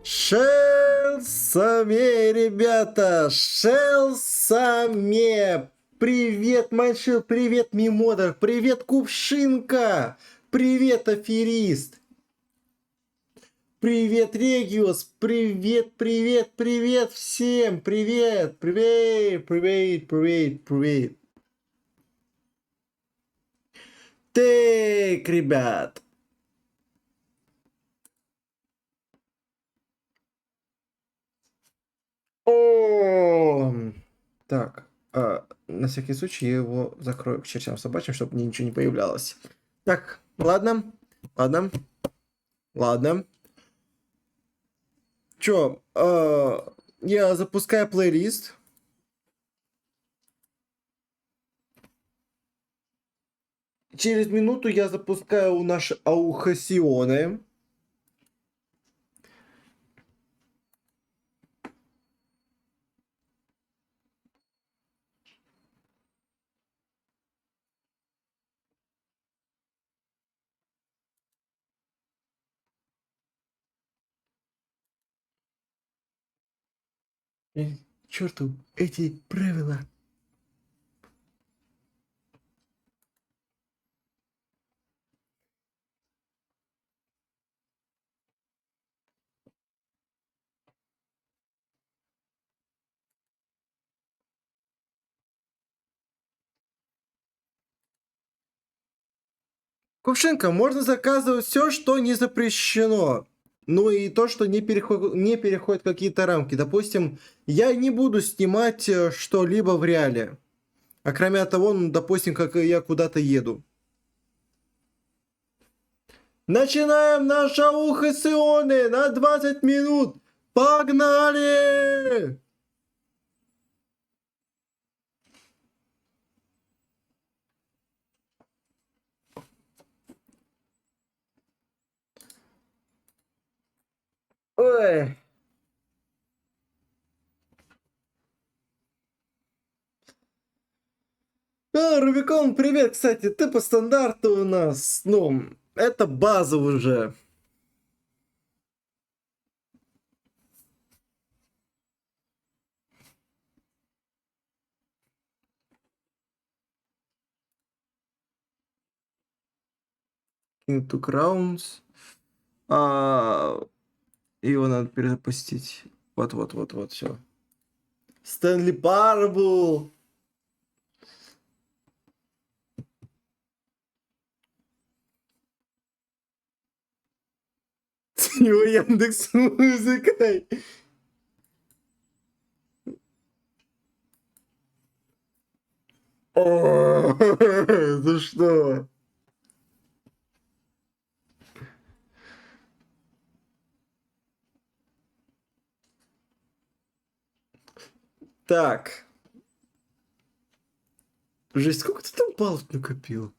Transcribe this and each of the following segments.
Шелсаме, ребята! Шелсаме! Привет, Маншил! Привет, Мимодер! Привет, Кувшинка! Привет, Аферист! Привет, Региус! Привет, привет, привет всем! Привет! Привет! Привет! Привет! Привет! Так, ребят! О! Так, на всякий случай я его закрою к чертям собачьим, чтобы мне ничего не появлялось. Так, ладно, ладно, ладно. Чё, я запускаю плейлист. Через минуту я запускаю наши аухасионы. Черту эти правила. Кувшинка, можно заказывать все, что не запрещено. Ну и то, что не переходит какие-то рамки. Допустим, я не буду снимать что-либо в реале. А кроме того, ну, допустим, как я куда-то еду. Начинаем наши аухасионы на 20 минут. Погнали! Ой. Рубикон, привет, кстати, ты по стандарту у нас, ну, это база уже. Into Crowns. Его надо перезапустить. Вот, все. Стэнли Парабл. С него Яндекс Музыкой. О, за что? Так. Жесть, сколько ты там баллов накопил?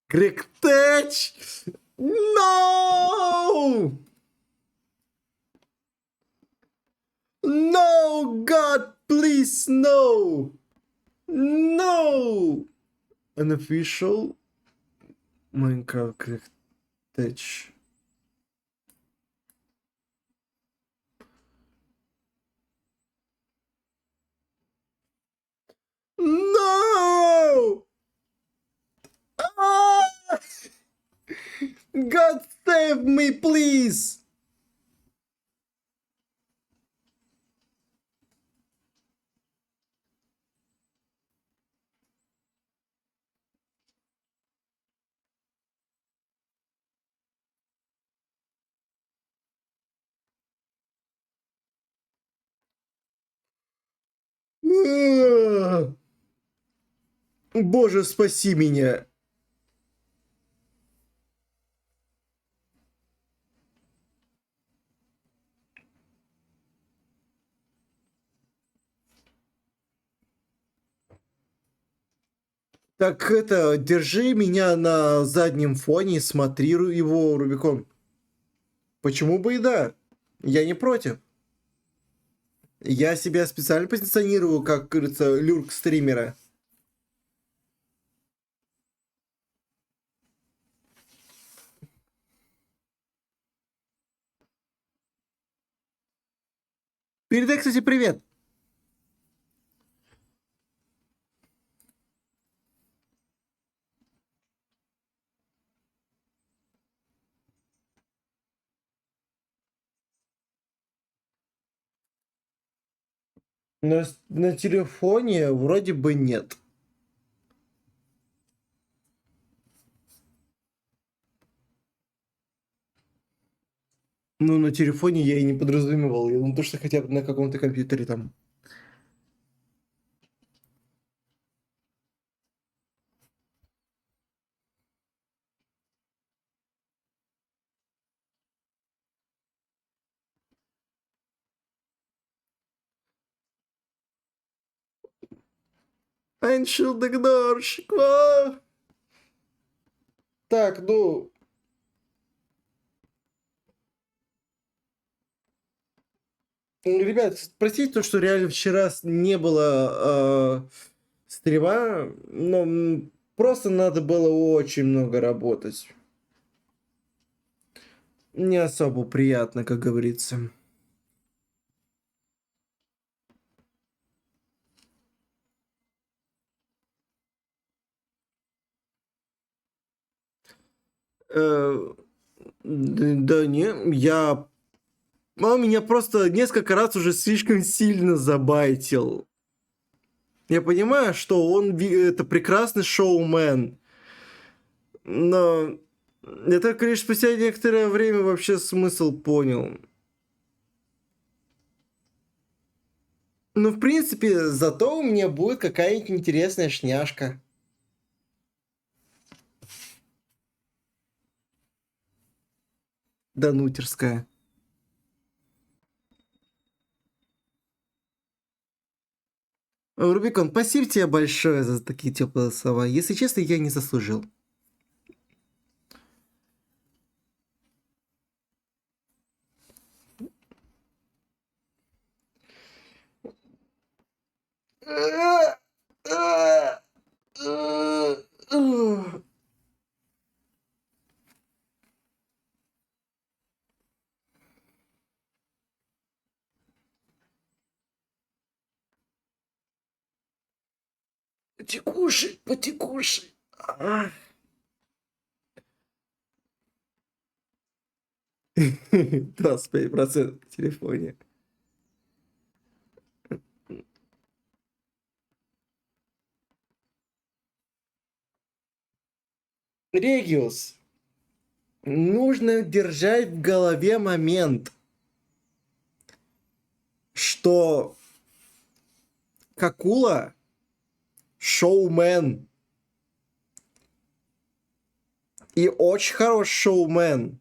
Грег Тэч! No! No, God, please, no! No! Unofficial Minecraft Greg Тэч. No! Ah! God save me, please! Боже, спаси меня. Так это, держи меня на заднем фоне, смотри его, Рубикон. Почему бы и да? Я не против. Я себя специально позиционирую, как говорится, люрк стримера. Передай, кстати, привет. На телефоне вроде бы нет. Ну, на телефоне я и не подразумевал. Я думаю, то, что хотя бы на каком-то компьютере там. Айншилдегдорщик. Так, ну, ребят, простите то, что реально вчера не было стрима, но просто надо было очень много работать. Не особо приятно, как говорится. Э, да не, он меня просто несколько раз уже слишком сильно забайтил. Я понимаю, что он это прекрасный шоумен, но я только лишь спустя некоторое время вообще смысл понял. Ну, в принципе, зато у меня будет какая-нибудь интересная шняшка. Данутерская. Рубикон, спасибо тебе большое за такие теплые слова. Если честно, я не заслужил. Потекуши, потекуши. 25% в телефоне. Региус. Нужно держать в голове момент, что Какула шоумен. И очень хороший шоумен.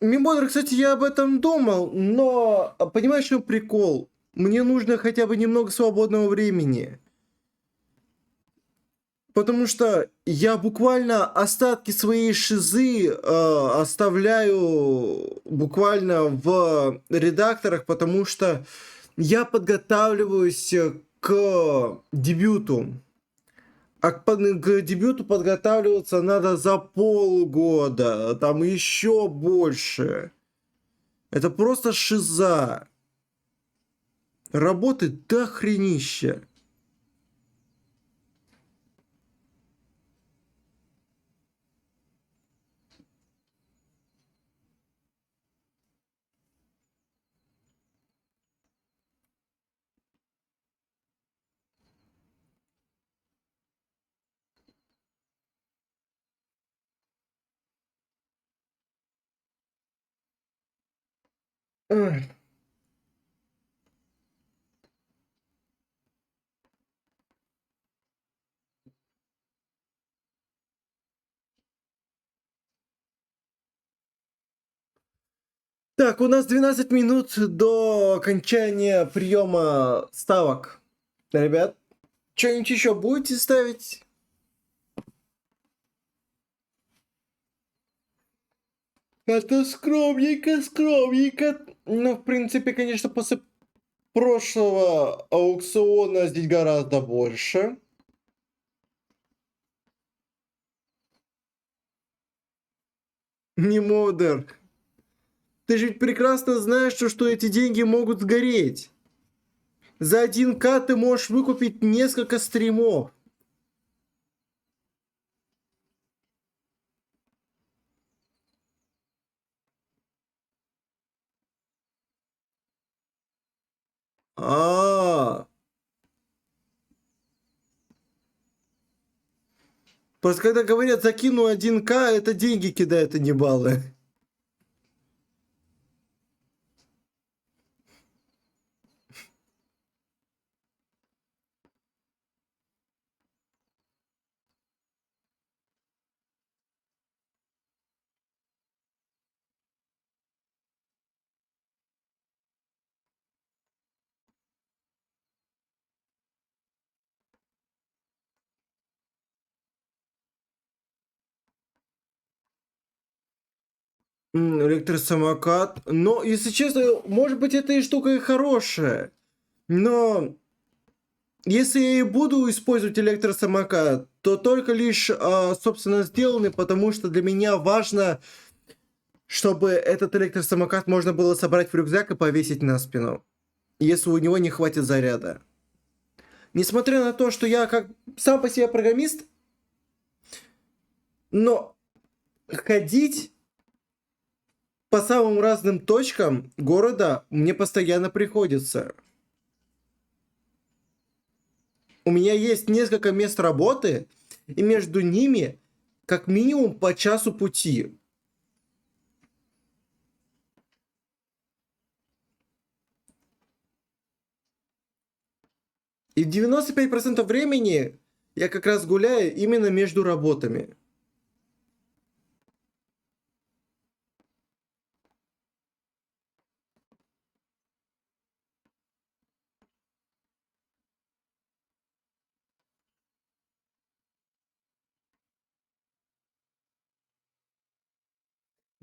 Мимодр, кстати, я об этом думал, но понимаешь, что прикол? Мне нужно хотя бы немного свободного времени. Потому что я буквально остатки своей шизы оставляю буквально в редакторах, потому что я подготавливаюсь к дебюту. А к дебюту подготавливаться надо за полгода, там еще больше. Это просто шиза. Работы до хренища. Эх. Так, у нас 12 минут до окончания приема ставок. Ребят, что-нибудь еще будете ставить? Это скромненько, скромненько. Ну, в принципе, конечно, после прошлого аукциона здесь гораздо больше. Не модер. Ты же ведь прекрасно знаешь, что эти деньги могут сгореть. За 1К ты можешь выкупить несколько стримов. А, просто когда говорят закину 1К, это деньги кидают, а не баллы. Электросамокат. Но, если честно, может быть, эта и штука и хорошая. Но если я и буду использовать электросамокат, то только лишь, собственно, сделанный, потому что для меня важно, чтобы этот электросамокат можно было собрать в рюкзак и повесить на спину, если у него не хватит заряда. Несмотря на то, что я как сам по себе программист, но ходить по самым разным точкам города мне постоянно приходится. У меня есть несколько мест работы, и между ними как минимум по часу пути. И 95% времени я как раз гуляю именно между работами.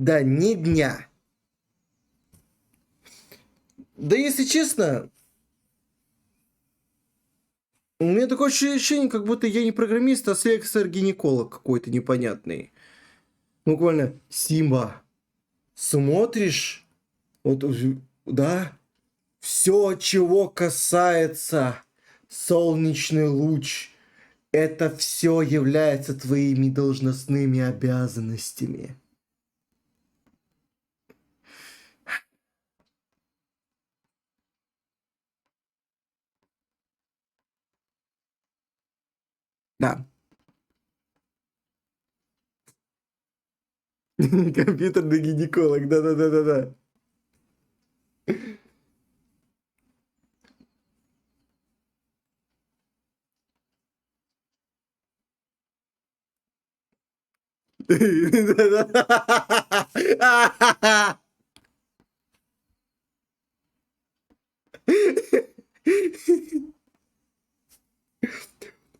Да, ни дня. Да, если честно, у меня такое ощущение, как будто я не программист, а слесарь-гинеколог какой-то непонятный. Буквально, Симба, смотришь, вот, да, все, чего касается солнечный луч, это все является твоими должностными обязанностями. Да. Компьютерный гинеколог, да-да-да-да-да.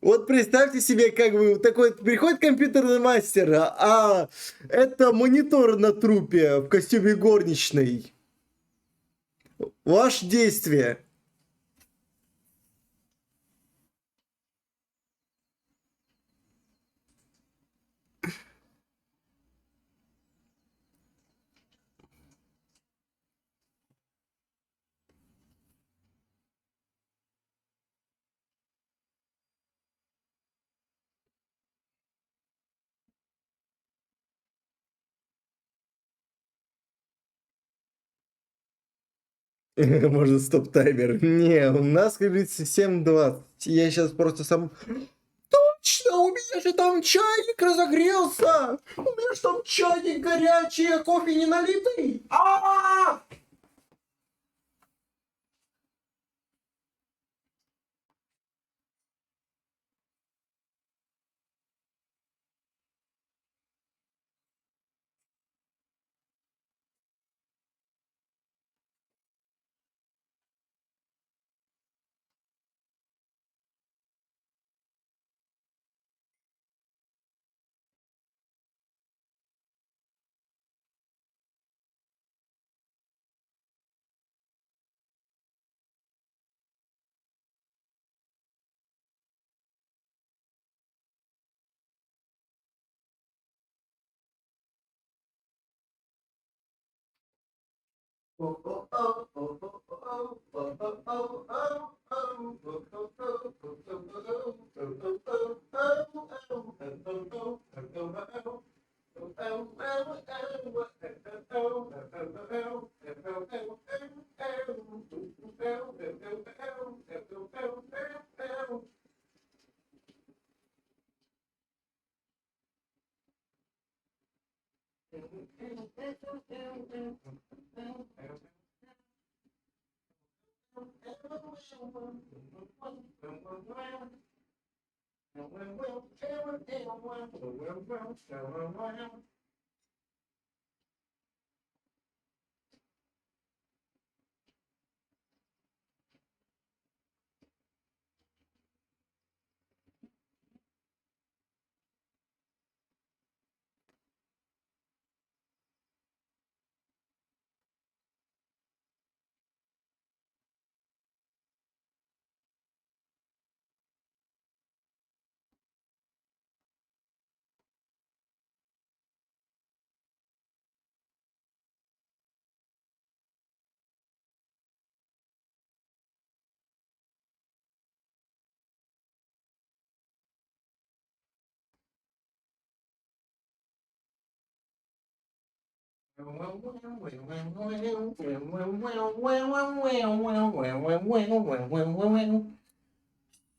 Вот представьте себе, как бы такой приходит компьютерный мастер, это монитор на трупе в костюме горничной. Ваше действие. Можно стоп-таймер. Не, у нас, как говорится, 7:20. Я сейчас просто сам... Точно, у меня же там чайник разогрелся! У меня же там чайник горячий, а кофе не налитый!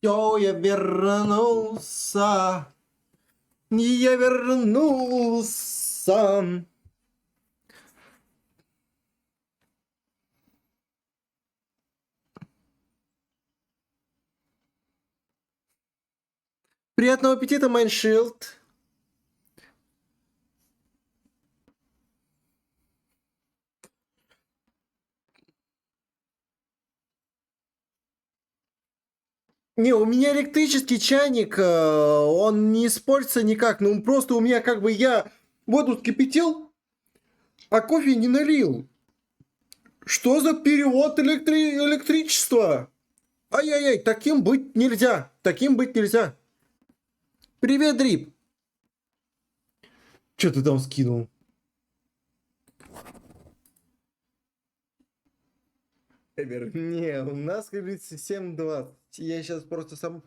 Yo, я вернулся. Я вернулся. Приятного аппетита, Майншилд. Не, у меня электрический чайник, он не испортится никак. Ну, просто у меня как бы я воду вскипятил, а кофе не налил. Что за перевод электричества? Ай-яй-яй, таким быть нельзя. Таким быть нельзя. Привет, Дрип. Что ты там скинул? Не, у нас, как говорится, 7:20. Я сейчас просто сам...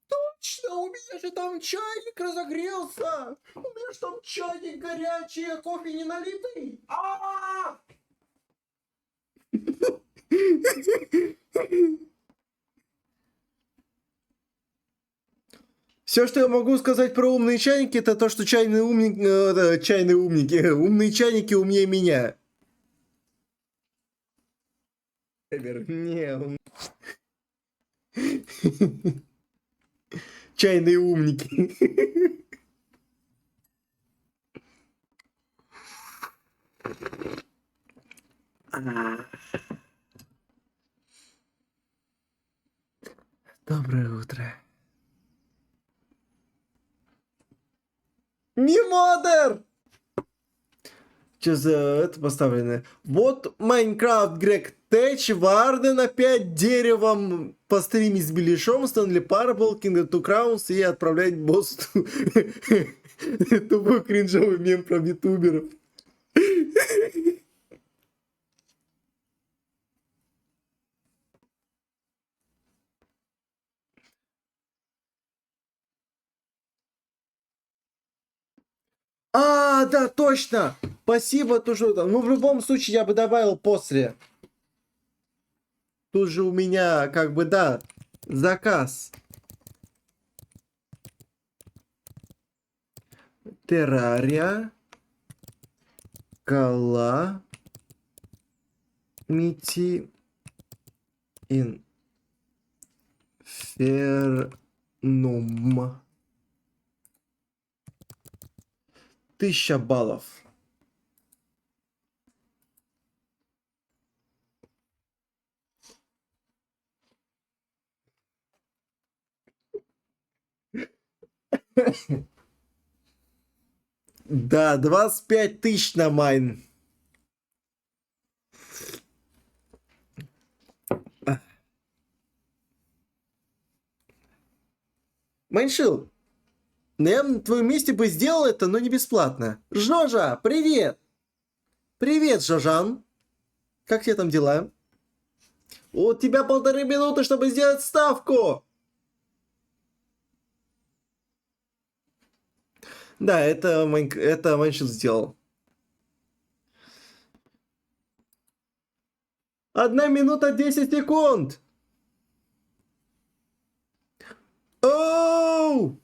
Точно, у меня же там чайник разогрелся. У меня же там чайник горячий, а кофе не налитый. Все, что я могу сказать про умные чайники, это то, что чайные умники, умные чайники умнее меня. Не, чайные умники. Доброе утро. Мимодер! Что за это поставлено? Вот Майнкрафт Грег Тэч, Варден опять деревом по стриме с Беляшом, Стэнли Парабл, Кинга Ту Краунс и отправлять боссу тупой кринжовый мем про ютуберов. А, да, точно! Спасибо, тоже. Ну, в любом случае, я бы добавил после. Тут же у меня, как бы, да, заказ. Террария. Каламити. Инфернум. 1000 баллов. Да, 25 тысяч на майн. Майншил, я на твоем месте бы сделал это, но не бесплатно. Жожа, привет! Привет, Жожан. Как тебе там дела? У тебя 1,5 минуты, чтобы сделать ставку. Да, это Маншин сделал. 1 минута 10 секунд. Оу!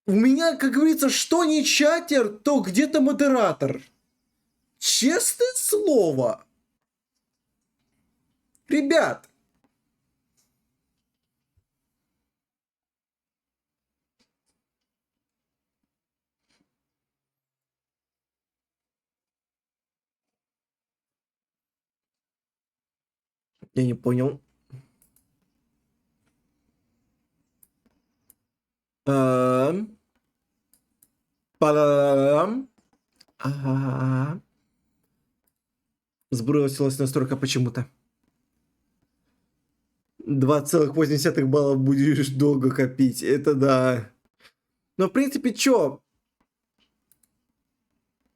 У меня, как говорится, что не чатер, то где-то модератор. Честное слово. Ребят. Я не понял. Парам. Ага. Сбросилась настройка почему-то. 2,8 баллов будешь долго копить. Это да. Но в принципе, чё?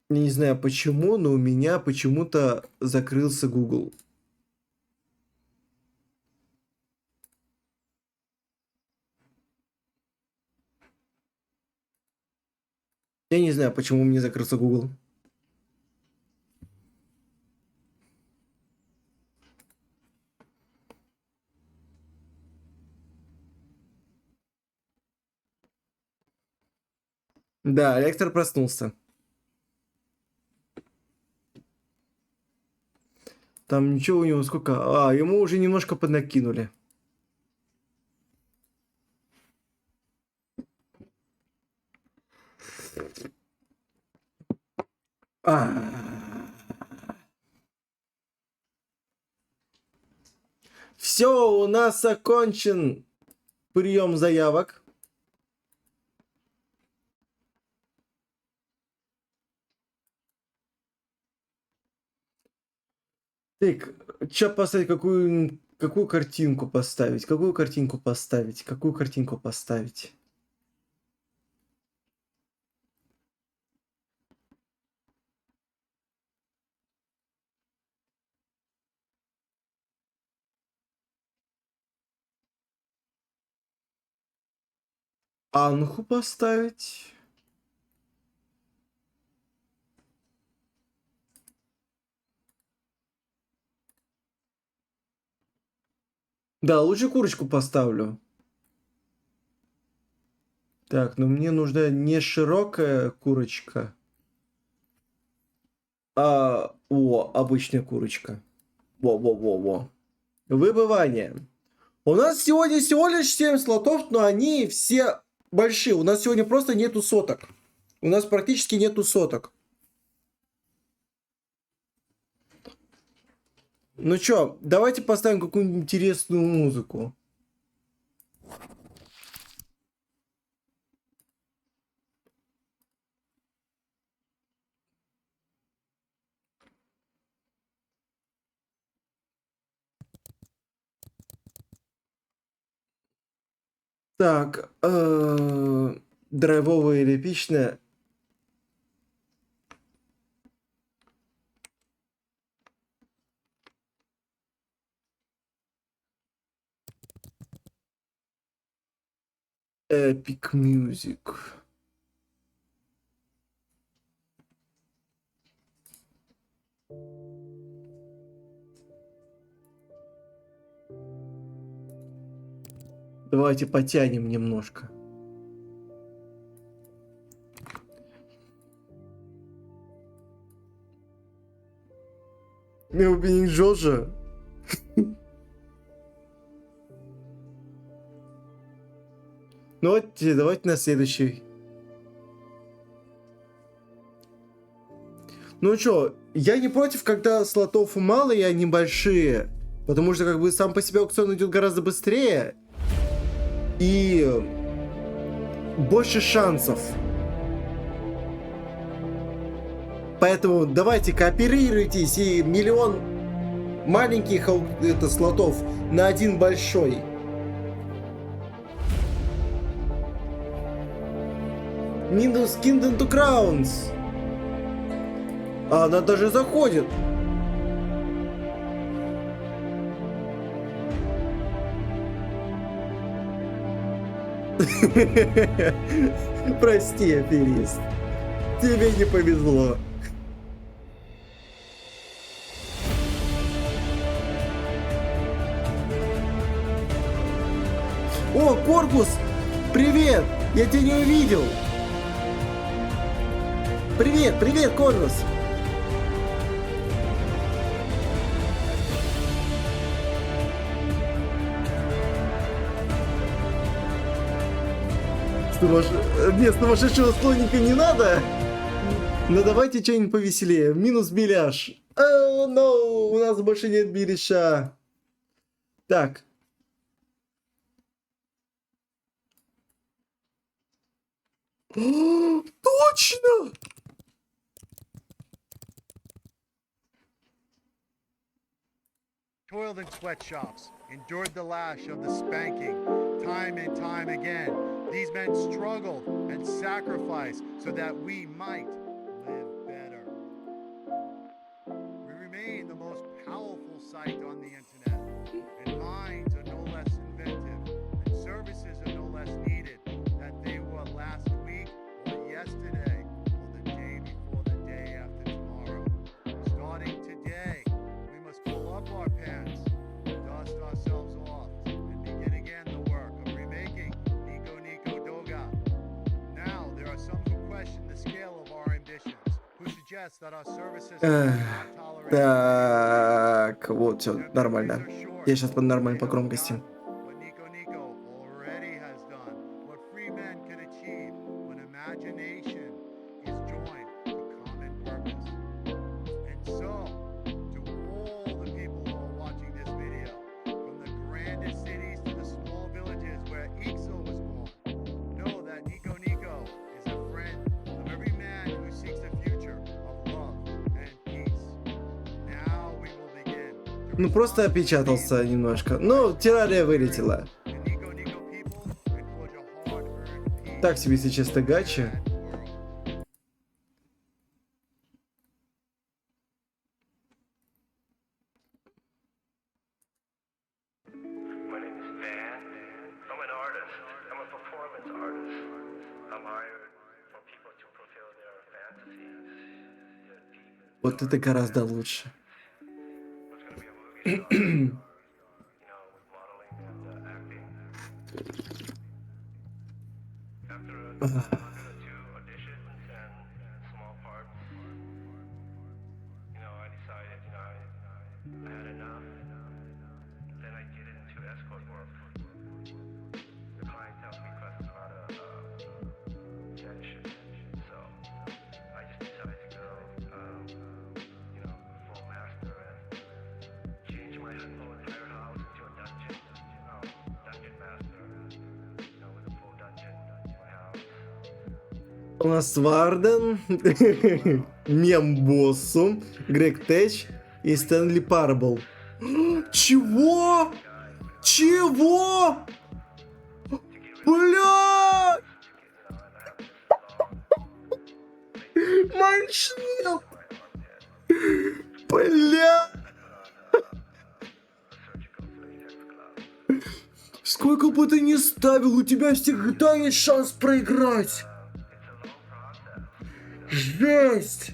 Я не знаю почему, но у меня почему-то закрылся Google. Я не знаю, почему у меня закрылся Google. Да, Лектор проснулся. Там ничего у него сколько... А, ему уже немножко поднакинули. Все, у нас окончен прием заявок. Так, что поставить, какую картинку поставить? Какую картинку поставить? Какую картинку поставить? Анху поставить? Да, лучше курочку поставлю. Так, но мне нужна не широкая курочка, а обычная курочка. Во. Выбывание. У нас сегодня всего лишь 7 слотов, но они все большие. У нас сегодня просто нету соток. У нас практически нету соток. Ну чё, давайте поставим какую-нибудь интересную музыку. Так, драйвовая или эпичная? Epic Music. Давайте потянем немножко. Мелбинг Джорджа. Ну вот, давайте на следующий. Ну чё, я не против, когда слотов мало и они большие. Потому что как бы сам по себе аукцион идет гораздо быстрее. И больше шансов. Поэтому давайте кооперируйтесь и миллион маленьких слотов на один большой. Минус Kingdom to Crowns. А она даже заходит. Прости, аферист. Тебе не повезло. О, корпус! Привет! Я тебя не увидел! Привет, привет, корпус! Нет, сумасшедшего слоника не надо! Ну давайте что-нибудь повеселее. Минус беляш. О, no, у нас больше нет беляша. Так. О, точно! Toiled in sweatshops, endured the lash of the spanking, time and time again. These men struggled and sacrificed so that we might live better. We remain the most powerful site on the internet, and minds are no less inventive, and services are no less needed than they were last week or yesterday or the day before the day after tomorrow. Starting today, we must pull up our pants, dust ourselves off, and begin again the work of remaking Nico Nico Doga. Now, there are some who question the scale of our ambitions, who suggest that our services are not tolerated. Так, вот, все, нормально. Я сейчас нормально по громкости. What Nico Nico already has done, what free men can achieve when imagination is joined to common purpose. And so, to all the people who are watching this video, from the grandest cities to the small villages where Ixo was born, know that Nico Nico is a friend of every man who seeks a future of love and peace. Now we will begin. Ну, просто опечатался немножко. Ну, террария вылетела. Так себе, если честно, гачи. Вот это гораздо лучше. У нас Варден, Мем-боссу, Грег Тэч и Стэнли Парабл. Чего? Чего? Бля! Майншилд! Бля! Сколько бы ты ни ставил, у тебя всегда есть шанс проиграть. Жесть!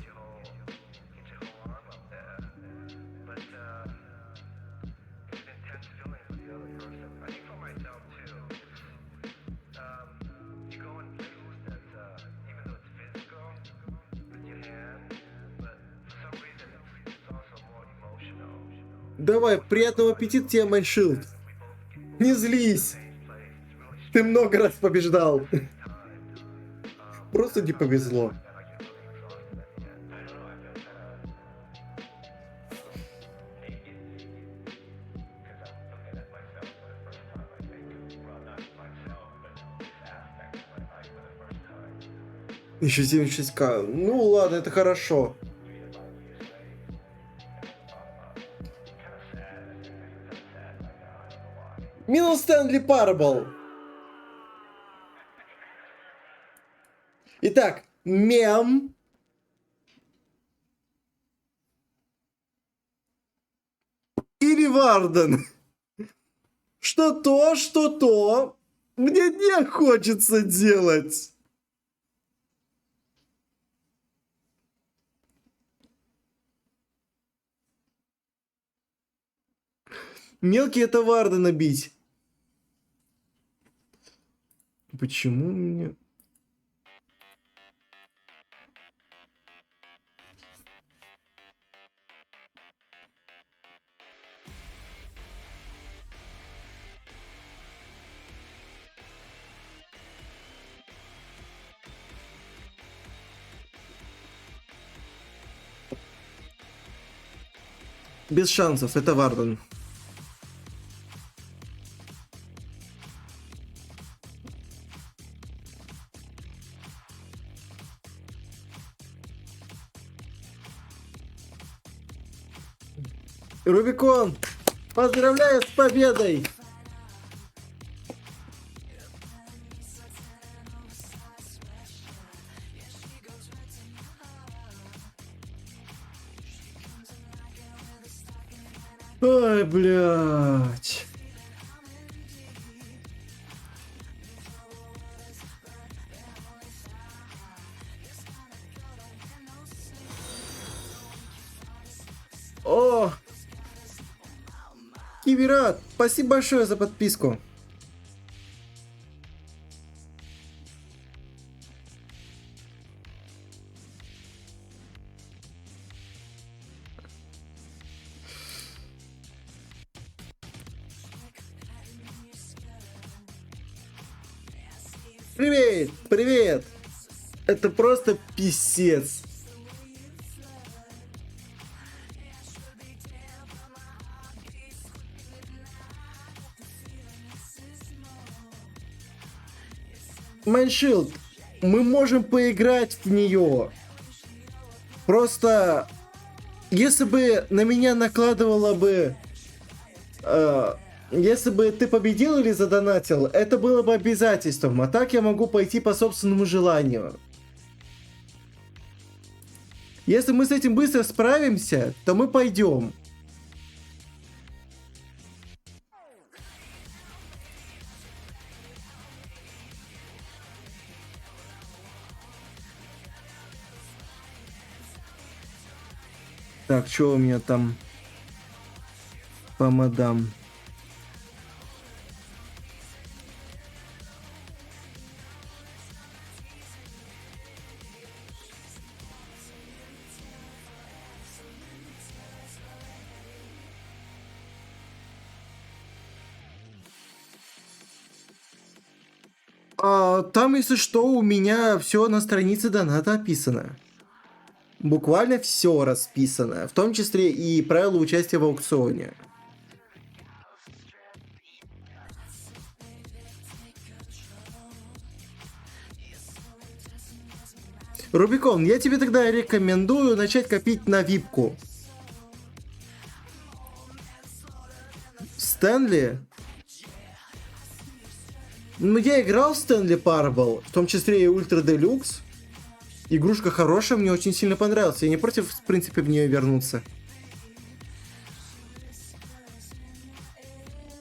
Давай, приятного аппетита тебе, Майншилд. Не злись. Ты много раз побеждал. Просто не повезло. Еще 76к. Ну ладно, это хорошо. Минус Стэнли Парабл. Итак, Итак, мем. Или Варден. Что то, что то. Мне не хочется делать. Мелкий это Вардена бить. Почему мне... Без шансов, это Варден. Рубикон, поздравляю с победой! Ой, блядь. О! Киберат, спасибо большое за подписку. Привет, привет. Это просто писец. Майншилд, мы можем поиграть в нее. Просто, если бы на меня накладывало бы... если бы ты победил или задонатил, это было бы обязательством. А так я могу пойти по собственному желанию. Если мы с этим быстро справимся, то мы пойдем. Так, что у меня там по мадам? Там, если что, у меня все на странице доната описано. Буквально все расписано, в том числе и правила участия в аукционе. Рубикон, я тебе тогда рекомендую начать копить на випку. Стэнли? Ну, я играл в Стэнли Парабл, в том числе и Ультра Делюкс. Игрушка хорошая, мне очень сильно понравилась. Я не против, в принципе, в нее вернуться.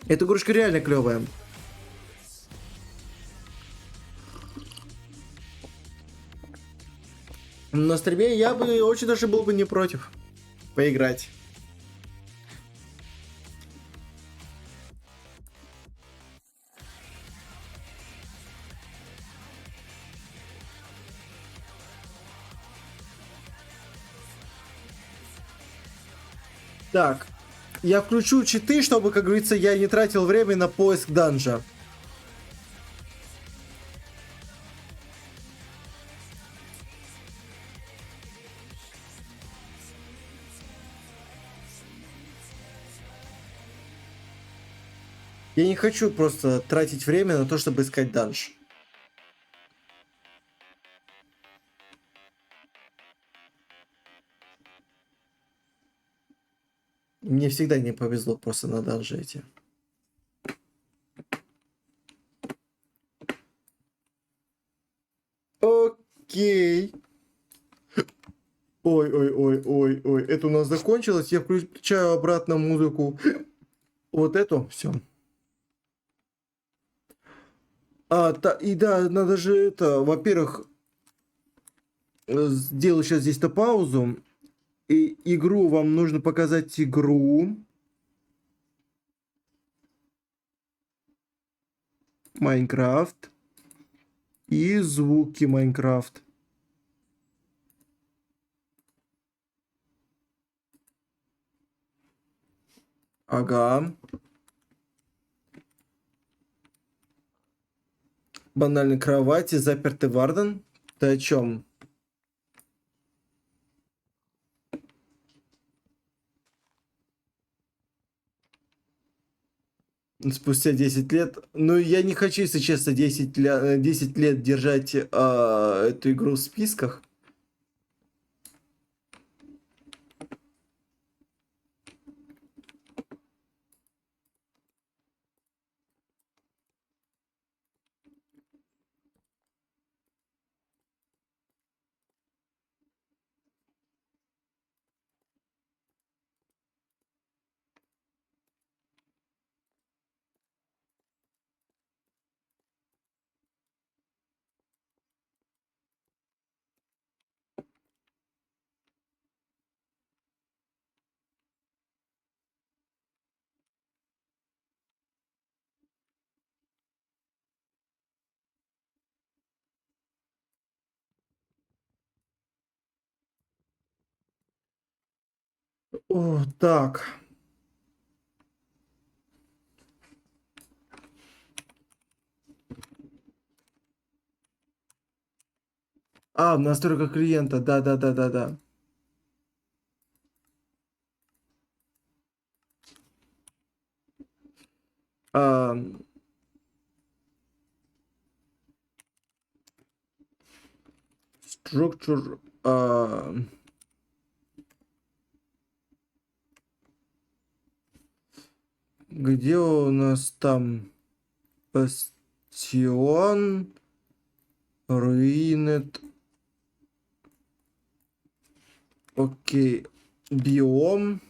Эта игрушка реально клевая. На стриме я бы очень даже был бы не против поиграть. Так, я включу читы, чтобы, как говорится, я не тратил время на поиск данжа. Я не хочу просто тратить время на то, чтобы искать данж. Мне всегда не повезло просто на данжи эти. Окей. Ой, ой, ой, ой, ой. Это у нас закончилось. Я включаю обратно музыку. Вот эту. Все. И да, надо же это, во-первых, сделаю сейчас здесь-то паузу. И игру вам нужно показать игру. Майнкрафт. И звуки Майнкрафт. Ага. Банальной кровати, запертый Варден. Ты о чем? Спустя 10 лет. Ну, я не хочу, если честно, 10 лет держать эту игру в списках. О, так. В настройках клиента. Да, да, да, да, да. А, Structure. Где у нас там бастион, руинет? Окей. Биом.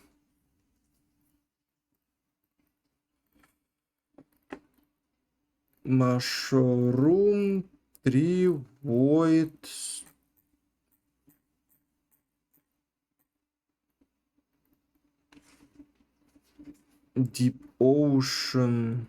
Машрум. 3 void. Deep Ocean.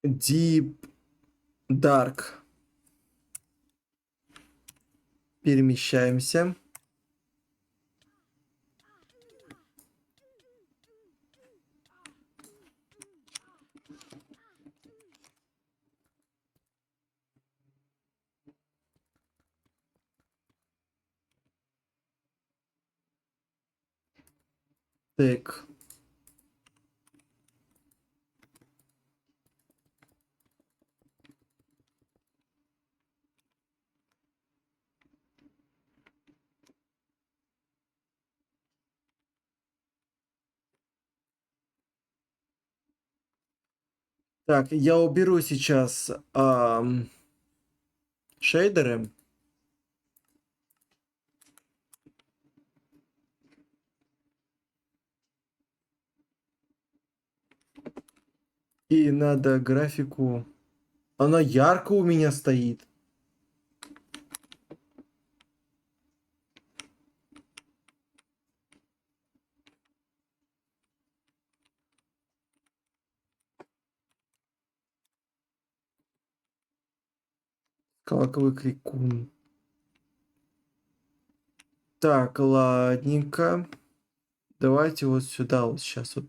Deep Dark. Перемещаемся. Так. Так, я уберу сейчас шейдеры. И надо графику. Она ярко у меня стоит. Колоковый крикун. Так, ладненько. Давайте вот сюда вот сейчас вот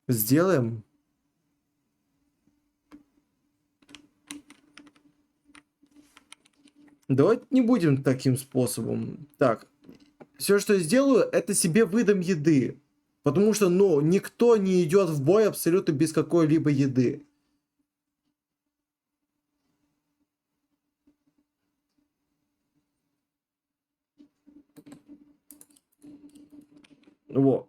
сделаем. Давайте не будем таким способом. Так, Все, что я сделаю, это себе выдам еды. Потому что, ну, никто не идет в бой абсолютно без какой-либо еды. Во.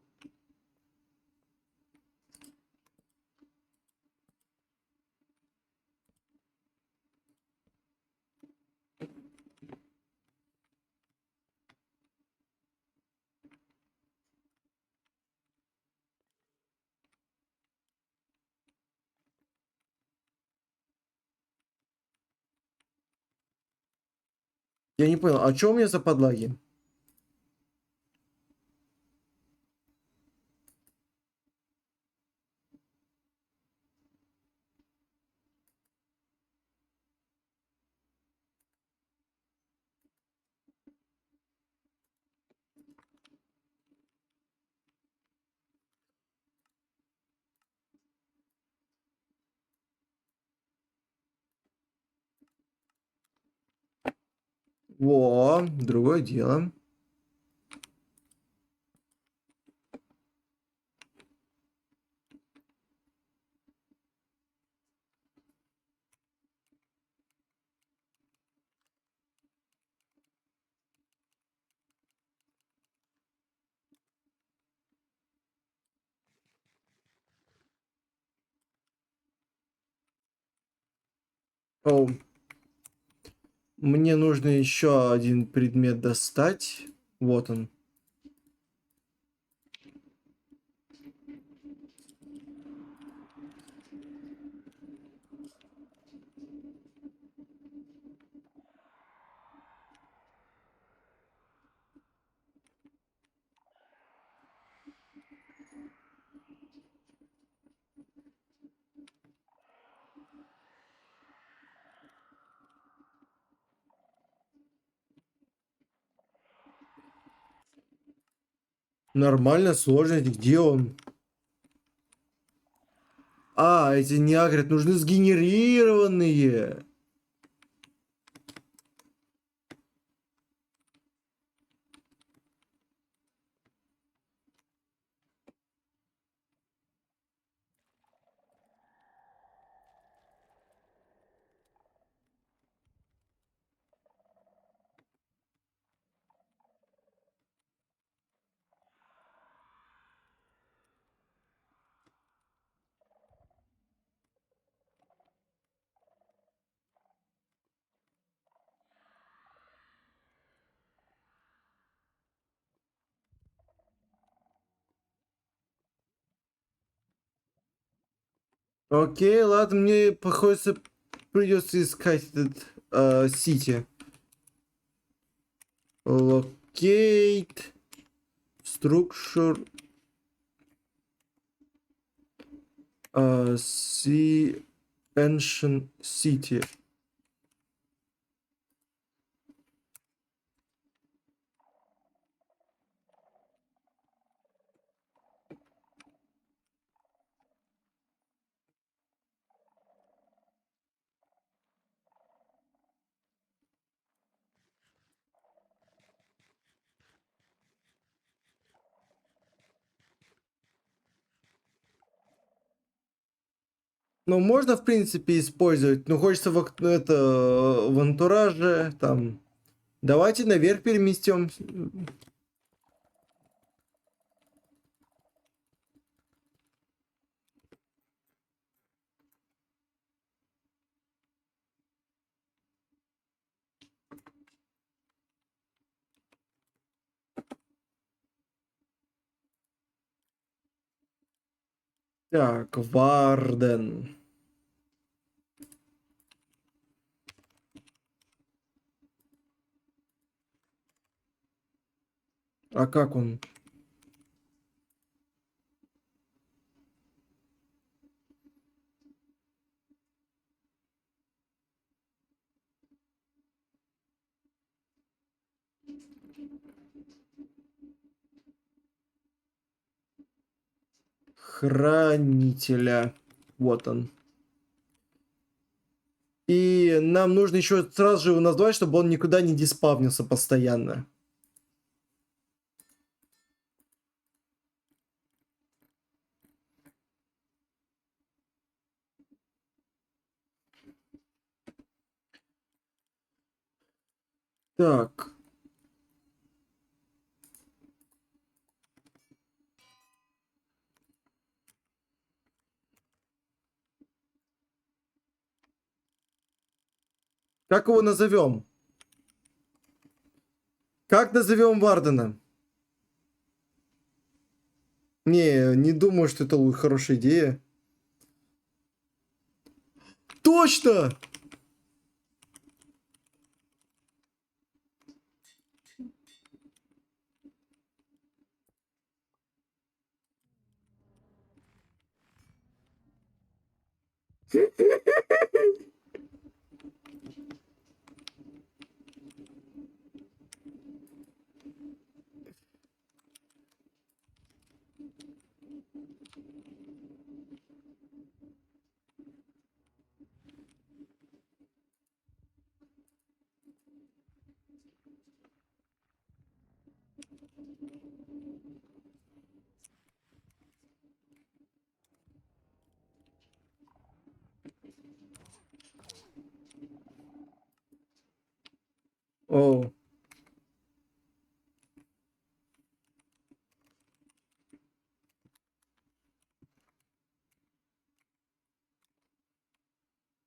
Я не понял, а что у меня за подлаги? Во, другое дело. Оу. Мне нужно еще один предмет достать. Вот он. Нормально, сложность, где он? А, эти не агрят, нужны сгенерированные. Окей, ладно, мне придется искать этот сити. Locate structure see ancient city. Ну, можно, в принципе, использовать, но хочется в антураже, там. Давайте наверх переместим. Так, Варден. А как он? Хранителя. Вот он. И нам нужно еще сразу же его назвать, чтобы он никуда не диспавнился постоянно. Так. Как его назовем? Как назовем Вардена? Не думаю, что это хорошая идея. Точно! О,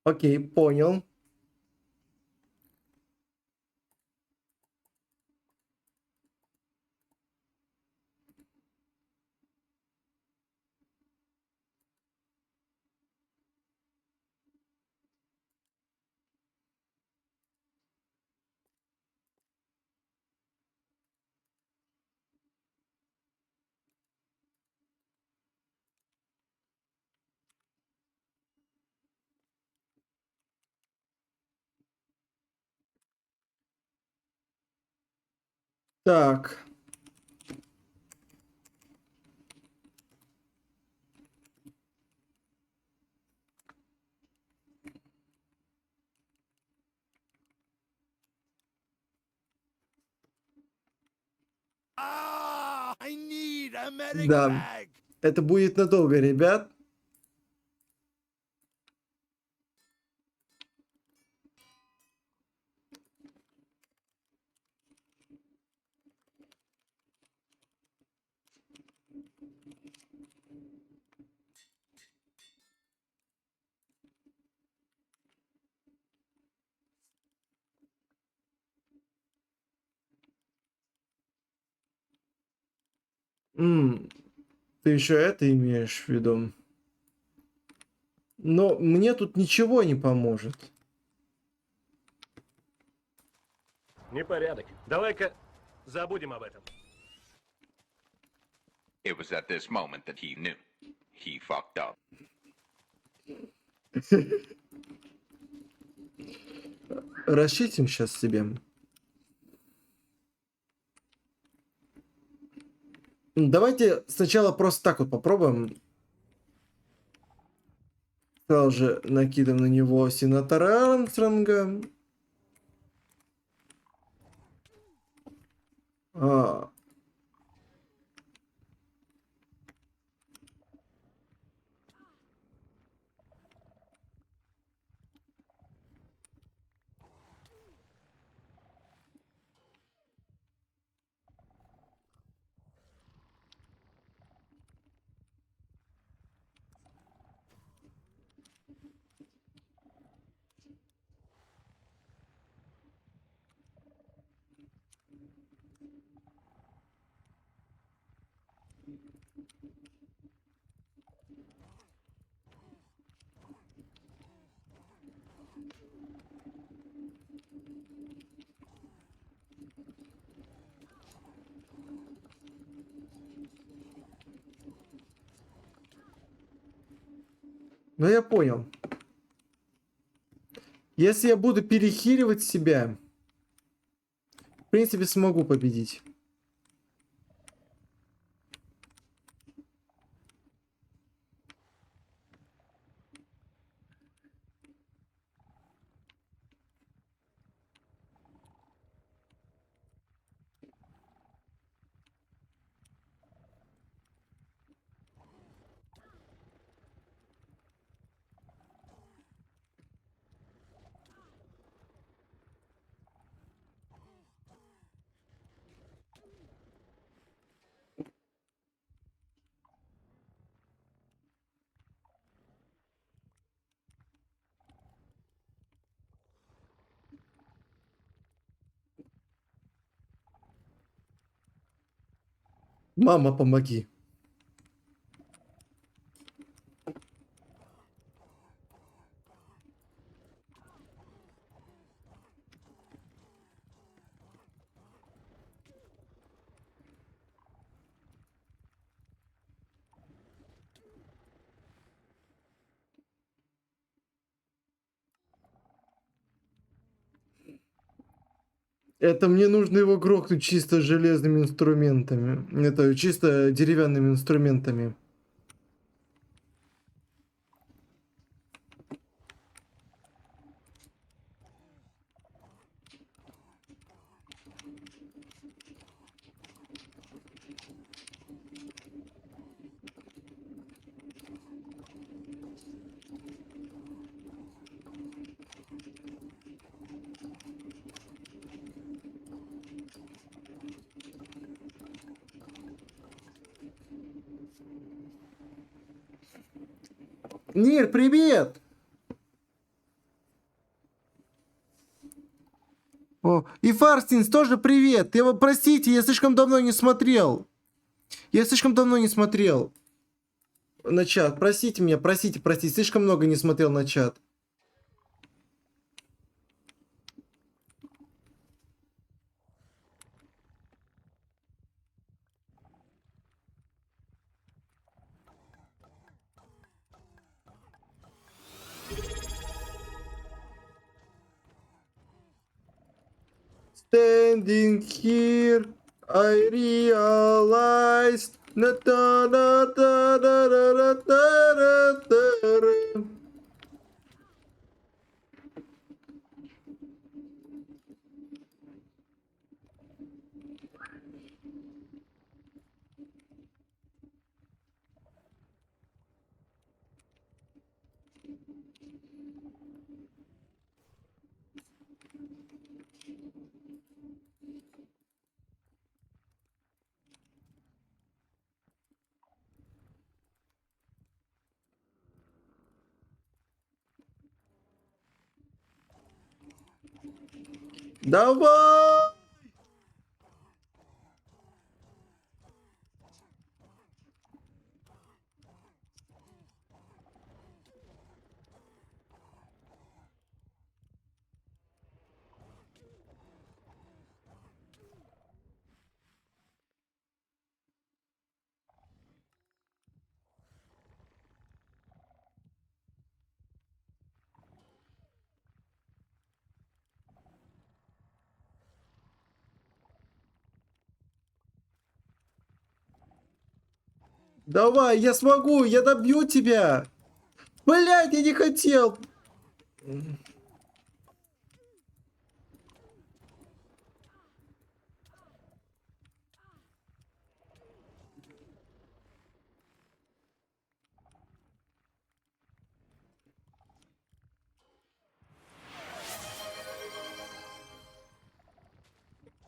окей, понял. Так. I need a medic Да. bag. Это будет надолго, ребят. Ты еще это имеешь в виду? Но мне тут ничего не поможет. Непорядок. Давай-ка забудем об этом. It was at this moment that he knew. He fucked up. Расчистим сейчас себе. Давайте сначала просто так вот попробуем. Сразу же накидываем на него сенатора Армстронга. А, ну я понял. Если я буду перехиливать себя, в принципе, смогу победить. Мама, помоги. Это мне нужно его грохнуть чисто железными инструментами. Это чисто деревянными инструментами. Нир, привет! О, и Фарстинс тоже привет! Простите, я слишком давно не смотрел. Я слишком давно не смотрел на чат. Простите меня, простите, слишком много не смотрел на чат. Standing here, I realized. Давай! Давай, я смогу, я добью тебя! Блять, я не хотел!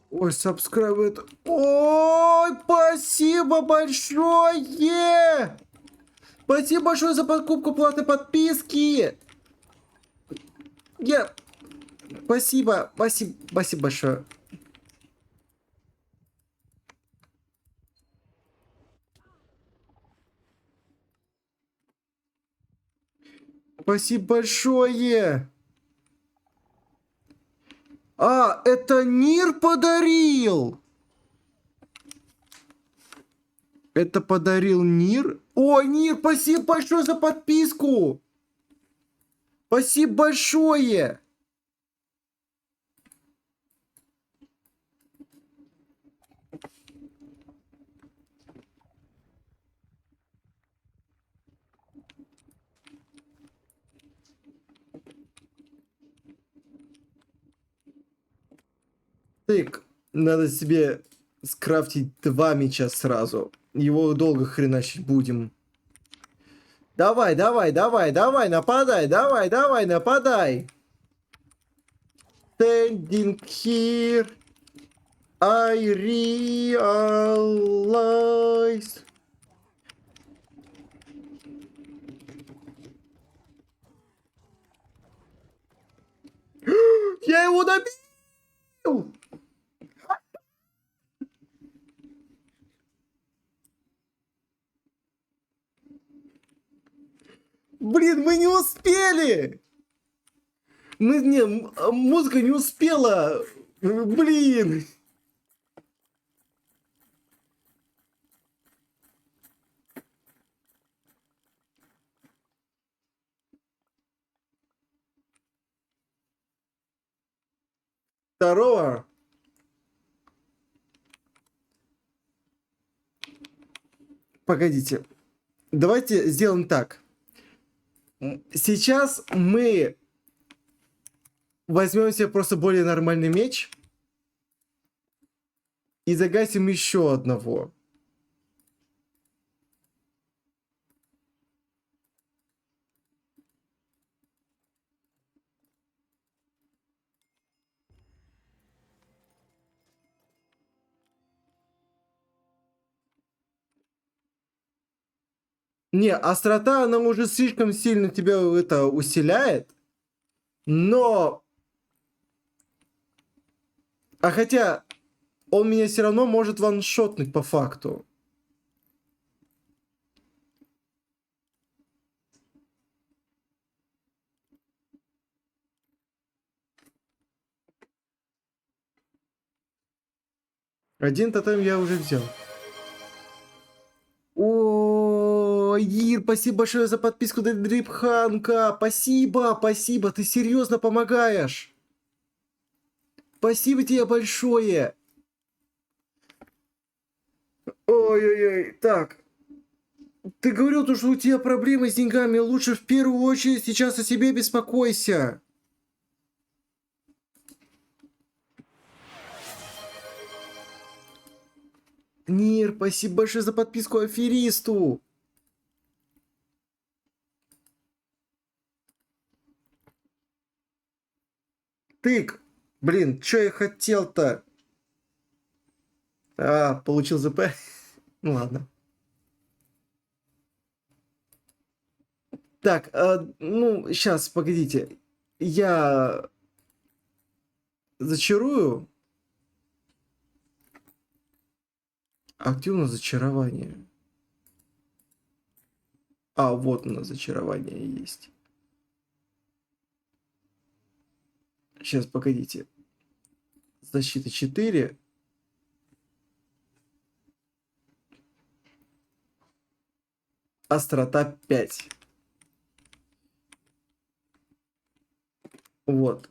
Ой, subscribe это... Ой, спасибо большое! Спасибо большое за покупку платной подписки! Я... Спасибо, спасибо большое. Спасибо большое! А, это Нир подарил! Это подарил Нир? Ой, Нир, спасибо большое за подписку! Спасибо большое! Так, надо себе скрафтить 2 меча сразу. Его долго хреначить будем. Давай, нападай, давай, нападай. Standing here, I realize. Я его добил! Блин, мы не успели! Музыка не успела! Блин! Второго. Погодите. Давайте сделаем так. Сейчас мы возьмем себе просто более нормальный меч и загасим еще одного. Не, острота, она уже слишком сильно тебя это усиляет, но... А хотя, он меня все равно может ваншотнуть по факту. Один тотем я уже взял. О, Ир, спасибо большое за подписку до Дрипханка. Спасибо, спасибо, ты серьезно помогаешь. Спасибо тебе большое. Ой-ой-ой, так. Ты говорил, то, что у тебя проблемы с деньгами. Лучше в первую очередь сейчас о себе беспокойся. Нир, спасибо большое за подписку аферисту. Тык. Блин, что я хотел-то? А, получил ЗП. Ну ладно. Так, ну, сейчас, погодите. Я зачарую. А где у нас зачарование? А, вот у нас зачарование есть. Сейчас, погодите. Защита 4. Острота 5. Вот.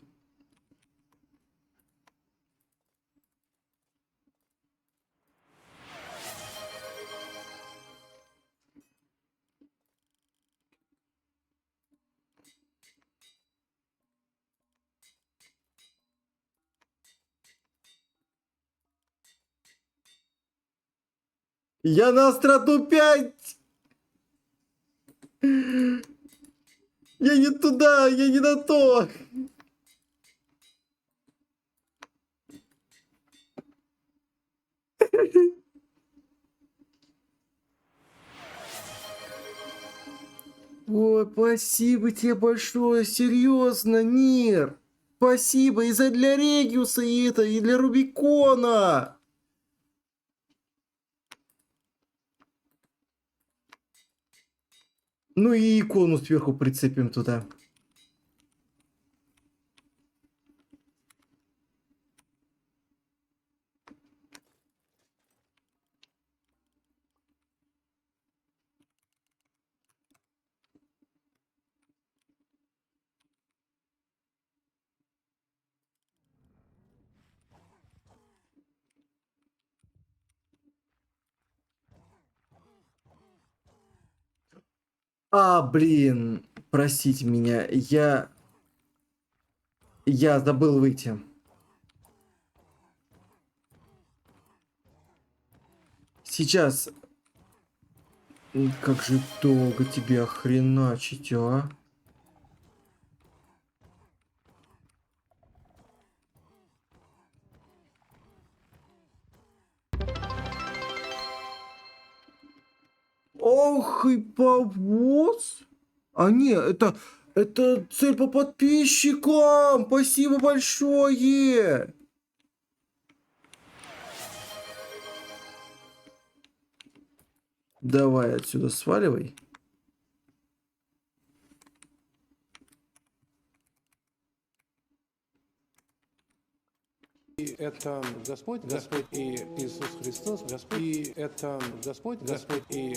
Я на остроту 5! Я не туда, я не на то! Ой, спасибо тебе большое, серьезно, Нир. Спасибо и за для Региуса и это, и для Рубикона. Ну и икону сверху прицепим туда. А, блин, простите меня, я забыл выйти. Сейчас. Как же долго тебе охреначить, а? Ох и повоз. А не, это цель по подписчикам. Спасибо большое. Давай отсюда сваливай. это Господь, Господь и Иисус Христос, Господь, и это Господь, Господь и...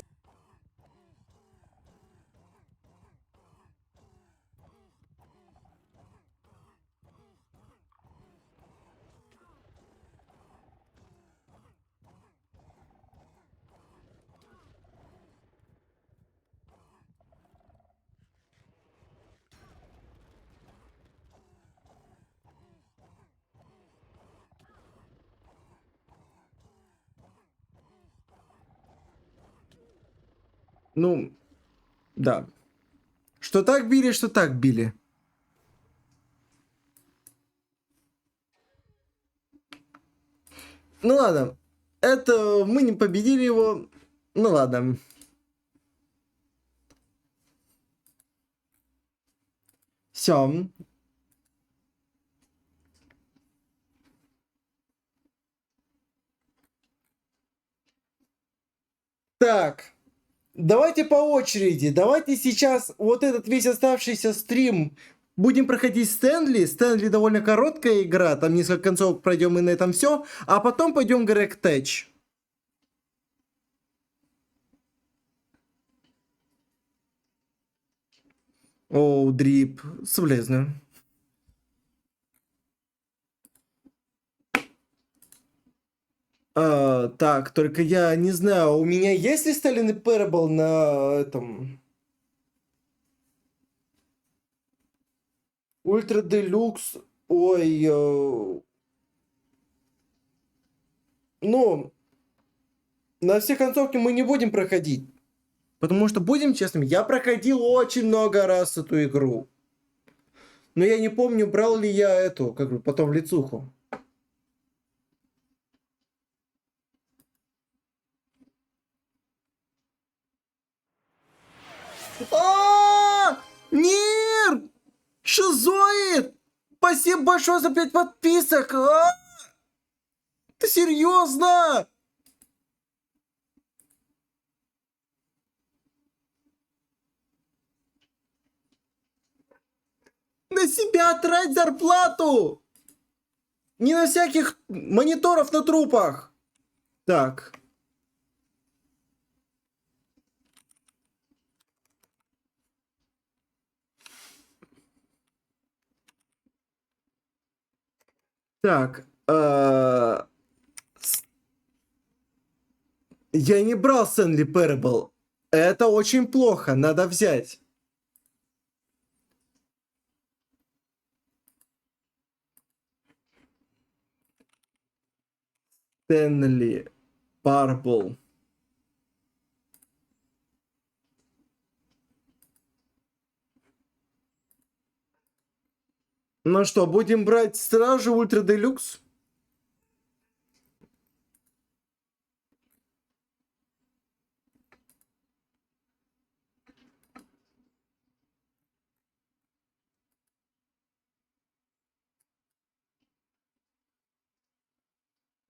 Ну, да. Что так били, что так били. Ну ладно. Это мы не победили его. Ну ладно. Все. Так. Давайте по очереди. Давайте сейчас вот этот весь оставшийся стрим будем проходить Стэнли. Стэнли довольно короткая игра. Там несколько концовок пройдем и на этом все. А потом пойдем Грег Тэч. Оу, дрип. Соболезную. Так, только я не знаю, у меня есть ли Сталин и Parable на этом... Ультра Делюкс, ой, ну, на все концовки мы не будем проходить. Потому что, будем честными, я проходил очень много раз эту игру. Но я не помню, брал ли я эту, как бы, потом в лицуху. Нет! Шизоид! Спасибо большое за 5 подписок! Ты серьезно? На себя трать зарплату! Не на всяких мониторов на трупах! Так. Так. Я не брал Стэнли Parable. Это очень плохо, надо взять. Стэнли Parable. Ну что, будем брать сразу Ультра Делюкс?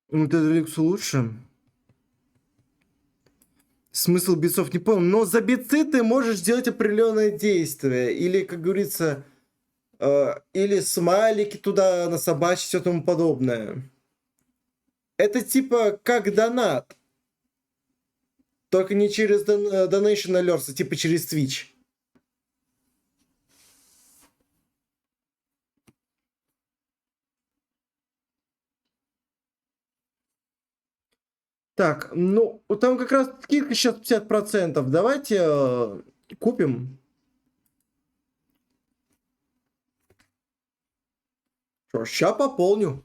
Ультра Делюкс лучше. Смысл битцов не понял. Но за битцы ты можешь сделать определенное действие. Или, как говорится, или смайлики туда насобачить, все тому подобное. Это типа как донат. Только не через Donation Alerts, а типа через Twitch. Так, ну, там как раз скидка сейчас 50%. Давайте купим. Что, ща пополню.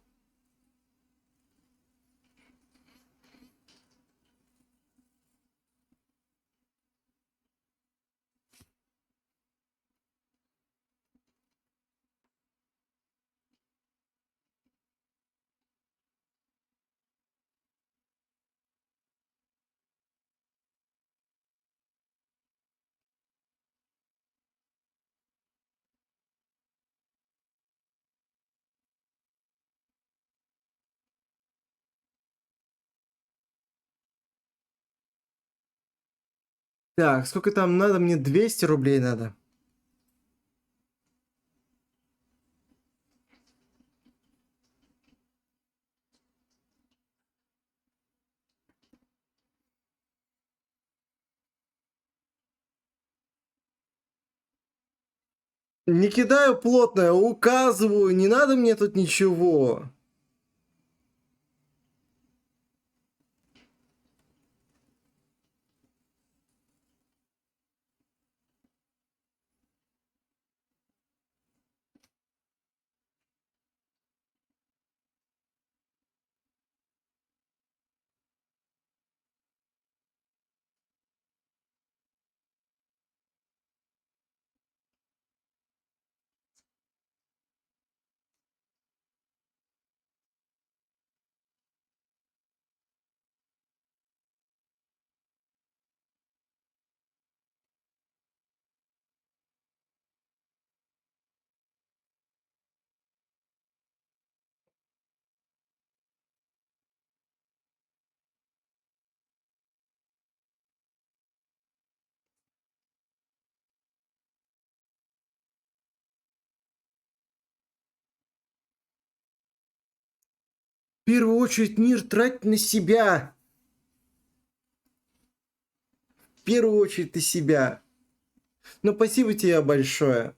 Так, сколько там надо? Мне 200 рублей надо. Не кидаю плотное, указываю, не надо мне тут ничего. В первую очередь мир трать на себя. В первую очередь на себя. Ну, спасибо тебе большое.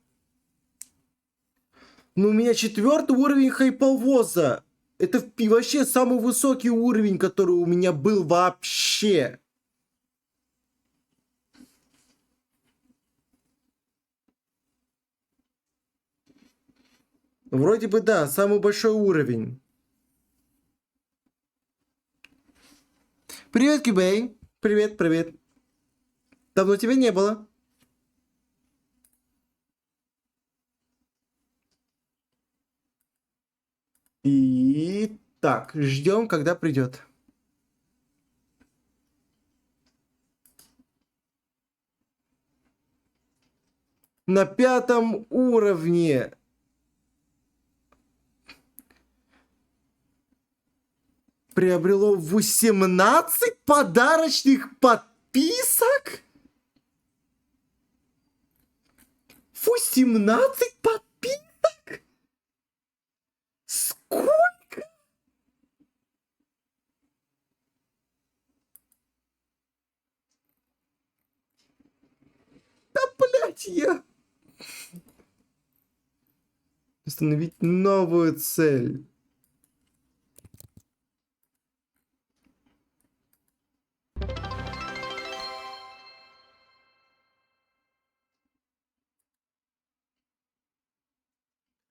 Ну, у меня 4-й уровень хайповоза. Это вообще самый высокий уровень, который у меня был вообще. Вроде бы да, самый большой уровень. Привет, Кибей. Привет, привет. Давно тебя не было. И так, ждем, когда придет. На 5-м уровне. Приобрело 18 подарочных подписок? 18 подписок? Сколько? Да, блядь, я... Установить новую цель.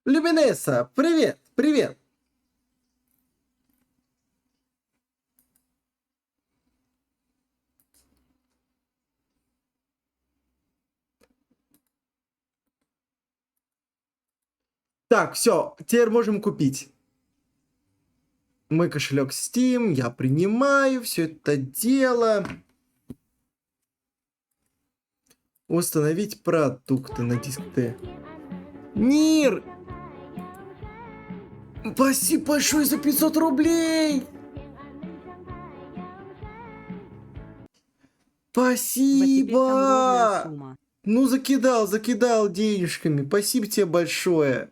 Люминеса, привет, привет. Так, все, теперь можем купить. Мой кошелек Steam, я принимаю все это дело. Установить продукты на диск Т. Нир! Спасибо большое за 500 рублей! тебе огромная Спасибо! сумма. Ну, закидал денежками. Спасибо тебе большое.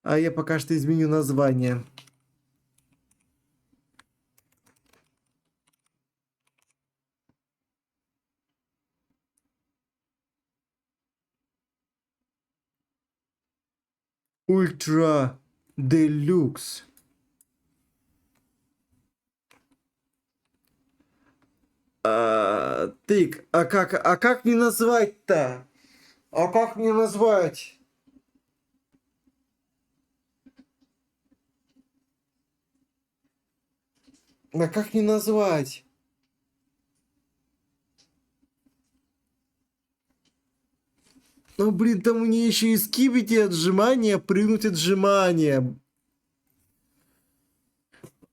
А я пока что изменю название. Ультра Делюкс. Тык, а как мне назвать-то? А как мне назвать? А как мне назвать? Ну, блин, там мне еще и скибите отжимания, прыгнуть отжимания.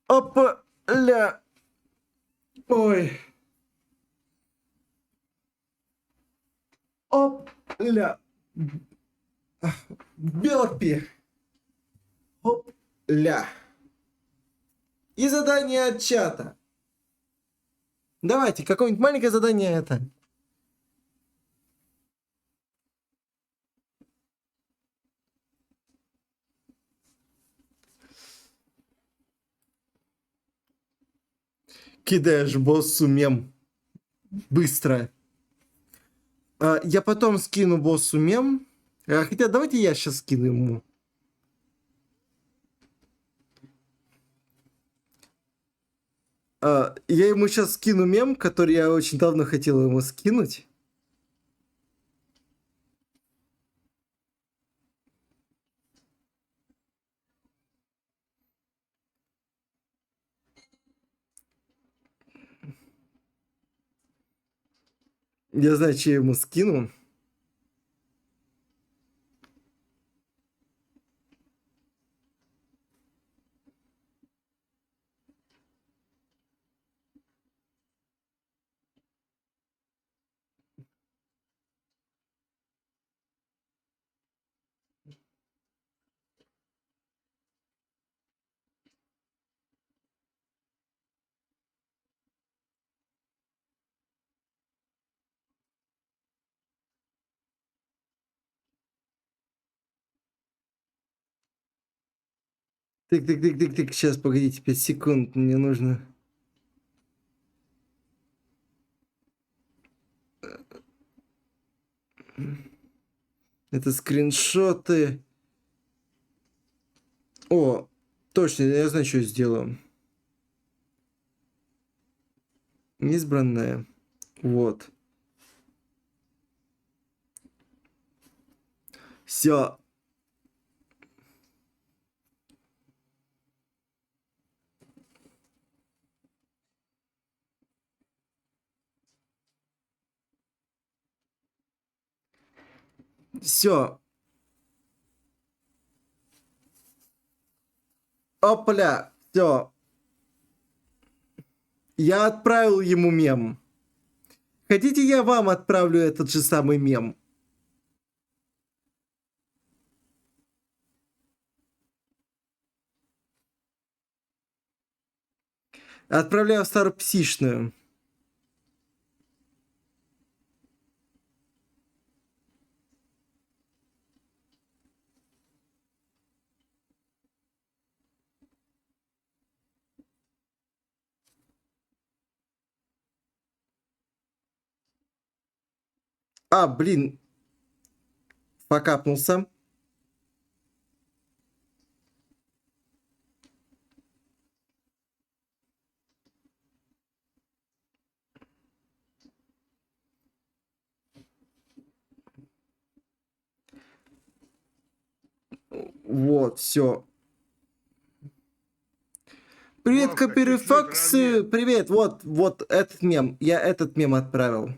Опа, ля. Ой. Оп, ля. Белпи. Оп, ля. И задание от чата. Давайте, какое-нибудь маленькое задание это. кидаешь боссу мем. Быстро. Я потом скину боссу мем. Хотя давайте я сейчас скину ему. Я ему сейчас скину мем, который я очень давно хотел ему скинуть. Я знаю, что я ему скину. Тык. Сейчас, погодите, 5 секунд. Мне нужно... Это скриншоты. О, точно, я знаю, что сделаю. Избранное. Вот. Все. Все. Опля. Все. Я отправил ему мем. Хотите, я вам отправлю этот же самый мем? Отправляю в старую псишную. Блин. Покапнулся. Вот, все. Привет, Ловко, Каперифакс. чуть-чуть ранее. Привет, вот этот мем. Я этот мем отправил.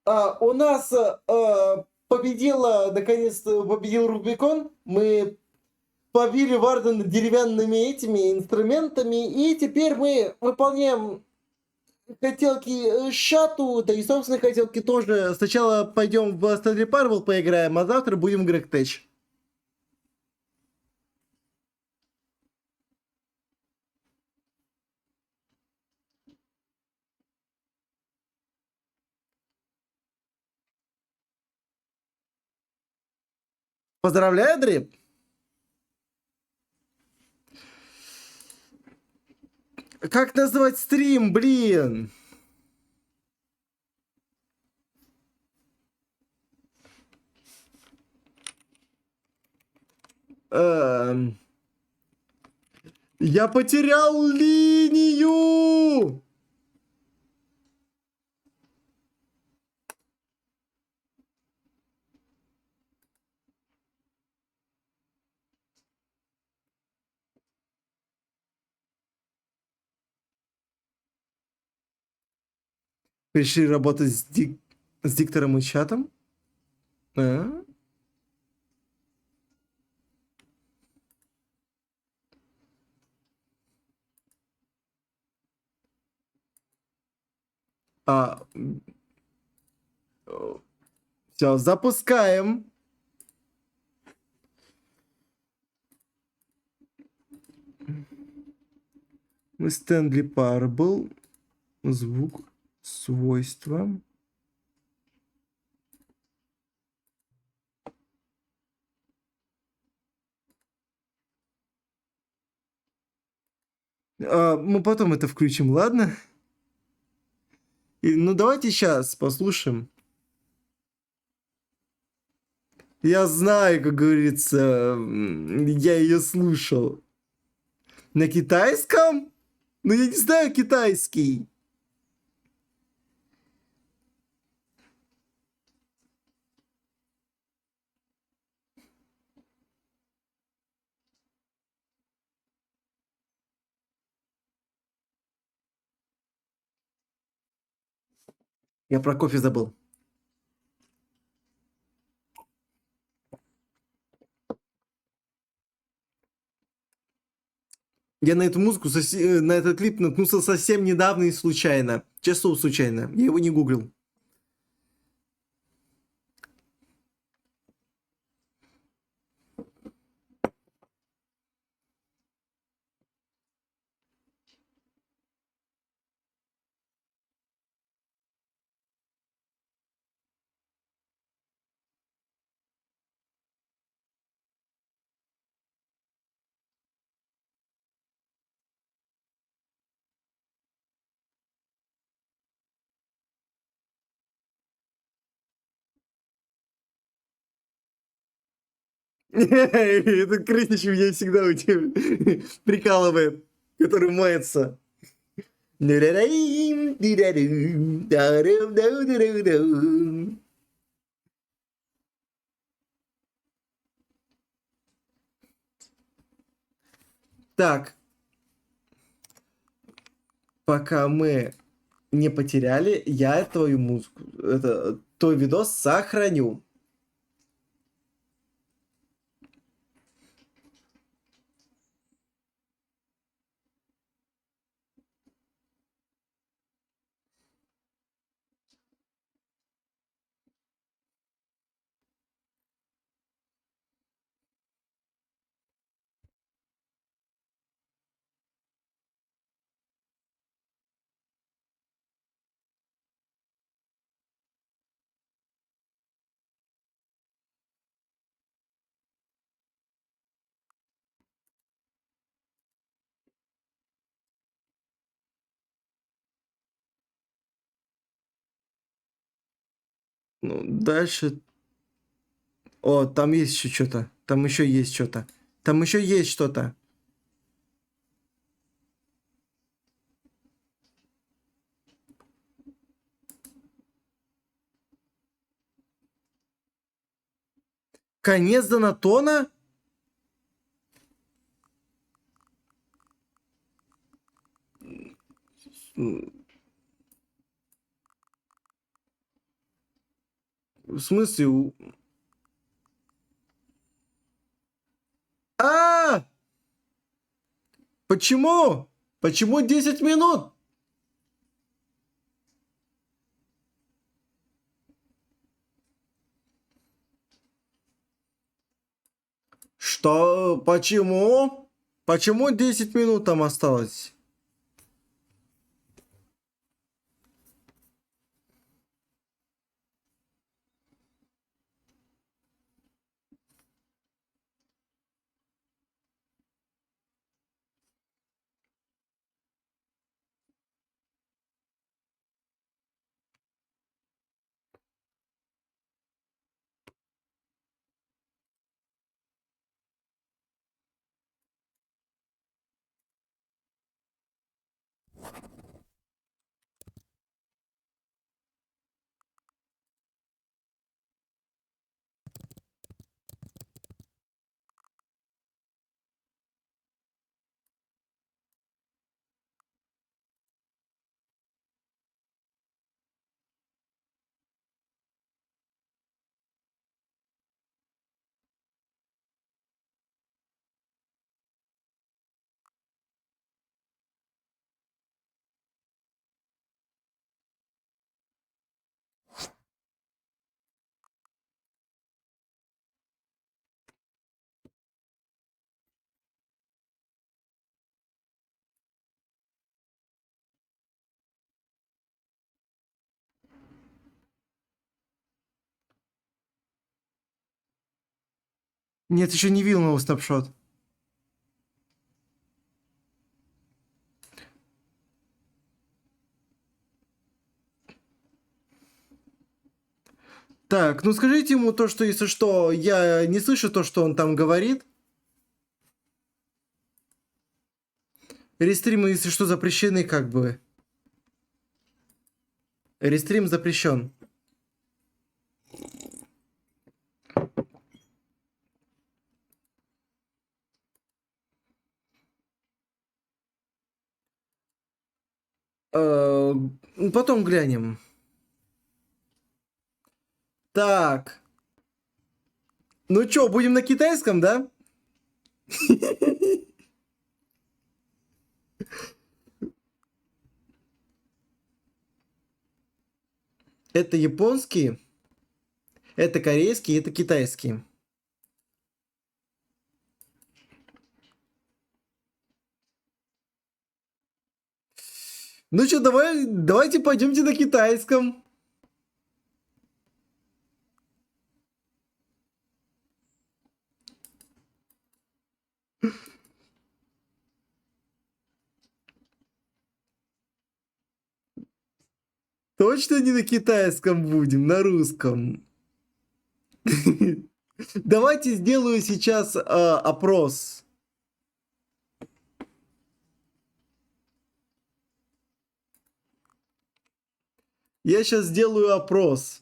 У нас наконец-то победил Рубикон. Мы побили Вардена деревянными этими инструментами. И теперь мы выполняем хотелки Шату, да и собственные хотелки тоже. Сначала пойдем в Stanley Parable поиграем, а завтра будем в Грег Тэч. Поздравляю, Дрип! Как назвать стрим, блин? Я потерял линию! Пришли работать с диктором и чатом? А? Все, запускаем. Мы Stanley Parable. Звук. Свойства. Мы потом это включим, ладно? Ну, давайте сейчас послушаем. Я знаю, как говорится, я ее слушал. На китайском? Ну, я не знаю китайский. Я про кофе забыл. Я на эту музыку, на этот клип наткнулся совсем недавно и случайно. Честно, случайно. Я его не гуглил. Это Крысич меня всегда прикалывает, который моется. Так, пока мы не потеряли, я твою музыку, твой видос сохраню. Ну, дальше. О, там есть еще что-то. Там еще есть что-то. Там еще есть что-то. Конец Донатона? В смысле? А! Почему? Почему 10 минут? Что? Почему? Почему 10 минут там осталось? Нет, еще не видел новый снапшот. Так, ну скажите ему то, что если что, я не слышу то, что он там говорит. Рестримы, если что, запрещены, как бы. Рестрим запрещен. Э, Потом глянем. Так. Ну чё, будем на китайском, да? Это японский, это корейский, это китайский. Ну что, давайте пойдемте на китайском. Точно не на китайском будем, на русском. Давайте сделаю сейчас опрос. Я сейчас сделаю опрос.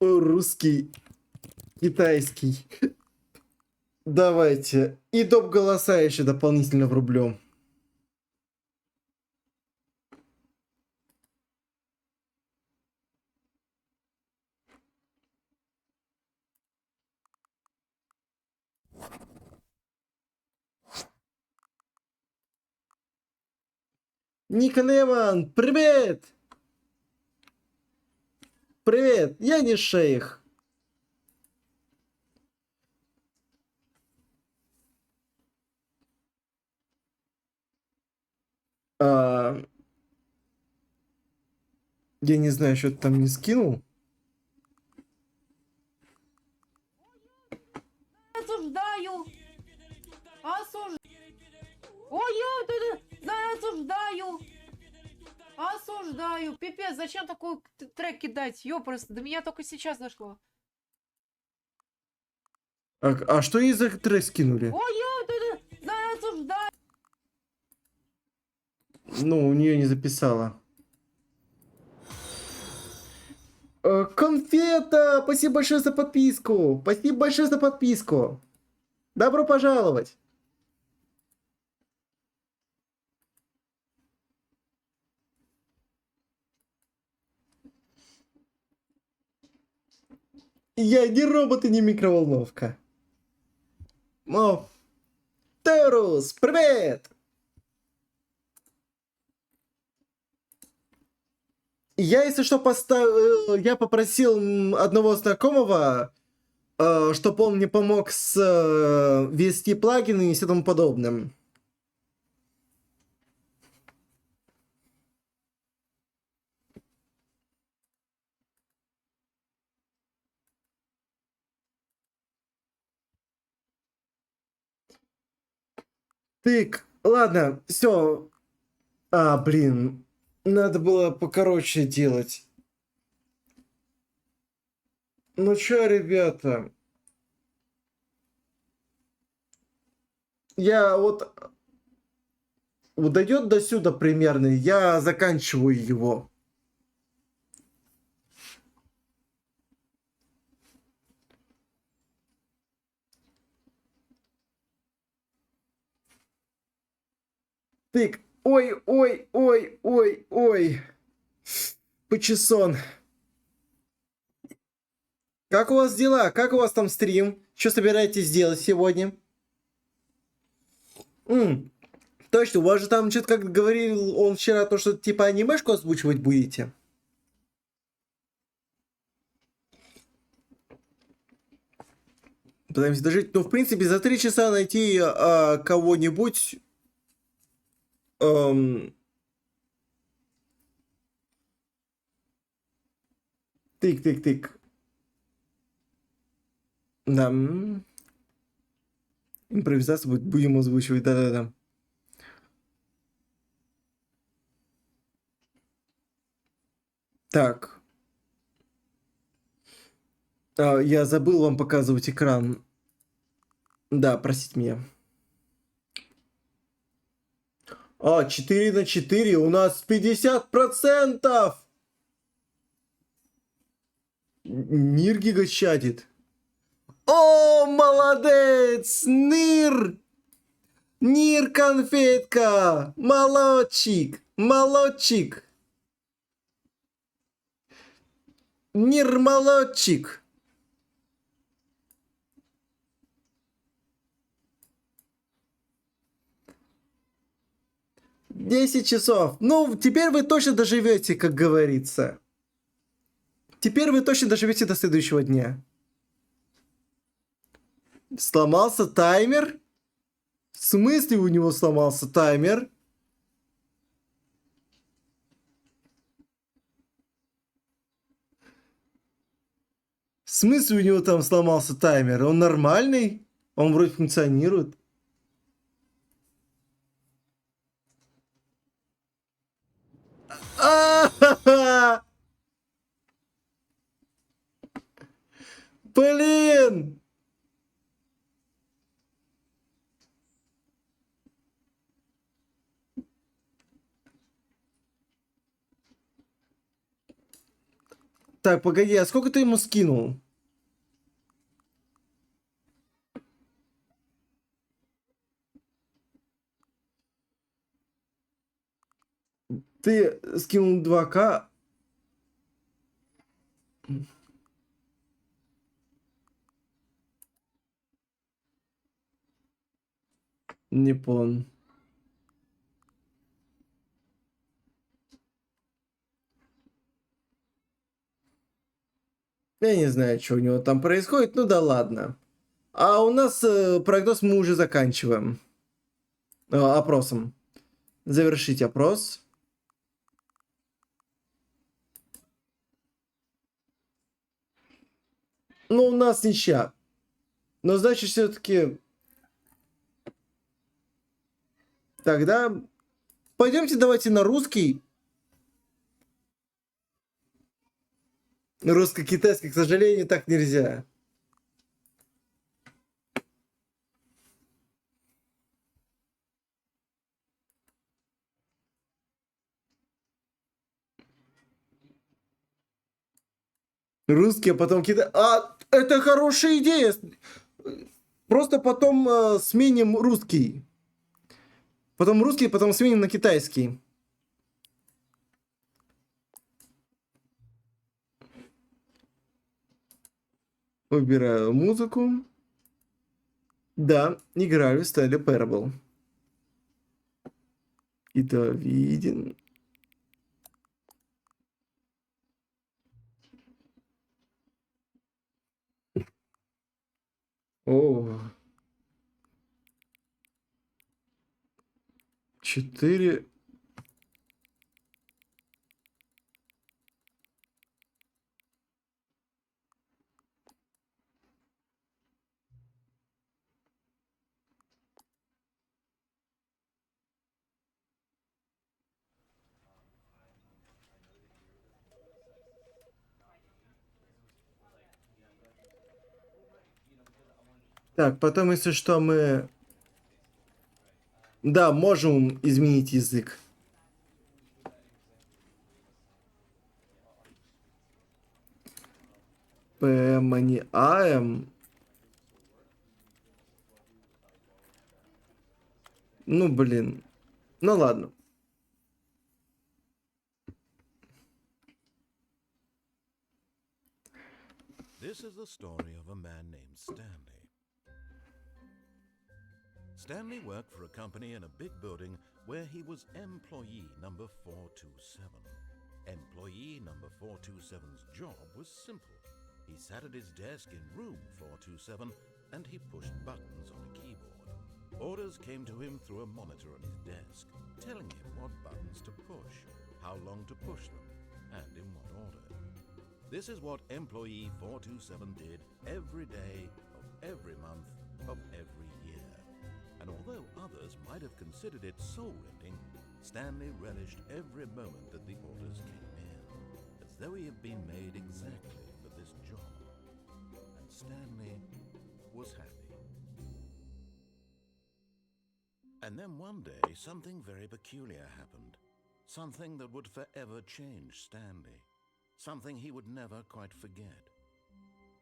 Русский, китайский. Давайте. И доп. Голоса еще дополнительно врублем. Ника Неман, привет! Привет, я не шейх. А, я не знаю, что ты там не скинул. Осуждаю! Осуждаю! Ой, я осуждаю! Осуждаю! Пипец, зачем такой трек кидать? Ёпрст, до меня только сейчас дошло. А что ей за трек скинули? Ой, я осуждаю! Ну, у нее не записала. Конфета! Спасибо большое за подписку! Спасибо большое за подписку! Добро пожаловать! Я не робот и не микроволновка. О, Терус, привет! Я, если что, поставил... Я попросил одного знакомого, чтобы он мне помог с ввести плагины и все тому подобным. Тык, ладно, все. Блин, надо было покороче делать. Ну чё, ребята? Я вот дойдет до сюда примерно, я заканчиваю его. Тык, ой, ой, ой, ой, ой. Почесон. Как у вас дела? Как у вас там стрим? Что собираетесь делать сегодня? Точно, у вас же там что-то, как говорил он вчера, то, что типа анимешку озвучивать будете. Пытаемся дожить. Ну, в принципе, за 3 часа найти кого-нибудь... Тык-тык-тык. Да. Импровизацию будем озвучивать, да-да-да. Так. Я забыл вам показывать экран. Да, простите меня. 4/4, у нас 50%! Ниргига чатит. О, молодец! Нир конфетка! Молодчик! Молодчик! Нир молодчик! Десять часов. Ну, теперь вы точно доживете, как говорится. Теперь вы точно доживете до следующего дня. Сломался таймер? В смысле у него сломался таймер? В смысле у него там сломался таймер? Он нормальный? Он вроде функционирует. А-ха-ха! Блин! Так, погоди, а сколько ты ему скинул? Ты скинул 2К. Не понял. Я не знаю, что у него там происходит, ну да ладно. А у нас прогноз мы уже заканчиваем. Опросом. Завершить опрос. Ну, у нас ничья. Но значит, все-таки... Тогда пойдемте давайте на русский. Русско-китайский, к сожалению, так нельзя. Русский, а потом китай. А, это хорошая идея. Просто потом сменим русский. Потом русский, потом сменим на китайский. Выбираю музыку. Да, играю в стиле Parable. И да, виден. О. 4. Так, потом, если что, мы... Да, можем изменить язык. Понимаем. Ну, блин. Ну, ладно. This is the story of a man named Stanley. Stanley worked for a company in a big building where he was employee number 427. Employee number 427's job was simple. He sat at his desk in room 427 and he pushed buttons on a keyboard. Orders came to him through a monitor on his desk, telling him what buttons to push, how long to push them, and in what order. This is what employee 427 did every day of every month of every year. And although others might have considered it soul-rending, Stanley relished every moment that the orders came in, as though he had been made exactly for this job. And Stanley was happy. And then one day, something very peculiar happened. Something that would forever change Stanley. Something he would never quite forget.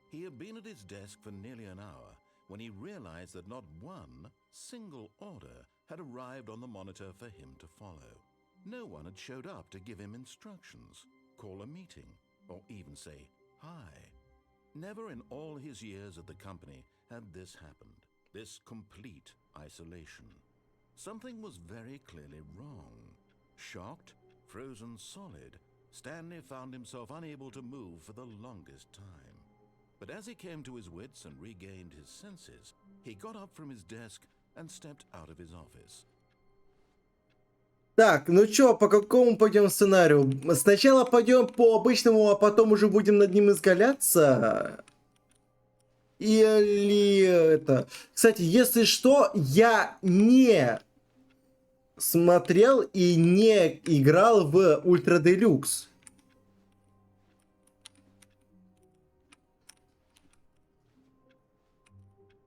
He had been at his desk for nearly an hour when he realized that not one single order had arrived on the monitor for him to follow. No one had showed up to give him instructions, call a meeting, or even say hi. Never in all his years at the company had this happened, this complete isolation. Something was very clearly wrong. Shocked, frozen solid, Stanley found himself unable to move for the longest time. But as he came to his wits and regained his senses, he got up from his desk and stepped out of his office. Так, ну чё, по какому пойдем сценарию? Сначала пойдем по обычному, а потом уже будем над ним изгаляться? Или это... Кстати, если что, я не смотрел и не играл в Ультра Делюкс.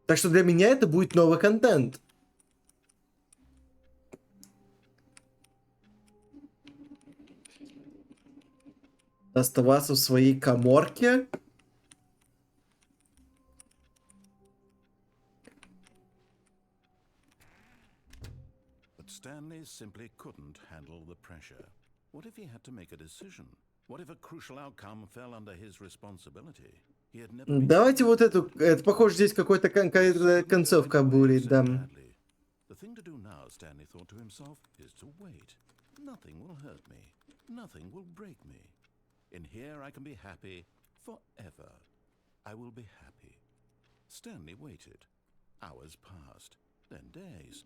Так что для меня это будет новый контент. Оставаться в своей каморке. But Stanley simply couldn't handle the pressure. What if he had to make a decision? What if a crucial outcome fell under his responsibility? He had never been Давайте вот эту... Это, похоже, здесь какая-то концовка будет, да. badly. The thing to do now, Stanley thought to himself, is to wait. Nothing will hurt me. Nothing will break me. In here I can be happy forever. I will be happy. Stanley waited. Hours passed, then days.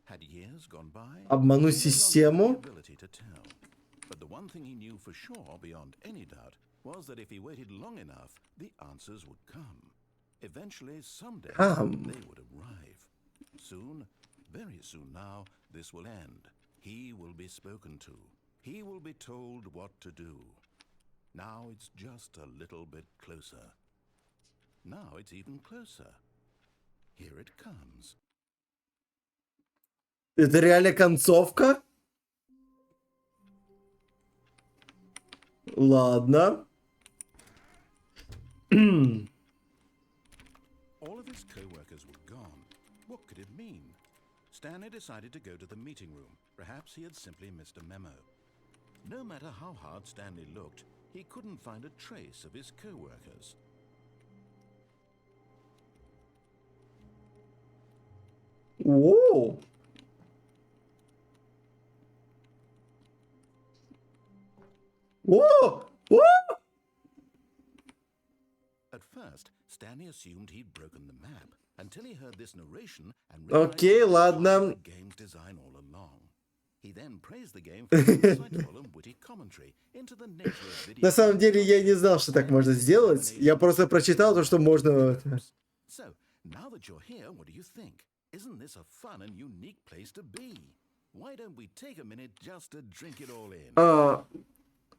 Had years gone by? Обмануть He no longer had систему. the ability to tell. But the one thing he knew for sure, beyond any doubt, was that if he waited long enough, the answers would come. Eventually, someday, they would arrive. Soon, very soon now, this will end. He will be spoken to. He will be told what to do. Now it's just a little bit closer. Now it's even closer. Here it comes. Это реально концовка? Ладно. All of his co-workers were gone. What could it mean? Stanley decided to go to the meeting room. Perhaps he had simply missed a memo. No matter how hard Stanley looked, he couldn't find a trace of his co-workers. О! О! О! At first, Stanley assumed he'd broken the map until he heard this narration and Окей, realized that this ладно. was the game's design all along. He then praised the game for its insightful and witty commentary into the nature of video. На самом деле я не знал, что так можно сделать. Я просто прочитал то, что можно... So, now that you're here, what do you think? Isn't this a fun and unique place to be? Why don't we take a minute just to drink it all in?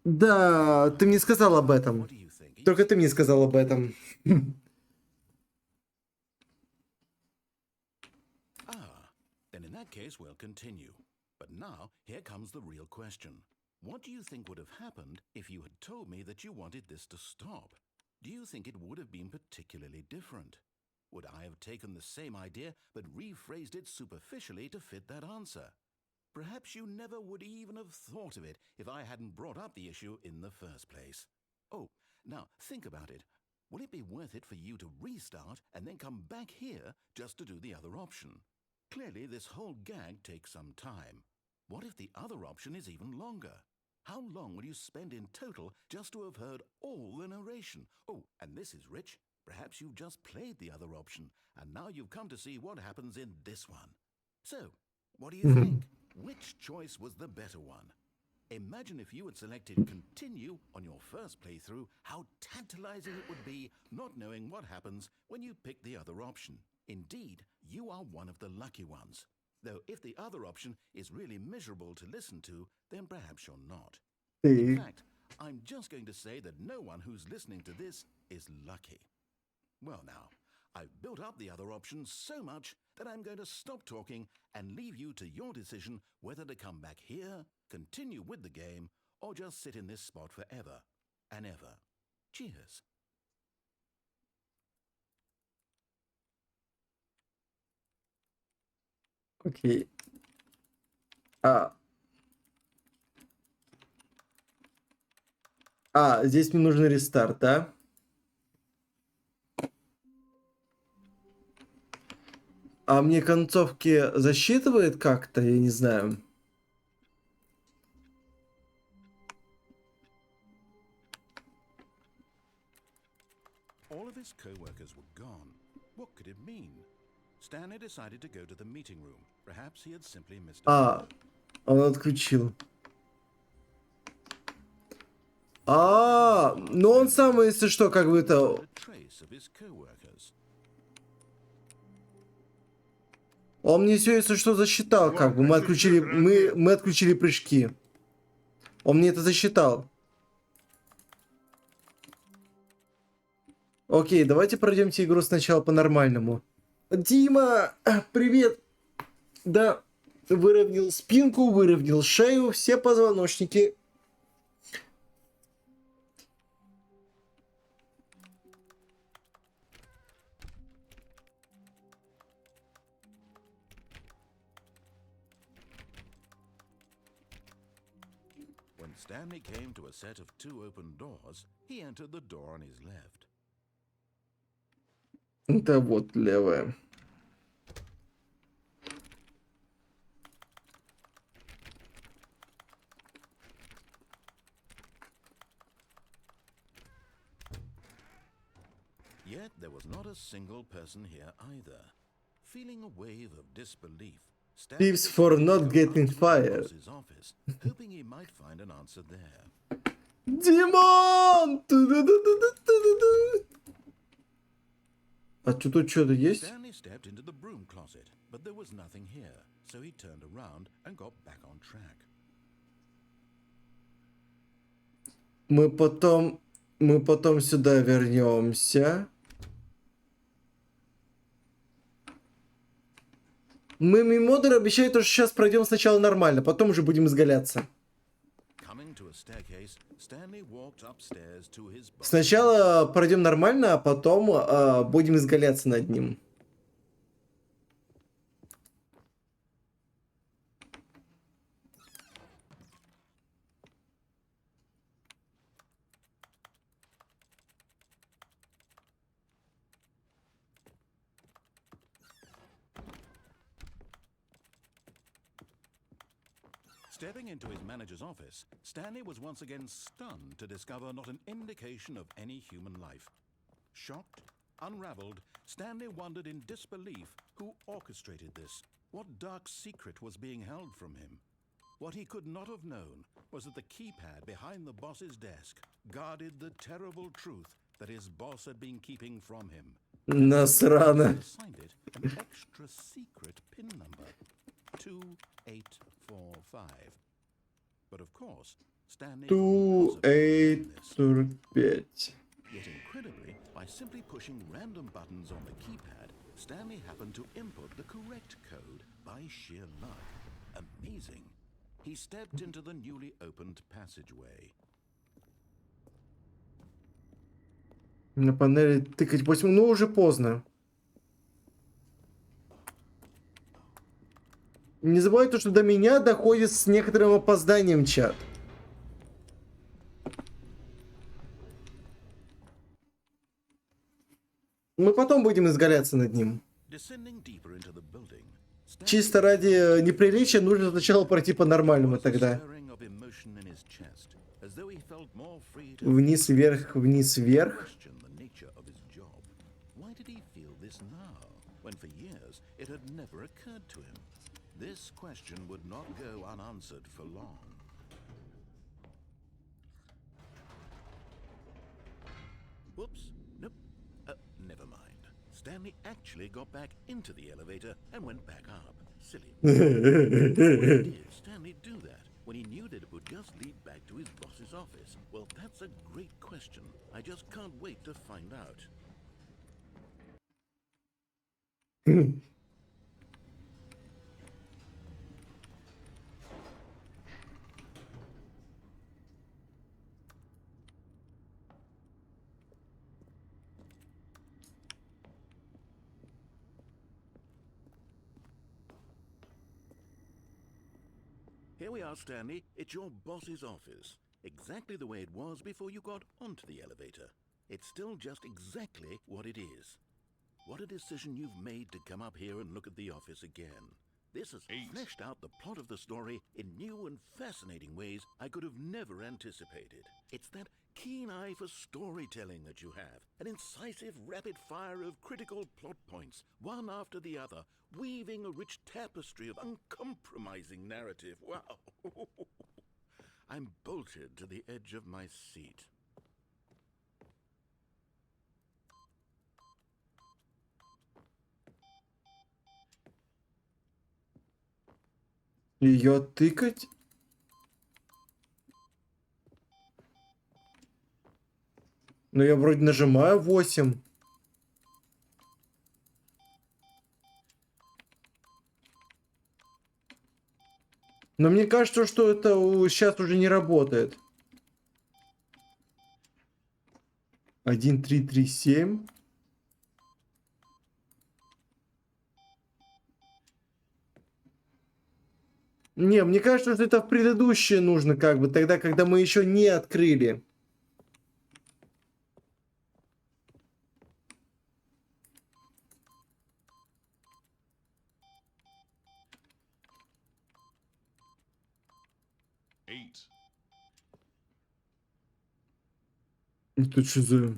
Да, ты мне сказал об этом. What do you think? Только ты мне сказал об этом. Then in that case, we'll continue. But now, here comes the real question. What do you think would have happened if you had told me that you wanted this to stop? Do you think it would have been particularly different? Would I have taken the same idea but rephrased it superficially to fit that answer? Perhaps you never would even have thought of it if I hadn't brought up the issue in the first place. Oh, now think about it. Will it be worth it for you to restart and then come back here just to do the other option? Clearly, this whole gag takes some time. What if the other option is even longer? How long will you spend in total just to have heard all the narration? Oh, and this is rich. Perhaps you've just played the other option, and now you've come to see what happens in this one. So, what do you think? Which choice was the better one? Imagine if you had selected continue on your first playthrough, how tantalizing it would be not knowing what happens when you pick the other option. Indeed, you are one of the lucky ones. Though if the other option is really miserable to listen to, then perhaps you're not. In fact, I'm just going to say that no one who's listening to this is lucky. Well now, I've built up the other option so much that I'm going to stop talking and leave you to your decision whether to come back here, continue with the game, or just sit in this spot forever and ever. Cheers. Окей. Здесь мне нужен рестарт, да? А мне концовки засчитывает как-то, я не знаю. All of his co-workers were gone. What could it mean? Stanley decided to go to the meeting room. Perhaps he had simply missed a Он отключил. Ну он сам, если что, как бы это... trace of his co-workers. Он мне все, если что, засчитал, как бы. Мы отключили прыжки. Он мне это засчитал. Окей, давайте пройдемте игру сначала по-нормальному. Дима, привет. Да, выровнял спинку, выровнял шею, все позвоночники. When Stanley came to a set of two open doors, he entered the door on his left. Это вот левая. Yet there was not a single person here either. Feeling a wave of disbelief, Stanley Tips for decided to not go getting up to the fired. boss's office, hoping he might find an answer there. Димон! Ту-ду-ду-ду-ду-ду-ду. А тут что-то есть? Stanley stepped into the broom closet, but there was nothing here, so he turned around and got back on track. Мы потом сюда вернемся. Модер обещает, что сейчас пройдем сначала нормально, потом уже будем изгаляться. Coming to a staircase, Stanley walked upstairs to his boss. Сначала пройдем нормально, а потом будем изгаляться над ним. Stepping into his manager's office, Stanley was once again stunned to discover not an indication of any human life. Shocked, unraveled, Stanley wondered in disbelief who orchestrated this, what dark secret was being held from him. What he could not have known was that the keypad behind the boss's desk guarded the terrible truth that his boss had been keeping from him. Насрано. Assigned it an extra secret pin number, 2845. But of course, Stanley couldn't possibly know this. 2845. Yet incredibly, by simply pushing random buttons on the keypad, Stanley happened to input the correct code by sheer luck. Amazing. He stepped into the newly opened passageway. На панели тыкать 8, ну уже поздно. Не забывайте, что до меня доходит с некоторым опозданием чат. Мы потом будем изгаляться над ним. Descending deeper into the building, Stanley Чисто ради неприличия нужно сначала пройти по-нормальному тогда. stirring of emotion in his chest, as though he felt more free to Вниз, вверх, вниз, вверх. question the nature of his job. Why did he feel this now, when for years it had never occurred to him? This question would not go unanswered for long. Whoops. Nope. Never mind. Stanley actually got back into the elevator and went back up. Silly. Why did Stanley do that when he knew that it would just lead back to his boss's office? Well, that's a great question. I just can't wait to find out. Here we are, Stanley. It's your boss's office. Exactly the way it was before you got onto the elevator. It's still just exactly what it is. What a decision you've made to come up here and look at the office again. This has fleshed out the plot of the story in new and fascinating ways I could have never anticipated. It's that keen eye for storytelling that you have, an incisive rapid fire of critical plot points, one after the other, weaving a rich tapestry of uncompromising narrative. Wow! I'm bolted to the edge of my seat. Ее тыкать? Ну, я вроде нажимаю 8. Но мне кажется, что это сейчас уже не работает. 1, 3, 3, 7. Не, мне кажется, что это в предыдущее нужно, как бы, тогда, когда мы еще не открыли. Тут что за...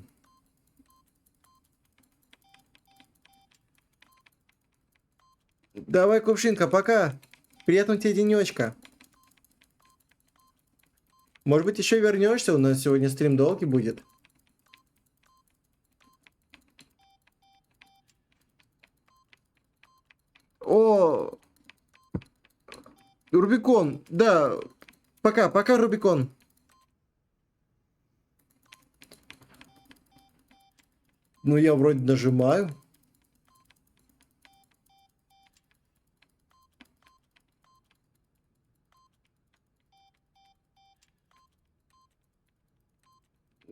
Давай, Кувшинка, пока. Приятного тебе денечка. Может быть, еще вернешься? У нас сегодня стрим долгий будет. О! Рубикон, да. Пока, пока, Рубикон. Ну, я вроде нажимаю.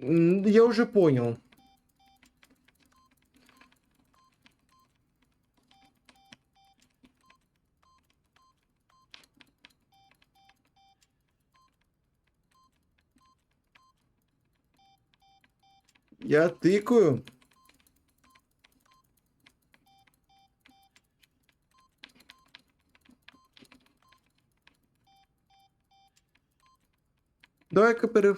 Я уже понял. Я тыкаю. Давай-ка понял.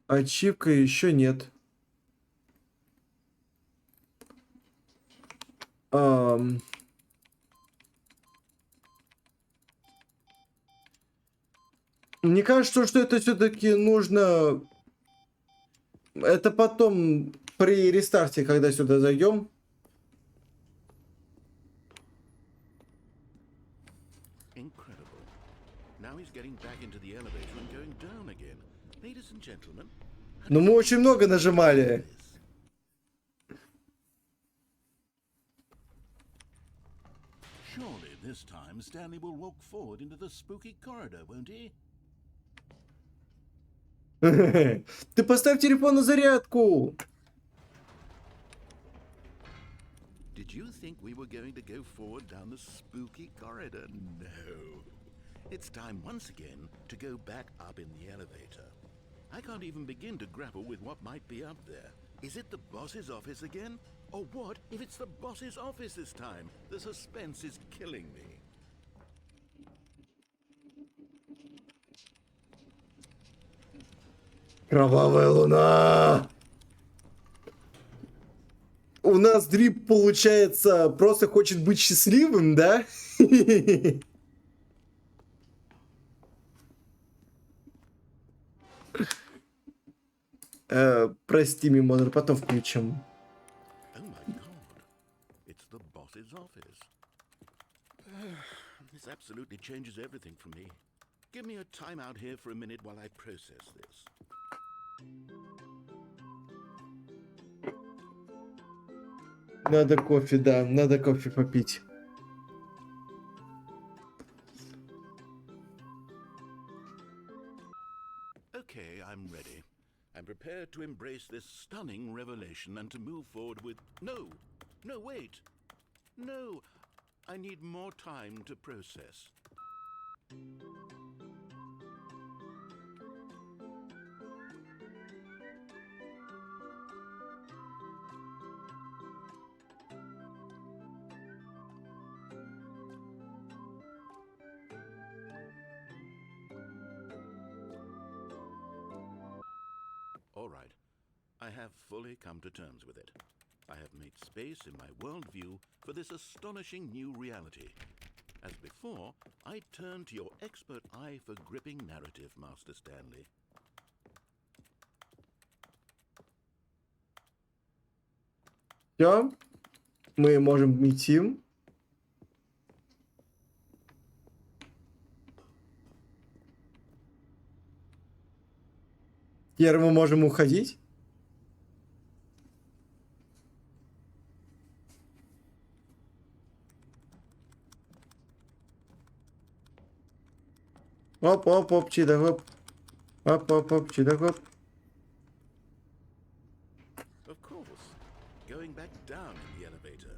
Ачивка еще нет. Мне кажется, что это все-таки нужно... Это потом при рестарте, когда сюда зайдем. Но мы очень много нажимали. Surely this time Stanley will walk forward into the spooky corridor, won't he? Ты поставь телефон на зарядку. Did you think we were going to go forward down the spooky corridor? No. It's time once again to go back up in the elevator. I can't even begin to grapple with what might be up there. Is it the boss's office again? Or what if it's the boss's office this time? The suspense is killing me. Кровавая луна. У нас Дрип, получается, просто хочет быть счастливым, да? Прости, мимоза, потом включим. Oh my god. It's the boss's office. This absolutely changes everything for me. Give me a time out here for a minute while I process this. Надо кофе, да, надо кофе попить. Okay, I'm ready. I'm prepared to embrace this stunning revelation and to move forward with... No! No, wait! No! I need more time to process. All right. I have fully come to terms with it. I have made space in my worldview for this astonishing new reality. As before, I turn to your expert eye for gripping narrative, Master Stanley. Все, мы можем идти. Теперь мы можем уходить. Оп-оп-оп, чидо-гоп. Оп-оп-оп, чидо-гоп. Of course. Going back down in the elevator.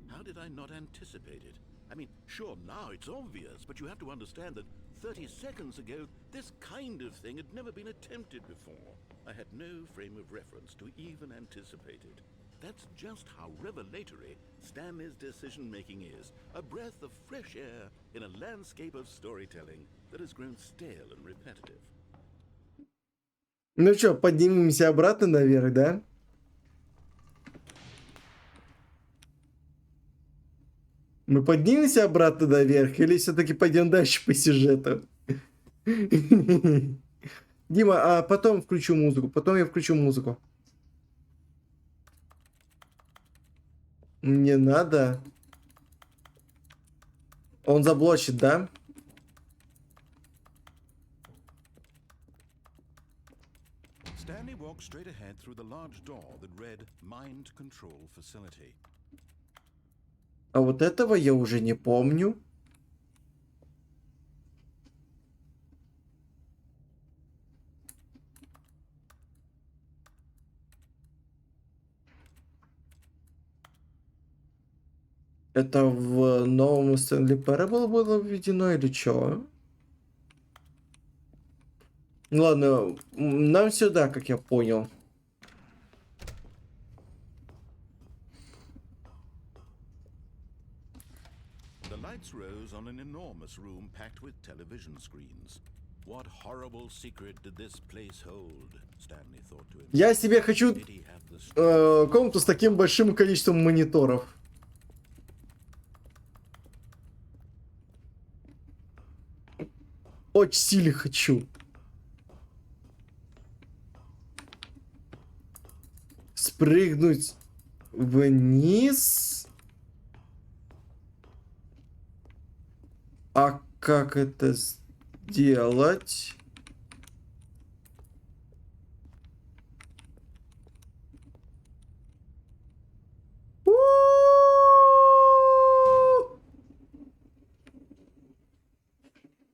How did I not anticipate it? I mean, sure, now it's obvious, but you have to understand that 30 seconds ago, this kind of thing had never been attempted before. I had no frame of reference to even anticipate it. That's just how revelatory Stanley's decision-making is. A breath of fresh air in a landscape of storytelling that has grown stale and repetitive. Ну что, поднимемся обратно наверх, да? Мы поднимемся обратно наверх или все-таки пойдем дальше по сюжету? Дима, а потом включу музыку. Потом я включу музыку. Не надо. Он заблочит, да? Stanley walked straight ahead through the large door that read Mind Control Facility. А вот этого я уже не помню. Это в новом Stanley Parable было введено или чё? Ну ладно, нам сюда, как я понял. The lights rose on an enormous room packed with television screens. What horrible secret did this place hold? Stanley thought to himself. Я себе хочу Did he have the strength? комнату с таким большим количеством мониторов. Очень сильно хочу. Спрыгнуть вниз. А как это сделать?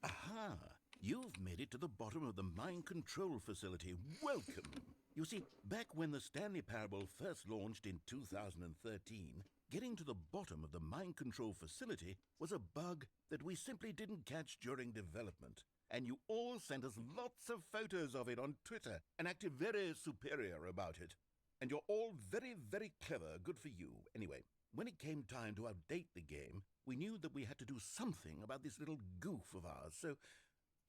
Aha! You've made it to the bottom of the mind control facility. Welcome! You see, back when the Stanley Parable first launched in 2013, getting to the bottom of the mind control facility was a bug that we simply didn't catch during development. And you all sent us lots of photos of it on Twitter and acted very superior about it. And you're all very, very clever. Good for you. Anyway, when it came time to update the game, we knew that we had to do something about this little goof of ours. So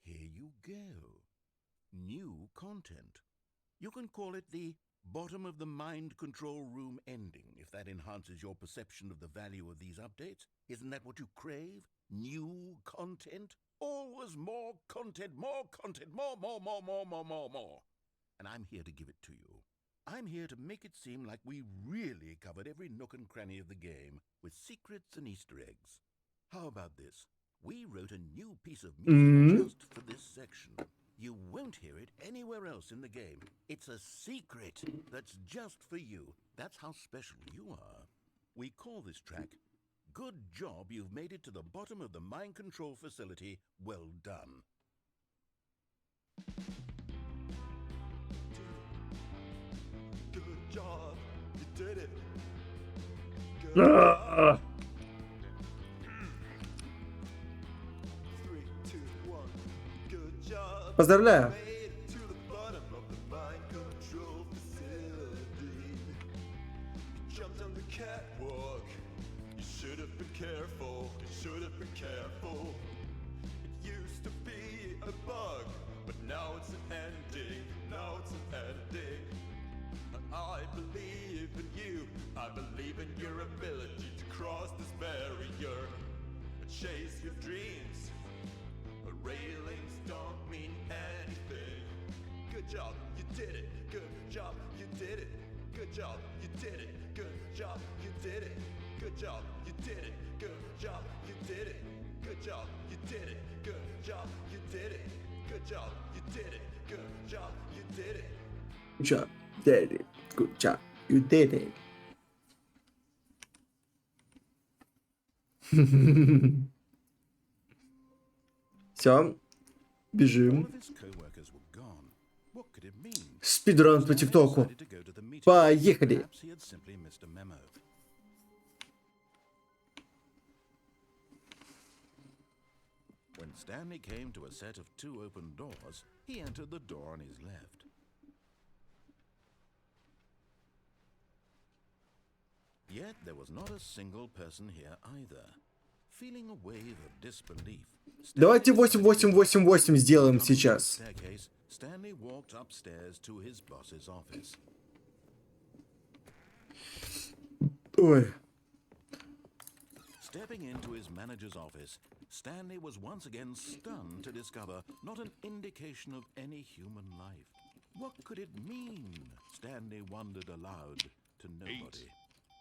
here you go. New content. You can call it the bottom of the mind control room ending, if that enhances your perception of the value of these updates. Isn't that what you crave? New content? Always more content, more content, more. and I'm here to give it to you. I'm here to make it seem like we really covered every nook and cranny of the game with secrets and Easter eggs. How about this? We wrote a new piece of music just for this section. You won't hear it anywhere else in the game. It's a secret that's just for you. That's how special you are. We call this track, Good Job You've Made It to the Bottom of the Mind Control Facility. Well done. Good job, you did it. Good Ah. 3, 2, 1. Good job. Поздравляю. Made it to the bottom of the mind control facility. You jumped on the catwalk. You should have been careful. You should have been careful. It used to be a bug, but now it's an ending. Now it's an ending. I believe in you. I believe in your ability to cross this barrier and chase your dreams. But railings don't mean anything. Good job, you did it. Good job, you did it. Good job, you did it. Good job, you did it. Good job, you did it. Good job, you did it. Good job, you did it. Good job, you did it. Good job, you did it. Good job, you did it. Good job, did it. Good job, you did it. Все, бежим. Спидран по ТикТоку. Поехали. When Stanley came to a set of 2 open doors, he entered the door on his left. Yet there was not a single person here either. Feeling a wave of disbelief, Давайте 8888 сделаем сейчас. Stanley walked upstairs to his boss's office. Ой. Stepping into his manager's office, Stanley was once again stunned to discover not an indication of any human life. What could it mean? Stanley wondered aloud to nobody.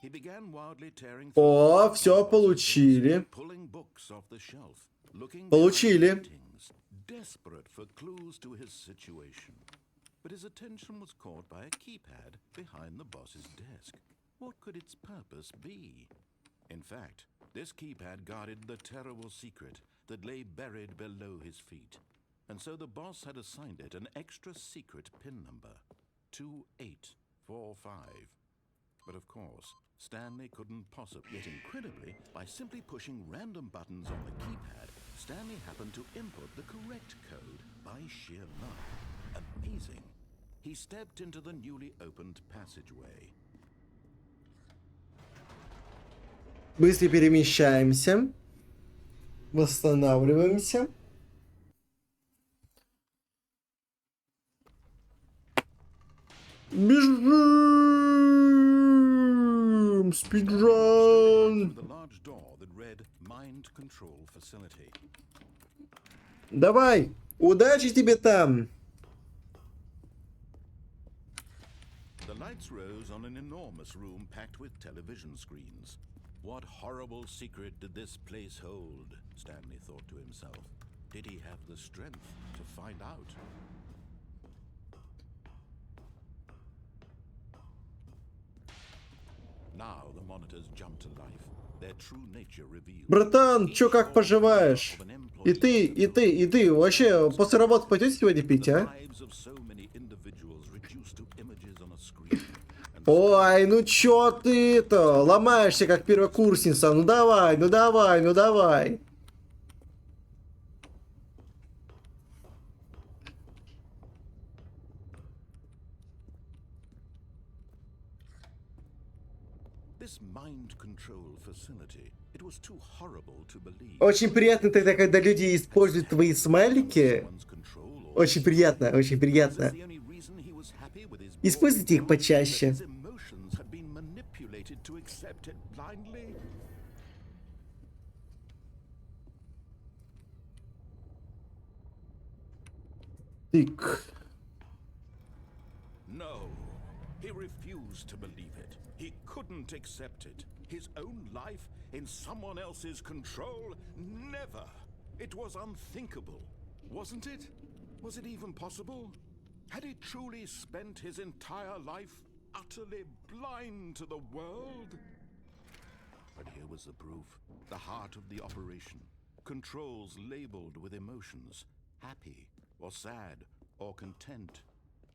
He began wildly tearing О, все получили. pulling books off the shelf, looking Получили. behind paintings, desperate for clues to his situation. But his attention was caught by a keypad behind the boss's desk. What could its purpose be? In fact, this keypad guarded the terrible secret that lay buried below his feet. And so the boss had assigned it an extra secret pin number, 2845. But of course, Stanley couldn't possibly. Yet incredibly, by simply pushing random buttons on the keypad, Stanley happened to input the correct code by sheer luck. Amazing. He stepped into the newly opened passageway. Быстро перемещаемся. Восстанавливаемся. Бежим! Спидран! The large door that read Mind Control Facility. Давай! Удачи тебе там! The lights rose on an enormous room packed with television screens. What horrible secret did this place hold? Stanley thought to himself. Did he have the strength to find out? Now the monitors jumped to life. Their true nature revealed. Братан, чё, как поживаешь? И ты, вообще после работы пойдёте сегодня пить, а? Lives of so many individuals reduced to images on a screen. Ой, ну чё ты это, ломаешься как первокурсница, ну давай, ну давай, ну давай. This mind control facility, it was too horrible to believe. Очень приятно тогда, когда люди используют твои смайлики. One's control or Очень приятно, очень приятно. the only reason he was happy with his Используйте их почаще. his emotions had been manipulated to accept it blindly. Тык. No. He refused to believe it. He couldn't accept it. His own life in someone else's control? Never. It was unthinkable. Wasn't it? Was it even possible? Had he truly spent his entire life utterly blind to the world? But here was the proof. The heart of the operation. Controls labeled with emotions. Happy, or sad, or content.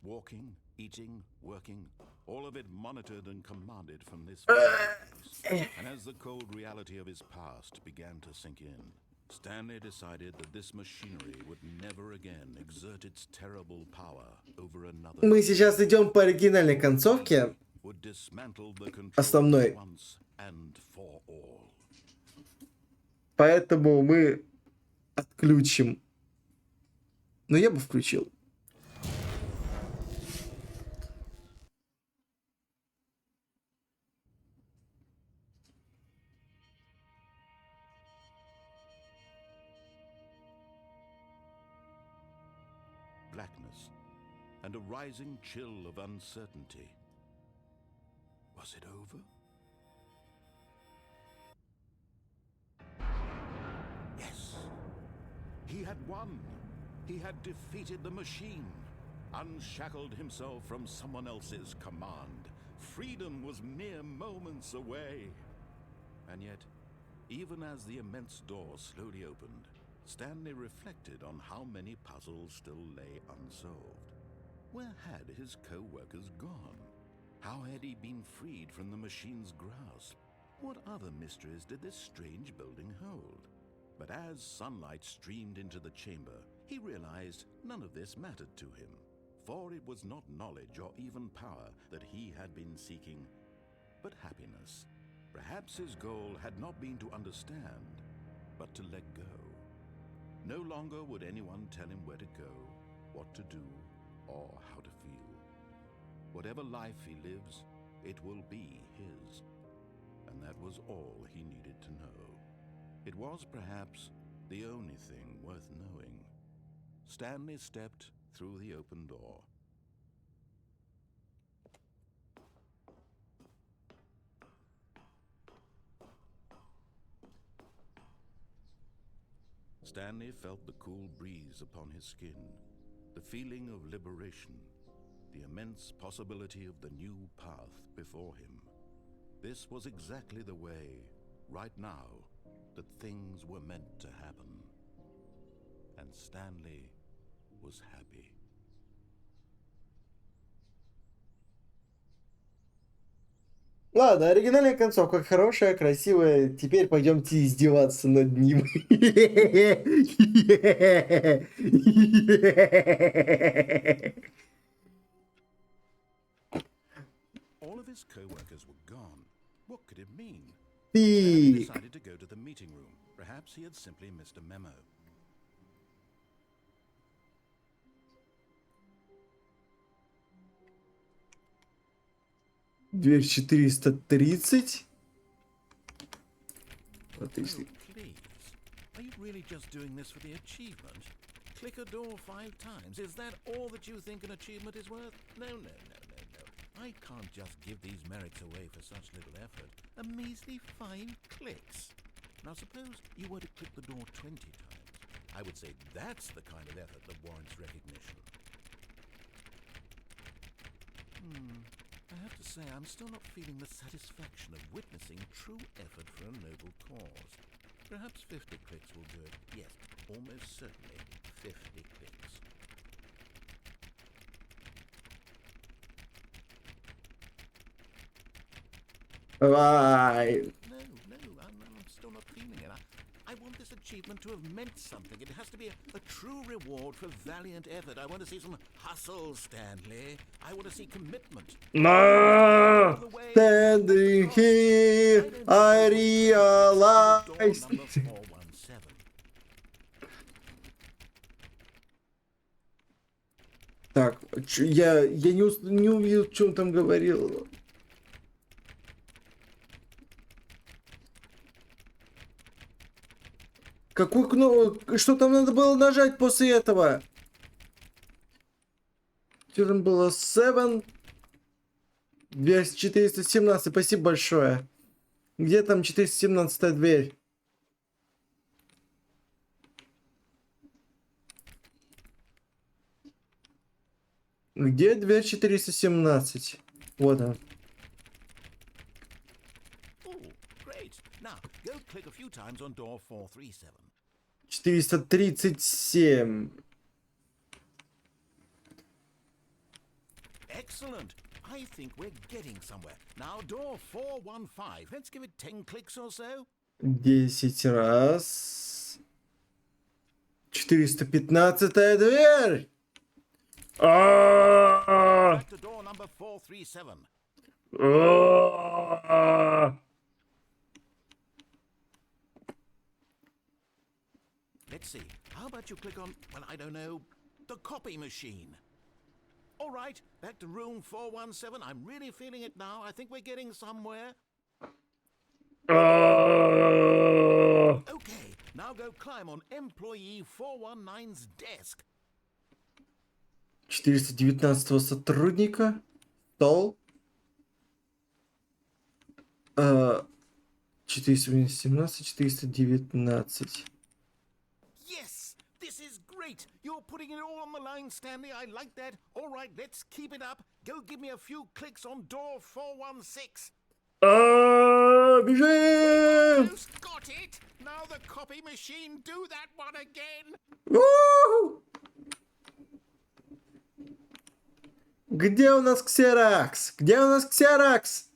Walking, eating, working. All of it monitored and commanded from this place. And as the cold reality of his past began to sink in, Stanley decided that this machinery would never again exert its terrible power over another. Мы сейчас идем по оригинальной концовке. Would dismantle the control Основной. once and for all. Поэтому мы отключим. Но я бы включил. Blackness and a rising chill of uncertainty. Was it over? Yes. He had won. He had defeated the machine, unshackled himself from someone else's command. Freedom was mere moments away. And yet, even as the immense door slowly opened, Stanley reflected on how many puzzles still lay unsolved. Where had his co-workers gone? How had he been freed from the machine's grasp? What other mysteries did this strange building hold? But as sunlight streamed into the chamber, he realized none of this mattered to him, for it was not knowledge or even power that he had been seeking, but happiness. Perhaps his goal had not been to understand, but to let go. No longer would anyone tell him where to go, what to do, or how to feel. Whatever life he lives, it will be his. And that was all he needed to know. It was perhaps the only thing worth knowing. Stanley stepped through the open door. Stanley felt the cool breeze upon his skin, the feeling of liberation, the immense possibility of the new path before him. This was exactly the way, right now, that things were meant to happen. And Stanley was happy. Ладно, оригинальная концовка хорошая, красивая. Теперь пойдемте издеваться над ним. All of his co-workers were gone. What could it mean? Ты. He decided to go to the meeting room. Perhaps he had simply missed a memo. Дверь 430. Отлично. Oh, please. Are you really just doing this for the achievement? Click a door 5 times. Is that all that you think an achievement is worth? No. I can't just give these merits away for such little effort. A measly 5 clicks. Now suppose you were to click the door 20 times. I would say that's the kind of effort that warrants recognition. I have to say, I'm still not feeling the satisfaction of witnessing true effort for a noble cause. Perhaps 50 clicks will do it. Yes, almost certainly 50 clicks. Давай. No, I'm still not feeling it. I want this achievement to have meant something. It has to be a true reward for valiant effort. I want to see some hustle, Stanley. I want to see commitment. No! Standing here, I realize. Door number 417. Так, я не увидел, в чем там говорил. Какую кнопку? Что там надо было нажать после этого? Что там было? 7. Дверь 417. Спасибо большое. Где там 417 дверь? Где дверь 417? Вот она. Oh, great. Now, go click a few times on door 437. 437. Excellent. I think we're getting somewhere. Now, door 415. Let's give it 10 clicks or so. 10 раз. 415 дверь. А-а-а! Back to door number 437. А-а-а! Let's see. How about you click on, well, I don't know, the copy machine? All right, back to room 417. I'm really feeling it now. I think we're getting somewhere. А-а-а! Okay, now go climb on employee 419's desk. 419 сотрудника. Стол. 417, 419. Yes, this is great. You're putting it all on the line, Stanley. I like that. All right, let's keep it up. Go give me a few clicks on door 416. Бежим! Almost got it. Now the copy machine. Do that one again. У-ху! Где у нас ксерокс? Где у нас ксерокс?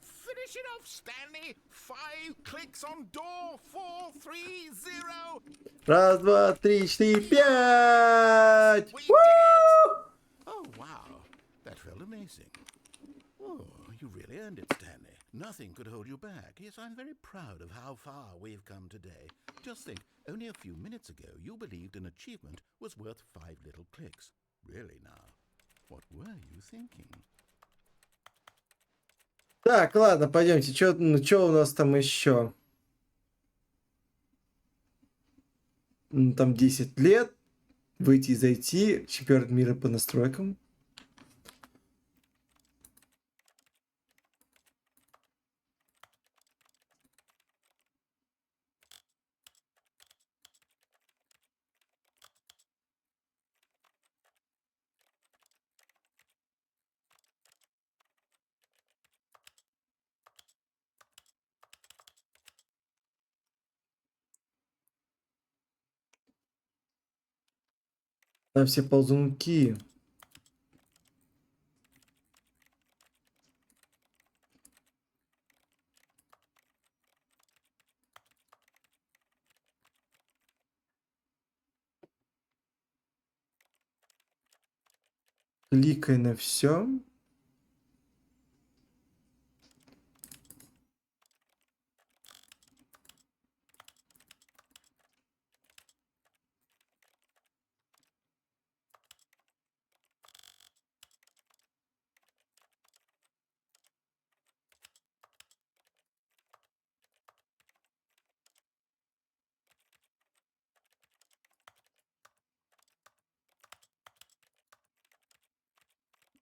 Finish it off, Stanley. 5 clicks on door 430. Раз, два, три, четыре, пять! We did it. Oh, wow. That felt amazing. Oh, you really earned it, Stanley. Nothing could hold you back. Yes, I'm very proud of how far we've come today. Just think, only a few minutes ago, you believed an achievement was worth 5 little clicks. Really now, what were you thinking? Так, ладно, пойдемте. Чё у нас там еще? Там 10 лет. Выйти и зайти. Чемпионат мира по настройкам. Там все ползунки. Кликай на все.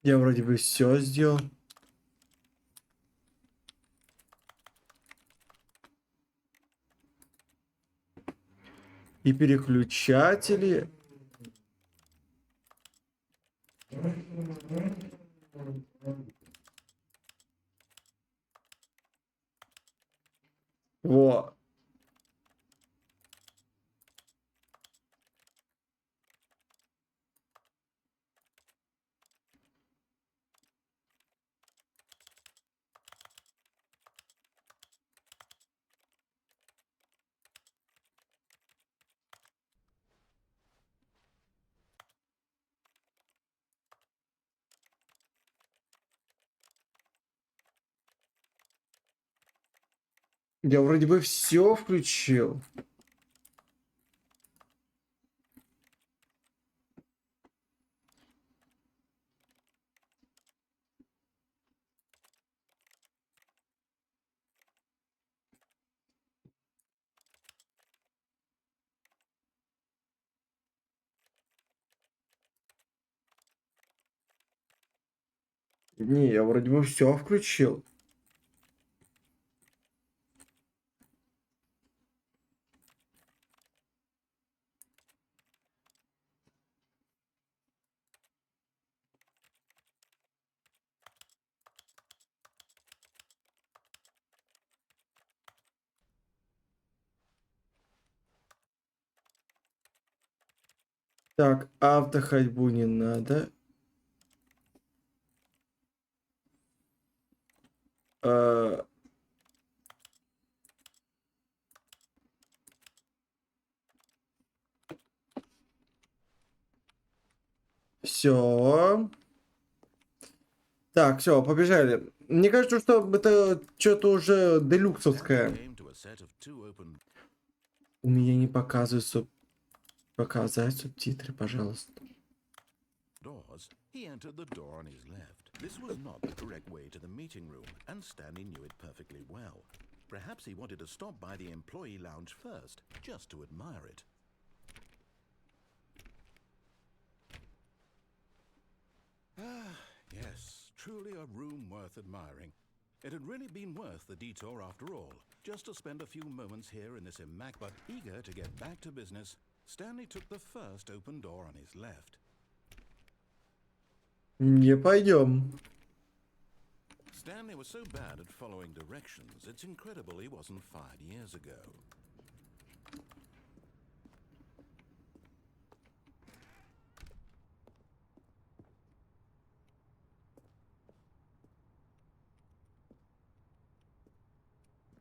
Я вроде бы все сделал. И переключатели. Во. Я вроде бы все включил. Не, я вроде бы все включил. Так, автоходьбу не надо. Все. Так, все, побежали. Мне кажется, что это что-то уже делюксовское. Came to a set of two open У меня не показывают показать субтитры, пожалуйста. doors. He entered the door on his left. This was not the correct way to the meeting room, and Stanley knew it perfectly well. Perhaps he wanted to stop by the employee lounge first, just to admire it. Ah, yes, truly a room worth admiring. It had really been worth the detour after all, just to spend a few moments here in this but eager to get back to business, Stanley took the first open door on his left. Не пойдем. Stanley was so bad at following directions, it's incredible he wasn't fired years ago.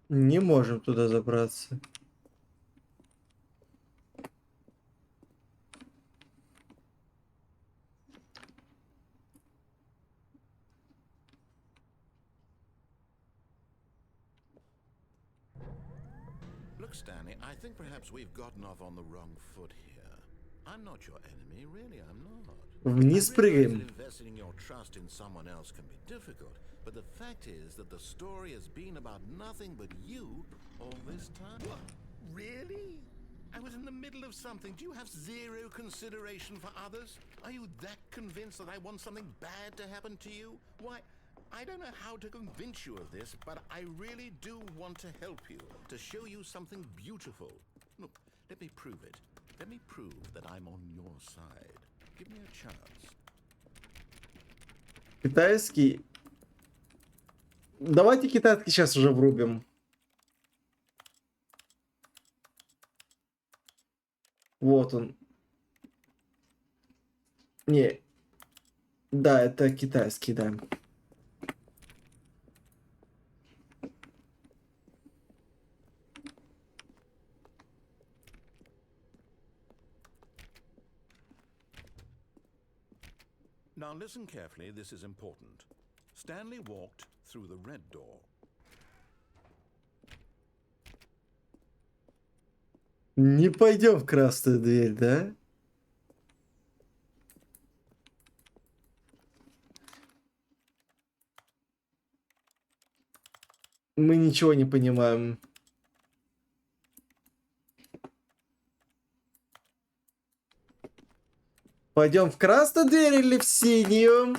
Не можем туда забраться. Look, Stanley, I think perhaps we've gotten off on the wrong foot here. I'm not your enemy, really, I'm not. Вниз I realize прыгаем. that investing your trust in someone else can be difficult, but the fact is that the story has been about nothing but you all this time. What? Really? I was in the middle of something. Do you have zero consideration for others? Are you that convinced that I want something bad to happen to you? Why, I don't know how to convince you of this, but I really do want to help you, to show you something beautiful. Look, let me prove it. Let me prove that I'm on your side. Give me a chance. Китайский. Давайте китайский сейчас уже врубим. Вот он. Не. Да, это китайский, да. Now listen carefully, this is important. Stanley walked through the red door. Не пойдем в красную дверь, да? Мы ничего не понимаем. Пойдем в красную дверь или в синюю?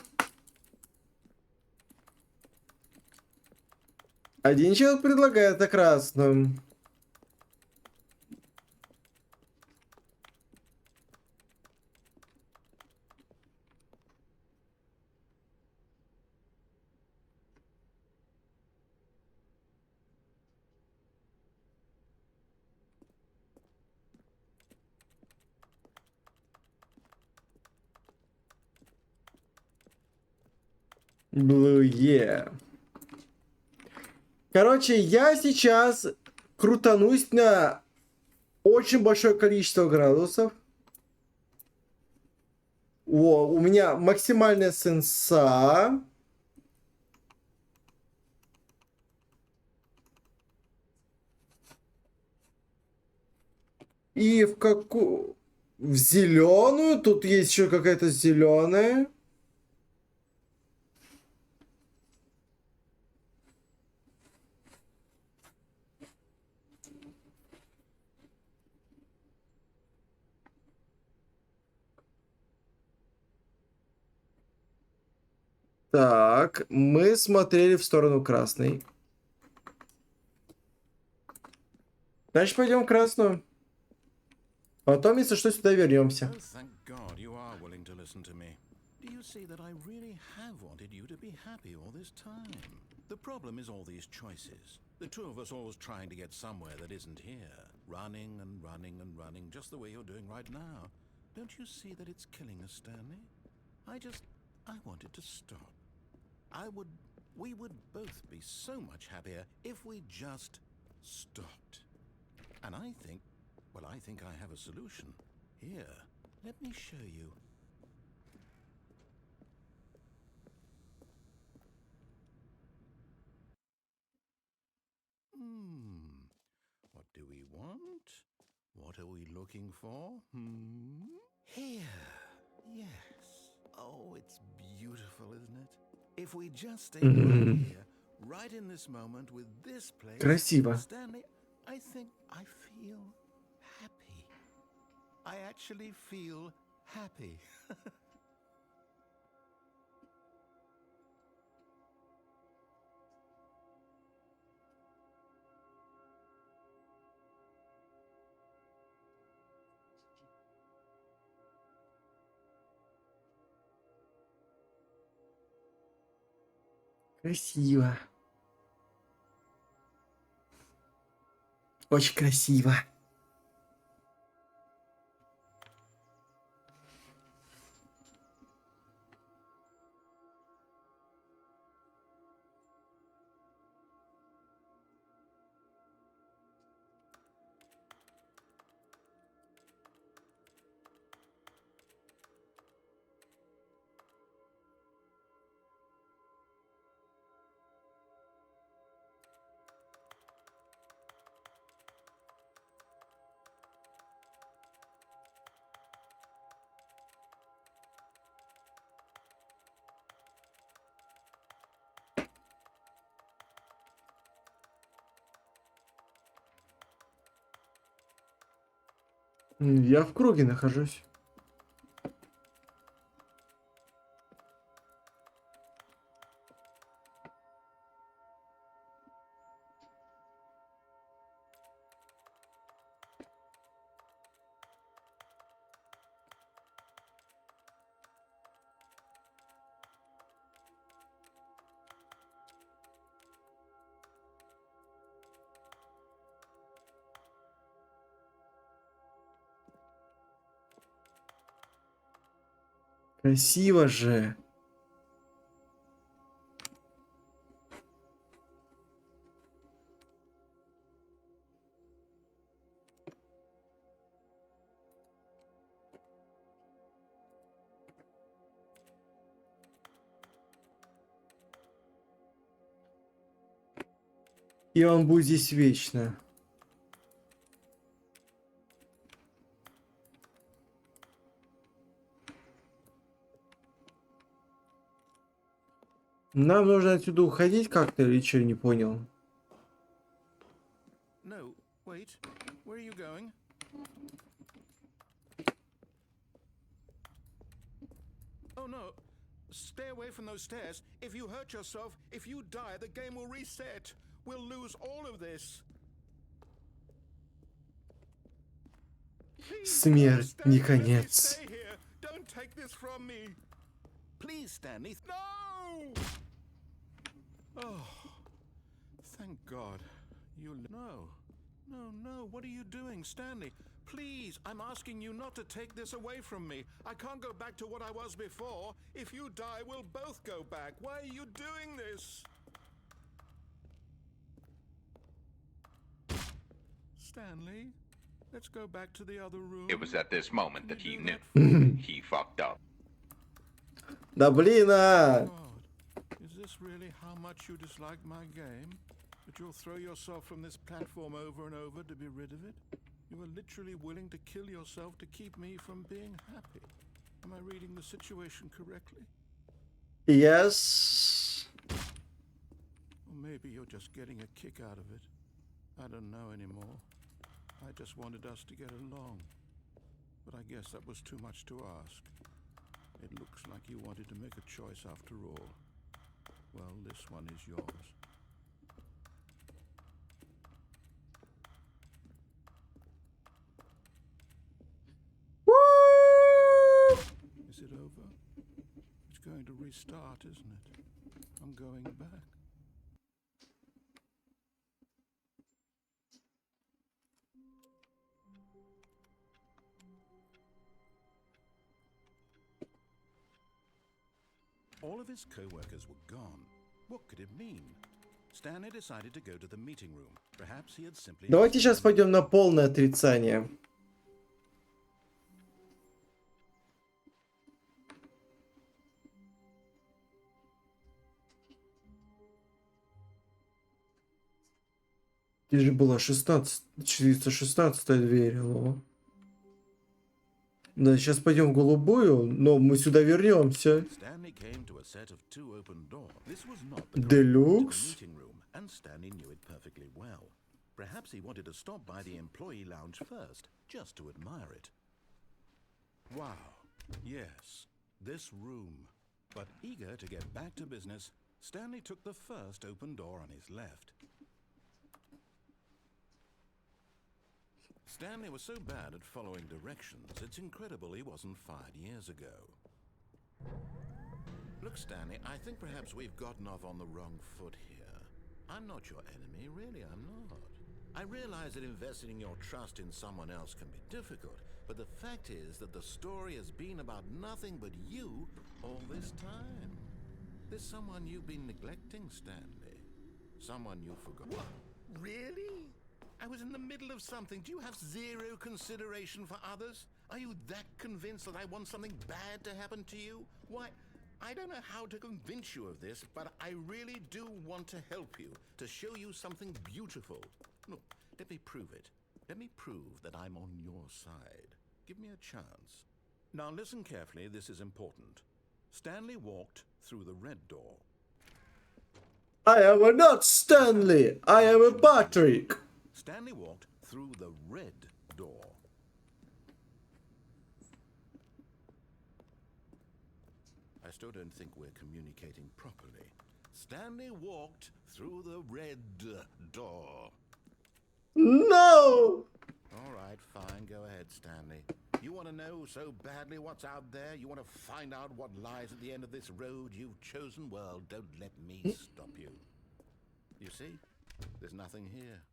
Один человек предлагает на красную. Blue, yeah. Короче, я сейчас крутанусь на очень большое количество градусов. О, у меня максимальная сенса. И в какую? В зеленую. Тут есть еще какая-то зеленая. Так, мы смотрели в сторону красной. Значит, пойдем в красную. Потом, если что, сюда вернемся. Oh, thank God you are willing to listen to me. Do you see that I really have wanted you to be happy all this time? The problem is all these choices. The two of us always trying to get somewhere that isn't here. Running and running and running, just the way you're doing right now. Don't you see that it's killing us, Stanley? I wanted to stop. We would both be so much happier if we just stopped. And I think I have a solution. Here, let me show you. What do we want? What are we looking for? Here. Yes. Oh, it's beautiful, isn't it? If we just stay right here, right in this moment with this place, Красиво. Stanley, I think I feel happy. I actually feel happy. Красиво. Очень красиво. Я в круге нахожусь. Красиво же. И он будет здесь вечно. Нам нужно отсюда уходить как-то или что, не понял. No, wait. Where are you going? Oh no. Stay away from those stairs. If you hurt yourself, if you die, the game will reset. We'll lose all of this. Please, Смерть Stanley, не let me конец. stay here. Don't take this from me. Please, Stanley. No! Oh, thank God. No. No. What are you doing, Stanley? Please, I'm asking you not to take this away from me. I can't go back to what I was before. If you die, we'll both go back. Why are you doing this? Stanley, let's go back to the other room. It was at this moment that he Can you knew. do that for me? He fucked up. Да блин, а! God, is this really how much you dislike my game? That you'll throw yourself from this platform over and over to be rid of it? You were literally willing to kill yourself to keep me from being happy. Am I reading the situation correctly? Yes. Or maybe you're just getting a kick out of it. I don't know anymore. I just wanted us to get along. But I guess that was too much to ask. It looks like you wanted to make a choice after all. this one is yours. Is it over? It's going to restart, isn't it? I'm going back. All of his co-workers were gone. What could it mean? Stanley decided to go to the meeting room. Perhaps he had simply... Давайте сейчас пойдем на полное отрицание. Где же была 416 дверь? Алло. Да, сейчас пойдем в голубую, но мы сюда вернемся. Stanley came to a set of two open doors. This was not the Deluxe. meeting room, and Stanley knew it perfectly well. Perhaps he wanted to stop by the employee lounge first, just to admire it. Wow, yes, this room. But eager to get back to business, Stanley took the first open door on his left. Stanley was so bad at following directions, it's incredible he wasn't fired years ago. Look, Stanley, I think perhaps we've gotten off on the wrong foot here. I'm not your enemy, really, I'm not. I realize that investing your trust in someone else can be difficult, but the fact is that the story has been about nothing but you all this time. There's someone you've been neglecting, Stanley. Someone you forgot. What? Really? I was in the middle of something. Do you have zero consideration for others? Are you that convinced that I want something bad to happen to you? Why, I don't know how to convince you of this, but I really do want to help you, to show you something beautiful. Look, let me prove it. Let me prove that I'm on your side. Give me a chance. Now listen carefully, this is important. Stanley walked through the red door. I am not Stanley, I am a Patrick. Stanley walked through the red door. I still don't think we're communicating properly. Stanley walked through the red door. No! All right, fine. Go ahead, Stanley. You want to know so badly what's out there? You want to find out what lies at the end of this road you've chosen? Well, don't let me stop you. You see? There's nothing here.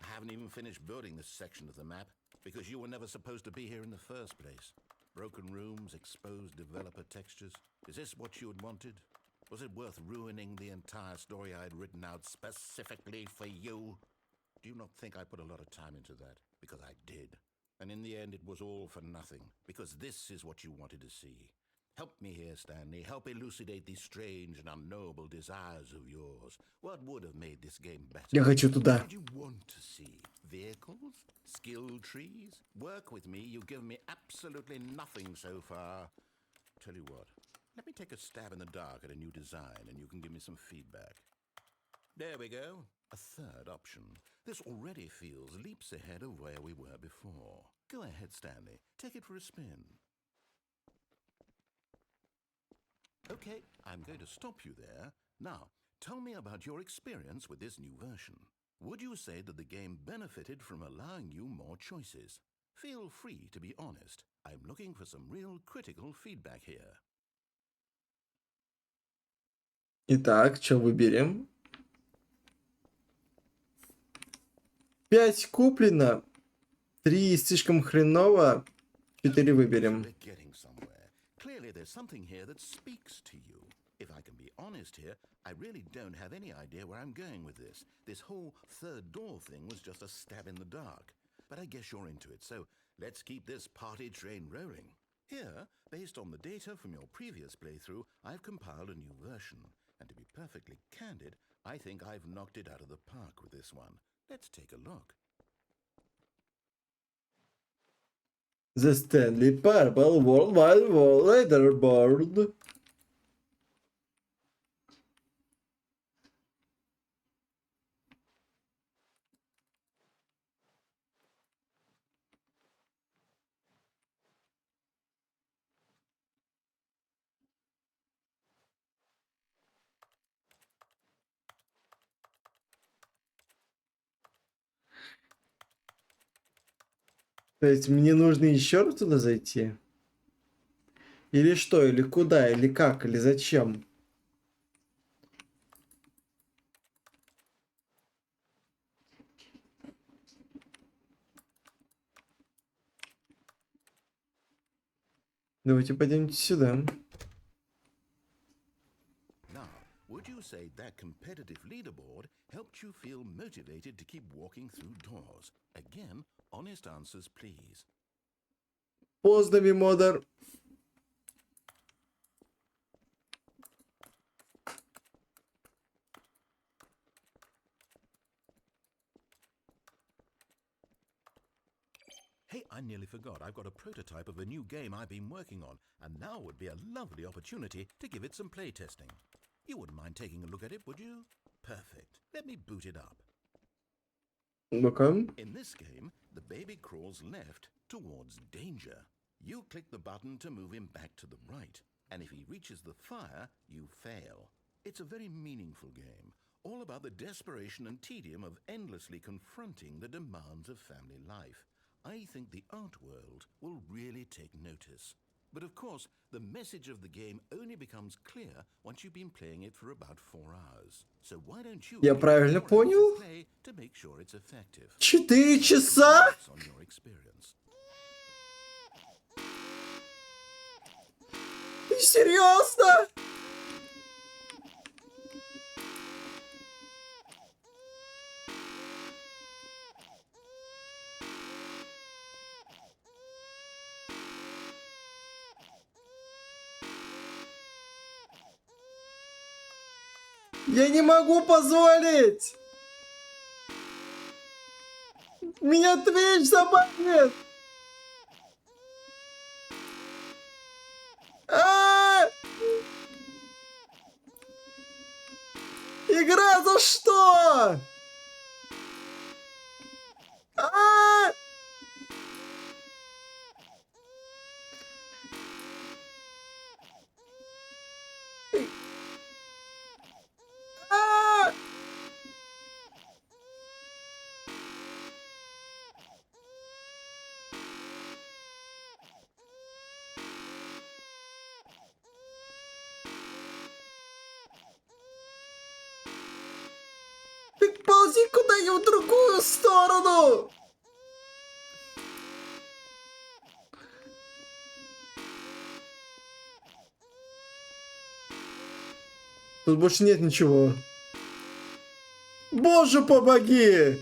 I haven't even finished building this section of the map because you were never supposed to be here in the first place. Broken rooms, exposed developer textures. Is this what you had wanted? Was it worth ruining the entire story I had written out specifically for you? Do you not think I put a lot of time into that? Because I did. And in the end, it was all for nothing. Because this is what you wanted to see. Help me here, Stanley. Help elucidate these strange and unknowable desires of yours. What would have made this game better? Я хочу туда. What did you want to see? Vehicles? Skill trees? Work with me. You've given me absolutely nothing so far. Tell you what. Let me take a stab in the dark at a new design and you can give me some feedback. There we go. A third option. This already feels leaps ahead of where we were before. Go ahead, Stanley. Take it for a spin. Okay, I'm going to stop you there. Now, tell me about your experience with this new version. Would you say that the game benefited from allowing you more choices? Feel free to be honest. I'm looking for some real critical feedback here. Итак, что выберем? 5 куплено. 3 слишком хреново. 4 выберем. We're getting somewhere. Clearly there's something here that speaks to you. If I can be honest here, I really don't have any idea where I'm going with this. This whole third door thing was just a stab in the dark. But I guess you're into it, so let's keep this party train rolling. Here, based on the data from your previous playthrough, I've compiled a new version. And to be perfectly candid, I think I've knocked it out of the park with this one. Let's take a look. The Stanley Parable Worldwide World Leaderboard. То есть мне нужно еще раз туда зайти? Или что? Или куда? Или как? Или зачем? Давайте пойдемте сюда. Now, would you say that competitive leaderboard helped you feel motivated to keep walking through doors? Again, honest answers, please. Поздно, мимодер. Hey, I nearly forgot. I've got a prototype of a new game I've been working on, and now would be a lovely opportunity to give it some playtesting. You wouldn't mind taking a look at it, would you? Perfect. Let me boot it up. Ну-ка. In this game, the baby crawls left towards danger. You click the button to move him back to the right, and if he reaches the fire, you fail. It's a very meaningful game, all about the desperation and tedium of endlessly confronting the demands of family life. I think the art world will really take notice. But of course, the message of the game only becomes clear once you've been playing it for about 4 hours. So why don't you Я give it правильно 4 hours понял? of play to make sure it's effective? 4 часа? Congrats on your experience. Ты серьезно? Я не могу позволить! Меня Twitch забанит! А! Игра за что? А! А! Ты ползи куда-нибудь в другую сторону! Тут больше нет ничего. Боже, помоги!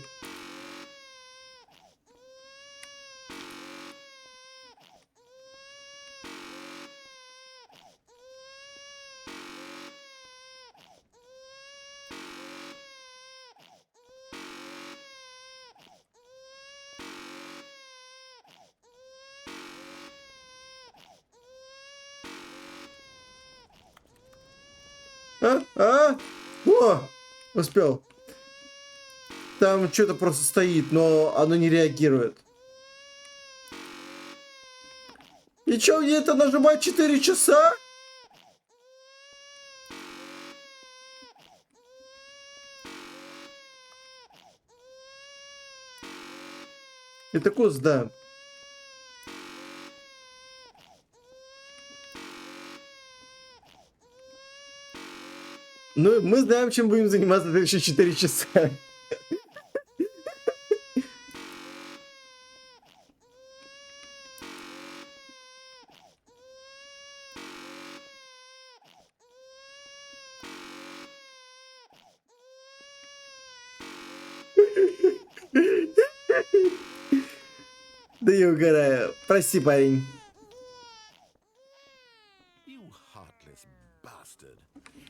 О! Успел. Там что-то просто стоит, но оно не реагирует. И чё, мне это нажимать 4 часа? Это куст, да. Ну, мы знаем, чем будем заниматься следующие 4 часа. Да я угораю. Прости, парень. You heartless bastard.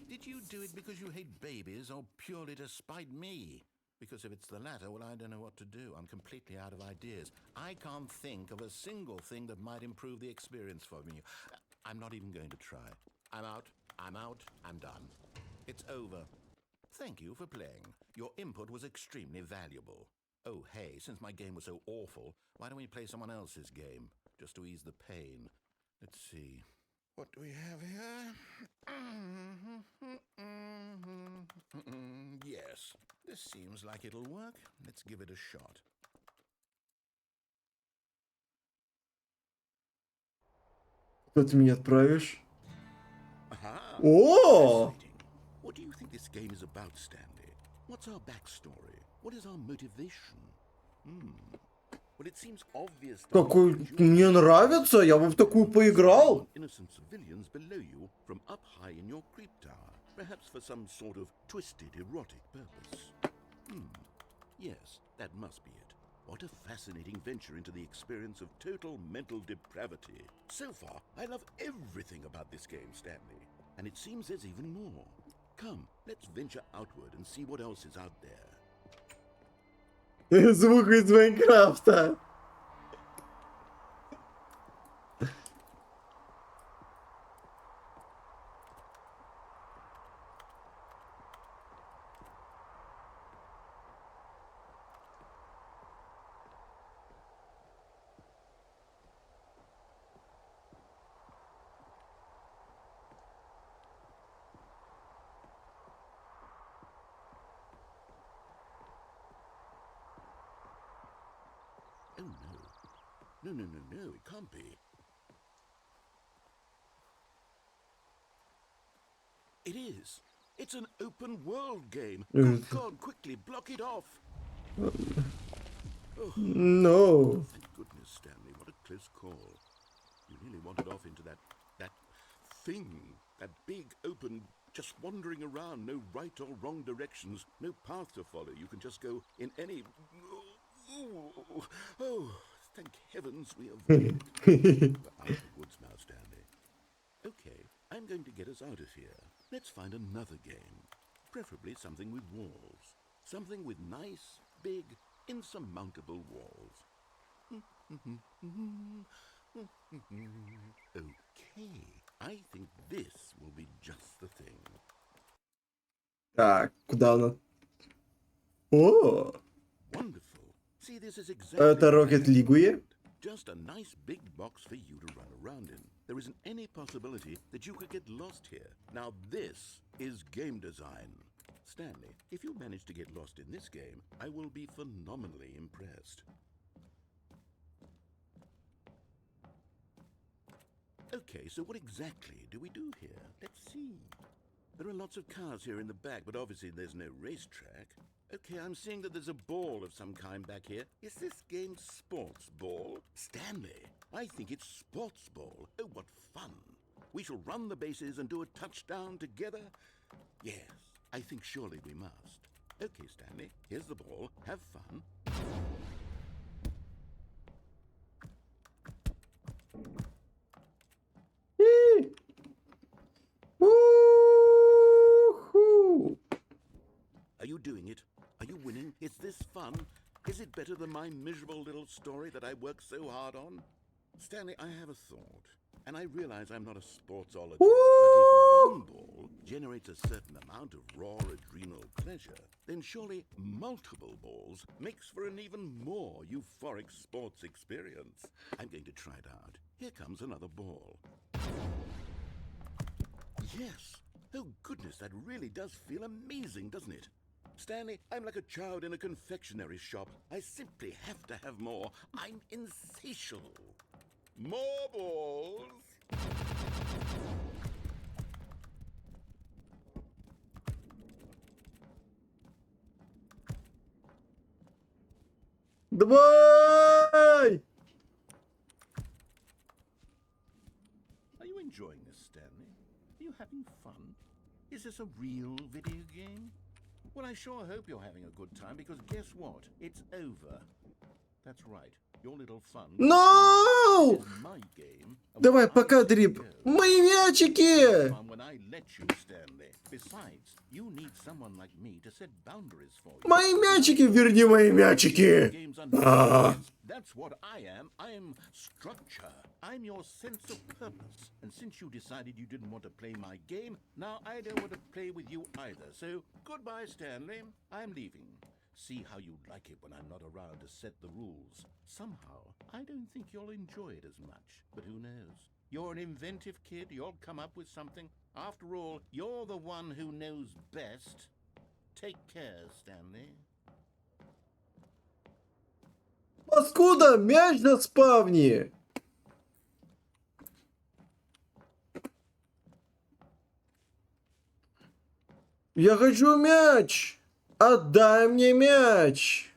Did you do it because you hate babies or purely to spite me? Because if it's the latter, well, I don't know what to do. I'm completely out of ideas. I can't think of a single thing that might improve the experience for me. I'm not even going to try. I'm out. I'm done. It's over. Thank you for playing. Your input was extremely valuable. Oh, hey, since my game was so awful, why don't we play someone else's game? Just to ease the pain. Let's see. What do we have here? Yes, this seems like it'll work. Let's give it a shot. Что ты меня отправишь? Aha! О! Fascinating. What do you think this game is about, Stanley? What's our backstory? What is our motivation? Well, it seems obvious that Какой... you Мне нравится, я бы в такую поиграл. innocent civilians below you from up high in your creep tower, perhaps for some sort of twisted erotic purpose. Yes, that must be it. What a fascinating venture into the experience of total mental depravity. So far, I love everything about this game, Stanley. And it seems there's even more. Come, let's venture outward and see what else is out there. Звук из Майнкрафта. Oh no. No, it can't be. It is. It's an open world game. Good God, quickly block it off. No. Thank goodness, Stanley. What a close call. You nearly wandered off into that thing. That big, open, just wandering around. No right or wrong directions. No path to follow. You can just go in any... Oh, thank heavens we avoided it. We're out of the woods now, Stanley. Okay, I'm going to get us out of here. Let's find another game. Preferably something with walls. Something with nice, big, insurmountable walls. Okay, I think this will be just the thing. Так, куда она? О! Wonderful. See, this is exactly Это what I Rocket League? Just a nice big box for you to run around in. There isn't any possibility that you could get lost here. Now this is game design. Stanley, if you manage to get lost in this game, I will be phenomenally impressed. Okay, so what exactly do we do here? Let's see. There are lots of cars here in the back, but obviously there's no racetrack. Okay, I'm seeing that there's a ball of some kind back here. Is this game sports ball? Stanley, I think it's sports ball. Oh, what fun. We shall run the bases and do a touchdown together. Yes, I think surely we must. Okay, Stanley, here's the ball. Have fun. Уху. Are you doing it? Are you winning? Is this fun? Is it better than my miserable little story that I worked so hard on? Stanley, I have a thought. And I realize I'm not a sportsologist, but if one ball generates a certain amount of raw adrenal pleasure, then surely multiple balls makes for an even more euphoric sports experience. I'm going to try it out. Here comes another ball. Yes! Oh goodness, that really does feel amazing, doesn't it? Stanley, I'm like a child in a confectionery shop. I simply have to have more. I'm insatiable. More balls! Давай! Are you enjoying this, Stanley? Are you having fun? Is this a real video game? Well, I sure hope you're having a good time, because guess what? It's over. That's right. Your little fun No! is my game. and Давай, when I пока, let Дрип. go, Мои мячики! fun when I let you, Stanley. Besides, you need someone like me to set boundaries for you. Мои мячики, верни мои мячики! Games are Ah. That's what I am. I am structure. I'm your sense of purpose. And since you decided you didn't want to play my game, now I don't want to play with you either. So, goodbye, Stanley. I'm leaving. See how you like it when I'm not around to set the rules. Somehow, I don't think you'll enjoy it as much. But who knows? You're an inventive kid. You'll come up with something. After all, you're the one who knows best. Take care, Stanley. Паскуда, мяч на спавне! Я хочу мяч! Отдай мне мяч!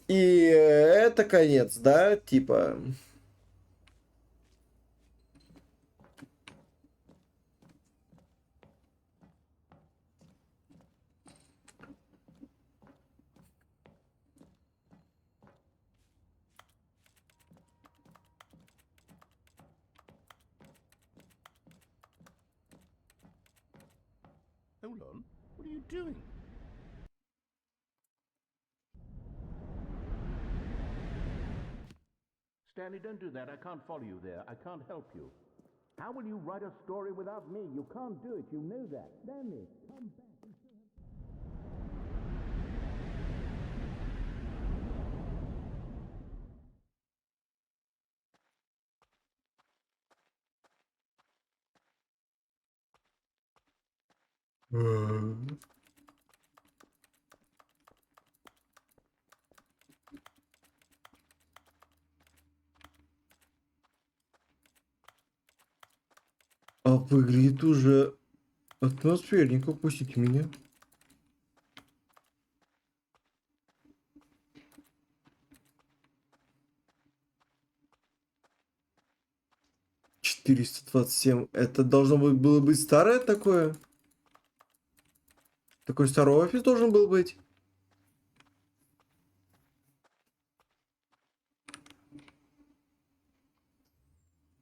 И это конец, да? Типа... Hold on. What are you doing? Stanley, don't do that. I can't follow you there. I can't help you. How will you write a story without me? You can't do it. You know that. Stanley, come back. А выглядит уже атмосферненько, пустите меня. $427. Это должно было быть старое такое? Такой старый офис должен был быть.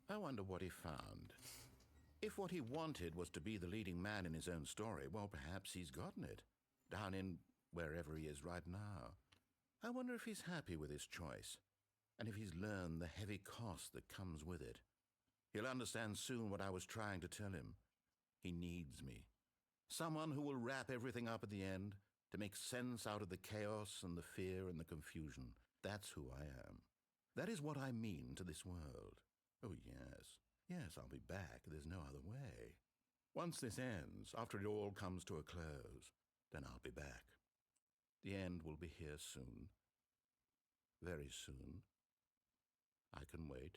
I wonder what he found. If what he wanted was to be the leading man in his own story, well, perhaps he's gotten it. Down in wherever he is right now. I wonder if he's happy with his choice. And if he's learned the heavy cost that comes with it. He'll understand soon what I was trying to tell him. He needs me. Someone who will wrap everything up at the end, to make sense out of the chaos and the fear and the confusion. That's who I am. That is what I mean to this world. Oh, yes. Yes, I'll be back. There's no other way. Once this ends, after it all comes to a close, then I'll be back. The end will be here soon. Very soon. I can wait.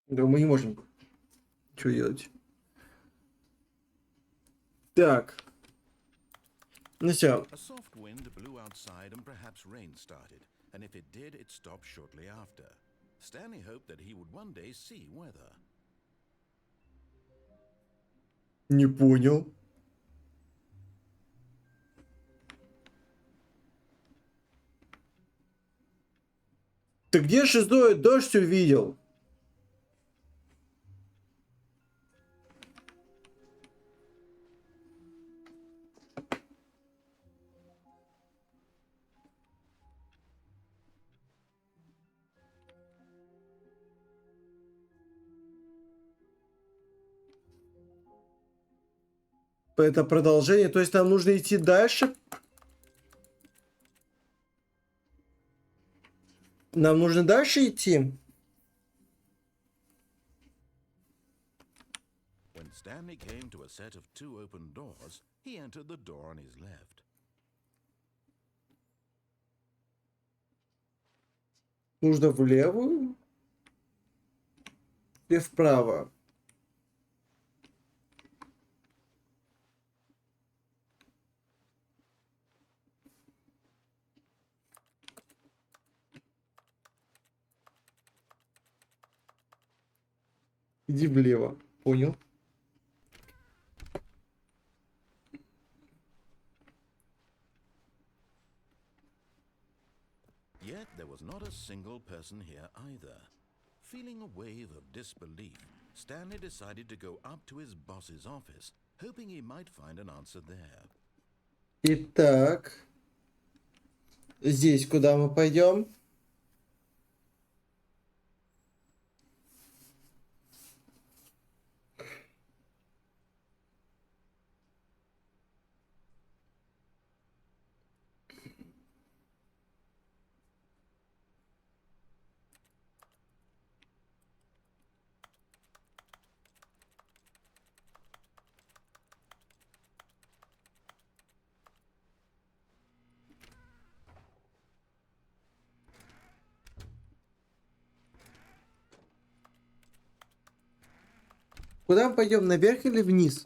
Да, мы не можем. Что делать? Так. Ну все. A soft wind blew outside and perhaps rain started, and if it did, it stopped shortly after. Stanley hoped that he would one day see weather. Не понял. Ты где шестой дождь увидел? Это продолжение, то есть нам нужно идти дальше. Нам нужно дальше идти. When Stanley came to a set of two open doors, he entered the door on his left. Нужно в левую и вправо. Иди влево. Понял? Yet there was not a single person here either. Feeling a wave of disbelief, Stanley decided to go up to his boss's office, hoping he might find an answer there. Итак. Здесь куда мы пойдем? Куда мы пойдем, наверх или вниз?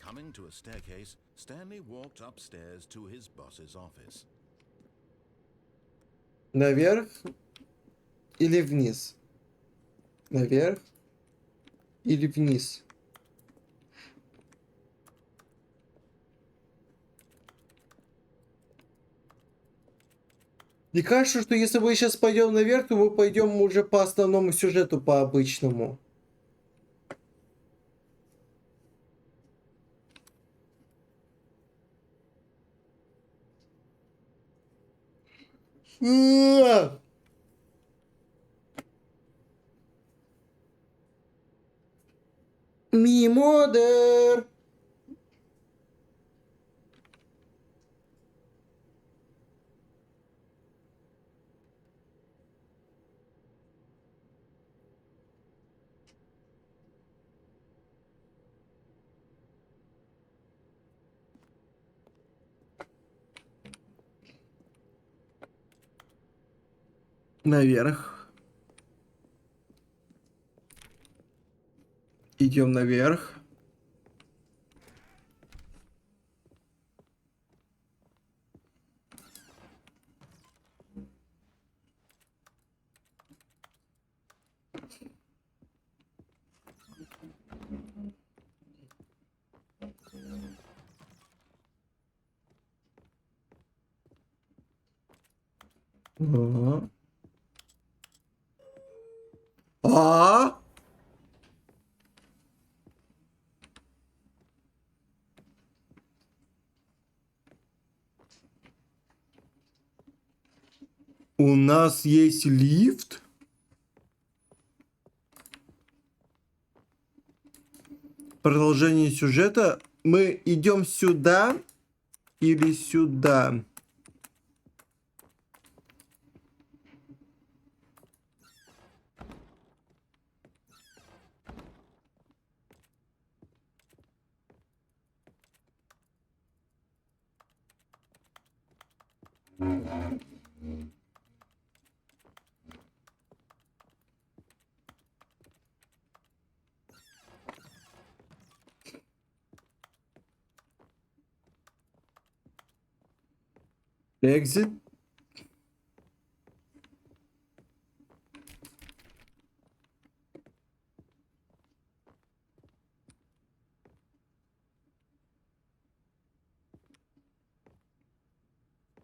Coming to a staircase, Stanley walked upstairs to his boss's office. Наверх или вниз? Наверх или вниз? Мне кажется, что если мы сейчас пойдем наверх, то мы пойдем уже по основному сюжету, по обычному. Мимодер. Наверх. Идем наверх. Ага. А? У нас есть лифт? Продолжение сюжета. Мы идем сюда или сюда? Exit.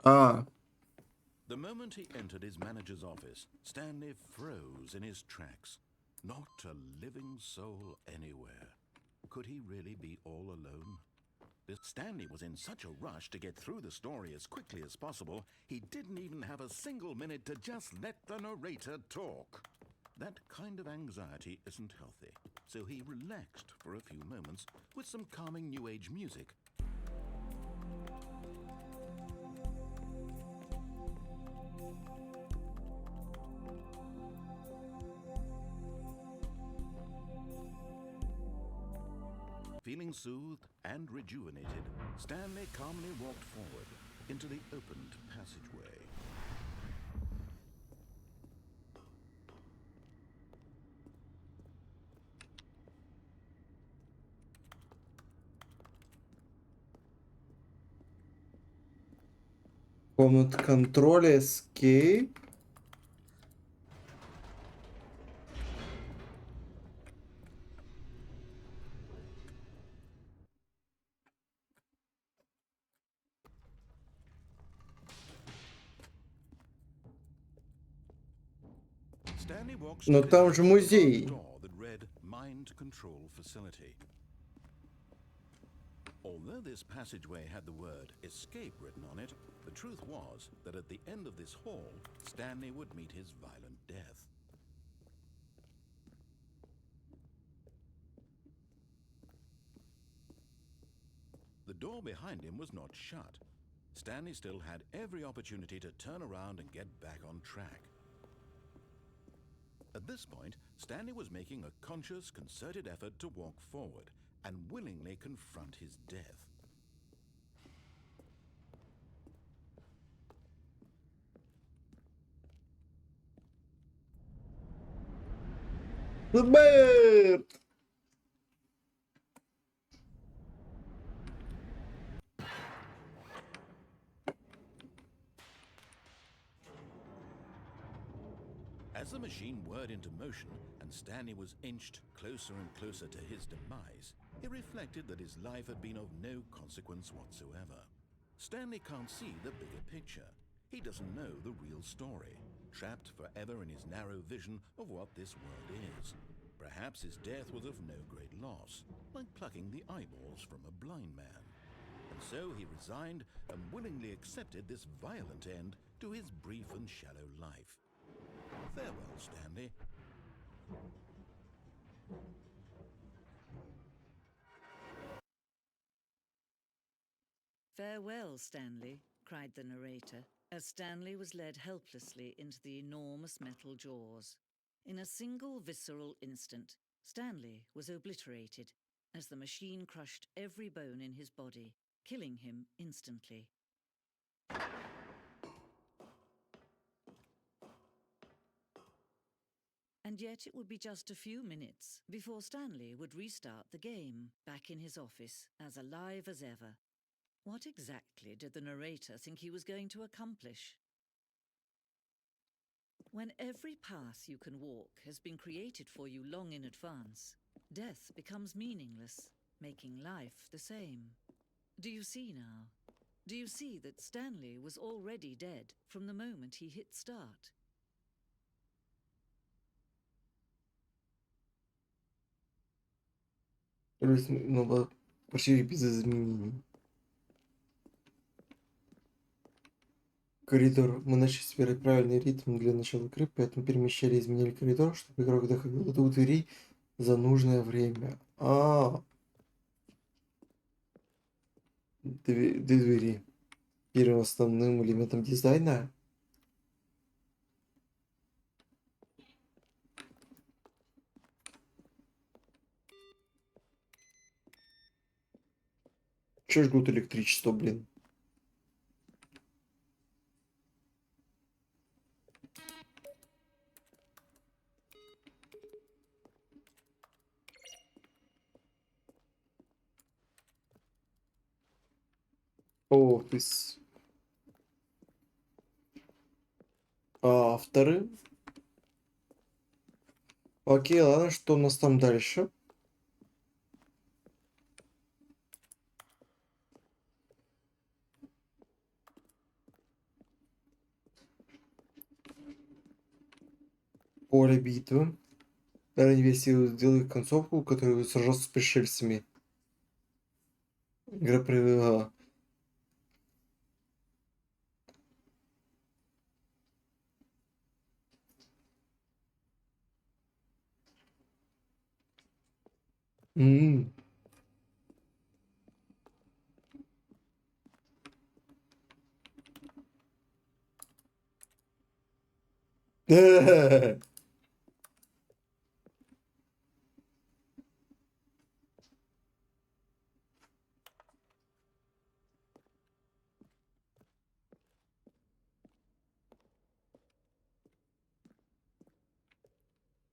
А. The moment he entered his manager's office, Stanley froze in his tracks. Not a living soul anywhere. Could he really be all alone? Stanley was in such a rush to get through the story as quickly as possible, he didn't even have a single minute to just let the narrator talk. That kind of anxiety isn't healthy, so he relaxed for a few moments with some calming New Age music. Feeling soothed and rejuvenated, Stanley calmly walked forward into the opened passageway. Комната контроля, escape. Stanley walked Но straight там ahead же to the музей. door that read Mind Control Facility. Although this passageway had the word escape written on it, the truth was that at the end of this hall, Stanley would meet his violent death. The door behind him was not shut. Stanley still had every opportunity to turn around and get back on track. At this point, Stanley was making a conscious, concerted effort to walk forward and willingly confront his death. Смерть! As the machine whirred into motion and Stanley was inched closer and closer to his demise, he reflected that his life had been of no consequence whatsoever. Stanley can't see the bigger picture. He doesn't know the real story, trapped forever in his narrow vision of what this world is. Perhaps his death was of no great loss, like plucking the eyeballs from a blind man. And so he resigned and willingly accepted this violent end to his brief and shallow life. Farewell, Stanley. "Farewell, Stanley," cried the narrator, as Stanley was led helplessly into the enormous metal jaws. In a single visceral instant, Stanley was obliterated as the machine crushed every bone in his body, killing him instantly. And yet it would be just a few minutes before Stanley would restart the game, back in his office, as alive as ever. What exactly did the narrator think he was going to accomplish? When every path you can walk has been created for you long in advance, death becomes meaningless, making life the same. Do you see now? Do you see that Stanley was already dead from the moment he hit start? Новая квартира без изменений. Коридор. Мы начали собирать правильный ритм для начала игры, поэтому перемещали и изменили коридор, чтобы игрок доходил до двух дверей за нужное время. Две двери. Первым основным элементом дизайна. Че жгут электричество, блин? О, то есть авторы. Окей, ладно, что у нас там дальше? Поле битвы. Ранее версии сделали концовку, которая сражался с пришельцами. Игра провела.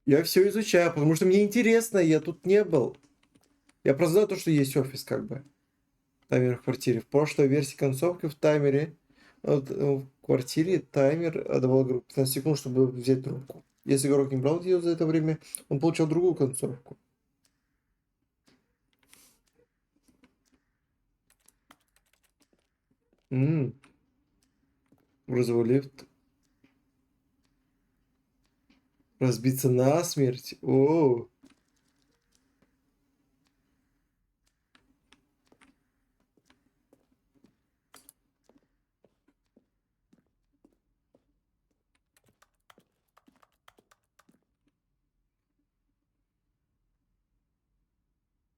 Я все изучаю, потому что мне интересно, я тут не был. Я просто знаю то, что есть офис, как бы. Таймер в квартире. В прошлой версии концовки в таймере в квартире таймер давал игроку 15 секунд, чтобы взять трубку. Если игрок не брал ее за это время, он получал другую концовку. Грузовой лифт. Разбиться насмерть. О.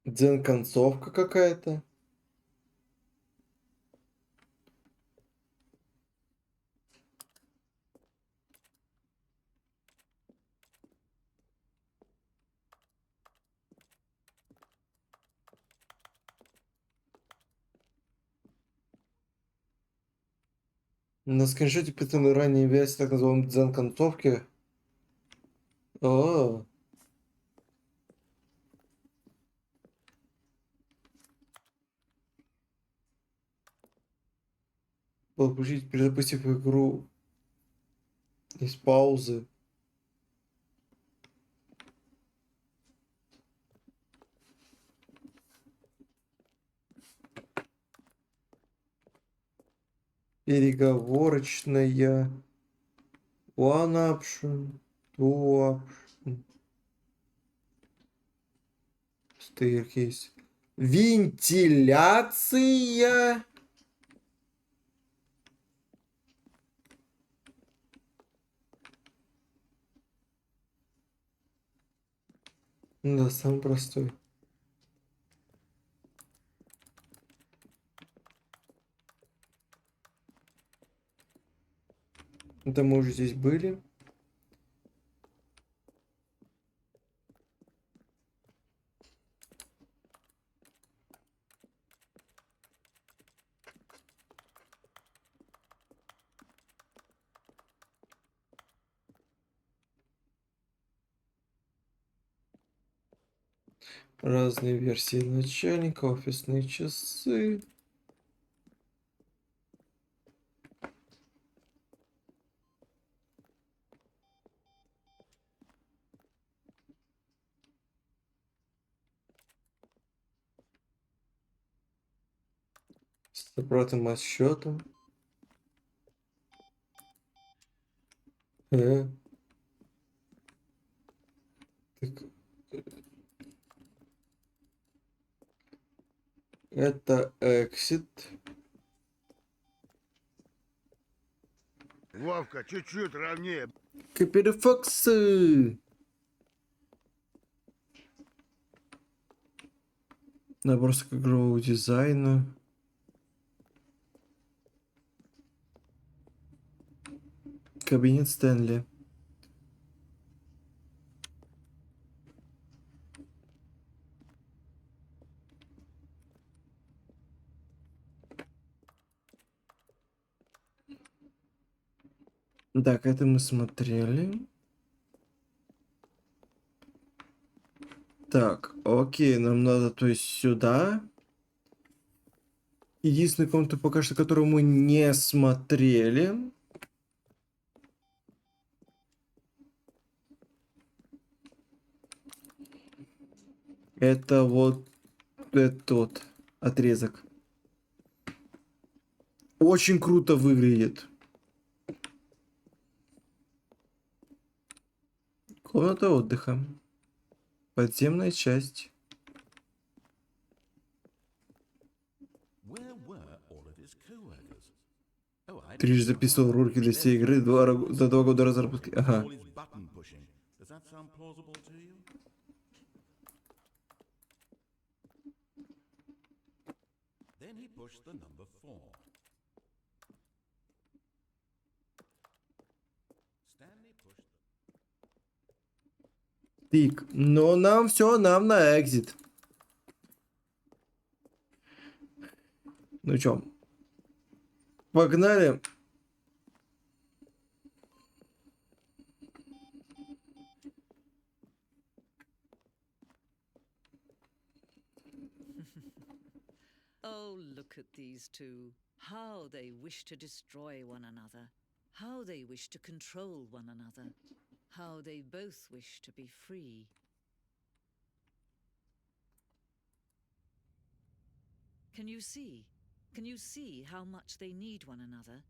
Дзен-концовка какая-то. На скриншоте придумана ранняя версия так называемой дизайн концовки. О, подключить, перезапустив игру из паузы. Переговорочная. One option. Two option. Staircase. Вентиляция. Да, самый простой. Это мы уже здесь были. Разные версии начальника, офисные часы. С обратным отсчетом. Так. Это exit. Вовка, чуть-чуть ровнее. Каперифоксы. Набросок игрового дизайна. Кабинет Стэнли. Так, это мы смотрели. Так, окей, нам надо, то есть, сюда. Единственную комнату пока что, которую мы не смотрели. Это вот этот отрезок. Очень круто выглядит. Комната отдыха. Подземная часть. Where were all of his co-workers? Oh, I Трижды записывал ролики для всей игры за 2 года разработки. Ага. all his button pushing. Does that sound plausible to you? Then he pushed the number 4. Stanley pushed Тик. Но нам все, нам на экзит. Ну чё? Погнали. Oh, look at these two. How they wish to destroy one another. How they wish to control one another. How they both wish to be free. Can you see? Can you see how much they need one another?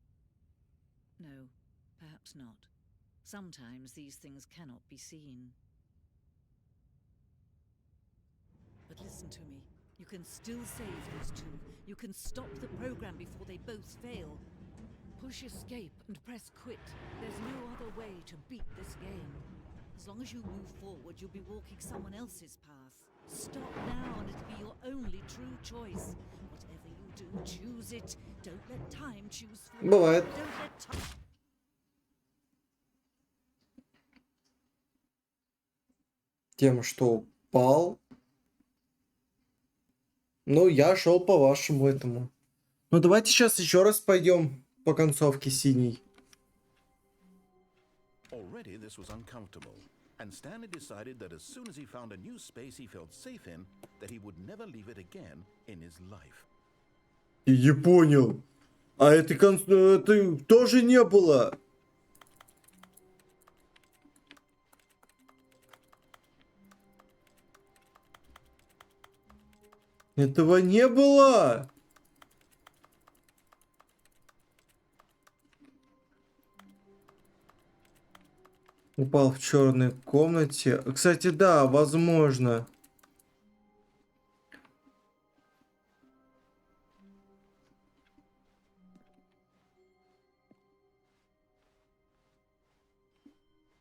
No, perhaps not. Sometimes these things cannot be seen. But listen to me. You can still save these two. You can stop the program before they both fail. Push escape and press quit. There's no other way to beat this game. As long as you move forward, you'll be walking someone else's path. Stop now and it'll be your only true choice. Whatever you do, choose it. Don't let time choose for you. Бывает. Don't let time... Тем, что упал. Ну, я шел по вашему этому. Ну, давайте сейчас еще раз пойдем по концовке синий. Already this was uncomfortable, and Stanley decided that as soon as he found a new space he felt safe in, that he would never leave it again in his life. Не понял. А это тоже не было. Этого не было. Упал в черной комнате. Кстати, да, возможно.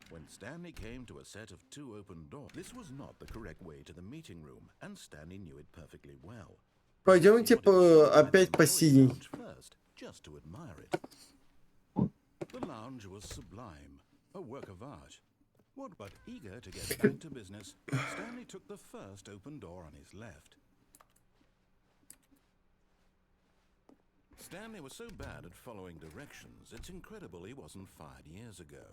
When Stanley came to a set of 2 open doors, this was not the correct way to the meeting room, and Stanley knew it perfectly well. Пойдемте опять по синей. First, just to admire it. The lounge was sublime, a work of art. What but eager to get back to business, Stanley took the first open door on his left. Stanley was so bad at following directions, it's incredible he wasn't fired years ago.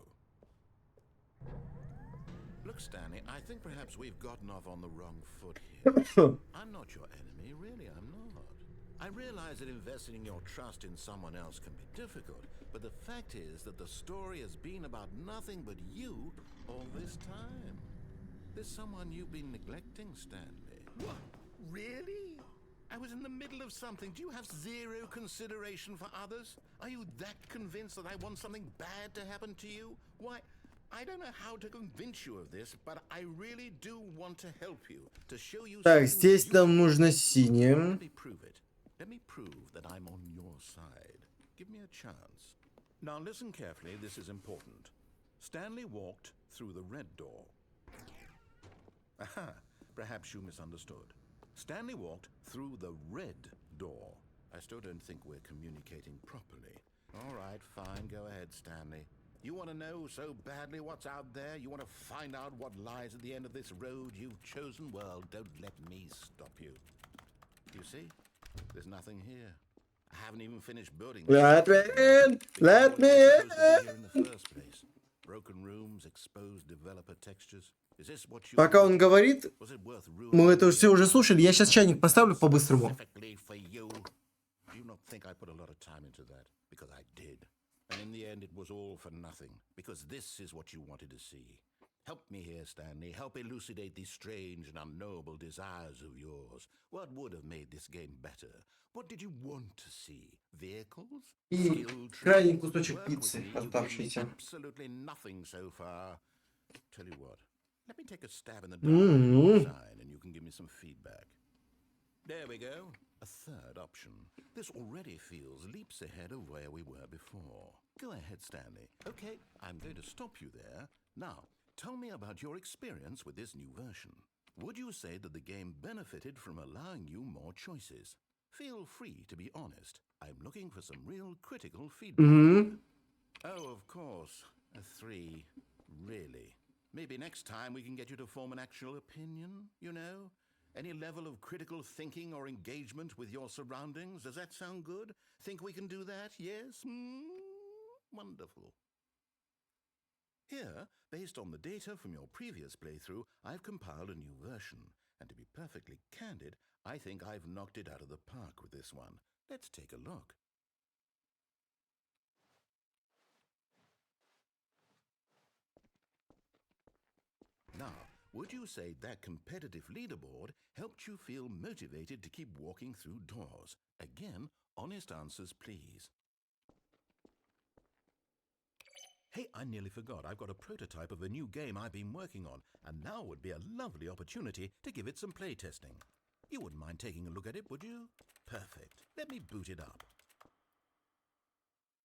Look, Stanley, I think perhaps we've gotten off on the wrong foot here. I'm not your enemy, really, I'm not. I realize that investing your trust in someone else can be difficult, but the fact is that the story has been about nothing but you all this time. There's someone you've been neglecting, Stanley. What? Really? I was in the middle of something. Do you have zero consideration for others? Are you that convinced that I want something bad to happen to you? Why, I don't know how to convince you of this, but I really do want to help you, to show you Так, something здесь you нам can. нужно синее. Let me prove it. Let me prove that I'm on your side. Give me a chance. Now listen carefully, this is important. Stanley walked through the red door. Aha, perhaps you misunderstood. Stanley walked through the red door. I still don't think we're communicating properly. All right, fine, go ahead, Stanley. You want to know so badly what's out there? You want to find out what lies at the end of this road you've chosen? Well, don't let me stop you. You see? There's nothing here. I haven't even finished building. Let me in! Let me in! In the first place. Broken rooms, exposed developer textures. Is this what you Пока он говорит, Was it worth мы это ruining все уже слушали. Я сейчас чайник поставлю по-быстрому. specifically for you? Do you not think I put a lot of time into that? Because I did. And in the end, it was all for nothing. Because this is what you wanted to see. Help me here, Stanley. Help elucidate these strange and unknowable desires of yours. What would have made this game better? What did you want to see? Vehicles? И Skill крайний trees? кусочек Work with пиццы me. You've given me оставшийся. absolutely nothing so far. Tell you what. Let me take a stab in the Mm-hmm. design and you can give me some feedback. There we go. A third option. This already feels leaps ahead of where we were before. Go ahead, Stanley. Okay, I'm going to stop you there. Now, tell me about your experience with this new version. Would you say that the game benefited from allowing you more choices? Feel free to be honest. I'm looking for some real critical feedback. Мгм. Oh, of course. A 3. Really? Maybe next time we can get you to form an actual opinion, you know? Any level of critical thinking or engagement with your surroundings? Does that sound good? Think we can do that? Yes? Wonderful. Here, based on the data from your previous playthrough, I've compiled a new version. And to be perfectly candid, I think I've knocked it out of the park with this one. Let's take a look. Now, would you say that competitive leaderboard helped you feel motivated to keep walking through doors? Again, honest answers, please. Hey, I nearly forgot. I've got a prototype of a new game I've been working on, and now would be a lovely opportunity to give it some playtesting. You wouldn't mind taking a look at it, would you? Perfect. Let me boot it up.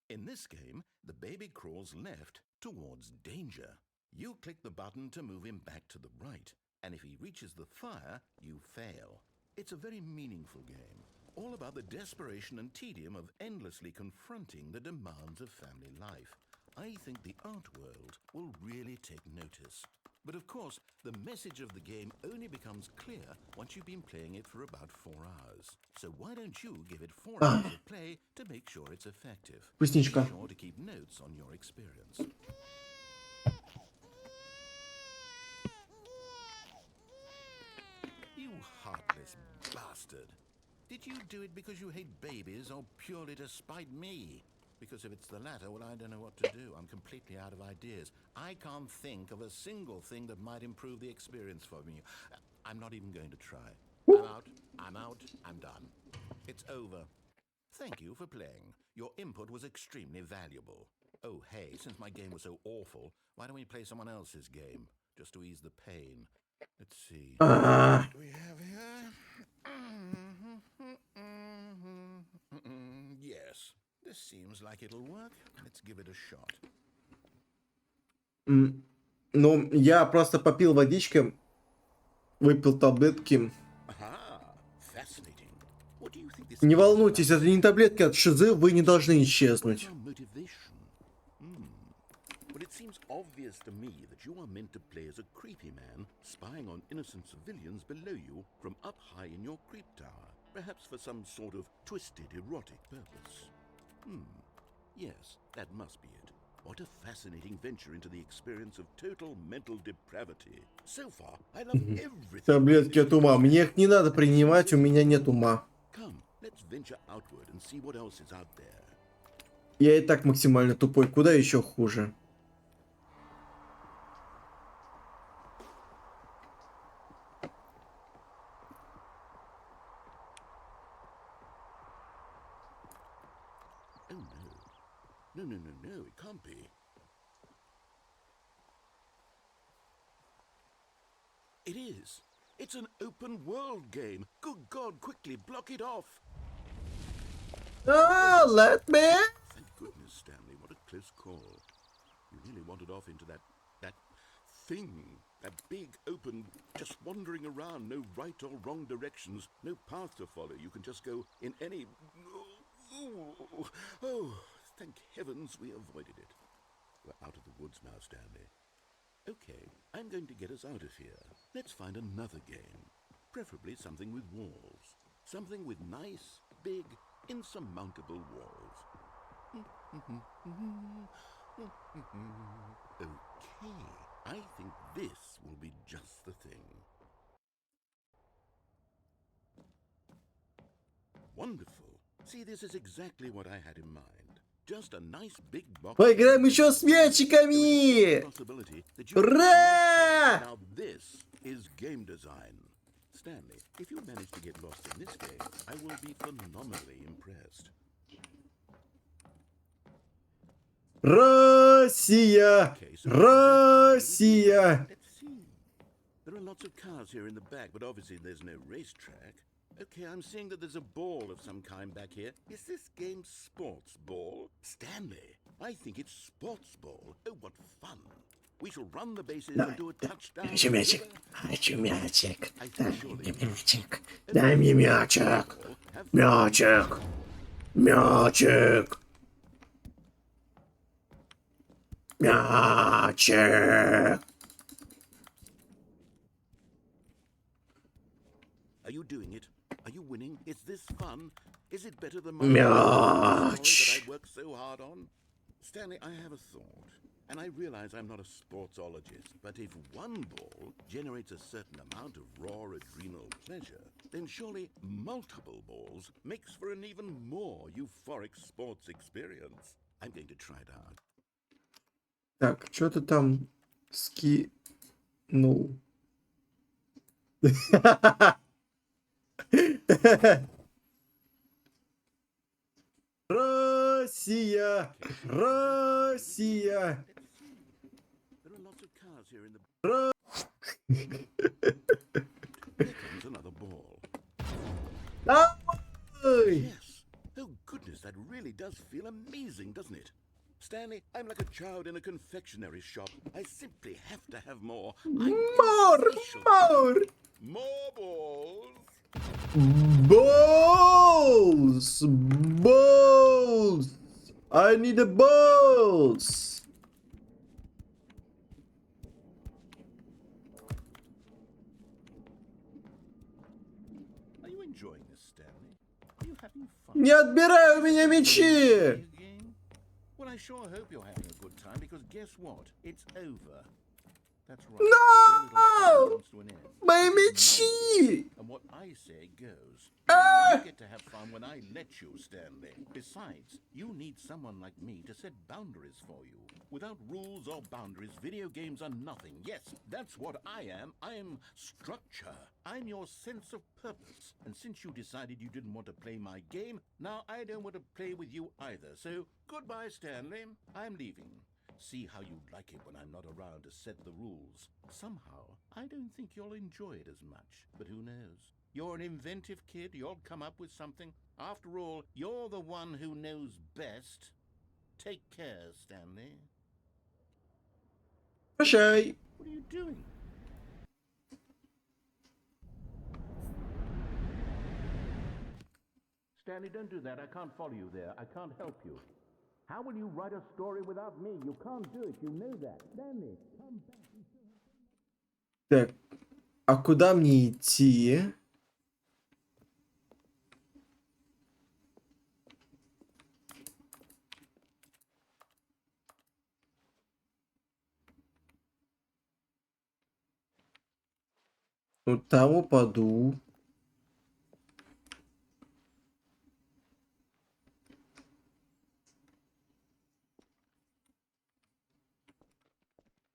In this game, the baby crawls left towards danger. You click the button to move him back to the right, and if he reaches the fire, you fail. It's a very meaningful game, all about the desperation and tedium of endlessly confronting the demands of family life. I think the art world will really take notice. But of course, the message of the game only becomes clear once you've been playing it for about 4 hours. So why don't you give it 4 hours of play to make sure it's effective? Be Вкусничка. sure to keep notes on your experience. You heartless bastard. Did you do it because you hate babies or purely to spite me? Because if it's the latter, well, I don't know what to do. I'm completely out of ideas. I can't think of a single thing that might improve the experience for me. I'm not even going to try. I'm out, I'm done. It's over. Thank you for playing. Your input was extremely valuable. Oh, hey, since my game was so awful, why don't we play someone else's game? Just to ease the pain. Let's see. What do we have here? Yes. This seems like it'll work. Let's give it a shot. Ну, я просто попил водички, выпил таблетки. Aha, fascinating. What do you think this Не is волнуйтесь, about? это не таблетки от шизы, вы не должны исчезнуть. Our motivation. But it seems obvious to me that you are meant to play as a creepy man spying on innocent civilians below you from up high in your creep tower, perhaps for some sort of twisted erotic purpose. Yes, that must be it. What a fascinating venture into the experience of total mental depravity. So far, I love everything. Таблетки от ума. Мне их не надо принимать, у меня нет ума. Come, let's venture outward and see what else is out there. Я и так максимально тупой, куда еще хуже. Oh no. No, it can't be. It is. It's an open world game. Good God, quickly block it off. Ah, let me. Thank goodness, Stanley. What a close call. You really wandered off into that thing. That big, open, just wandering around. No right or wrong directions. No path to follow. You can just go in any... Oh, thank heavens we avoided it. We're out of the woods now, Stanley. Okay, I'm going to get us out of here. Let's find another game. Preferably something with walls. Something with nice, big, insurmountable walls. Okay, I think this will be just the thing. Wonderful. See, this is exactly what I had in mind. Just a nice big box. Поиграем еще с мячиками! Ура! Now this is game design. Stanley, if you manage to get lost in this game, I will be phenomenally impressed. Россия! Okay, so Россия! let's see. There are lots of cars here in the back, but obviously there's no racetrack. Okay, I'm seeing that there's a ball of some kind back here. Is this game sports ball? Stanley, I think it's sports ball. Oh, what fun. We shall run the bases and do a touchdown. Хочу мячик. Хочу мячик. I Дай think surely мне мячик. Дай мне мячик. Мячик. Мячик. Мячик. Are you doing it? Are you winning? Is this fun? Is it better than my that I worked so hard on? Stanley, I have a thought. And I realize I'm not a sportsologist, but if one ball generates a certain amount of raw adrenal pleasure, then surely multiple balls makes for an even more euphoric sports experience. I'm going to try it out. Так, что ты там скинул? Россия! Россия! There are lots of cars here in the... Here comes another ball. Ай! Yes. Oh, goodness, that really does feel amazing, doesn't it? Stanley, I'm like a child in a confectionery shop. I simply have to have more. More! More! More balls! Balls! Balls! I need the balls! Не отбирай у меня мечи! Well, I sure hope you're having a good time, because guess what? It's over. That's right. No! Your little fun comes to an end. Мои This is my мечи! game, and what I say goes. You get to have fun when I let you, Stanley. Besides, you need someone like me to set boundaries for you. Without rules or boundaries, video games are nothing. Yes, that's what I am. I'm structure. I'm your sense of purpose. And since you decided you didn't want to play my game, now I don't want to play with you either. So, goodbye, Stanley. I'm leaving. See how you'd like it when I'm not around to set the rules. Somehow, I don't think you'll enjoy it as much. But who knows? You're an inventive kid. You'll come up with something. After all, you're the one who knows best. Take care, Stanley. Прощай. What are you doing? Stanley, don't do that. I can't follow you there. I can't help you. How will you write a story without me? You can't do it. You know that. Stanley, come back. Так, а куда мне идти? Ну, там упаду.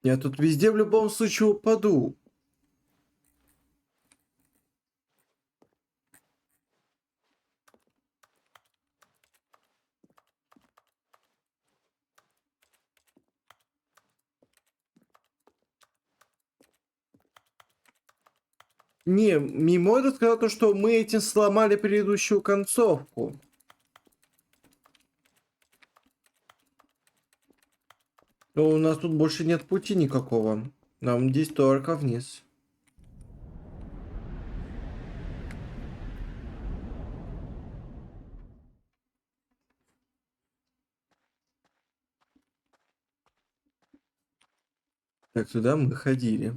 Я тут везде в любом случае упаду. Не, Мимода сказал то, что мы этим сломали предыдущую концовку. Но у нас тут больше нет пути никакого. Нам здесь только вниз. Так, туда мы ходили.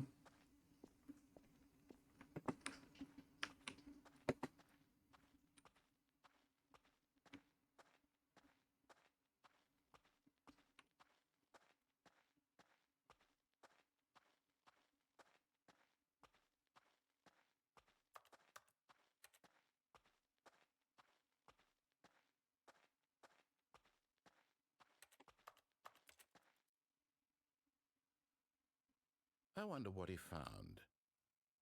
I wonder what he found.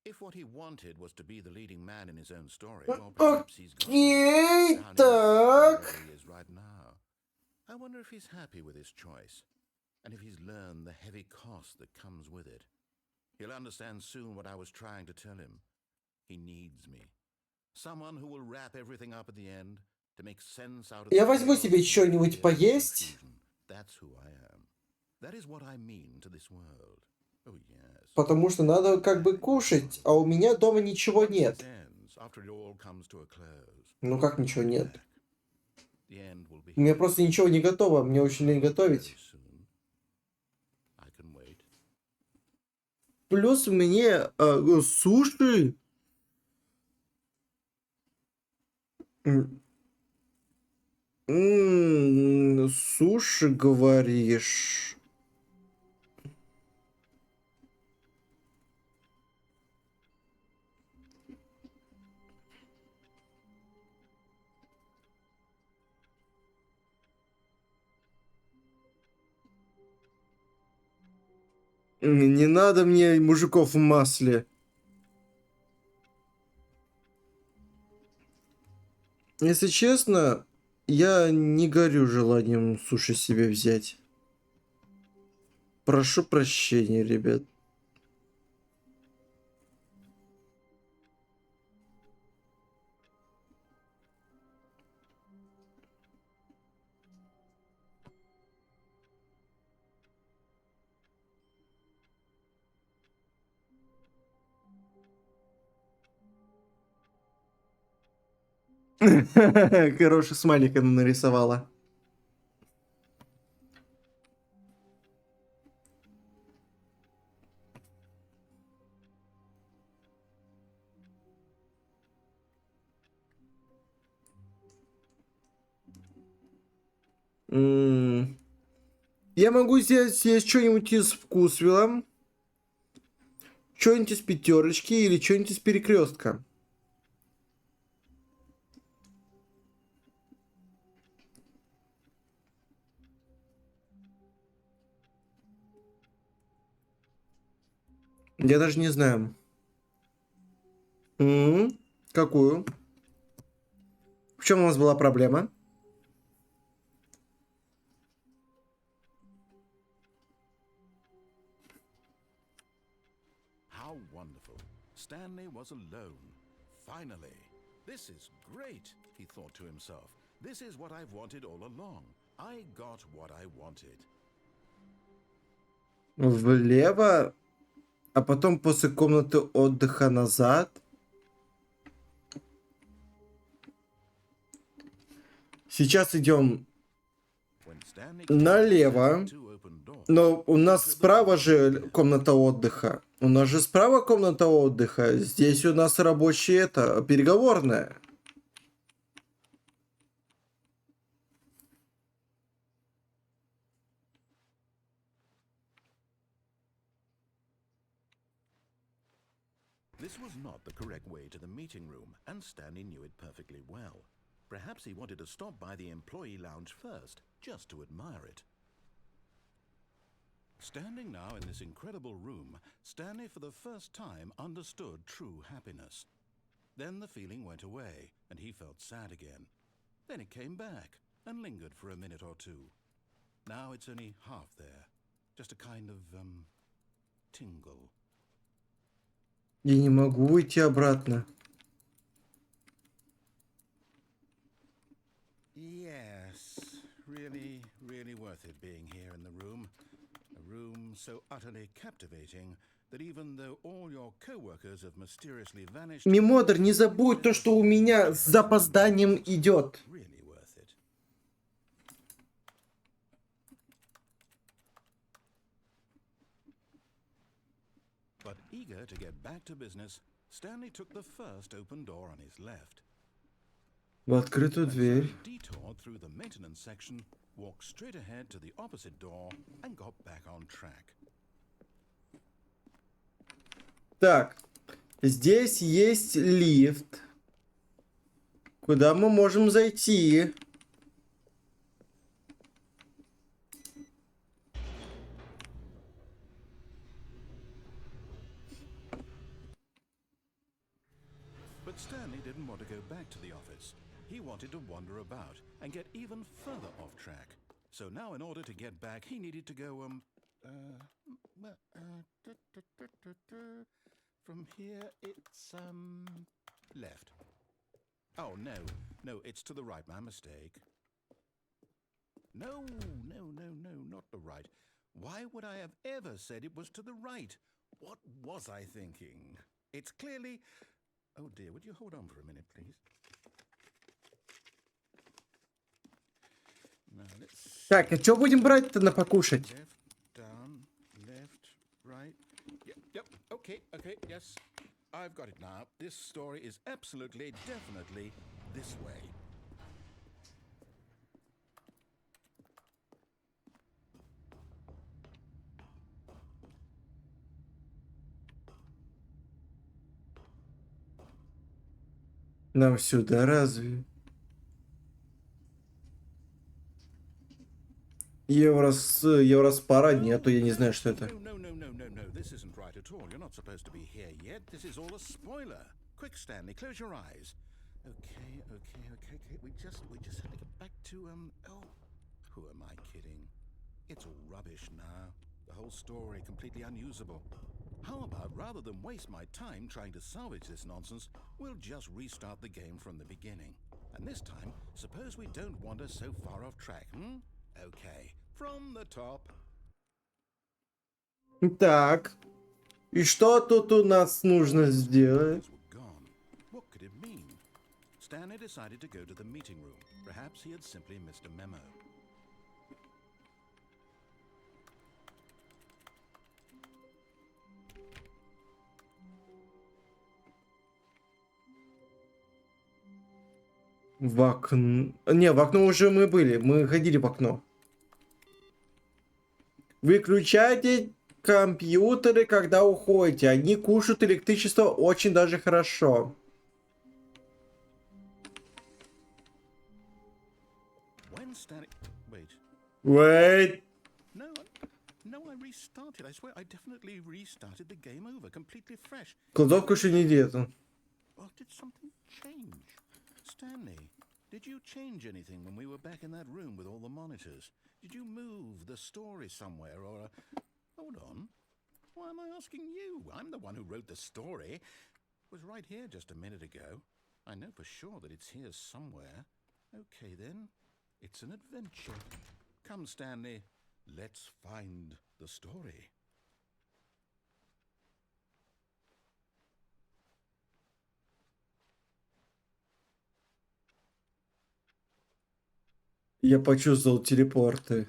If what he wanted was to be the leading man in his own story, well, perhaps he's got Окей, down in так. where he is right now. I wonder if he's happy with his choice, and if he's learned the heavy cost that comes with it. He'll understand soon what I was trying to tell him. He needs me. Someone who will wrap everything up at the end to make sense out of Я the возьму chaos себе and что-нибудь the поесть. confusion. That's who I am. That is what I mean to this world. Oh, yes. Потому что надо как бы кушать, а у меня дома ничего нет. Ну как ничего нет? У меня просто ничего не готово, мне очень лень готовить. Плюс мне суши. Суши, говоришь? Не надо мне мужиков в масле. Если честно, я не горю желанием суши себе взять. Прошу прощения, ребят. Хороший смайлик она нарисовала. М, Я могу сделать здесь что-нибудь из вкусвилла, что-нибудь из пятерочки или что-нибудь из перекрестка. Я даже не знаю. Какую? В чем у нас была проблема? How wonderful. Stanley was alone. Finally. This is great, he thought to himself. This is what I've wanted all along. I got what I wanted. Влево, а потом после комнаты отдыха назад. Сейчас идем When Stanley налево. two open doors, Но у нас справа же комната отдыха. У нас же справа комната отдыха. Здесь у нас рабочая это, переговорная. this was not the correct way to the meeting room, and Stanley knew it perfectly well. Perhaps he wanted to stop by the employee lounge first, just to admire it. Standing now in this incredible room, Stanley for the first time understood true happiness. Then the feeling went away, and he felt sad again. Then it came back, and lingered for a minute or two. Now it's only half there. Just a kind of, tingle. Я не могу уйти обратно. Yes, really, really worth it being here in the room. A room so utterly captivating that even though all your co-workers have mysteriously vanished, Мимодер, не забудь то, что у меня с запозданием идет. really worth it. But eager to get back to business, Stanley took the first open door on his left. В открытую дверь. Detoured through the maintenance section, walked straight ahead to the opposite door, and got back on track. Так, здесь есть лифт. Куда мы можем зайти? But Stanley didn't want to go back to the office. He wanted to wander about and get even further off track. So now in order to get back, he needed to go, from here it's, left. Oh, no, it's to the right, my mistake. No, not the right. Why would I have ever said it was to the right? What was I thinking? It's clearly... Oh dear, would you hold on for a minute, please? Now let's... Так, а что будем брать-то на покушать? Left, down, left, right. Yep, okay, yes. I've got it now. This story is absolutely, definitely this way. Нам сюда разве? Евроспара нету, я не знаю, что это. No. This isn't right at all. You're not supposed to be here yet. This is all a spoiler. Quick, Stanley, close your eyes. Okay. We just have to get back to, oh, who am I kidding? It's all rubbish now. The whole story completely unusable. How about, rather than waste my time trying to salvage this nonsense, we'll just restart the game from the beginning. And this time, suppose we don't wander so far off track, Okay, from the top. Так, и что тут у нас нужно сделать? Were gone. What could it mean? Stanley decided to go to the meeting room. Perhaps he had simply missed a memo. В окно... Не, в окно уже мы были. Мы ходили в окно. Выключайте компьютеры, когда уходите. Они кушают электричество очень даже хорошо. When Stanley... Wait. Wait. No, no, I restarted. I swear I definitely restarted the game over, completely fresh. Кладовка еще не нету. Well, did something change? Stanley, did you change anything when we were back in that room with all the monitors? Did you move the story somewhere or... Hold on. Why am I asking you? I'm the one who wrote the story. It was right here just a minute ago. I know for sure that it's here somewhere. Okay, then. It's an adventure. Come, Stanley. Let's find the story. Я почувствовал телепорты.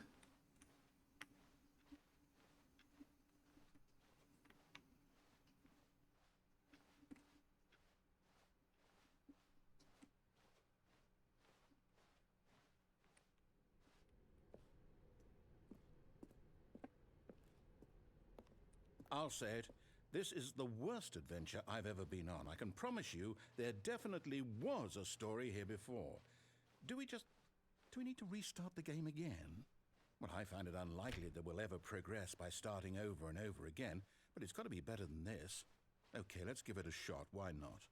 I'll say it. This is the worst adventure I've ever been on. I can promise you there definitely was a story here before. Do we need to restart the game again? Well, I find it unlikely that we'll ever progress by starting over and over again, but it's got to be better than this. Okay, let's give it a shot. Why not?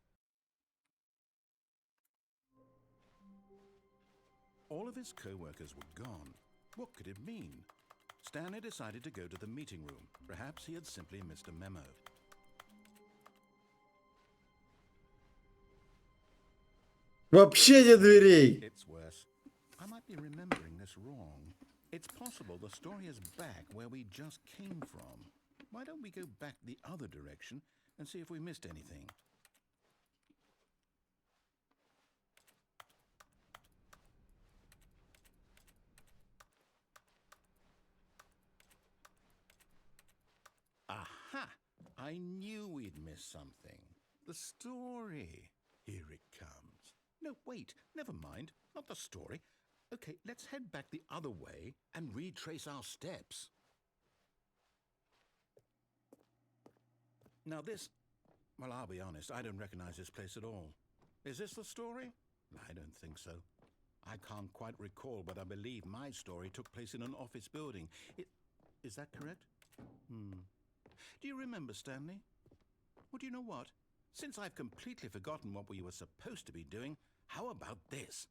All of his co-workers were gone. What could it mean? Stanley decided to go to the meeting room. Perhaps he had simply missed a memo. Вообще нет дверей. It's worse. I might be remembering this wrong. It's possible the story is back where we just came from. Why don't we go back the other direction and see if we missed anything? Aha! I knew we'd miss something. The story. Here it comes. No, wait, never mind. Not the story. Okay, let's head back the other way and retrace our steps. Now this... Well, I'll be honest, I don't recognize this place at all. Is this the story? I don't think so. I can't quite recall, but I believe my story took place in an office building. Is that correct? Do you remember, Stanley? Well, do you know what? Since I've completely forgotten what we were supposed to be doing, how about this?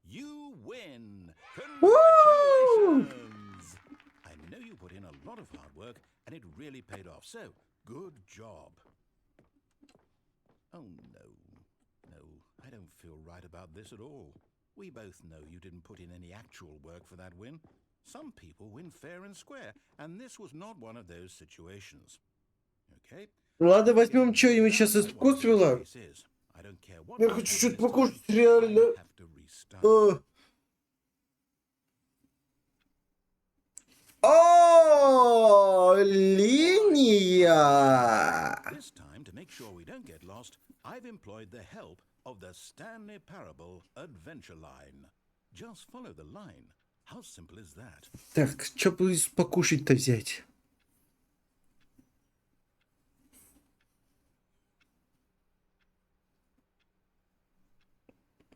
You win! Congratulations! I know you put in a lot of hard work, and it really paid off, so good job. Oh, no, I don't feel right about this at all. We both know you didn't put in any actual work for that win. Some people win fair and square, and this was not one of those situations. Okay? Ладно, возьмем что-нибудь сейчас из вкусвилла. Я хочу что-то покушать, реально. О, линия! This time, to make sure we don't get lost, I've employed the help of the Stanley Parable Adventure Line. Just follow the line. How simple is that? Так, что покушать-то взять?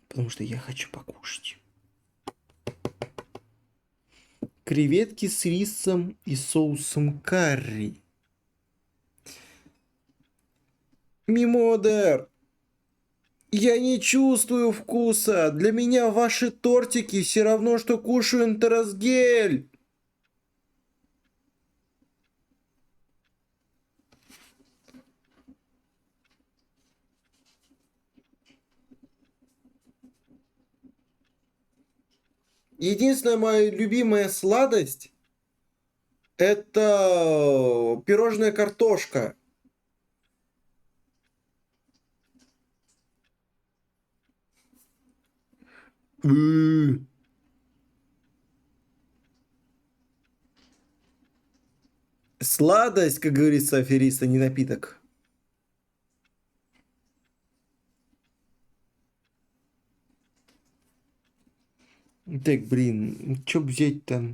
Потому что я хочу покушать. Креветки с рисом и соусом карри. Мимодер! Я не чувствую вкуса. Для меня ваши тортики все равно, что кушаю энтеросгель. Единственная моя любимая сладость — это пирожная картошка. Сладость, как говорится, афериста, не напиток. Так, блин, чё взять-то?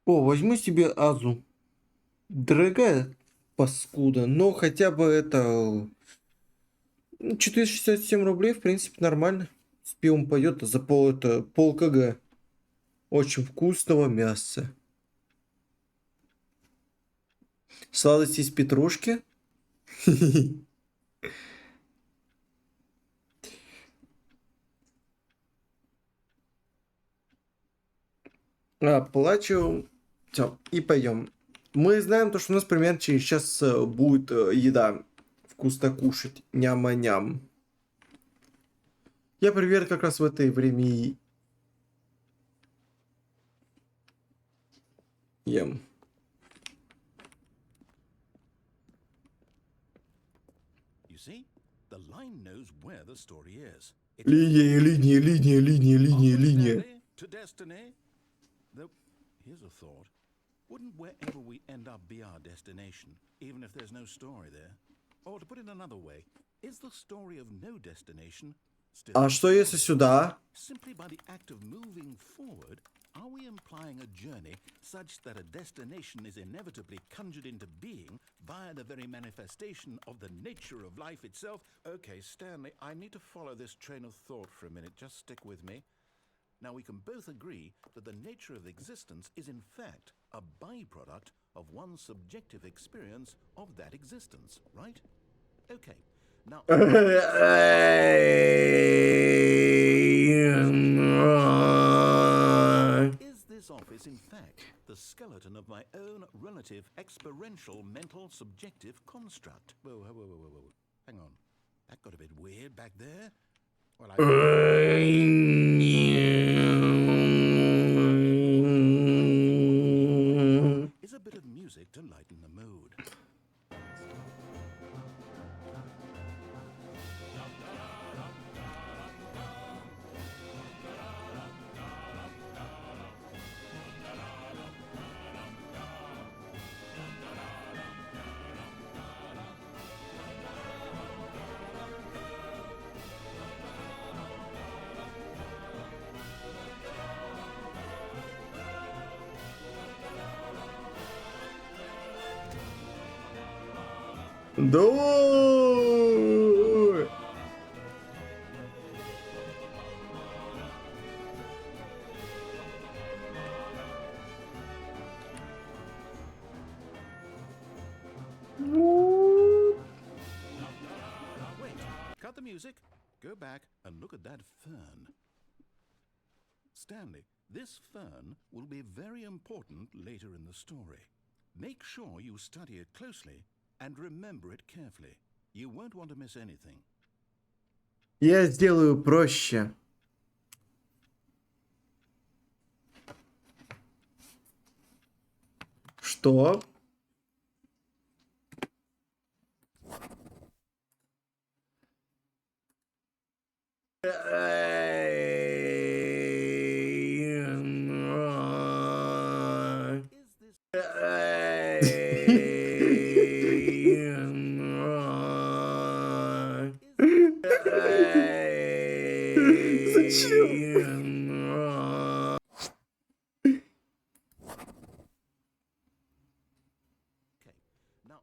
О, возьму себе Азу. Дорогая паскуда, но хотя бы это... 467 рублей, в принципе, нормально. С пивом пойдет за пол кг. Очень вкусного мяса. Сладости из петрушки. Плачу. Все, и пойдем. Мы знаем то, что у нас примерно через час будет еда. Вкусно кушать. Няма-ням. Я, примерно, как раз в это время и ем. You see, the line knows where the story is. Линия, линия, линия, линия, линия, On the линия. Stanley to destiny. Though, here's a thought. Wouldn't wherever we end up be our destination, even if there's no story there? Or to put it another way, is the story of no destination still А a что если story? сюда? Simply by the act of moving forward, are we implying a journey such that a destination is inevitably conjured into being via the very manifestation of the nature of life itself? Okay, Stanley, I need to follow this train of thought for a minute. Just stick with me. Now, we can both agree that the nature of existence is in fact a byproduct of one's subjective experience of that existence, right? Okay. Now, is this office in fact the skeleton of my own relative experiential mental subjective construct? Whoa. Hang on. That got a bit weird back there. Well, is a bit of music to lighten the mood. Давай! Wait, cut the music, go back and look at that fern. Stanley, this fern will be very important later in the story. Make sure you study it closely and remember it carefully. You won't want to miss anything. Я сделаю проще. Что? Is this Зачем? okay? Now,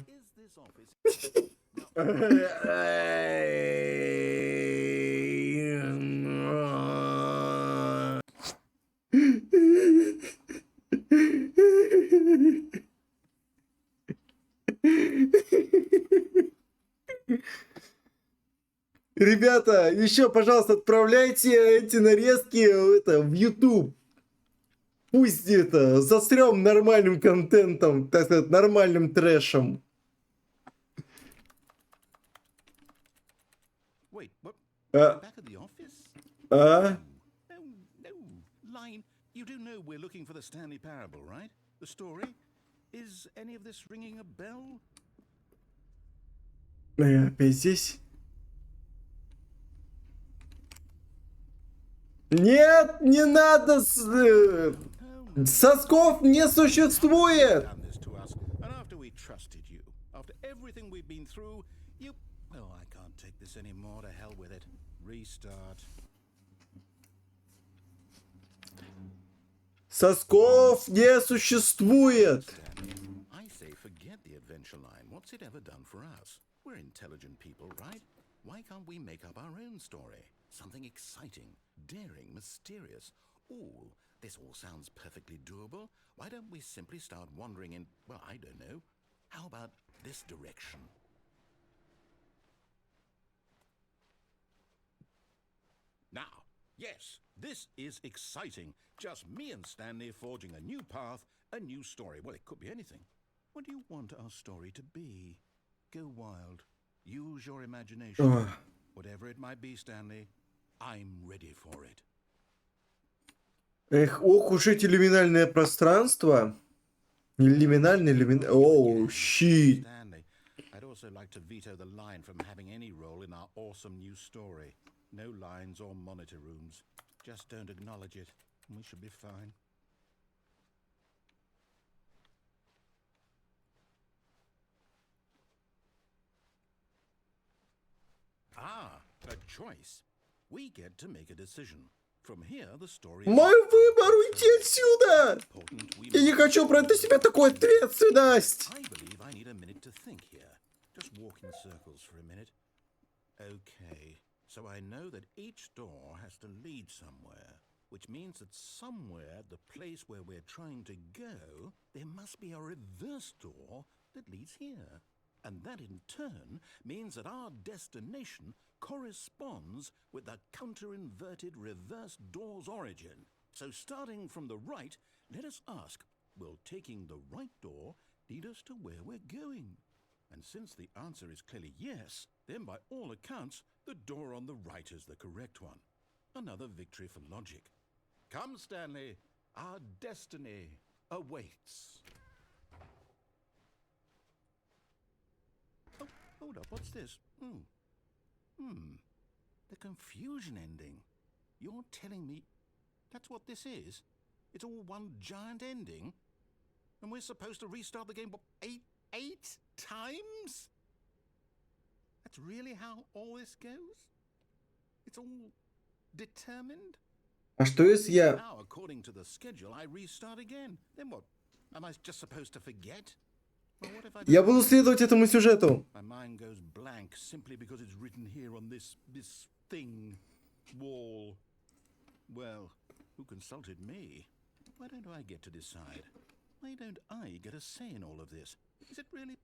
is this office Ребята, еще, пожалуйста, отправляйте эти нарезки в YouTube. Пусть это застрем нормальным контентом, так сказать, нормальным трэшем. Wait, what? А, Back at the office? а? No. Line, you do know we're looking for the Stanley Parable, right? The story? Is any of this ringing a bell? Опять здесь? Нет, не надо! Сосков не существует! Done this to us, and after we trusted you, after everything we've been through, you... Oh, I can't take this anymore. To hell with it. Restart. Сосков не существует! Stanley, I say forget the adventure line. What's it ever done for us? We're intelligent people, right? Why can't we make up our own story? Something exciting, daring, mysterious. Ooh, this all sounds perfectly doable. Why don't we simply start wandering in, well, I don't know. How about this direction? Now, yes, this is exciting. Just me and Stanley forging a new path, a new story. Well, it could be anything. What do you want our story to be? Go wild. Use your imagination. Ugh. Whatever it might be, Stanley, I'm ready for it. Эх, ох уж эти лиминальное пространство. Оу, щит. Stanley, I'd also like to veto the line from having any role in our awesome new story. No lines or monitor rooms. Just don't acknowledge it, and we should be fine. Ah, a choice. We get to make a decision. From here, the story is Мой выбор уйти отсюда! important. We Я не хочу брать на себя такую ответственность! I believe I need a minute to think here. Just walk in circles for a minute. Okay, so I know that each door has to lead somewhere, which means that somewhere, the place where we're trying to go, there must be a reverse door that leads here. And that in turn means that our destination corresponds with the counter-inverted reverse door's origin. So starting from the right, let us ask, will taking the right door lead us to where we're going? And since the answer is clearly yes, then by all accounts, the door on the right is the correct one. Another victory for logic. Come, Stanley, our destiny awaits. Oh, hold up, what's this? The confusion ending. You're telling me that's what this is? It's all one giant ending? And we're supposed to restart the game, what, eight times? That's really how all this goes? It's all determined? А что если я... Now, according to the schedule, I restart again. Then what? Am I just supposed to forget? Well, what if I Я don't? буду следовать этому сюжету. My mind goes blank simply because it's written here on this thing, wall. Well, who consulted me? Why don't I get to decide? Why don't I get a say in all of this? Is it really?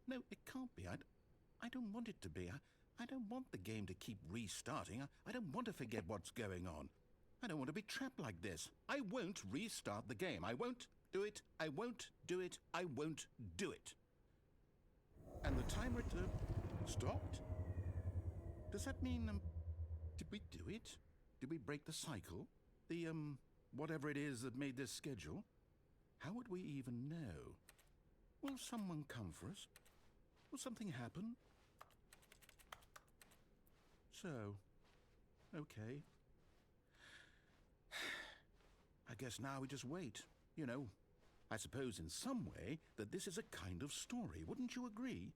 No, it can't be. I don't want it to be. I don't want the game to keep restarting. I don't want to forget what's going on. I don't want to be trapped like this. I won't restart the game. I won't do it. I won't do it. I won't do it. And the timer stopped? Does that mean, did we do it? Did we break the cycle? The, whatever it is that made this schedule? How would we even know? Will someone come for us? Will something happen? So, okay. I guess now we just wait. You know, I suppose in some way that this is a kind of story. Wouldn't you agree?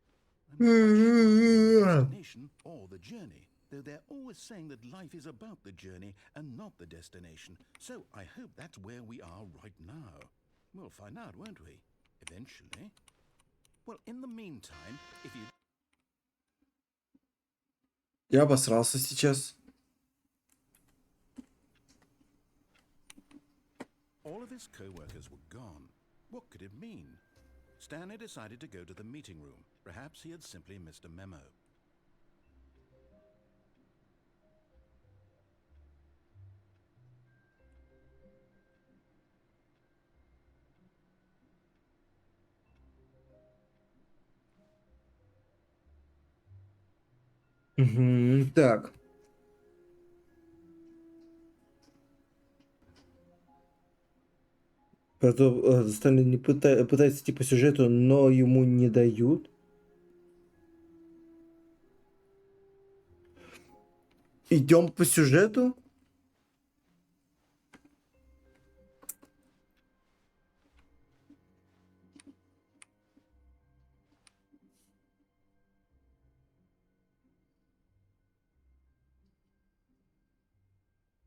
I'm not sure the destination or the journey, though they're always saying that life is about the journey and not the destination. So I hope that's where we are right now. We'll find out, won't we? Eventually. Well, in the meantime, if you... Я обосрался сейчас. All of his co-workers were gone. What could it mean? Stanley decided to go to the meeting room. Perhaps he had simply missed a memo. Так. Потом Стэнли не пытается идти по сюжету, но ему не дают. Идем по сюжету?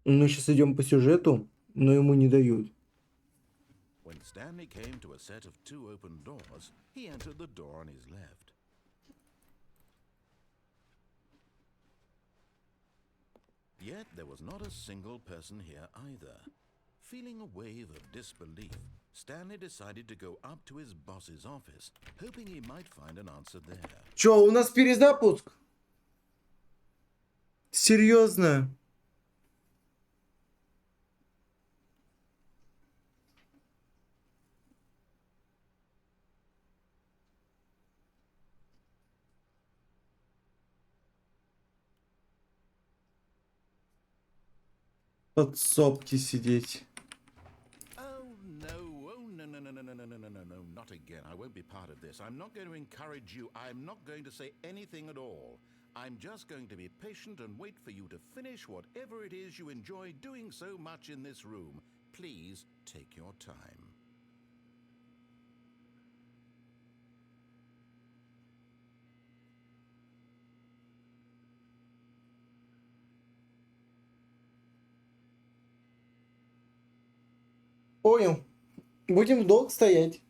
Мы сейчас идем по сюжету, но ему не дают. When Stanley came to a set of 2 open doors, he entered the door on his left. Yet there was not a single person here either. Feeling a wave of disbelief, Stanley decided to go up to his boss's office, hoping he might find an answer there. Чё, у нас перезапуск? Серьезно? Подсобки сидеть. Oh no, not again. I won't be part of this. I'm not going to encourage you. I'm not going to say anything at all. I'm just going to be patient and wait for you to finish whatever it is you enjoy doing so much in this room. Please take your time. Понял. Будем в долг стоять.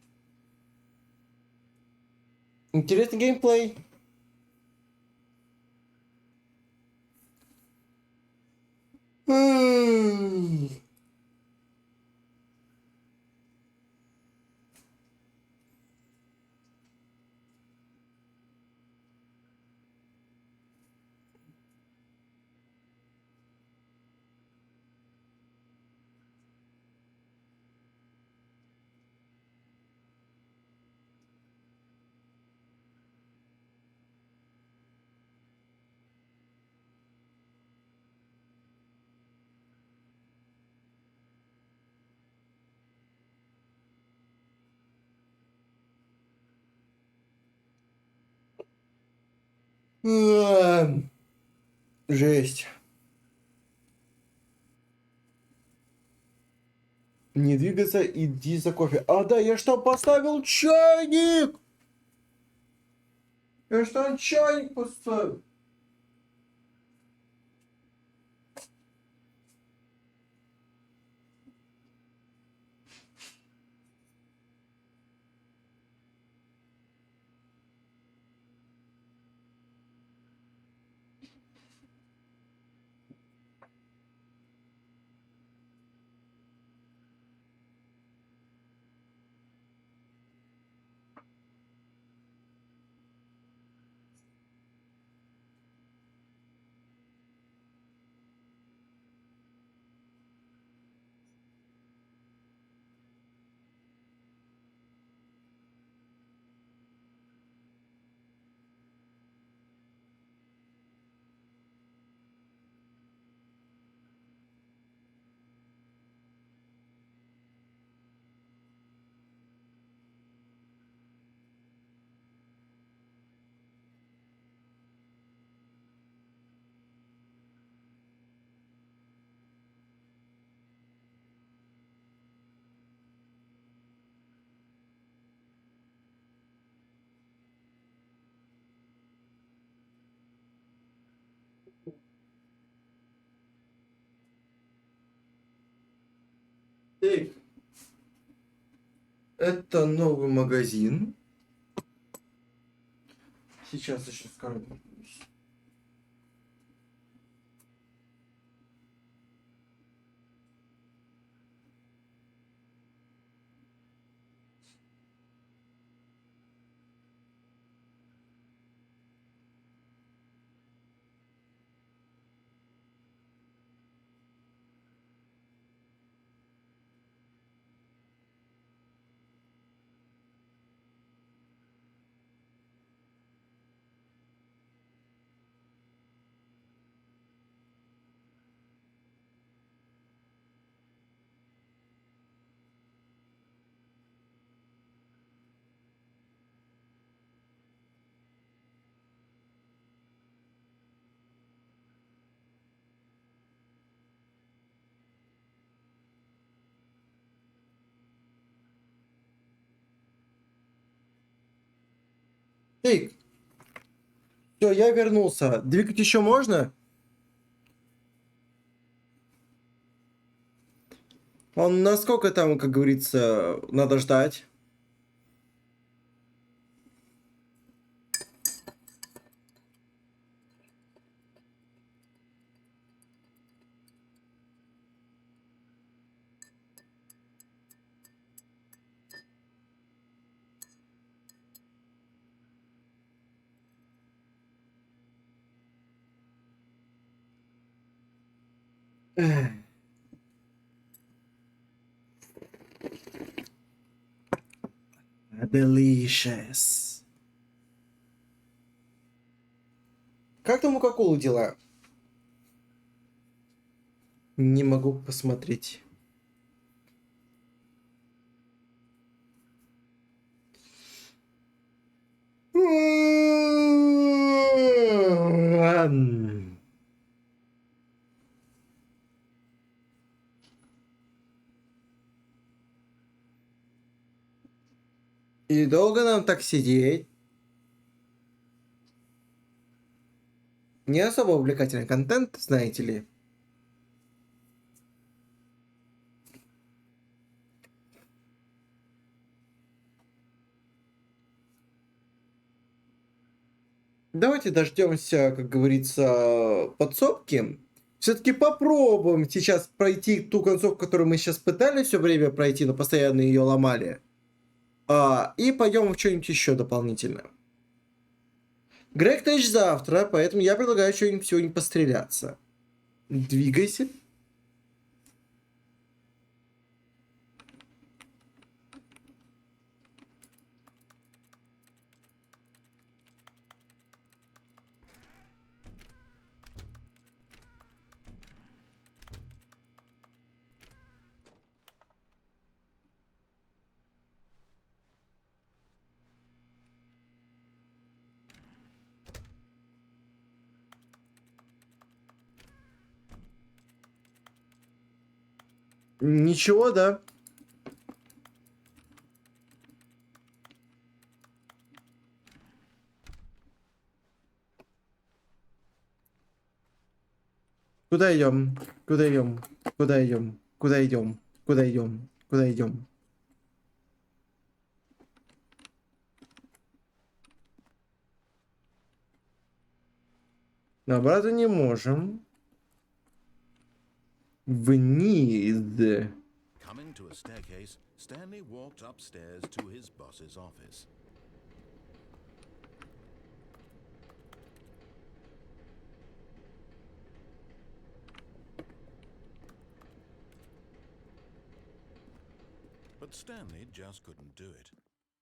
Интересный геймплей. Жесть. Не двигаться, иди за кофе. А, да, я что, поставил чайник? Я что, чайник поставил? Так. Это новый магазин. Сейчас еще скажу. Эй, все, я вернулся. Двигать еще можно? Он насколько там, как говорится, надо ждать? Эх. Delicious. Как там у Кока-Колы дела? Не могу посмотреть. И долго нам так сидеть? Не особо увлекательный контент, знаете ли. Давайте дождемся, как говорится, подсобки. Все-таки попробуем сейчас пройти ту концовку, которую мы сейчас пытались все время пройти, но постоянно ее ломали. И пойдем в что-нибудь еще дополнительно. Грег Тэч завтра, поэтому я предлагаю что-нибудь сегодня постреляться. Двигайся. Ничего, да? Куда идем? Куда идем? Куда идем? Куда идем? Куда идем? Куда идем? Обратно не можем. Вниз. Coming to a staircase, Stanley walked upstairs to his boss's office. But Stanley just couldn't do it.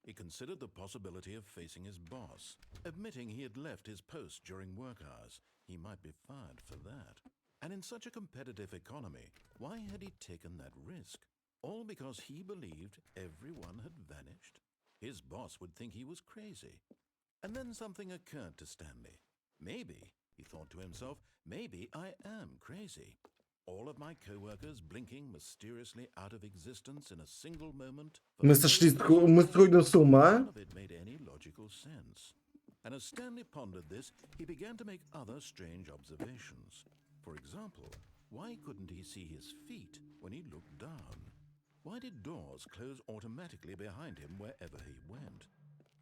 He considered the possibility of facing his boss. Admitting he had left his post during work hours, he might be fired for that. And in such a competitive economy, why had he taken that risk? All because he believed everyone had vanished? His boss would think he was crazy. And then something occurred to Stanley. Maybe, he thought to himself, maybe I am crazy. All of my co-workers blinking mysteriously out of existence in a single moment. Мы сходим с ума. None of it made any logical sense. And as Stanley pondered this, he began to make other strange observations. For example, why couldn't he see his feet when he looked down? Why did doors close automatically behind him wherever he went?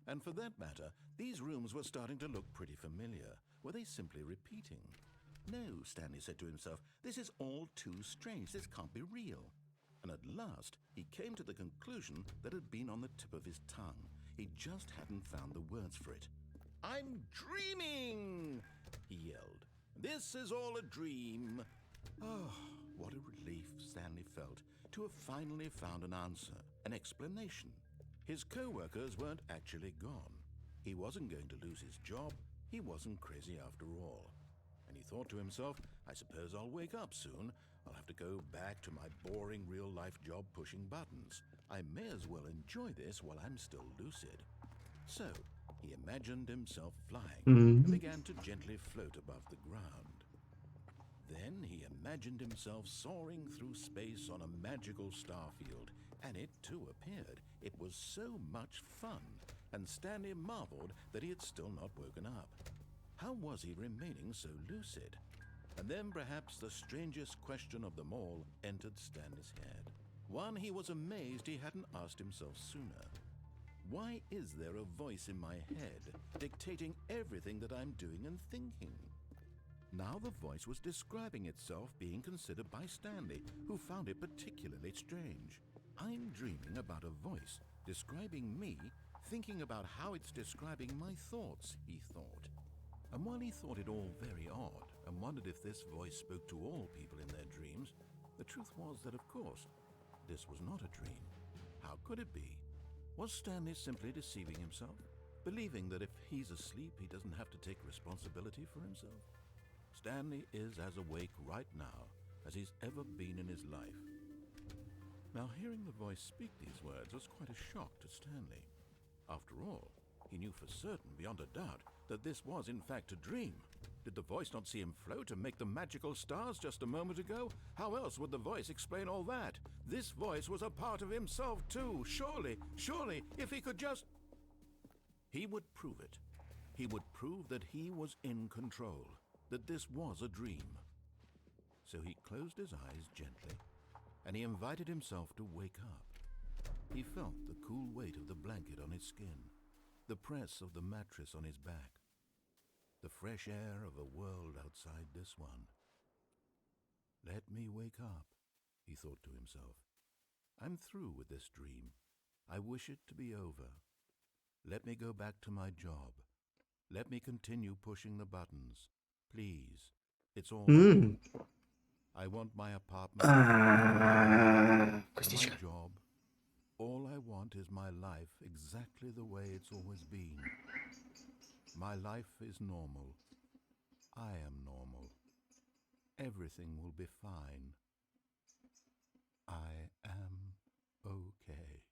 And for that matter, these rooms were starting to look pretty familiar. Were they simply repeating? No, Stanley said to himself, this is all too strange. This can't be real. And at last, he came to the conclusion that had been on the tip of his tongue. He just hadn't found the words for it. I'm dreaming, he yelled. This is all a dream. Oh, what a relief Stanley felt to have finally found an answer, an explanation. His co-workers weren't actually gone. He wasn't going to lose his job. He wasn't crazy after all. And he thought to himself, I suppose I'll wake up soon. I'll have to go back to my boring real-life job pushing buttons. I may as well enjoy this while I'm still lucid. So, he imagined himself flying and began to gently float above the ground. Then he imagined himself soaring through space on a magical starfield, and it too appeared. It was so much fun. and Stanley marveled that he had still not woken up. How was he remaining so lucid? And then perhaps the strangest question of them all entered Stanley's head. One he was amazed he hadn't asked himself sooner. Why is there a voice in my head dictating everything that I'm doing and thinking? Now the voice was describing itself being considered by Stanley, who found it particularly strange. I'm dreaming about a voice describing me, thinking about how it's describing my thoughts, he thought. And while he thought it all very odd and wondered if this voice spoke to all people in their dreams, the truth was that, of course, this was not a dream. How could it be? Was Stanley simply deceiving himself, believing that if he's asleep, he doesn't have to take responsibility for himself? Stanley is as awake right now as he's ever been in his life. Now, hearing the voice speak these words was quite a shock to Stanley. After all, he knew for certain, beyond a doubt, that this was in fact a dream. Did the voice not see him float and make the magical stars just a moment ago? How else would the voice explain all that? This voice was a part of himself too. Surely, if he could just... He would prove it. He would prove that he was in control, that this was a dream. So he closed his eyes gently, and he invited himself to wake up. He felt the cool weight of the blanket on his skin, the press of the mattress on his back, the fresh air of a world outside this one. Let me wake up, he thought to himself. I'm through with this dream. I wish it to be over. Let me go back to my job. Let me continue pushing the buttons. Please, it's all right. I want my apartment, my job. All I want is my life exactly the way it's always been. My life is normal. I am normal. Everything will be fine. I am okay.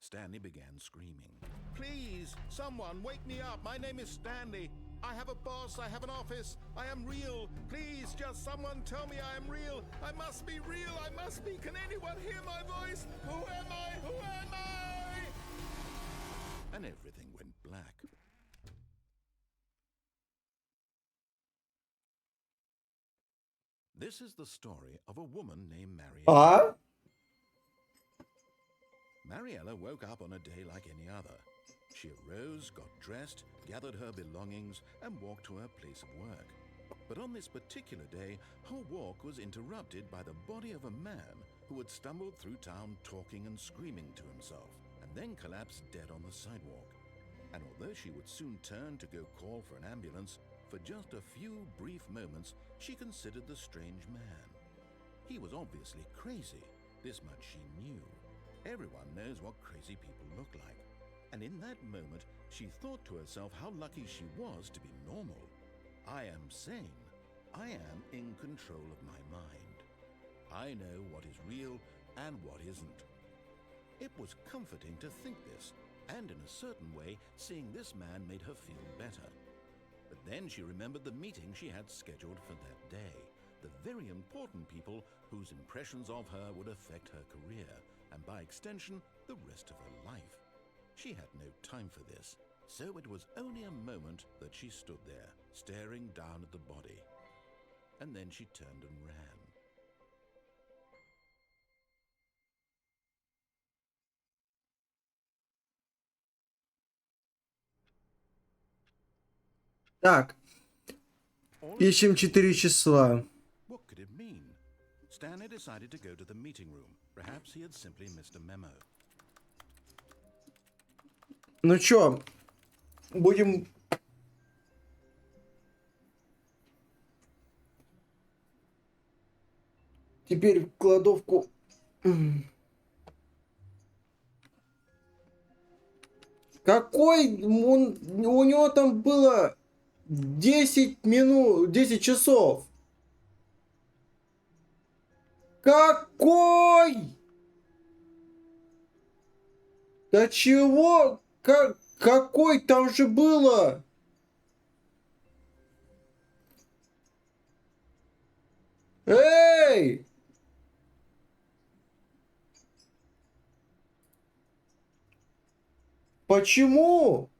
Stanley began screaming. Please, someone, wake me up. My name is Stanley. I have a boss. I have an office. I am real. Please, just someone tell me I am real. I must be real. I must be. Can anyone hear my voice? Who am I? Who am I? And everything went black. This is the story of a woman named Mariella. Mariella woke up on a day like any other. She arose, got dressed, gathered her belongings, and walked to her place of work. But on this particular day, her walk was interrupted by the body of a man who had stumbled through town talking and screaming to himself, and then collapsed dead on the sidewalk. And although she would soon turn to go call for an ambulance, for just a few brief moments she considered the strange man. He was obviously crazy, this much she knew. Everyone knows what crazy people look like. And in that moment, she thought to herself how lucky she was to be normal. I am sane. I am in control of my mind. I know what is real and what isn't. It was comforting to think this, and in a certain way, seeing this man made her feel better. But then she remembered the meeting she had scheduled for that day, the very important people whose impressions of her would affect her career, and by extension, the rest of her life. She had no time for this, so it was only a moment that she stood there, staring down at the body. And then she turned and ran. Так, ищем 4 числа. What could it mean? Stanley decided to go to the meeting room. Perhaps he had simply missed a memo. Ну чё, будем... Теперь в кладовку... Какой... У него там было 10 минут, 10 часов. Какой? Да чего? Какой там же было? Эй! Почему?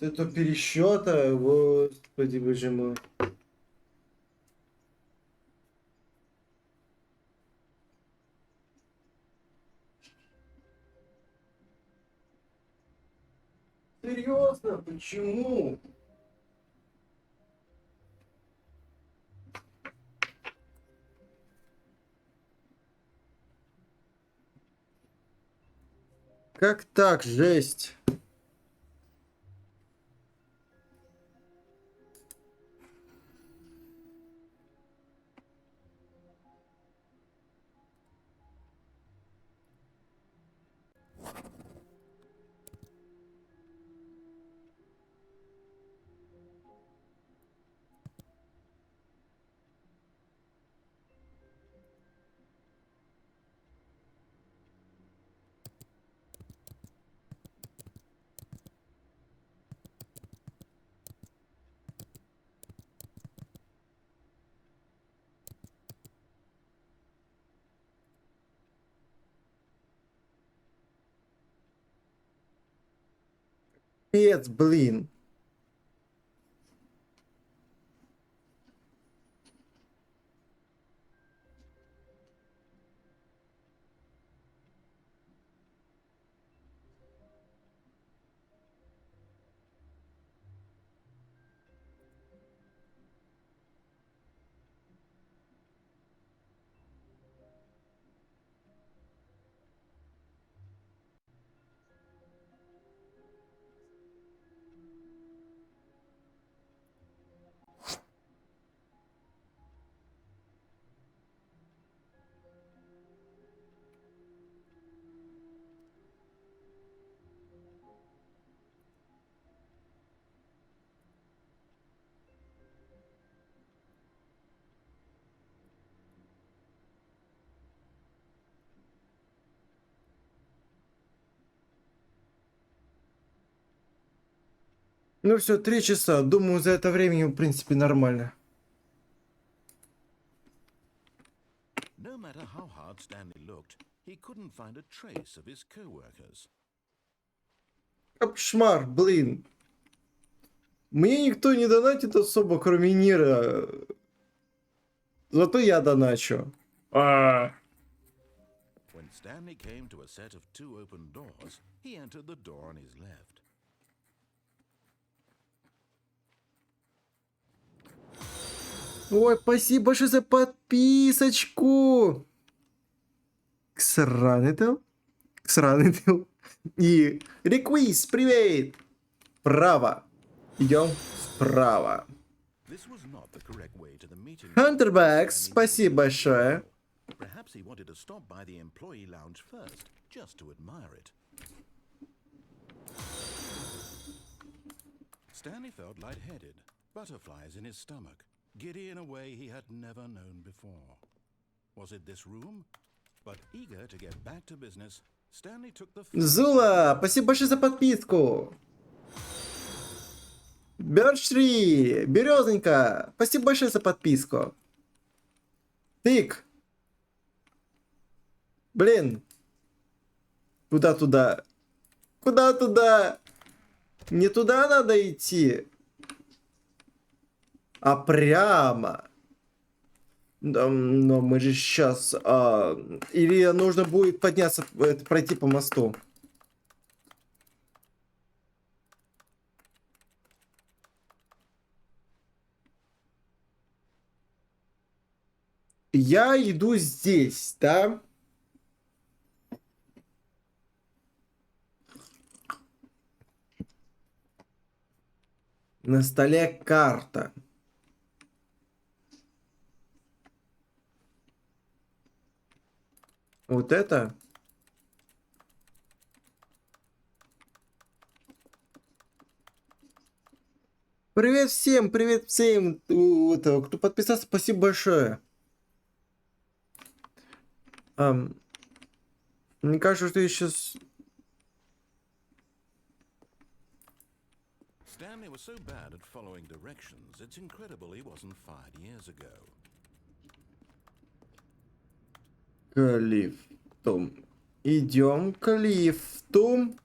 Это пересчета, господи боже мой. Серьезно, почему? Как так, жесть? Пец, блин. Ну все, 3 часа. Думаю, за это время, в принципе, нормально. No matter how hard Stanley looked, he couldn't find a trace of his co-workers. Кошмар, блин. Мне никто не донатит особо, кроме Нира. Зато я доначу. When Stanley came to a set of 2 open doors, he entered the door on his left. Ой, спасибо большое за подписочку. Сраный ты. Сраный ты. И реквиз, привет. Право. Идем вправо. This was not the correct way to the meeting. Хантербэкс, спасибо большое. Perhaps he wanted to stop by the employee lounge first, just to admire it. Stanley felt lightheaded, butterflies in his stomach, giddy in a way he had never known before. Was it this room? But eager to get back to business, Stanley took the Зула, спасибо большое за подписку. Бершри, Березонька, спасибо большое за подписку. Тык. Блин. Куда туда? Куда туда? Не туда надо идти, а прямо. Да, но мы же сейчас... или нужно будет подняться, пройти по мосту. Я иду здесь, да? На столе карта. Вот это? Привет всем, кто подписался, спасибо большое. Мне кажется, что я сейчас... Stanley was so bad at following directions, it's incredible he wasn't fired years ago. К лифту. Идем к лифту.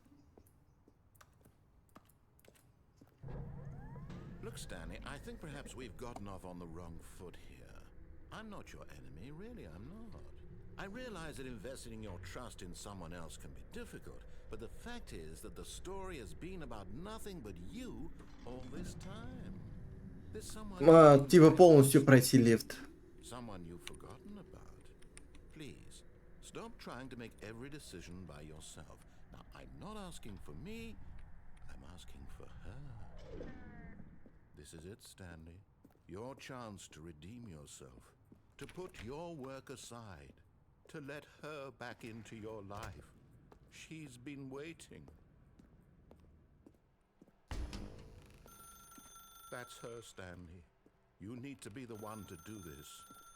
Look, Stanley, I think perhaps we've gotten off on the wrong foot here. I'm not your enemy, really, I'm not. I realize that investing your trust in someone else can be difficult, but the fact is that the story has been about nothing but you all this time. There's someone Типа полностью пройти лифт. someone you've forgotten about. Please, stop trying to make every decision by yourself. Now, I'm not asking for me, I'm asking for her. This is it, Stanley. Your chance to redeem yourself, to put your work aside, to let her back into your life. She's been waiting. That's her, Stanley. You need to be the one to do this,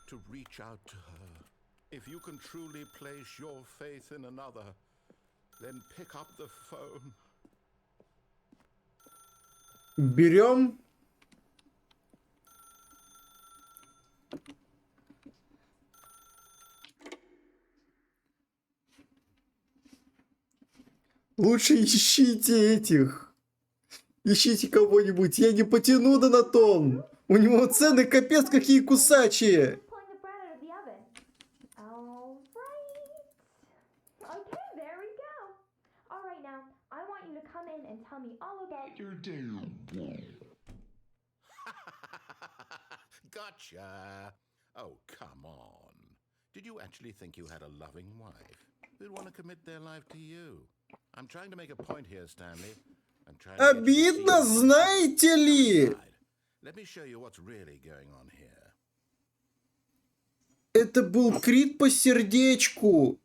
to reach out to her. If you can truly place your faith in another, then pick up the phone. Берем. Лучше ищите этих. Ищите кого-нибудь. Я не потяну до на том. У него цены капец какие кусачие. Pulling the bread out of the oven. All right. Okay, there we go. All right, now I want you to come in and tell me all about your day. Gotcha. Oh, come on. Did you actually think you had a loving wife who'd want to commit their life to you? I'm trying to make a point here, Stanley. I'm trying to get you to see Обидно, знаете ли? Let me show you what's really going on here. Это был крит по сердечку.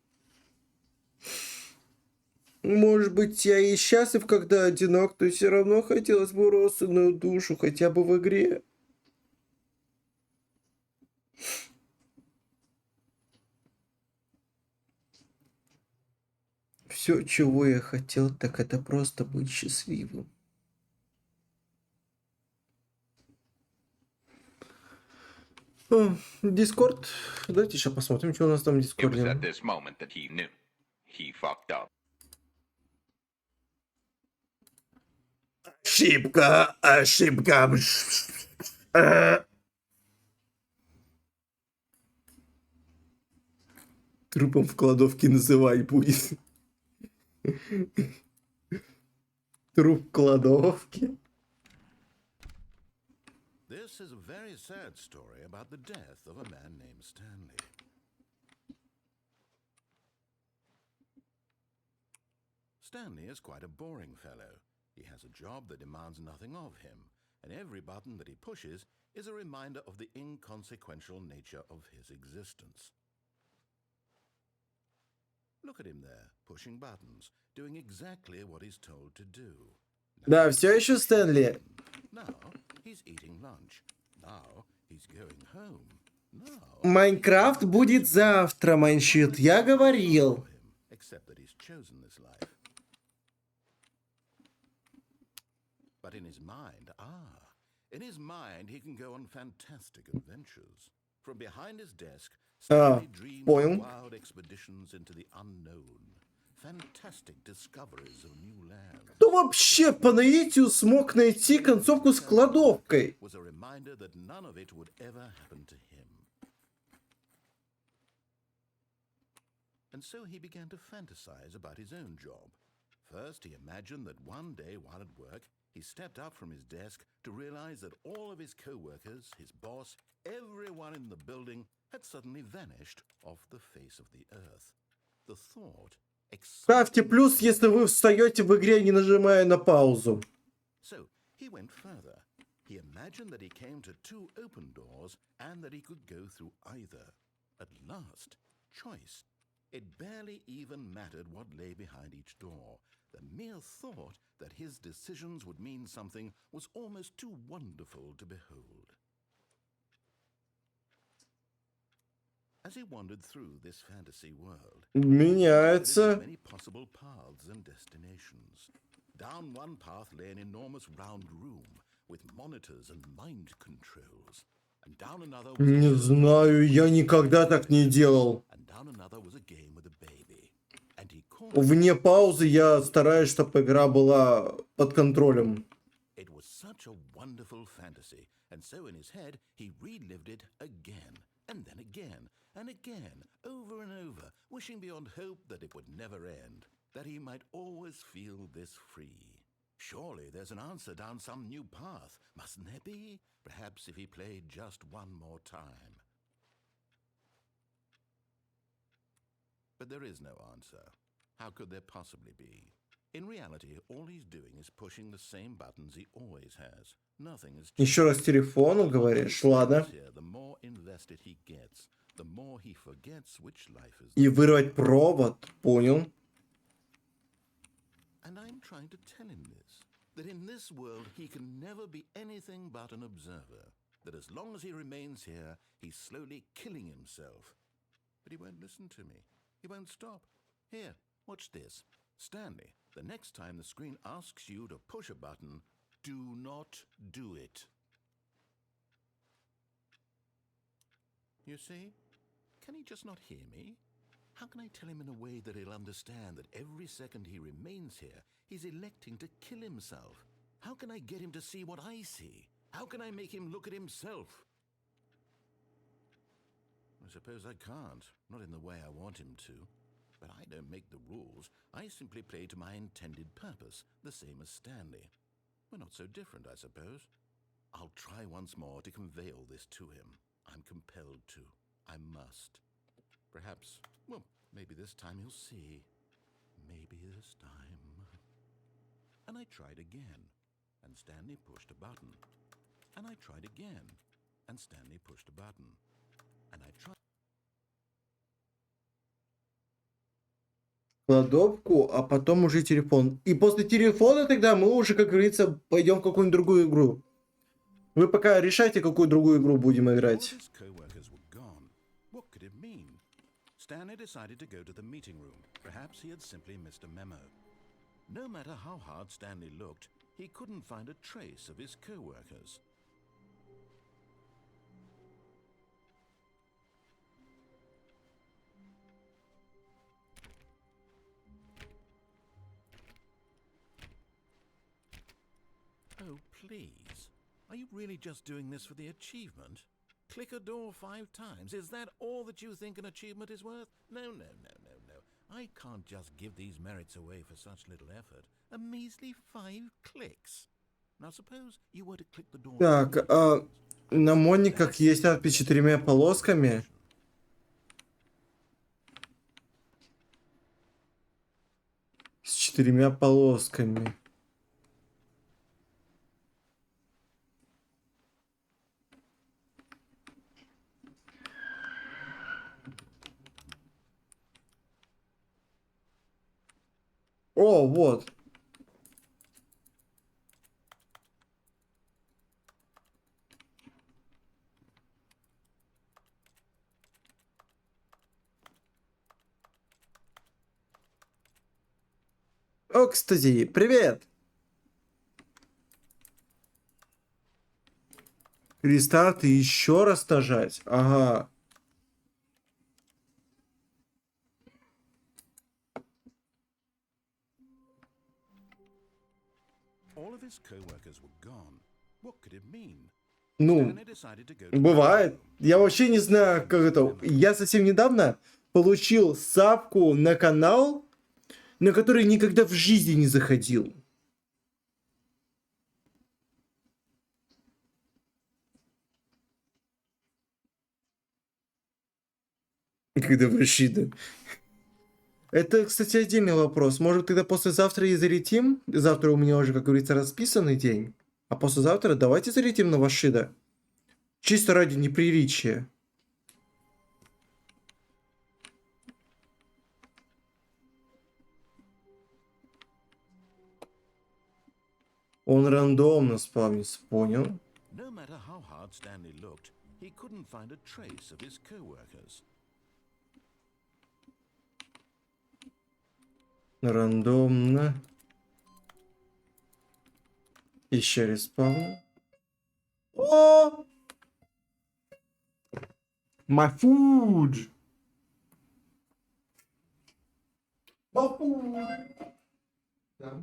Может быть, я и счастлив, когда одинок, но все равно хотелось бы родственную душу, хотя бы в игре. Все, чего я хотел, так это просто быть счастливым. Дискорд. Давайте сейчас посмотрим, что у нас там в It was Дискорде. at this moment that he knew. He fucked up. Ошибка, ошибка. Трупом в кладовке называть будет. Труп в кладовке. This is a very sad story about the death of a man named Stanley. Stanley is quite a boring fellow. He has a job that demands nothing of him, and every button that he pushes is a reminder of the inconsequential nature of his existence. Look at him there, pushing buttons, doing exactly what he's told to do. Да, все еще Стэнли. Now he's eating lunch. Now he's going home. Now Майнкрафт будет завтра, Майншит. Я говорил. except that he's chosen this life. But in his mind, he can go on fantastic adventures. From behind his desk, Stanley dreams понял. of wild expeditions into the unknown, fantastic discoveries of new lands. Кто вообще по наитию смог найти концовку с кладовкой? Was a reminder that none of it would ever happen to him. And so he began to fantasize about his own job. First, he imagined that one day while at work, he stepped up from his desk to realize that all of his co-workers, his boss, everyone in the building had suddenly vanished off the face of the earth. The thought Ставьте плюс, если вы встаете в игре, не нажимая на паузу. So he went further. He imagined that he came to two open doors and that he could go through either. At last, choice. It barely even mattered what lay behind each door. The mere thought that his decisions would mean something was almost too wonderful to behold. As he wandered through this fantasy world, Меняется. many possible paths and destinations. down one path lay an enormous round room with monitors and mind controls. And down another was Не знаю, я никогда так не делал. and down another was a game with a baby. And he called Вне паузы я стараюсь, чтобы игра была под контролем. It was such a wonderful fantasy, and so in his head he relived it again, and then again, and again, over and over, wishing beyond hope that it would never end, that he might always feel this free. Surely there's an answer down some new path, mustn't there be? Perhaps if he played just one more time. But there is no answer. How could there possibly be? In reality, all he's doing is pushing the same buttons he always has. Nothing is Еще раз телефону говоришь, ладно. The more invested he gets, the more he forgets which life is. И вырвать провод, понял. And I'm trying to tell him this, that in this world he can never be anything but an observer, that as long as he remains here, he's slowly killing himself. But he won't listen to me. He won't stop. Here, watch this. Stanley, the next time the screen asks you to push a button, do not do it. You see? Can he just not hear me? How can I tell him in a way that he'll understand that every second he remains here, he's electing to kill himself? How can I get him to see what I see? How can I make him look at himself? I suppose I can't, not in the way I want him to. But I don't make the rules. I simply play to my intended purpose, the same as Stanley. We're not so different, I suppose. I'll try once more to convey all this to him. I'm compelled to. I must. Perhaps, well, maybe this time he'll see. Maybe this time. And I tried again, and Stanley pushed a button. And I tried again, and Stanley pushed a button. And I tried. Кладовку, а потом уже телефон. И после телефона тогда мы уже, как говорится, пойдем в какую-нибудь другую игру. Вы пока решайте, какую другую игру будем играть. Stanley decided to go to the meeting room. Perhaps he had simply missed a memo. No matter how hard Stanley looked, he couldn't find a trace of his co-workers. Oh, please. Are you really just doing this for the achievement? Click a door 5 times. Is that all that you think an achievement is worth? No. I can't just give these merits away for such little effort. A measly 5 clicks. Now suppose you were to click the door. Так, на мониках есть надпись 4 полосками. С 4 полосками. О, вот. О, кстати, привет. Рестарт и еще раз нажать. Ага. Ну, бывает. Я вообще не знаю, как это. Я совсем недавно получил ссылку на канал, на который никогда в жизни не заходил. Когда вообще, да. Это, кстати, отдельный вопрос. Может, тогда послезавтра и залетим? Завтра у меня уже, как говорится, расписанный день. А послезавтра давайте залетим на Вашида. Чисто ради неприличия. Он рандомно спавнится, понял? Рандомно. Еще респаун. О! My food! My food! Да.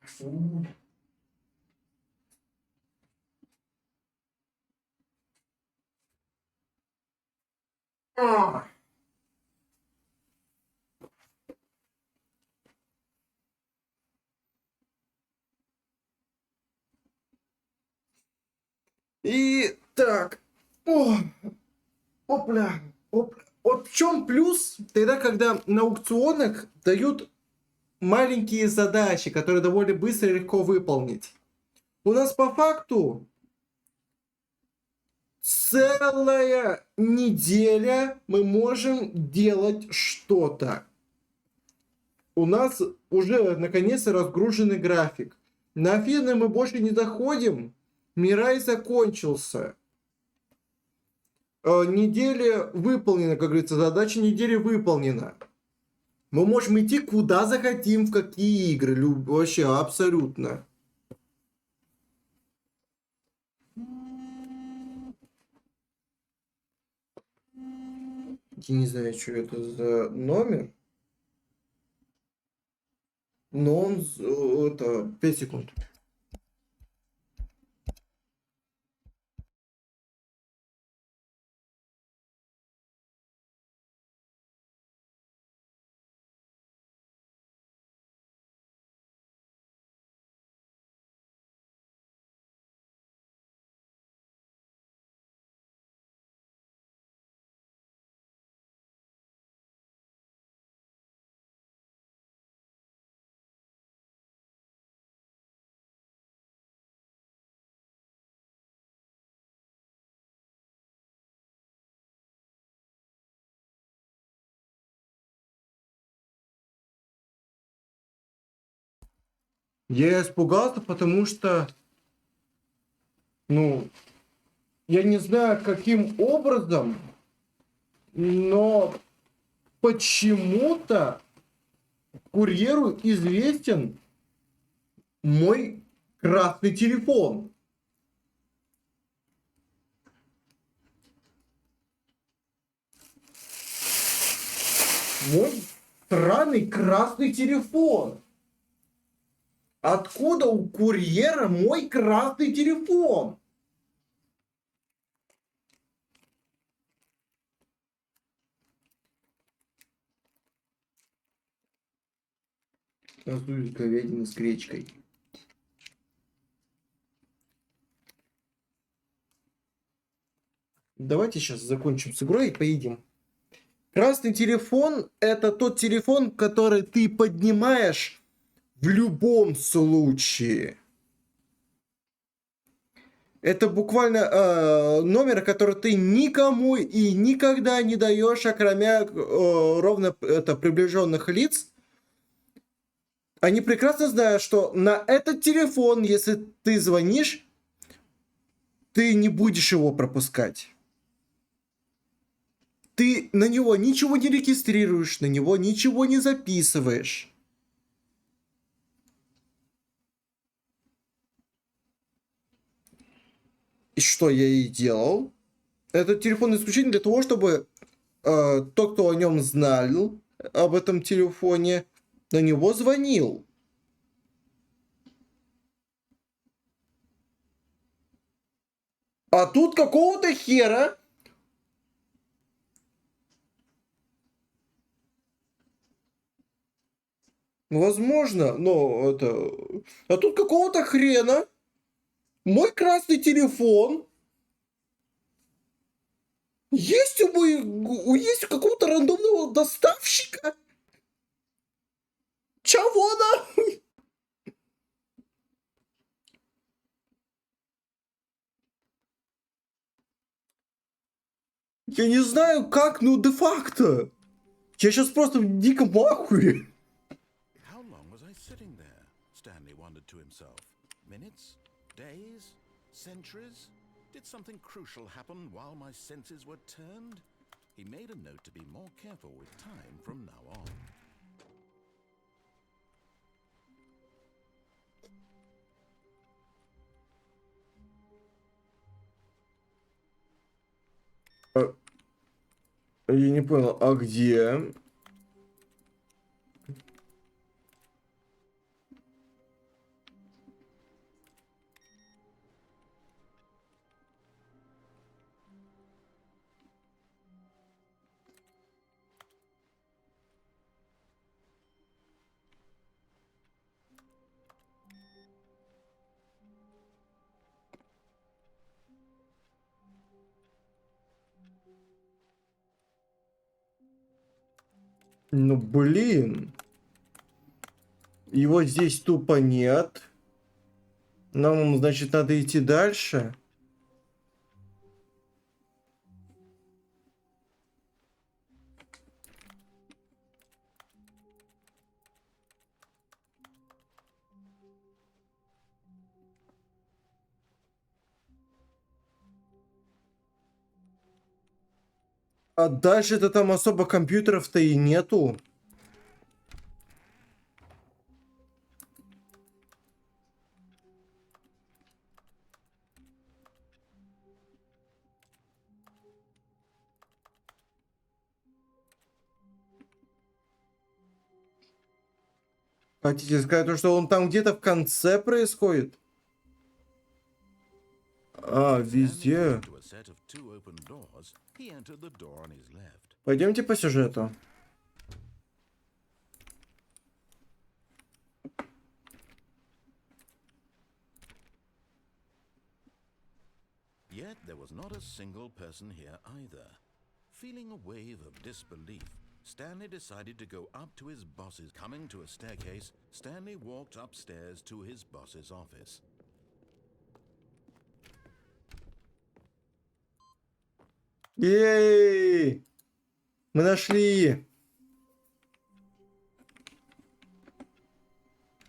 My food. А! И так. О, опля. Вот в чем плюс тогда, когда на аукционах дают маленькие задачи, которые довольно быстро и легко выполнить. У нас по факту целая неделя мы можем делать что-то. У нас уже наконец-то разгруженный график. На Афины мы больше не доходим. Мирай закончился. Неделя выполнена, как говорится, задача недели выполнена. Мы можем идти куда захотим, в какие игры. Вообще, абсолютно. Я не знаю, что это за номер. Но он... Это... 5 секунд. Я испугался, потому что... Ну... Я не знаю, каким образом, но почему-то курьеру известен мой красный телефон. Мой странный красный телефон. Откуда у курьера мой красный телефон? Раздуюсь говядины с гречкой. Давайте сейчас закончим с игрой и поедем. Красный телефон — это тот телефон, который ты поднимаешь в любом случае. Это буквально номер, который ты никому и никогда не даешь, окромя ровно это приближенных лиц. Они прекрасно знают, что на этот телефон, если ты звонишь, ты не будешь его пропускать. Ты на него ничего не регистрируешь, на него ничего не записываешь. И что я и делал? Этот телефон исключительно для того, чтобы тот, кто о нем знал, об этом телефоне, на него звонил. А тут какого-то хера... Возможно, но это... А тут какого-то хрена мой красный телефон есть есть у какого-то рандомного доставщика. Чего нахуй? Я не знаю как, но де-факто. Я сейчас просто в диком ахуе. How long was I sitting there? Stanley wondered to himself. Minutes? Days? Centuries? Did something crucial happen while my senses were turned? He made a note to be more careful with time from now on. Я не понял, а где? Ну, блин. Его здесь тупо нет. Нам, значит, надо идти дальше. А дальше-то там особо компьютеров-то и нету. Хотите сказать, то, что он там где-то в конце происходит? А, везде. To a set of two open doors, he entered the door on his left. Пойдемте по сюжету. Yet there was not a single person here either. Feeling a wave of disbelief, Stanley decided to go up to his boss's. Coming to a staircase, Stanley walked upstairs to his boss's office. Ей! Мы нашли!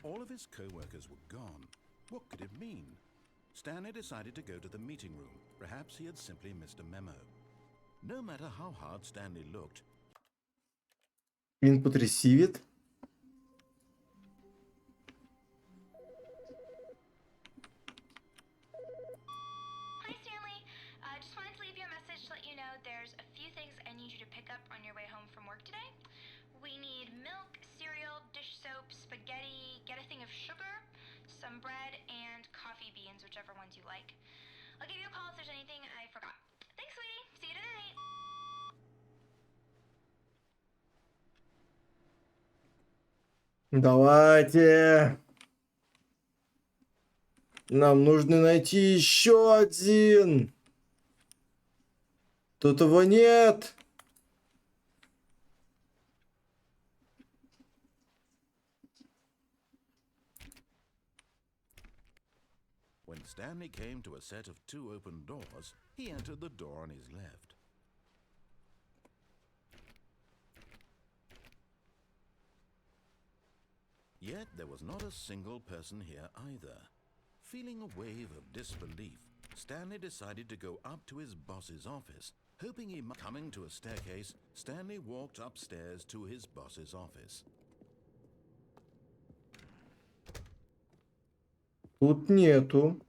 All of his co-workers were gone. What could it mean? Stanley decided to go to the meeting room. Perhaps he had simply missed a memo. No matter how hard Stanley looked, Input received. Hi, Stanley. Just wanted to leave you a message to let you know there's a few things I need you to pick up on your way home from work today. We need milk, cereal, dish soap, spaghetti, get a thing of sugar, some bread, and coffee beans, whichever ones you like. I'll give you a call if there's anything I forgot. Thanks, sweetie. See you tonight. Давайте. Нам нужно найти еще один. Тут его нет. when Stanley came to a set of two open doors, he entered the door on his left. Yet there was not a single person here either. Feeling a wave of disbelief, Stanley decided to go up to his boss's office, hoping he might. Coming to a staircase, Stanley walked upstairs to his boss's office. Тут нету.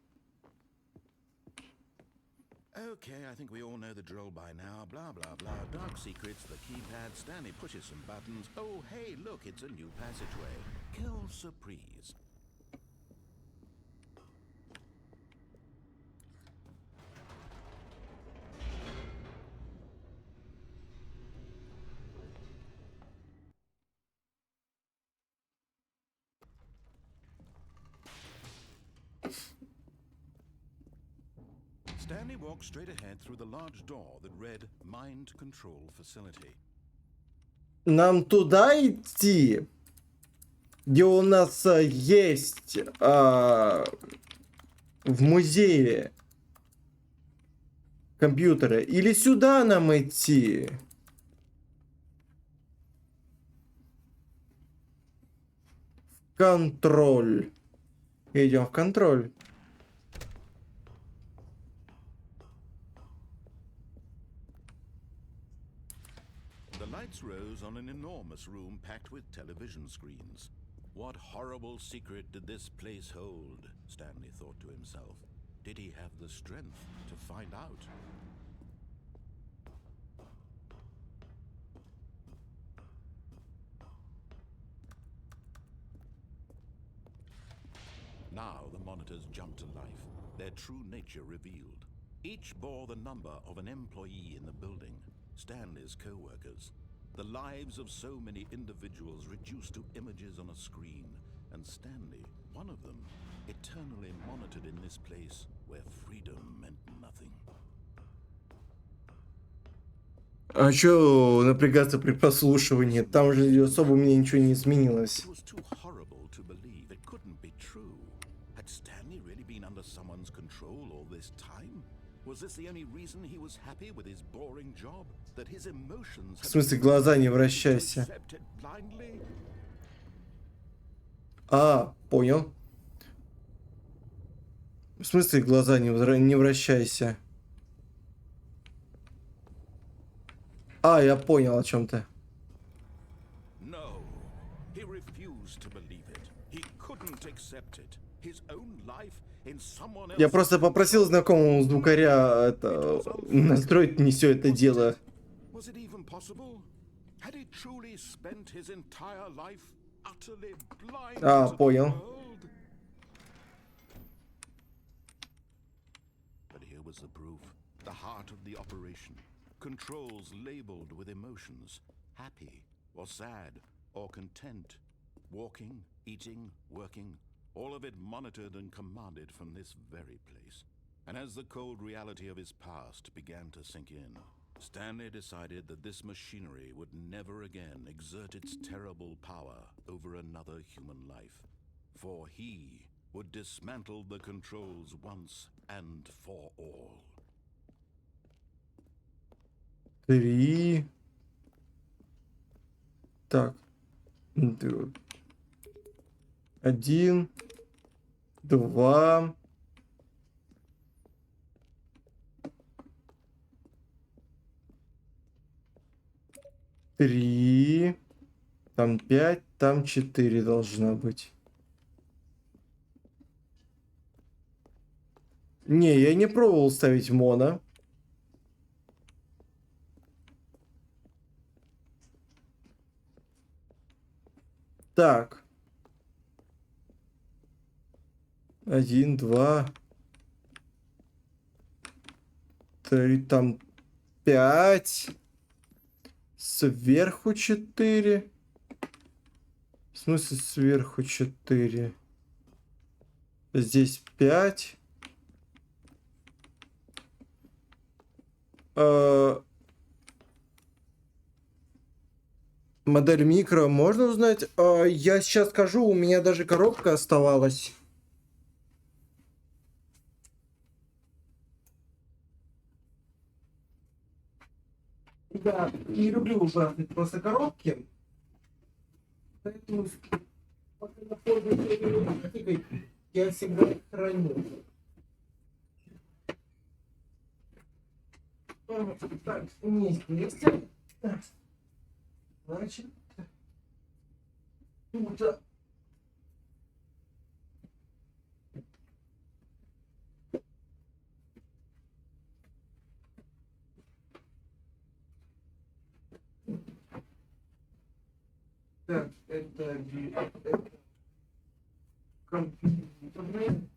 Okay, I think we all know the drill by now. Blah, blah, blah. Dark secrets, the keypad. Stanley pushes some buttons. Oh, hey, look, it's a new passageway. Quelle surprise. Stanley walked straight ahead through the large door that read Mind Control Facility. Нам туда идти, где у нас есть в музее компьютеры, или сюда нам идти? В контроль. Идем в контроль. The lights rose on an enormous room packed with television screens. What horrible secret did this place hold? Stanley thought to himself. Did he have the strength to find out? monitors jumped to life, their true nature revealed. Each bore the number of an employee in the building, Stanley's co-workers. The lives of so many individuals reduced to images on a screen, and Stanley, one of them, eternally monitored in this place where freedom meant nothing. А чё напрягаться при прослушивании? Там же особо у меня ничего не изменилось. It was too horrible to believe. It couldn't be true. Had Stanley really been under someone's control all this time? Was this the only reason he was happy with his boring job? That his emotions В смысле, глаза не вращайся. accepted blindly? А, понял. В смысле, глаза не вращайся. А, я понял о чем ты. No, he refused to believe it. He couldn't accept it. His own life in someone else. Я просто попросил знакомого звукаря это, настроить не все это дело. Was it even possible? Had he truly spent his entire life utterly blind А, to the понял. world? But here was the proof. The heart of the operation. Controls labeled with emotions. Happy or sad or content. Walking, eating, working. All of it monitored and commanded from this very place. And as the cold reality of his past began to sink in, Stanley decided that this machinery would never again exert its terrible power over another human life. For he would dismantle the controls once and for all. 3. Так. 1, 2. 3. Там 5, там 4 должно быть. Не, я не пробовал ставить моно. Так. 1, 2, 3, там 5. Сверху 4. В смысле сверху 4? Здесь 5. Модель микро можно узнать? Я сейчас скажу, у меня даже коробка оставалась. Да, не люблю ужасные просто коробки. Поэтому пока я пользуюсь библиотекой, я всегда их храню. Так, вместе. Значит, тут так, это компьютерный.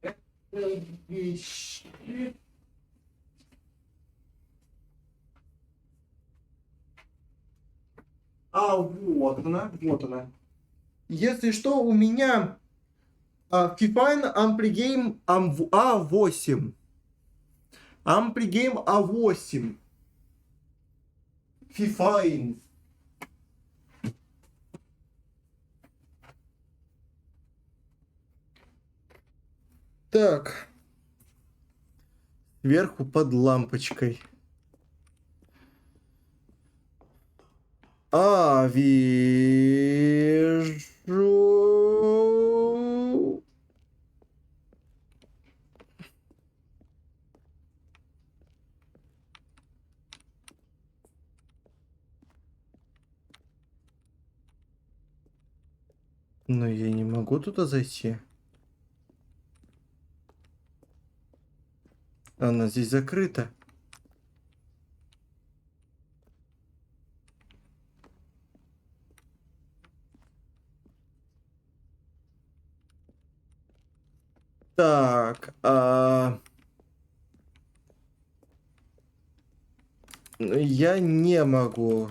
Это вещи. А, вот она, вот она. Если что, у меня Fifine Ampligame A8. Ampligame A8. Fifine. Так. Сверху под лампочкой. Вижу. Но я не могу туда зайти. Она здесь закрыта. Так, я не могу.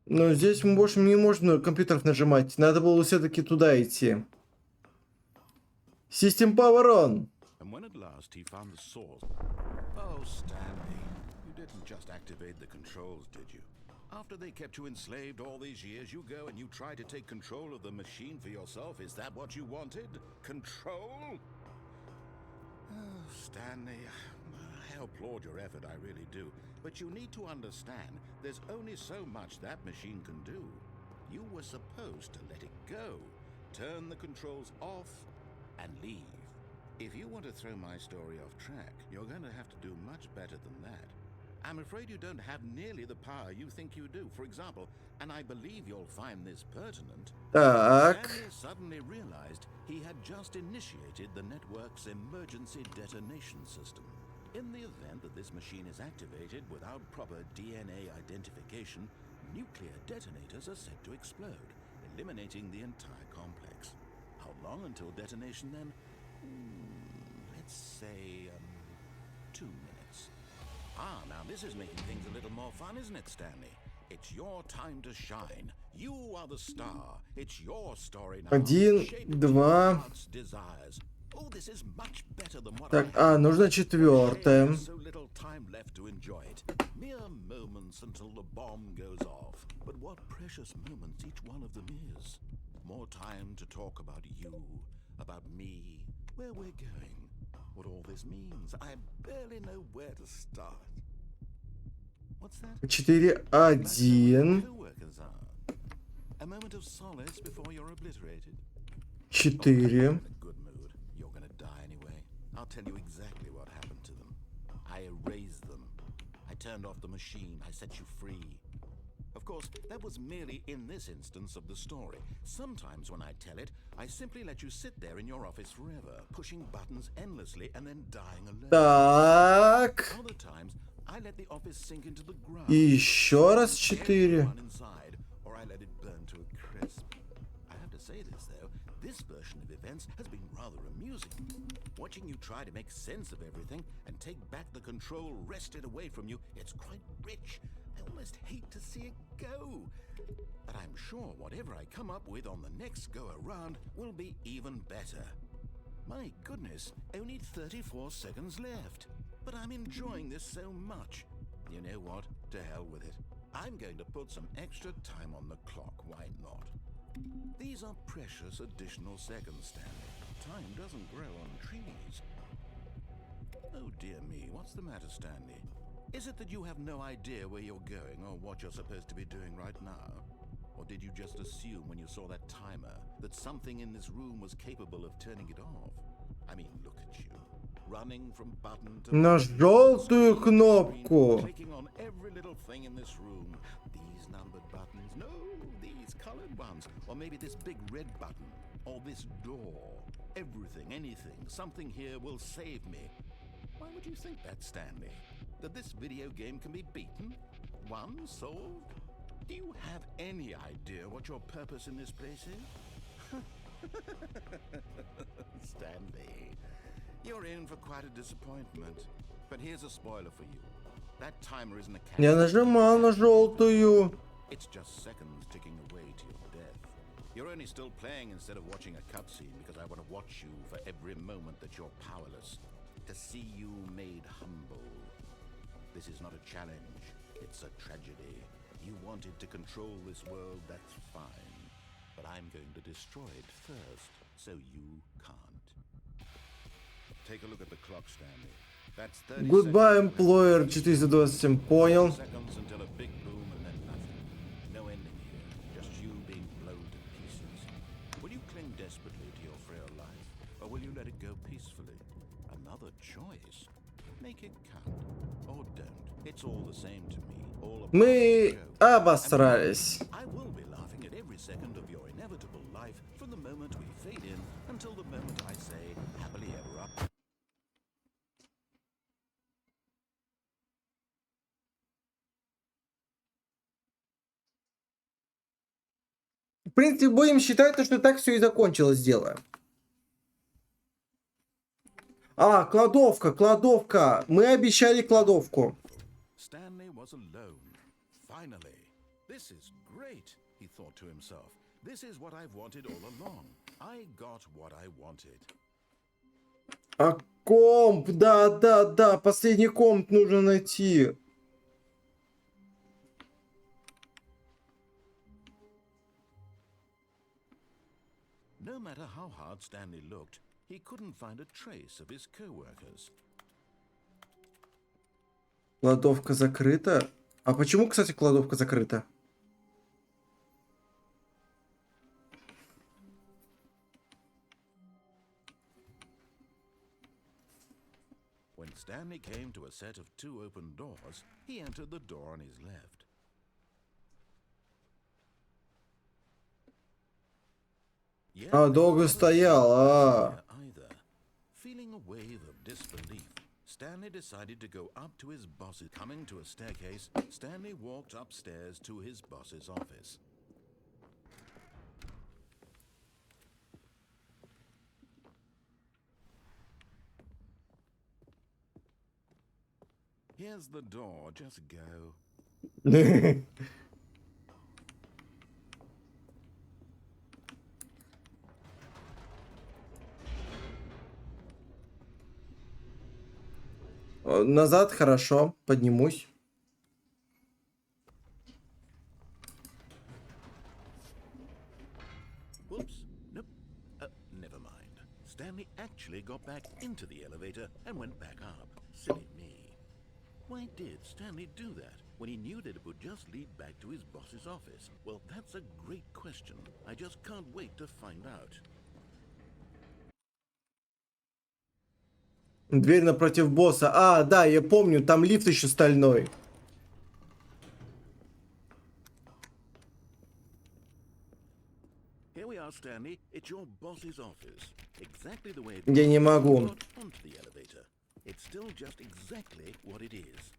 Но здесь мы больше не можно компьютеров нажимать. Надо было все-таки туда идти. System Power On. And when at last he found the source... Oh, Stanley, you didn't just activate the controls, did you? After they kept you enslaved all these years, you go and you try to take control of the machine for yourself. Is that what you wanted? Control? Oh, Stanley, I applaud your effort, I really do. But you need to understand, there's only so much that machine can do. You were supposed to let it go, turn the controls off, and leave. If you want to throw my story off track, you're going to have to do much better than that. I'm afraid you don't have nearly the power you think you do. For example, and I believe you'll find this pertinent, Так. Stanley suddenly realized he had just initiated the network's emergency detonation system. In the event that this machine is activated without proper DNA identification, nuclear detonators are said to explode, eliminating the entire complex. How long until detonation then? Let's say 2 minutes. Now this is making things a little more fun, isn't it, Stanley? It's your time to shine. You are the star. It's your story now. 1, Shape it to 2. your heart's desires. Oh, this is much better than what Так, I had. нужно 4. There's so little time left to enjoy it. Mere moments until the bomb goes off. But what precious moments each one of them is. More time to talk about you, about me, where we're going, what all this means. I barely know where to start. What's that? 4, 1. Co-workers are. A moment of solace before you're obliterated. 4. In a good mood. You're gonna die anyway. I'll tell you exactly what happened to them. I erased them. I turned off the machine. I set you free. Of course, that was merely in this instance of the story. Sometimes when I tell it, I simply let you sit there in your office forever, pushing buttons endlessly and then dying alone. Так. Other times, I let the office sink into the ground. И еще раз 4. Everyone inside, or I let it burn to a crisp. I have to say this though, this version of events has been rather amusing. Watching you try to make sense of everything and take back the control wrested away from you, it's quite rich. I almost hate to see it go. But I'm sure whatever I come up with on the next go around will be even better. My goodness, only 34 seconds left. But I'm enjoying this so much. You know what? To hell with it. I'm going to put some extra time on the clock, why not? These are precious additional seconds, Stanley. Time doesn't grow on trees. Oh dear me, what's the matter, Stanley? Is it that you have no idea where you're going or what you're supposed to be doing right now? Or did you just assume when you saw that timer that something in this room was capable of turning it off? I mean, look at you. Running from button to На button, желтую screen, кнопку. clicking on every little thing in this room. These numbered buttons, no, these colored ones, or maybe this big red button, or this door. Everything, anything, something here will save me. Why would you think that, Stanley? That this video game can be beaten? Won? Solved? Do you have any idea what your purpose in this place is? Stanley, you're in for quite a disappointment. But here's a spoiler for you. That timer isn't a Я нажимал на желтую. It's just seconds ticking away to your death. You're only still playing instead of watching a cutscene because I want to watch you for every moment that you're powerless. To see you made humble. This is not a challenge, it's a tragedy. You wanted to control this world, that's fine. But I'm going to destroy it first, so you can't. Take a look at the clock, Stanley. That's 30 Goodbye, seconds. employer 427. Понял. Seconds until a big boom and then nothing. No ending here, just you being blown to pieces. Will you cling desperately to your frail life, or will you let it go peacefully? Another choice. Make it count, or don't. It's all the same to me. All a Мы part of the show. обосрались. I will be laughing at every second of your inevitable life from the moment we fade in until the moment I say happily ever after. В принципе, будем считать, что так все и закончилось дело. А, кладовка, кладовка. Мы обещали кладовку. Stanley was alone. Finally. This is great, he thought to himself. This is what I've wanted all along. I got what I wanted. А комп, да. Последний комп нужно найти. No matter how hard Stanley looked, he couldn't find a trace of his co-workers. Кладовка закрыта. А почему, кстати, кладовка закрыта? When Stanley came to a set of 2 open doors, he entered the door on his left. А, долго стоял, Either. Feeling a wave of disbelief, Stanley decided to go up to his boss's. Coming to a staircase, Stanley walked upstairs to his boss's office. Here's the door, just go. Назад, хорошо, поднимусь. Whoops. Nope. Never mind. Stanley actually got back into the elevator and went back up. Silly me. Why did Stanley do that when he knew that it would just lead back to his boss's office? Well, that's a great question. I just can't wait to find out. Дверь напротив босса. А, да, я помню, там лифт еще стальной. Here we are, Stanley. It's your boss's office. Exactly the way it Я не могу. got onto the elevator. It's still just exactly what it is.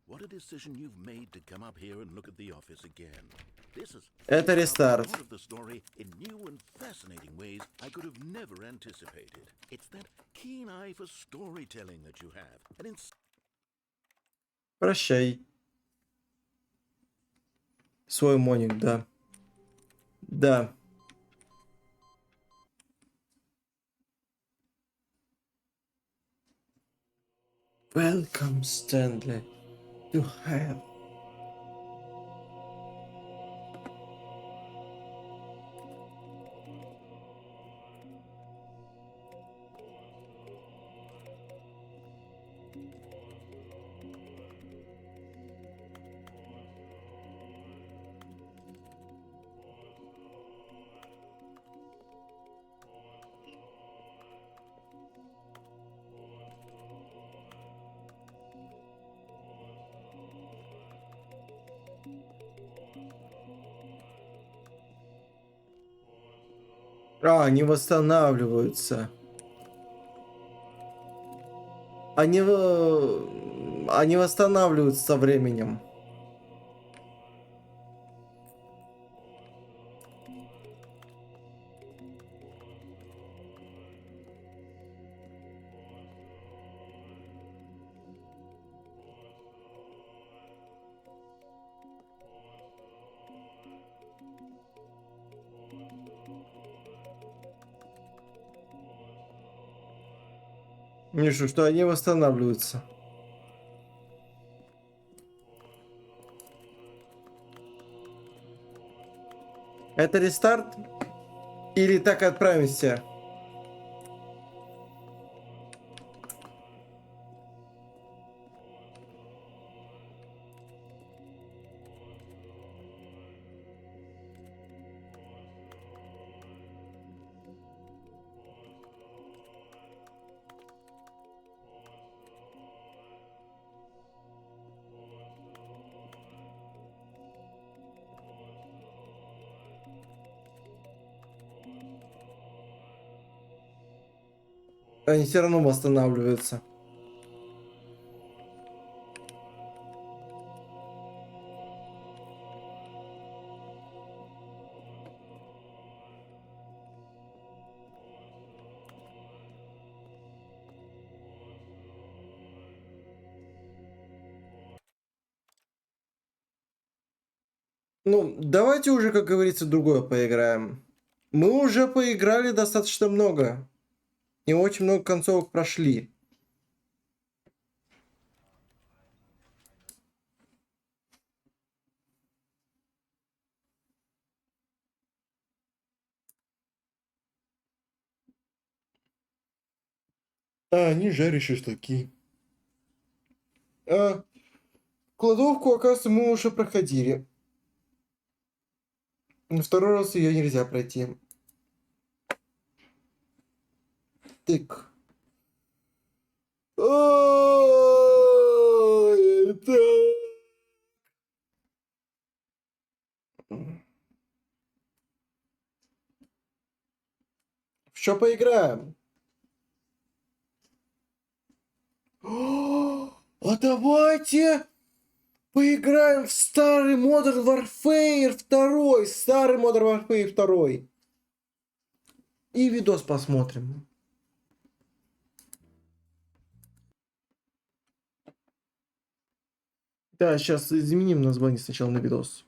What a decision you've made to come up here and look at the office again. This is Это рестарт. part of the story in new and fascinating ways I could have never anticipated. It's that keen eye for storytelling that you have. And Прощай. Свой моник, да. Да. Welcome, Stanley. To have. А, они восстанавливаются. Они восстанавливаются со временем. Миша, что они восстанавливаются. Это рестарт? Или так отправимся? Они все равно восстанавливаются. Ну, давайте уже, как говорится, другое поиграем. Мы уже поиграли достаточно много. И очень много концовок прошли. Не жари шашлыки. Кладовку, оказывается, мы уже проходили. На второй раз ее нельзя пройти. Тык. Ой, да. В что поиграем? А давайте поиграем в старый Modern Warfare 2. Старый Modern Warfare 2. И видос посмотрим. Да, сейчас изменим название сначала на видос.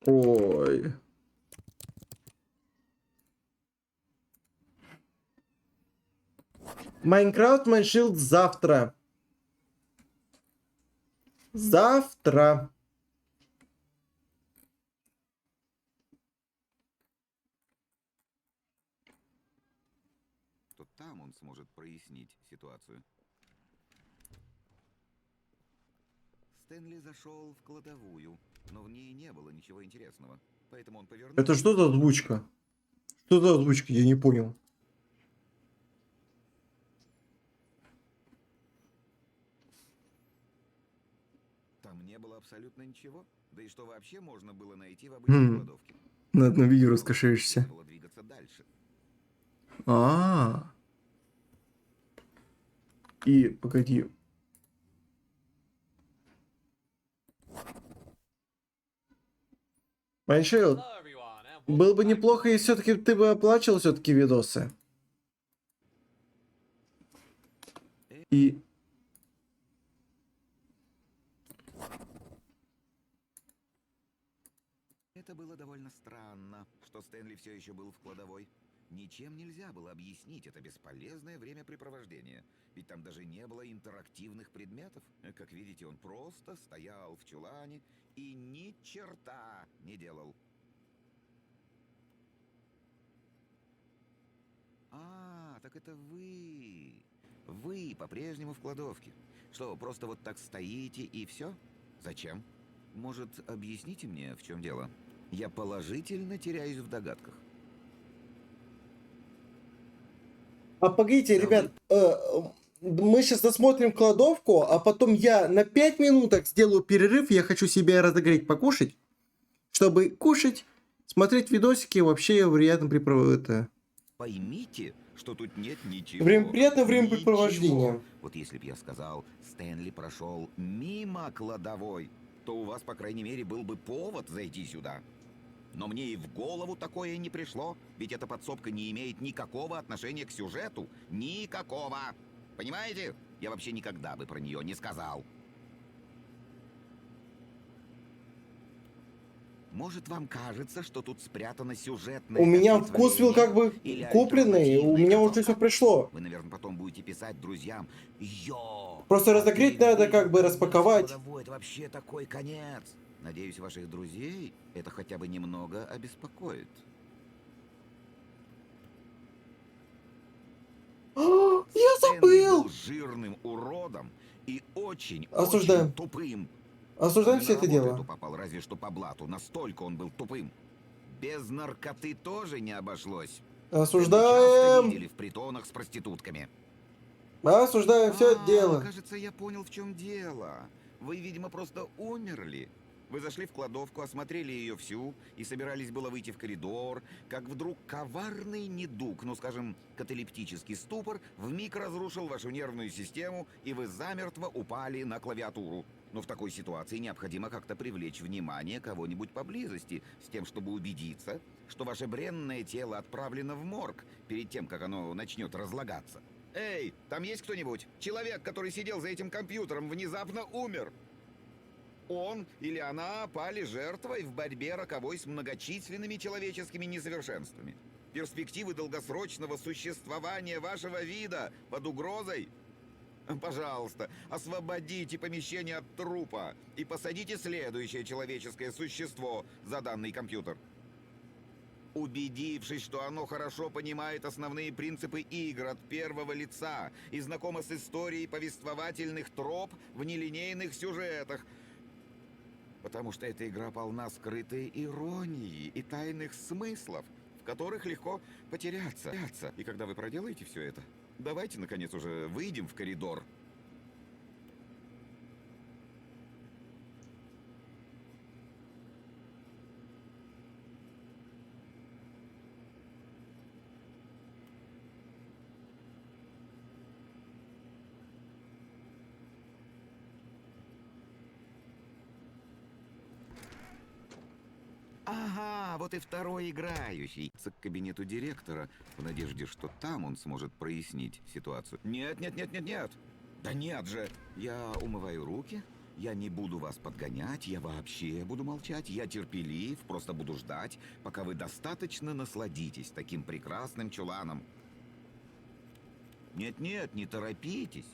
Ой. Майнкрафт Майншилд завтра. Завтра. То там он сможет прояснить ситуацию. Стэнли зашел в кладовую, но в ней не было ничего интересного. Поэтому он повернулся... Это что за озвучка? Что за озвучка? Я не понял. Там не было абсолютно ничего. Да и что вообще можно было найти в обычной кладовке? На одном видео раскошелишься. Было двигаться дальше. И, погоди. Майншилд, было бы неплохо, если все-таки ты бы оплачивал все-таки видосы. И... Это было довольно странно, что Стэнли все еще был в кладовой. Ничем нельзя было объяснить это бесполезное времяпрепровождение, ведь там даже не было интерактивных предметов. Как видите, он просто стоял в чулане и ни черта не делал. Так это вы. Вы по-прежнему в кладовке. Что, просто вот так стоите и все? Зачем? Может, объясните мне, в чем дело? Я положительно теряюсь в догадках. Погодите, ребят, мы сейчас досмотрим кладовку, а потом я на 5 минуток сделаю перерыв, я хочу себе разогреть, покушать, чтобы кушать, смотреть видосики, вообще приятно это... Поймите, что тут нет ничего. Приятное времяпрепровождение. Ничего. Вот если бы я сказал, Стэнли прошел мимо кладовой, то у вас, по крайней мере, был бы повод зайти сюда. Но мне и в голову такое не пришло, ведь эта подсобка не имеет никакого отношения к сюжету. Никакого. Понимаете? Я вообще никогда бы про нее не сказал. Может, вам кажется, что тут спрятано сюжетное... У меня вкусвилл как бы купленный, у меня уже все пришло. Вы, наверное, потом будете писать друзьям. Просто разогреть надо, как бы распаковать. Это вообще такой конец. Надеюсь, ваших друзей это хотя бы немного обеспокоит. Я Стэнли забыл! был жирным уродом и очень тупым. Осуждаем все это дело. Он попал разве что по блату, настолько он был тупым. Без наркоты тоже не обошлось. Осуждаем! Часто видели в притонах с проститутками. Осуждаем все это дело. Кажется, я понял, в чем дело. Вы, видимо, просто умерли. Вы зашли в кладовку, осмотрели ее всю и собирались было выйти в коридор, как вдруг коварный недуг, ну скажем, каталептический ступор, вмиг разрушил вашу нервную систему, и вы замертво упали на клавиатуру. Но в такой ситуации необходимо как-то привлечь внимание кого-нибудь поблизости, с тем, чтобы убедиться, что ваше бренное тело отправлено в морг перед тем, как оно начнет разлагаться. Эй, там есть кто-нибудь? Человек, который сидел за этим компьютером, внезапно умер. Он или она пали жертвой в борьбе роковой с многочисленными человеческими несовершенствами. Перспективы долгосрочного существования вашего вида под угрозой. Пожалуйста, освободите помещение от трупа и посадите следующее человеческое существо за данный компьютер. Убедившись, что оно хорошо понимает основные принципы игр от первого лица и знакомо с историей повествовательных троп в нелинейных сюжетах, потому что эта игра полна скрытой иронии и тайных смыслов, в которых легко потеряться. И когда вы проделаете все это, давайте, наконец, уже выйдем в коридор. Ага, вот и второй играющий. К кабинету директора в надежде, что там он сможет прояснить ситуацию. Нет, нет, нет, нет, нет. Да нет же. Я умываю руки. Я не буду вас подгонять. Я вообще буду молчать. Я терпелив. Просто буду ждать, пока вы достаточно насладитесь таким прекрасным чуланом. Нет, нет, не торопитесь.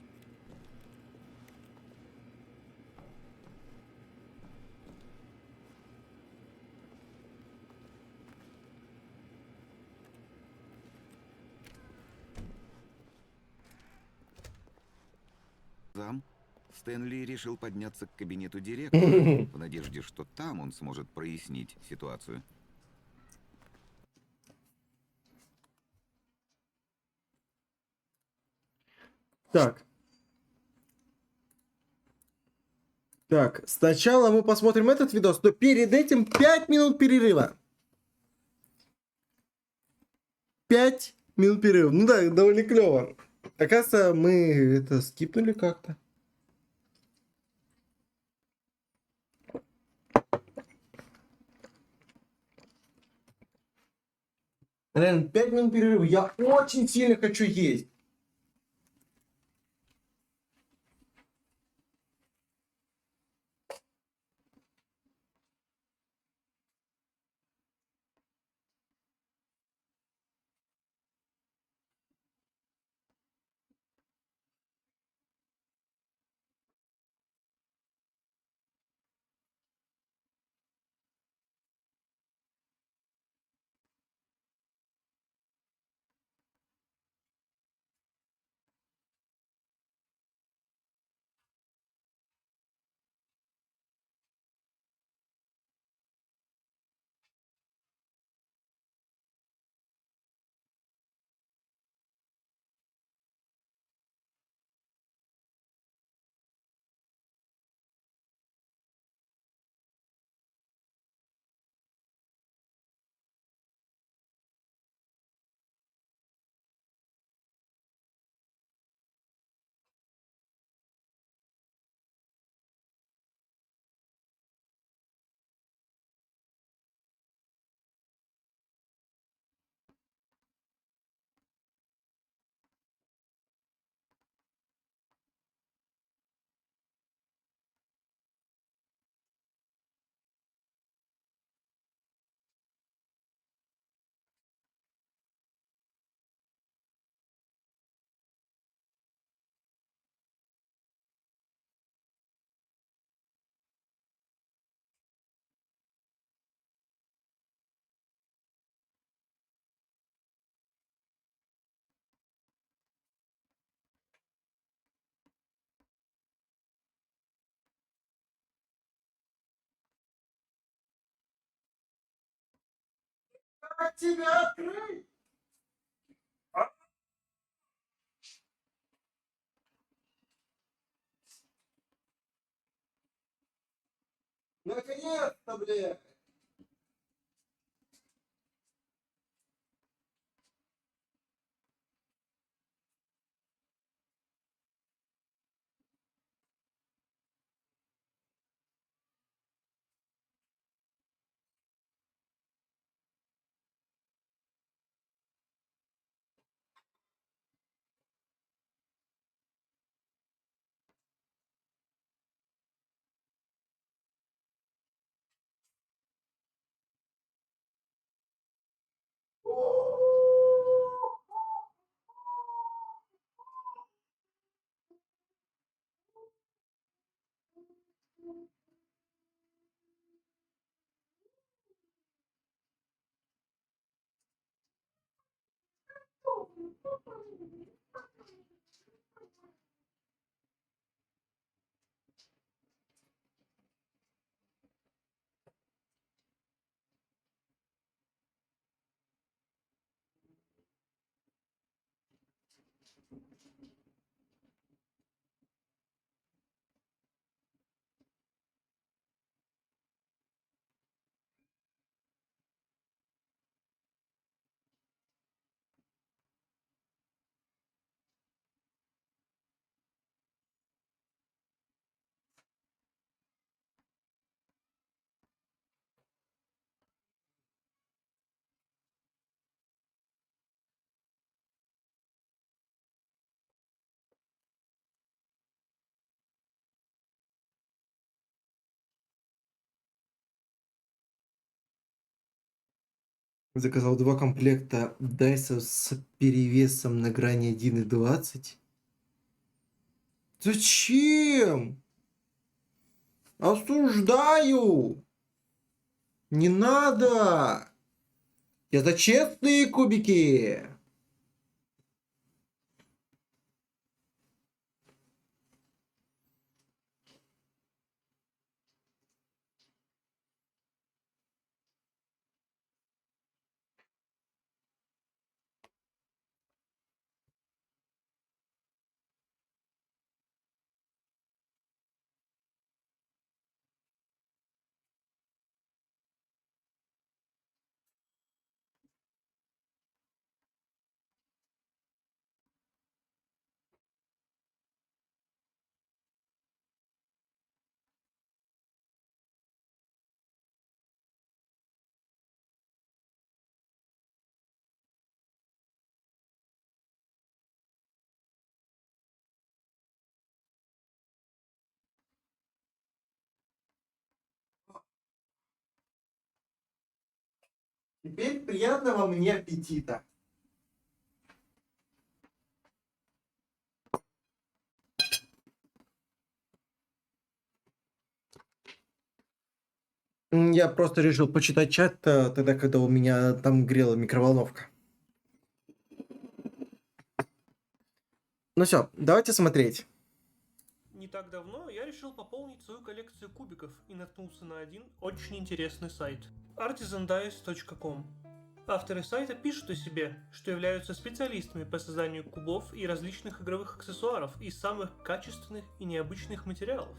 Стэнли решил подняться к кабинету директора в надежде, что там он сможет прояснить ситуацию. Так. Так, сначала мы посмотрим этот видос, но перед этим 5 минут перерыва. 5 минут перерыва. Ну да, довольно клево. Оказывается, мы это скипнули как-то. Реально, 5 минут перерыва. Я очень сильно хочу есть. Как тебя открыть? Наконец-то, блядь! Заказал 2 комплекта дайсов с перевесом на грани 1,20. Зачем? Осуждаю! Не надо! Я за честные кубики! Теперь приятного мне аппетита. Я просто решил почитать чат тогда, когда у меня там грела микроволновка. Ну все, давайте смотреть. Не так давно я решил пополнить свою коллекцию кубиков и наткнулся на один очень интересный сайт – artisandice.com. Авторы сайта пишут о себе, что являются специалистами по созданию кубов и различных игровых аксессуаров из самых качественных и необычных материалов.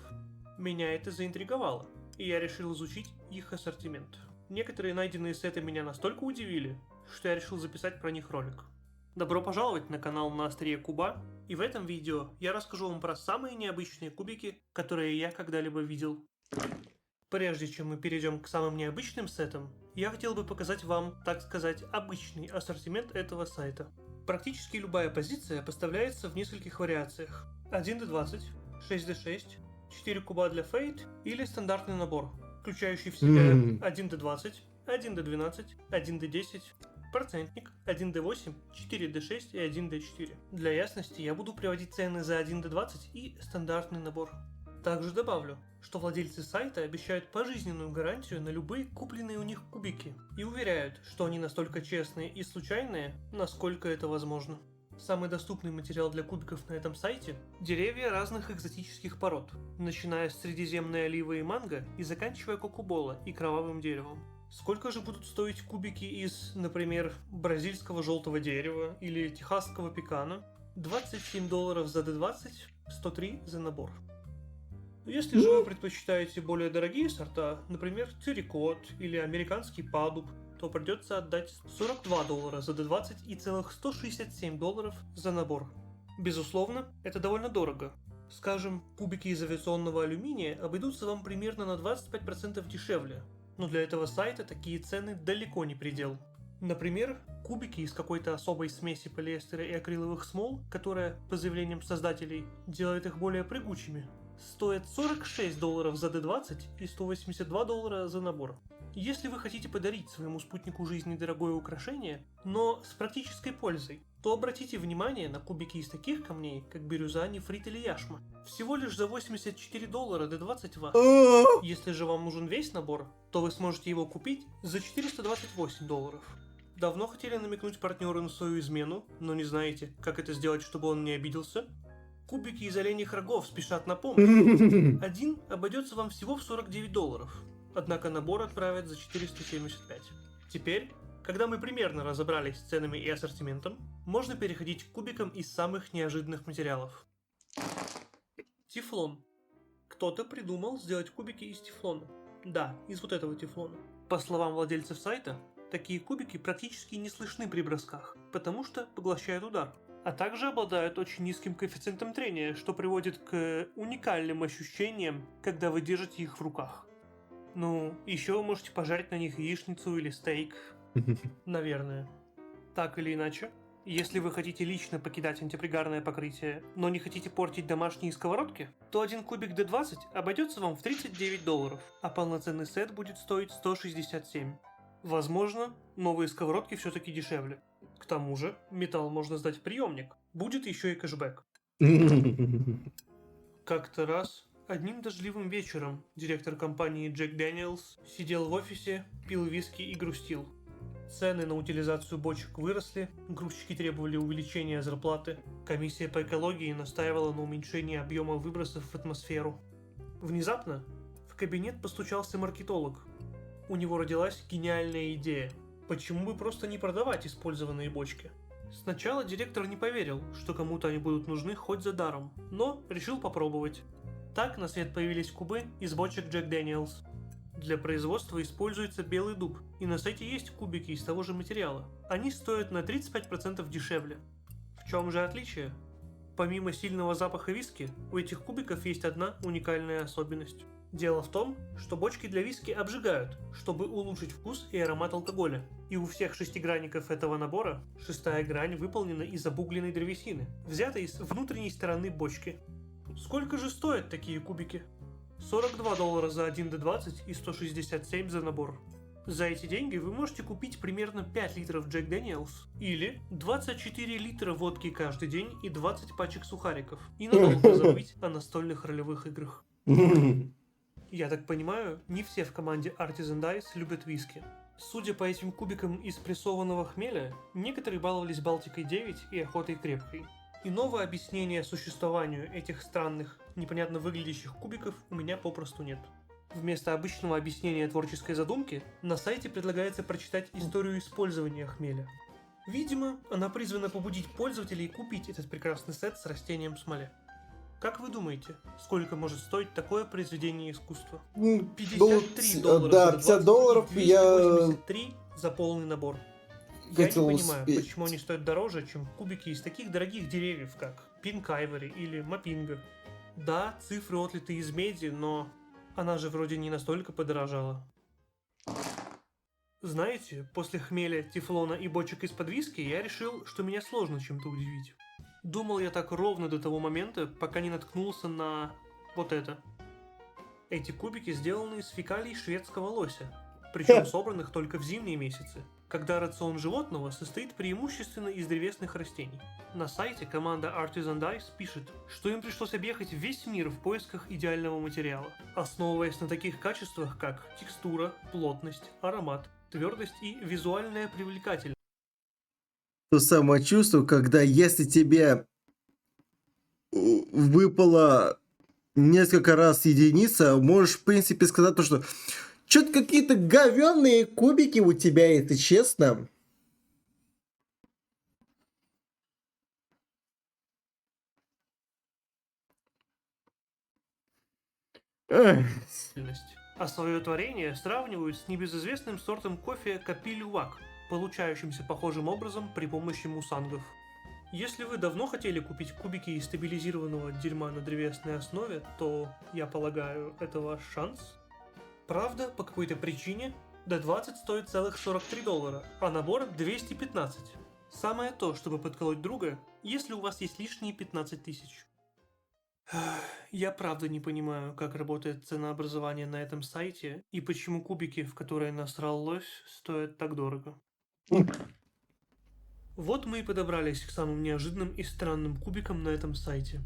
Меня это заинтриговало, и я решил изучить их ассортимент. Некоторые найденные сеты меня настолько удивили, что я решил записать про них ролик. Добро пожаловать на канал На Острие Куба, и в этом видео я расскажу вам про самые необычные кубики, которые я когда-либо видел. Прежде чем мы перейдем к самым необычным сетам, я хотел бы показать вам, так сказать, обычный ассортимент этого сайта. Практически любая позиция поставляется в нескольких вариациях: 1D20, 6D6, 4 куба для Fate или стандартный набор, включающий в себя 1D20, 1D12, 1D10, процентник, 1D8, 4D6 и 1D4. Для ясности я буду приводить цены за 1D20 и стандартный набор. Также добавлю, что владельцы сайта обещают пожизненную гарантию на любые купленные у них кубики и уверяют, что они настолько честные и случайные, насколько это возможно. Самый доступный материал для кубиков на этом сайте – деревья разных экзотических пород, начиная с средиземной оливы и манго и заканчивая кокубола и кровавым деревом. Сколько же будут стоить кубики из, например, бразильского желтого дерева или техасского пекана? $27 за D20, 103 за набор. Если же вы предпочитаете более дорогие сорта, например, цирикот или американский падуб, то придется отдать $42 за D20 и целых $167 за набор. Безусловно, это довольно дорого. Скажем, кубики из авиационного алюминия обойдутся вам примерно на 25% дешевле, но для этого сайта такие цены далеко не предел. Например, кубики из какой-то особой смеси полиэстера и акриловых смол, которая, по заявлениям создателей, делает их более прыгучими, стоят $46 за D20 и $182 за набор. Если вы хотите подарить своему спутнику жизни дорогое украшение, но с практической пользой, то обратите внимание на кубики из таких камней, как бирюза, нефрит или яшма. Всего лишь за $84 до 20 Вт. Если же вам нужен весь набор, то вы сможете его купить за $428. Давно хотели намекнуть партнеру на свою измену, но не знаете, как это сделать, чтобы он не обиделся? Кубики из оленьих рогов спешат на помощь. Один обойдется вам всего в $49, однако набор отправят за 475. Теперь, когда мы примерно разобрались с ценами и ассортиментом, можно переходить к кубикам из самых неожиданных материалов. Тефлон. Кто-то придумал сделать кубики из тефлона. Да, из вот этого тефлона. По словам владельцев сайта, такие кубики практически не слышны при бросках, потому что поглощают удар, а также обладают очень низким коэффициентом трения, что приводит к уникальным ощущениям, когда вы держите их в руках. Ну, еще вы можете пожарить на них яичницу или стейк. Наверное. Так или иначе, если вы хотите лично покидать антипригарное покрытие, но не хотите портить домашние сковородки, то один кубик D20 обойдется вам в $39, а полноценный сет будет стоить $167. Возможно, новые сковородки все-таки дешевле. К тому же, металл можно сдать в приемник. Будет еще и кэшбэк. Как-то раз, одним дождливым вечером, директор компании Jack Daniels сидел в офисе, пил виски и грустил. Цены на утилизацию бочек выросли, грузчики требовали увеличения зарплаты, комиссия по экологии настаивала на уменьшении объема выбросов в атмосферу. Внезапно в кабинет постучался маркетолог. У него родилась гениальная идея. Почему бы просто не продавать использованные бочки? Сначала директор не поверил, что кому-то они будут нужны хоть за даром, но решил попробовать. Так на свет появились кубы из бочек Jack Daniels. Для производства используется белый дуб, и на сайте есть кубики из того же материала. Они стоят на 35% дешевле. В чем же отличие? Помимо сильного запаха виски, у этих кубиков есть одна уникальная особенность. Дело в том, что бочки для виски обжигают, чтобы улучшить вкус и аромат алкоголя. И у всех шестигранников этого набора шестая грань выполнена из обугленной древесины, взятой из внутренней стороны бочки. Сколько же стоят такие кубики? $42 за 1D20 и 167 за набор. За эти деньги вы можете купить примерно 5 литров Jack Daniels или 24 литра водки каждый день и 20 пачек сухариков. И надолго забыть о настольных ролевых играх. Я так понимаю, не все в команде Artisan Dice любят виски. Судя по этим кубикам из прессованного хмеля, некоторые баловались Балтикой 9 и охотой крепкой. Иного объяснения существованию этих странных, непонятно выглядящих кубиков у меня попросту нет. Вместо обычного объяснения творческой задумки, на сайте предлагается прочитать историю использования хмеля. Видимо, она призвана побудить пользователей купить этот прекрасный сет с растением в смоле. Как вы думаете, сколько может стоить такое произведение искусства? $53 Да, за $50 и я 283 за полный набор. Я не хотел понимаю, успеть. почему они стоят дороже, чем кубики из таких дорогих деревьев, как пинк айвори или мапинга. Да, цифры отлиты из меди, но она же вроде не настолько подорожала. Знаете, после хмеля, тефлона и бочек из-под виски я решил, что меня сложно чем-то удивить. Думал я так ровно до того момента, пока не наткнулся на вот это. Эти кубики сделаны из фекалий шведского лося, причем собранных только в зимние месяцы, когда рацион животного состоит преимущественно из древесных растений. На сайте команда Artisan Dice пишет, что им пришлось объехать весь мир в поисках идеального материала, основываясь на таких качествах, как текстура, плотность, аромат, твердость и визуальная привлекательность. То самое чувство, когда если тебе выпало несколько раз единица, можешь в принципе сказать то, что что-то какие-то говенные кубики у тебя, если честно. Эх. А свое творение сравнивают с небезызвестным сортом кофе Капи-Лювак, получающимся похожим образом при помощи мусангов. Если вы давно хотели купить кубики из стабилизированного дерьма на древесной основе, то, я полагаю, это ваш шанс. Правда, по какой-то причине D20 стоит целых $43, а набор 215. Самое то, чтобы подколоть друга, если у вас есть лишние 15 тысяч. Я правда не понимаю, как работает ценообразование на этом сайте и почему кубики, в которые насрал лось, стоят так дорого. Вот мы и подобрались к самым неожиданным и странным кубикам на этом сайте.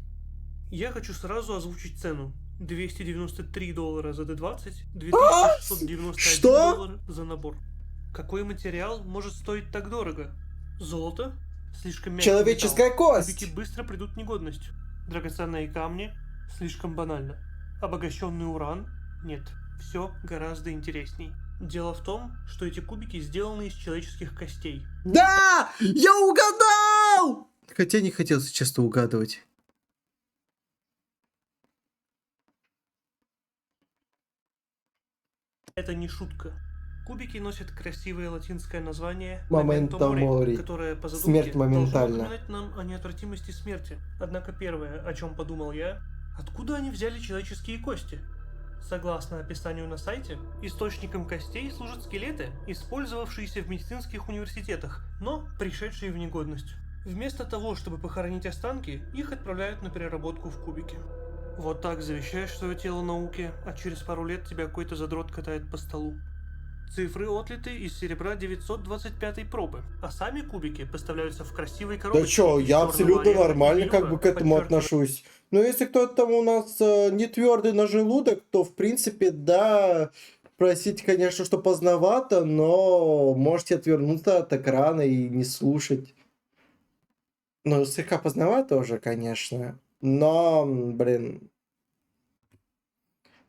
Я хочу сразу озвучить цену. $293 за D20, А? 2691 Что? доллар за набор. Какой материал может стоить так дорого? Золото? Слишком мягкий Человеческая металл. кость. Кубики быстро придут в негодность. Драгоценные камни? Слишком банально. Обогащенный уран? Нет. Все гораздо интересней. Дело в том, что эти кубики сделаны из человеческих костей. Да! Я угадал! Хотя не хотел сейчас угадывать. Это не шутка. Кубики носят красивое латинское название Memento Mori. которое по Смерть задумке должно моментально. напоминать нам о неотвратимости смерти. Однако первое, о чем подумал я, откуда они взяли человеческие кости? Согласно описанию на сайте, источником костей служат скелеты, использовавшиеся в медицинских университетах, но пришедшие в негодность. Вместо того, чтобы похоронить останки, их отправляют на переработку в кубики. Вот так завещаешь свое тело науке, а через пару лет тебя какой-то задрот катает по столу. Цифры отлиты из серебра 925 пробы, а сами кубики поставляются в красивой коробочке. Да чё, из я черного абсолютно ореха и нормально как велюра, бы к этому подчеркивая- отношусь. Но если кто-то там у нас не твердый на желудок, то в принципе, да, просить, конечно, что поздновато, но можете отвернуться от экрана и не слушать. Ну, слегка поздновато уже, конечно. Но, блин.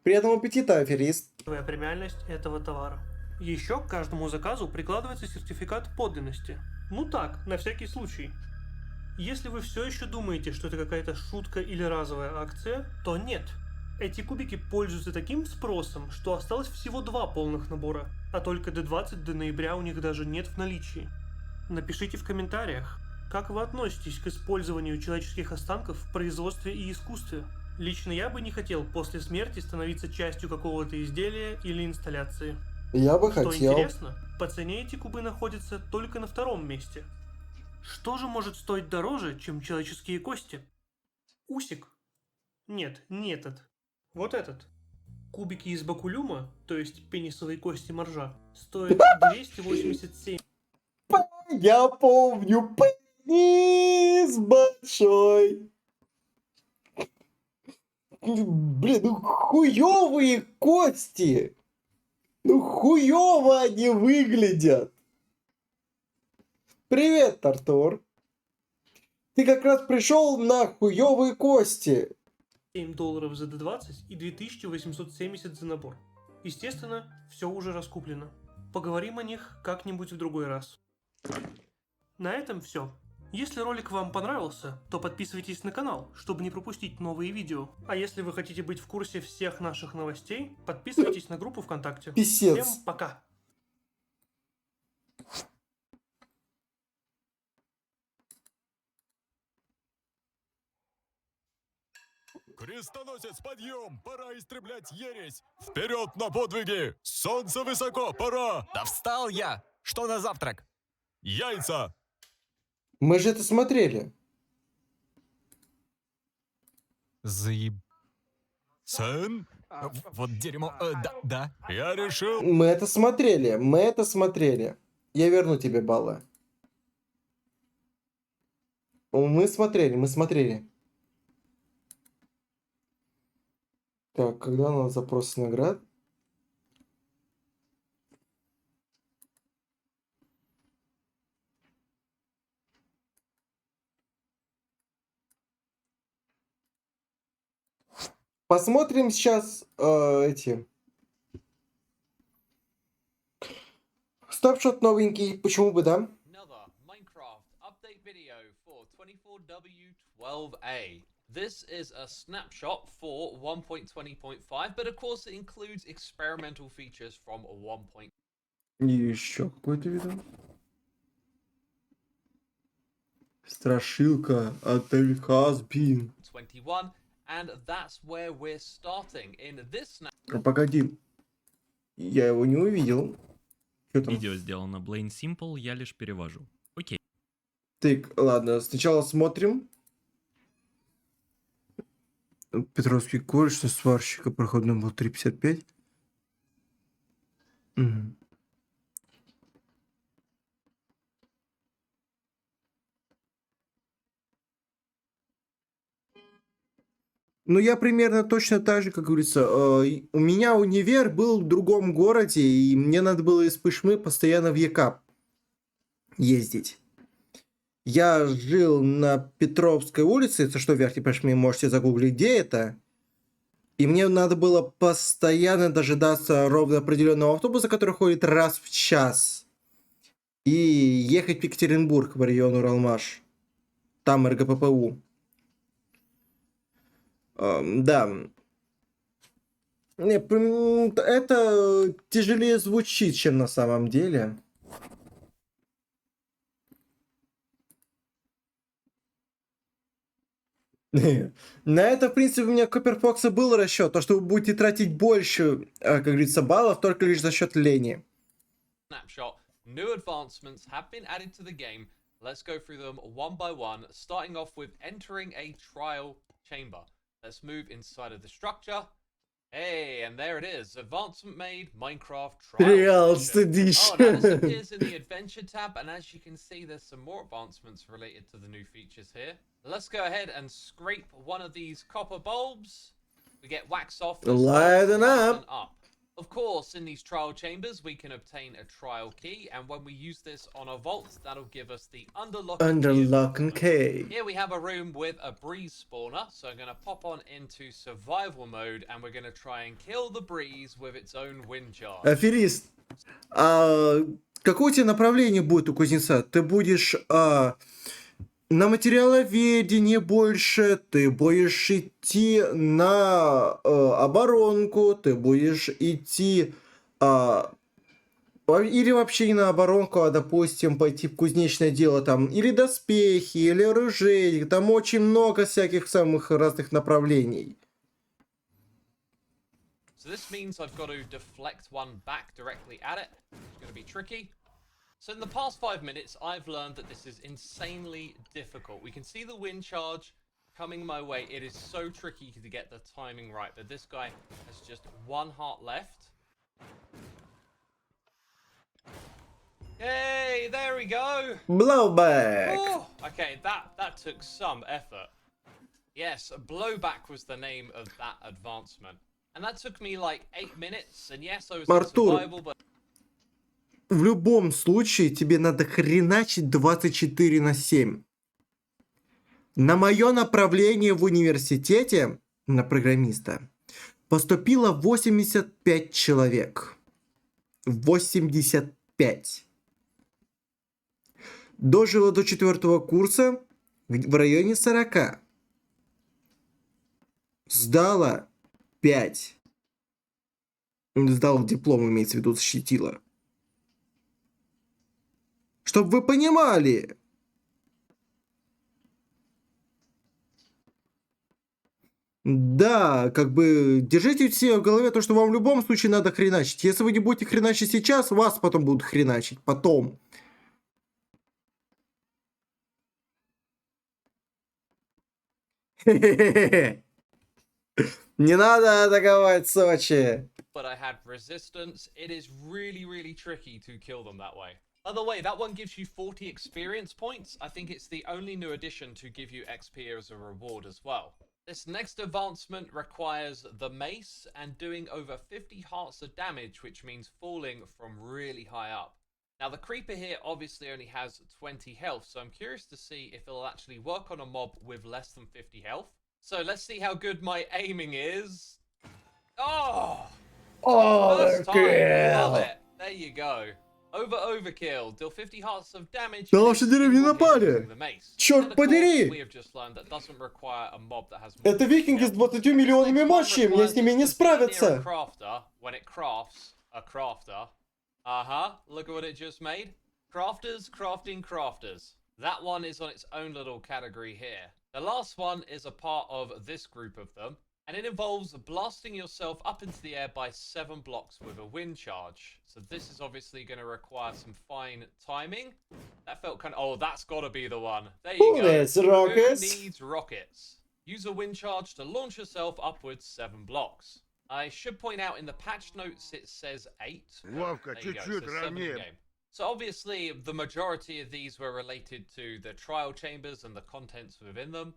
Приятного аппетита, аферист. премиальность этого товара. Еще к каждому заказу прикладывается сертификат подлинности. Ну так, на всякий случай. Если вы все еще думаете, что это какая-то шутка или разовая акция, то нет. Эти кубики пользуются таким спросом, что осталось всего 2 полных набора, а только D20 до ноября у них даже нет в наличии. Напишите в комментариях, как вы относитесь к использованию человеческих останков в производстве и искусстве. Лично я бы не хотел после смерти становиться частью какого-то изделия или инсталляции. Я бы Что хотел. интересно, по цене эти кубы находятся только на 2-м месте. Что же может стоить дороже, чем человеческие кости? Усик? Нет, не этот. Вот этот. Кубики из бакулюма, то есть пенисовой кости моржа, стоят 287. Я помню, пенис большой. Блин, ну хуёвые кости. Ну хуёво они выглядят. Привет, Артур. Ты как раз пришел на хуёвые кости. $7 за D20 и 2870 за набор. Естественно, все уже раскуплено. Поговорим о них как-нибудь в другой раз. На этом все. Если ролик вам понравился, то подписывайтесь на канал, чтобы не пропустить новые видео. А если вы хотите быть в курсе всех наших новостей, подписывайтесь на группу ВКонтакте. Писец. Всем пока! Крестоносец, подъем! Пора истреблять ересь! Вперед на подвиги! Солнце высоко, пора! Да встал я! Что на завтрак? Яйца! Мы же это смотрели. Заеб... Сын, Вот дерьмо. Да. я решил... Мы это смотрели. Мы это смотрели. Я верну тебе баллы. Мы смотрели, мы смотрели. Так, когда у нас запрос наград? Посмотрим сейчас эти. Стопшот новенький, почему бы, да? Another Minecraft update video for 24W12A. This is a snapshot for 1.20.5, but of course it includes experimental features from 1. И еще какой-то видео. Страшилка, отель Хазбин. 21, and that's where we're starting. In this Погоди. Я его не увидел. Что там? Видео сделано Blaine Simple, я лишь перевожу. Окей. Так, ладно, сначала смотрим. Петровский колледж, сварщика, проходной был 3,55. Угу. Ну, я примерно точно так же, как говорится, у меня универ был в другом городе, и мне надо было из Пышмы постоянно в ЕКАП ездить. Я жил на Петровской улице, это что, в Верхней Пышме, можете загуглить, где это. И мне надо было постоянно дожидаться ровно определенного автобуса, который ходит раз в час. И ехать в Екатеринбург, в район Уралмаш. Там РГППУ. Да. Не, это тяжелее звучит, чем на самом деле. На это, в принципе, у меня Куперфокса был расчет, то, что вы будете тратить больше, как говорится, баллов только лишь за счет лени. Snapshot. New advancements have been added to the game. Let's go through them one by one, starting off with entering a trial chamber. Let's move inside of the structure. Hey, and there it is. Advancement made, Minecraft Trial Edition. Oh, now this appears in the Adventure tab, and as you can see, there's some more advancements related to the new features here. Let's go ahead and scrape one of these copper bulbs. We get wax off. Lighten up. Of course, in these trial chambers, we can obtain a trial key, and when we use this on a vault, that'll give us the underlocking key. Here we have a room with a breeze spawner, so I'm going to pop on into survival mode, and we're going to try and kill the breeze with its own wind charge. Аферист, какое у тебя направление будет у кузнеца? Ты будешь на материаловедение больше, ты будешь идти на оборонку, ты будешь идти или вообще не на оборонку, а, допустим, пойти в кузнечное дело там, или доспехи, или оружейник, там очень много всяких самых разных направлений. So this means I've got to deflect one back directly at it. It's going to be tricky. So in the past 5 minutes, I've learned that this is insanely difficult. We can see the wind charge coming my way. It is so tricky to get the timing right, but this guy has just one heart left. Hey, there we go. Blowback. Oh, okay, that took some effort. Yes, blowback was the name of that advancement. And that took me like 8 minutes, and yes, I was in survival, but... В любом случае, тебе надо хреначить 24/7. На мое направление в университете, на программиста, поступило 85 человек. 85. Дожило до 4 курса в районе 40. Сдала 5. Сдал диплом, имеется в виду, защитила. Чтоб вы понимали. Да, как бы держите все в голове то, что вам в любом случае надо хреначить. Если вы не будете хреначить сейчас, вас потом будут хреначить. Потом. Не надо атаковать Сочи. But I had resistance. It is really tricky to kill them that way. By the way, that one gives you 40 experience points. I think it's the only new addition to give you XP as a reward as well. This next advancement requires the mace and doing over 50 hearts of damage, which means falling from really high up. Now the creeper here obviously only has 20 health, so I'm curious to see if it'll actually work on a mob with less than 50 health. So let's see how good my aiming is. Oh! First time, love it. There you go. Overkill. Deal 50 hearts of damage. На наши деревни напали. Черт подери! Это викинги с 20 миллионами мощи. Мне с ними не справиться. When it crafts a crafter. Look at what it just made. Crafters crafting crafters. That one is on its own little category here. The last one is a part of this group of them. And it involves blasting yourself up into the air by 7 blocks with a wind charge. So this is obviously going to require some fine timing. That felt kind of... Oh, that's got to be the one. There you go. There's rockets. Who needs rockets? Use a wind charge to launch yourself upwards 7 blocks. I should point out in the patch notes it says 8. Вовка, There you go, it says 7 in game. So obviously the majority of these were related to the trial chambers and the contents within them.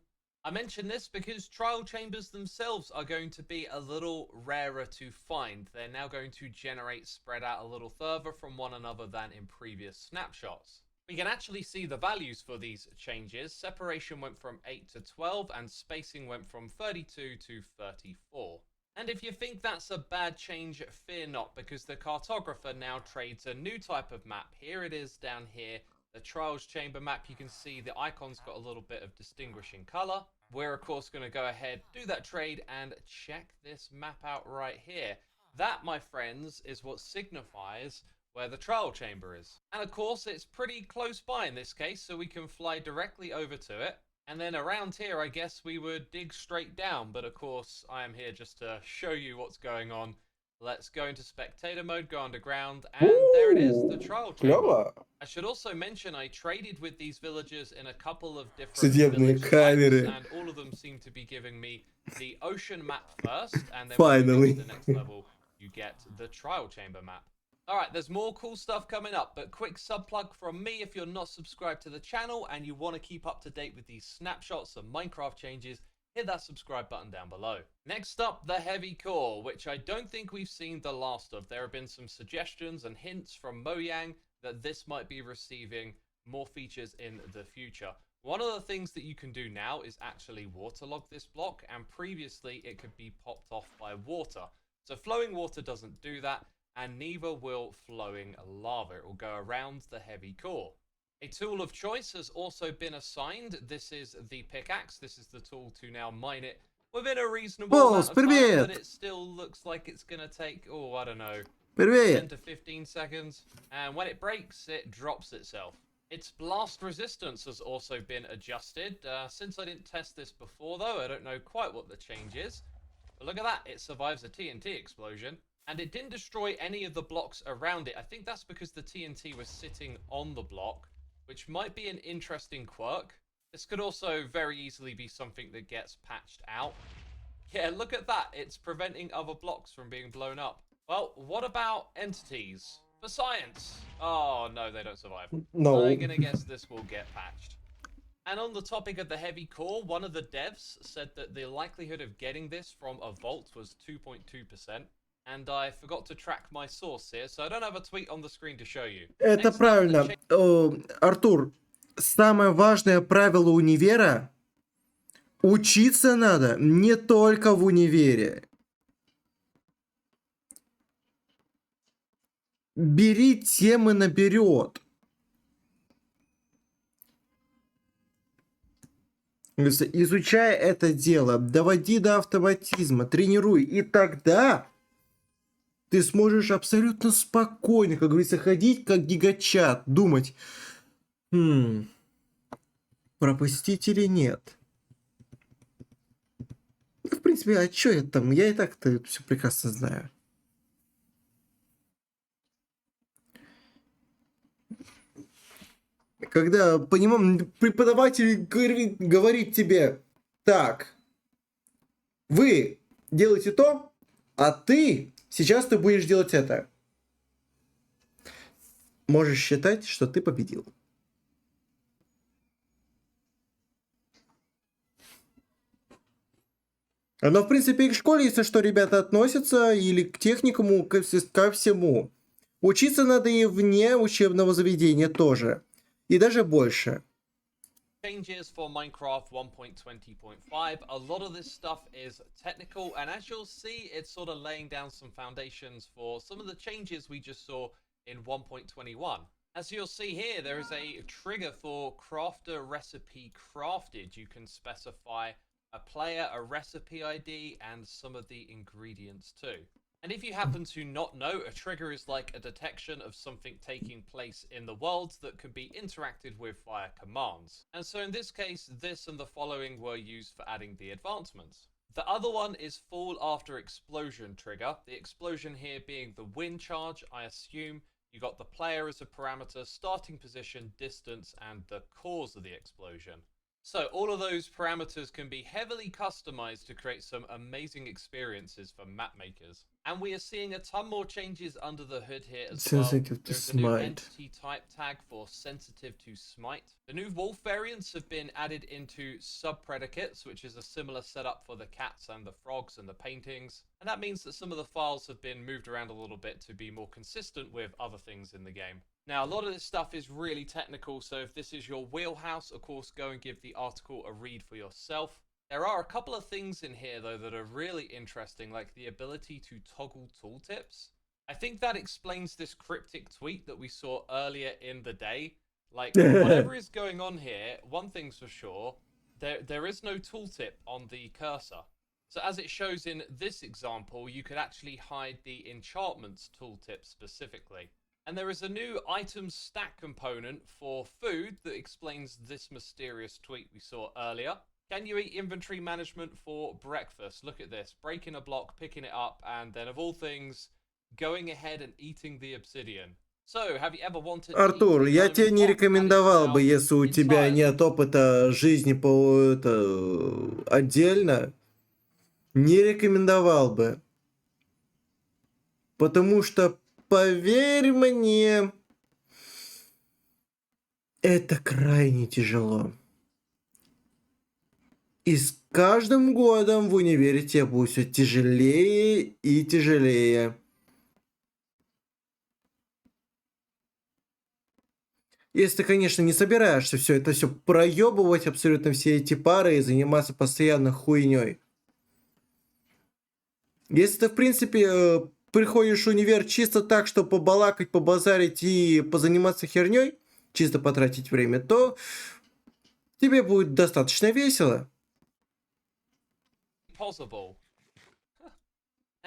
I mention this because trial chambers themselves are going to be a little rarer to find. They're now going to generate spread out a little further from one another than in previous snapshots. We can actually see the values for these changes. Separation went from 8 to 12 and spacing went from 32 to 34. And if you think that's a bad change, fear not, because the cartographer now trades a new type of map. Here it is down here, the Trials Chamber map. You can see the icon's got a little bit of distinguishing color. We're of course going to go ahead, do that trade, and check this map out right here. That, my friends, is what signifies where the trial chamber is. And of course, it's pretty close by in this case, so we can fly directly over to it. And then around here, I guess we would dig straight down. But of course, I am here just to show you what's going on. Let's go into spectator mode, go underground, and there it is, the trial chamber. I should also mention I traded with these villagers in a couple of different Судебные village камеры. types, and all of them seem to be giving me the ocean map first, and then Finally. when you go to the next level, you get the trial chamber map. Alright, there's more cool stuff coming up, but quick sub plug from me: if you're not subscribed to the channel and you want to keep up to date with these snapshots and Minecraft changes, hit that subscribe button down below. Next up, the heavy core, which I don't think we've seen the last of. There have been some suggestions and hints from Mojang that this might be receiving more features in the future. One of the things that you can do now is actually waterlog this block, and previously it could be popped off by water. So flowing water doesn't do that, and neither will flowing lava. It will go around the heavy core. A tool of choice has also been assigned. This is the pickaxe. This is the tool to now mine it within a reasonable amount of time, but it still looks like it's going to take, I don't know, 10 to 15 seconds. And when it breaks, it drops itself. Its blast resistance has also been adjusted. Since I didn't test this before, though, I don't know quite what the change is. But look at that. It survives a TNT explosion. And it didn't destroy any of the blocks around it. I think that's because the TNT was sitting on the block, which might be an interesting quirk. This could also very easily be something that gets patched out. Yeah, look at that. It's preventing other blocks from being blown up. Well, what about entities? For science. Oh, no, they don't survive. No. I'm going to guess this will get patched. And on the topic of the heavy core, one of the devs said that the likelihood of getting this from a vault was 2.2%. And I forgot to track my source here, so I don't have a tweet on the screen to show you. Это правильно. Артур, самое важное правило универа — учиться надо не только в универе. Бери темы наперед. Изучай это дело, доводи до автоматизма, тренируй, и тогда ты сможешь абсолютно спокойно, как говорится, ходить как гигачат, думать, пропустить или нет. В принципе, а чё я там? Я и так-то все прекрасно знаю. Когда преподаватель говорит тебе: так, вы делаете то, а сейчас ты будешь делать это. Можешь считать, что ты победил. Но, в принципе, и к школе, если что, ребята, относятся, или к техникуму, ко всему. Учиться надо и вне учебного заведения тоже. И даже больше. Changes for Minecraft 1.20.5. A lot of this stuff is technical, and as you'll see, it's sort of laying down some foundations for some of the changes we just saw in 1.21. As you'll see here, there is a trigger for crafter recipe crafted. You can specify a player, a recipe ID, and some of the ingredients too. And if you happen to not know, a trigger is like a detection of something taking place in the world that can be interacted with via commands. And so in this case, this and the following were used for adding the advancements. The other one is fall after explosion trigger. The explosion here being the wind charge, I assume. You got the player as a parameter, starting position, distance, and the cause of the explosion. So all of those parameters can be heavily customized to create some amazing experiences for map makers. And we are seeing a ton more changes under the hood here as Sensitive to There's a new smite. entity type tag for sensitive to smite. The new wolf variants have been added into sub-predicates, which is a similar setup for the cats and the frogs and the paintings. And that means that some of the files have been moved around a little bit to be more consistent with other things in the game. Now, a lot of this stuff is really technical, so if this is your wheelhouse, of course, go and give the article a read for yourself. There are a couple of things in here, though, that are really interesting, like the ability to toggle tooltips. I think that explains this cryptic tweet that we saw earlier in the day. Like, whatever is going on here, one thing's for sure, there is no tooltip on the cursor. So as it shows in this example, you could actually hide the enchantments tooltip specifically. And there is a new item stack component for food that explains this mysterious tweet we saw earlier. Can you eat inventory management for breakfast? Look at this. Breaking a block, picking it up, and then of all things, going ahead and eating the obsidian. So, have you ever wanted to Артур, я тебе не рекомендовал бы, если у тебя нет опыта жизни отдельно, не рекомендовал бы. Потому что, поверь мне, это крайне тяжело. И с каждым годом в универе тебе будет все тяжелее и тяжелее. Если ты, конечно, не собираешься все проебывать, абсолютно все эти пары и заниматься постоянно хуйней. Если ты, в принципе, приходишь в универ чисто так, чтобы побалакать, побазарить и позаниматься херней, чисто потратить время, то тебе будет достаточно весело.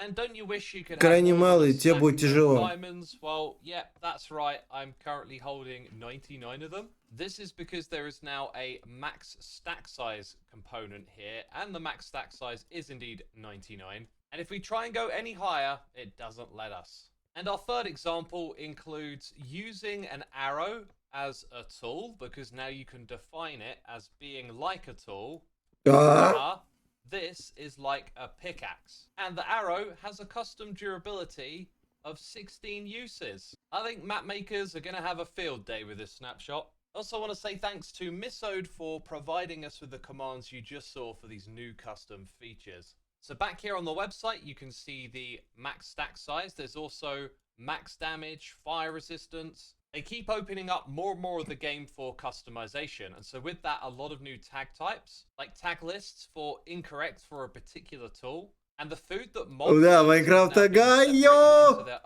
And don't you wish you could Крайне have мало, и тебе будет тяжело. diamonds? Well, yeah, that's right. I'm currently holding 99 of them. This is because there is now a max stack size component here, and the max stack size is indeed 99. And if we try and go any higher, it doesn't let us. And our third example includes using an arrow as a tool, because now you can define it as being like a tool. This is like a pickaxe. And the arrow has a custom durability of 16 uses. I think map makers are going to have a field day with this snapshot. Also want to say thanks to Missode for providing us with the commands you just saw for these new custom features. So back here on the website, you can see the max stack size. There's also max damage, fire resistance. They keep opening up more and more of the game for customization. And so with that, a lot of new tag types, like tag lists for incorrect for a particular tool. And the food that mobs into their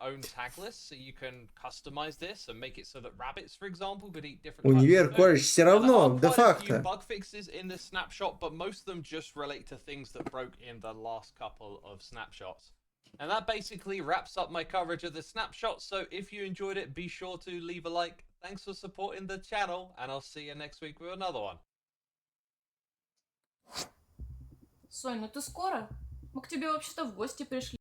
own tag lists, so you can customize this and make it so that rabbits, for example, could eat different Универ, types of кореш, все равно, food. де There are quite a few факто. bug fixes in this snapshot, but most of them just relate to things that broke in the last couple of snapshots. And that basically wraps up my coverage of the snapshot, so if you enjoyed it, be sure to leave a like. Thanks for supporting the channel, and I'll see you next week with another one. Сонь, ну ты скоро? Мы к тебе вообще-то в гости пришли.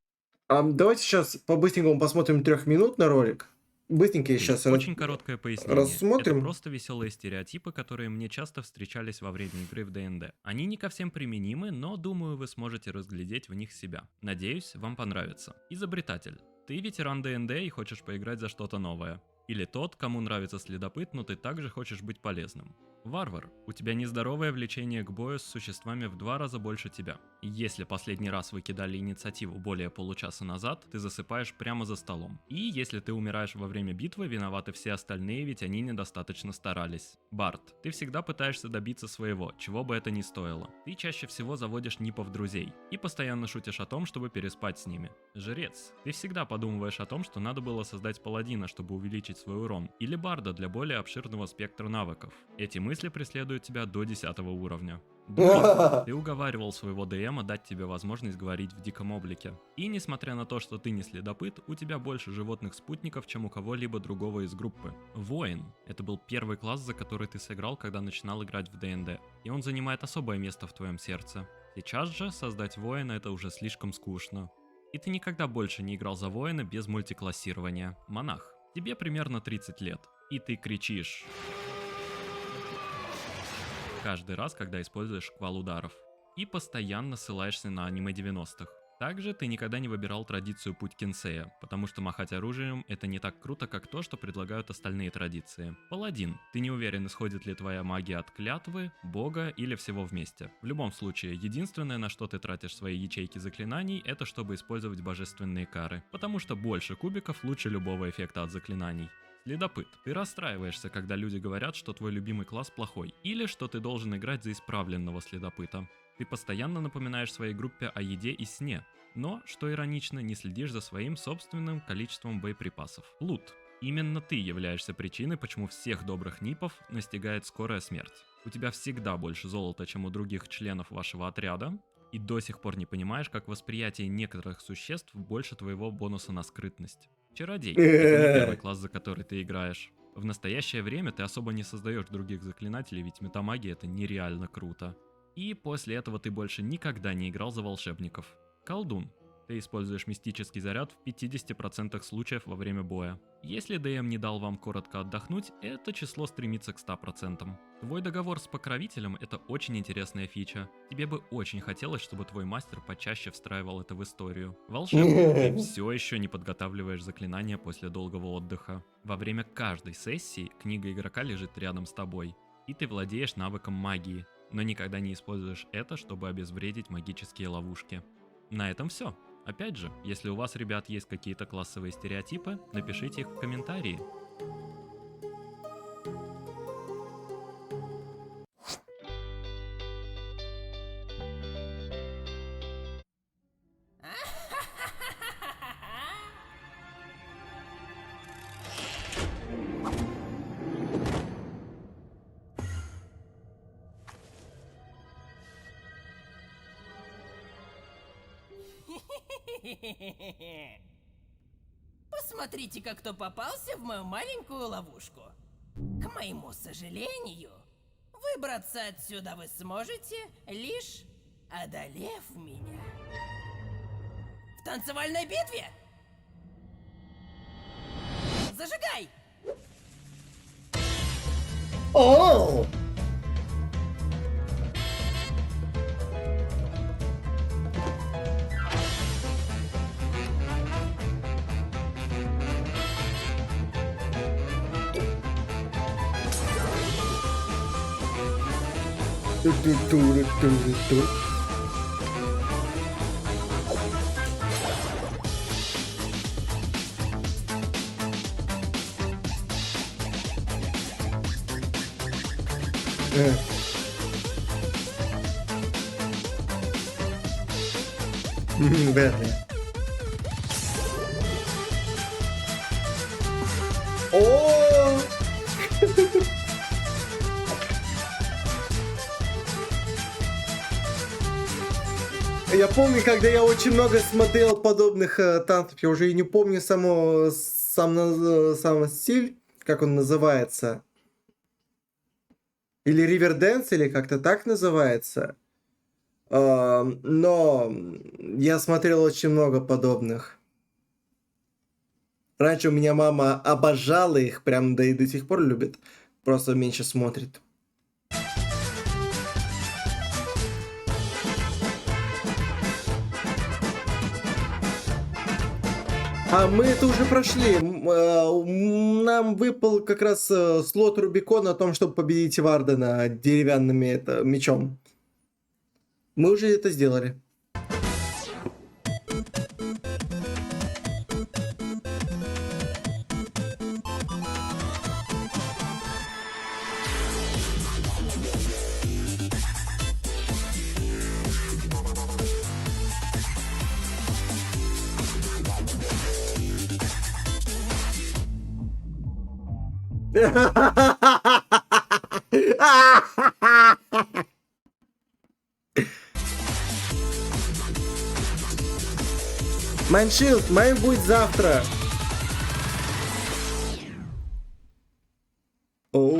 Давайте сейчас по-быстренькому посмотрим 3-минутный ролик. Быстренько сейчас Очень короткое пояснение. рассмотрим. Это просто веселые стереотипы, которые мне часто встречались во время игры в ДНД. Они не ко всем применимы, но думаю, вы сможете разглядеть в них себя. Надеюсь, вам понравится. Изобретатель. Ты ветеран ДНД и хочешь поиграть за что-то новое. Или тот, кому нравится следопыт, но ты также хочешь быть полезным. Варвар. У тебя нездоровое влечение к бою с существами в 2 раза больше тебя. Если последний раз вы кидали инициативу более получаса назад, ты засыпаешь прямо за столом. И если ты умираешь во время битвы, виноваты все остальные, ведь они недостаточно старались. Бард. Ты всегда пытаешься добиться своего, чего бы это ни стоило. Ты чаще всего заводишь нипов друзей и постоянно шутишь о том, чтобы переспать с ними. Жрец. Ты всегда подумываешь о том, что надо было создать паладина, чтобы увеличить свой урон, или барда для более обширного спектра навыков. Эти мысли преследуют тебя до 10 уровня. Друид. Ты уговаривал своего ДМа дать тебе возможность говорить в диком облике. И несмотря на то, что ты не следопыт, у тебя больше животных спутников, чем у кого-либо другого из группы. Воин. Это был первый класс, за который ты сыграл, когда начинал играть в ДНД. И он занимает особое место в твоем сердце. Сейчас же создать воина — это уже слишком скучно. И ты никогда больше не играл за воина без мультиклассирования. Монах. Тебе примерно 30 лет. И ты кричишь каждый раз, когда используешь шквал ударов. И постоянно ссылаешься на аниме 90-х. Также ты никогда не выбирал традицию путь кинсея, потому что махать оружием это не так круто, как то, что предлагают остальные традиции. Паладин. Ты не уверен, исходит ли твоя магия от клятвы, бога или всего вместе. В любом случае, единственное, на что ты тратишь свои ячейки заклинаний, это чтобы использовать божественные кары, потому что больше кубиков лучше любого эффекта от заклинаний. Следопыт. Ты расстраиваешься, когда люди говорят, что твой любимый класс плохой, или что ты должен играть за исправленного следопыта. Ты постоянно напоминаешь своей группе о еде и сне, но, что иронично, не следишь за своим собственным количеством боеприпасов. Лут. Именно ты являешься причиной, почему всех добрых нипов настигает скорая смерть. У тебя всегда больше золота, чем у других членов вашего отряда, и до сих пор не понимаешь, как восприятие некоторых существ больше твоего бонуса на скрытность. Чародей. Это не первый класс, за который ты играешь. В настоящее время ты особо не создаешь других заклинателей, ведь метамагия это нереально круто. И после этого ты больше никогда не играл за волшебников. Колдун. Ты используешь мистический заряд в 50% случаев во время боя. Если ДМ не дал вам коротко отдохнуть, это число стремится к 100%. Твой договор с покровителем это очень интересная фича. Тебе бы очень хотелось, чтобы твой мастер почаще встраивал это в историю. Волшебник. Ты все еще не подготавливаешь заклинания после долгого отдыха. Во время каждой сессии книга игрока лежит рядом с тобой, и ты владеешь навыком магии, но никогда не используешь это, чтобы обезвредить магические ловушки. На этом все. Опять же, если у вас, ребят, есть какие-то классовые стереотипы, напишите их в комментарии. Посмотрите-ка, кто попался в мою маленькую ловушку. К моему сожалению, выбраться отсюда вы сможете, лишь одолев меня. В танцевальной битве? Зажигай! О! Ту-ту-ту-ту-ту-ту. Вряд ли. О! Я помню, когда я очень много смотрел подобных танцев, я уже и не помню сам стиль, как он называется. Или риверденс, или как-то так называется. Но я смотрел очень много подобных. Раньше у меня мама обожала их, прям да и до сих пор любит. Просто меньше смотрит. А мы это уже прошли. Нам выпал как раз слот Рубикона о том, чтобы победить Вардена деревянным мечом. Мы уже это сделали. Майншилд, майн будет завтра. Оу.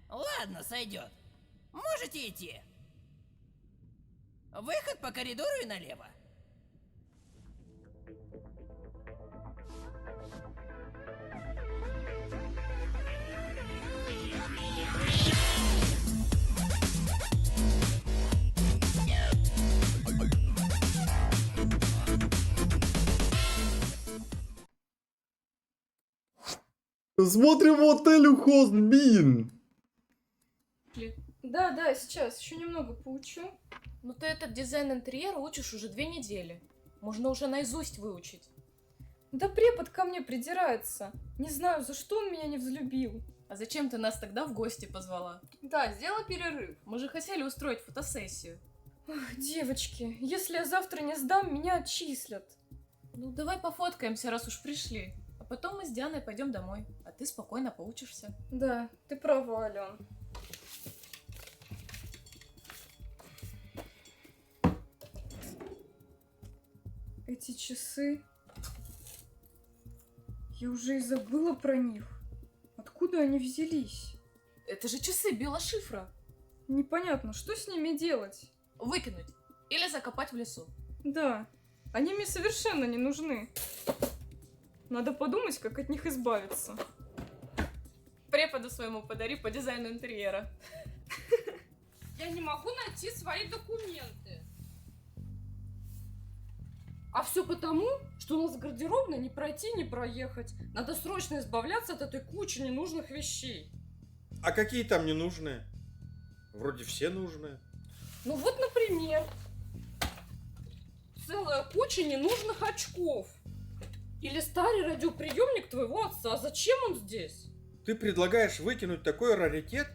Ладно, сойдет. Можно Можете идти. Выход по коридору и налево. Смотрим в отеле Хостбин. Да, сейчас. Еще немного поучу. Ну ты этот дизайн интерьера учишь уже 2 недели. Можно уже наизусть выучить. Да препод ко мне придирается. Не знаю, за что он меня не взлюбил. А зачем ты нас тогда в гости позвала? Да, сделай перерыв. Мы же хотели устроить фотосессию. Ох, девочки, если я завтра не сдам, меня отчислят. Ну давай пофоткаемся, раз уж пришли. А потом мы с Дианой пойдем домой. А ты спокойно поучишься. Да, ты права, Ален. Эти часы... Я уже и забыла про них. Откуда они взялись? Это же часы биошифра. Непонятно, что с ними делать? Выкинуть. Или закопать в лесу. Да, они мне совершенно не нужны. Надо подумать, как от них избавиться. Преподу своему подари по дизайну интерьера. Я не могу найти свои документы. А все потому, что у нас в гардеробной не пройти, не проехать. Надо срочно избавляться от этой кучи ненужных вещей. А какие там ненужные? Вроде все нужные. Ну вот, например, целая куча ненужных очков. Или старый радиоприемник твоего отца. Зачем он здесь? Ты предлагаешь выкинуть такой раритет?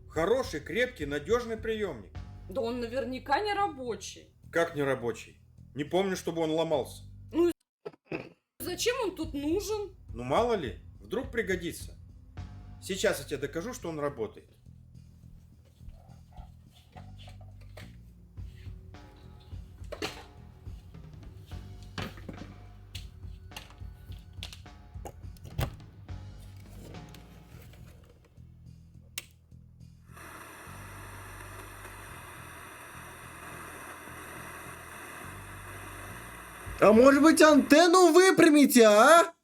Хороший, крепкий, надежный приемник. Да он наверняка не рабочий. Как не рабочий? Не помню, чтобы он ломался. Ну зачем он тут нужен? Ну мало ли, вдруг пригодится. Сейчас я тебе докажу, что он работает. А может быть, антенну выпрямите, а?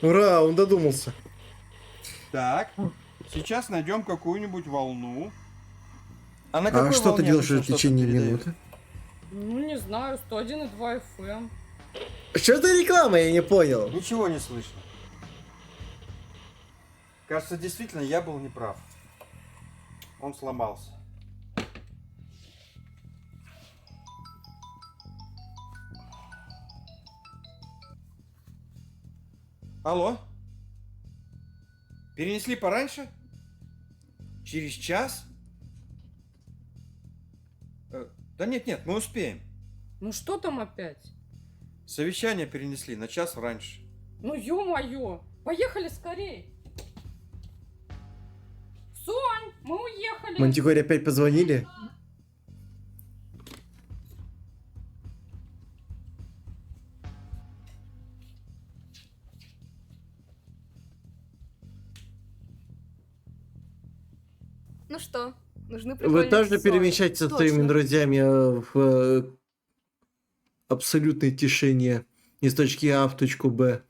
Ура, он додумался. Так, сейчас найдем какую-нибудь волну. А что ты делаешь в течение минуты? Ну не знаю, 101,2 FM. Что за реклама, я не понял. Ничего не слышно. Кажется, действительно, я был неправ. Он сломался. Алло? Перенесли пораньше? Через час? Да нет, мы успеем. Ну что там опять? Совещание перенесли на час раньше. Ну ё-моё! Поехали скорей! Сонь, мы уехали! Мантикоре опять позвонили? Ну что, нужны Вы прикольные тоже аксессуары. перемещаетесь со своими Точно. друзьями в абсолютной тишине из точки А в точку Б.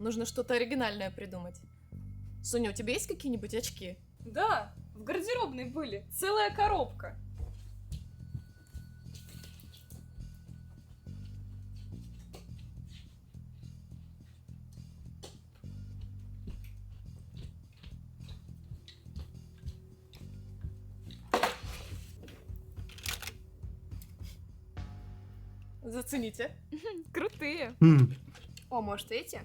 Нужно что-то оригинальное придумать. Соня, у тебя есть какие-нибудь очки? Да, в гардеробной были. Целая коробка. Зацените. Крутые. О, может, эти?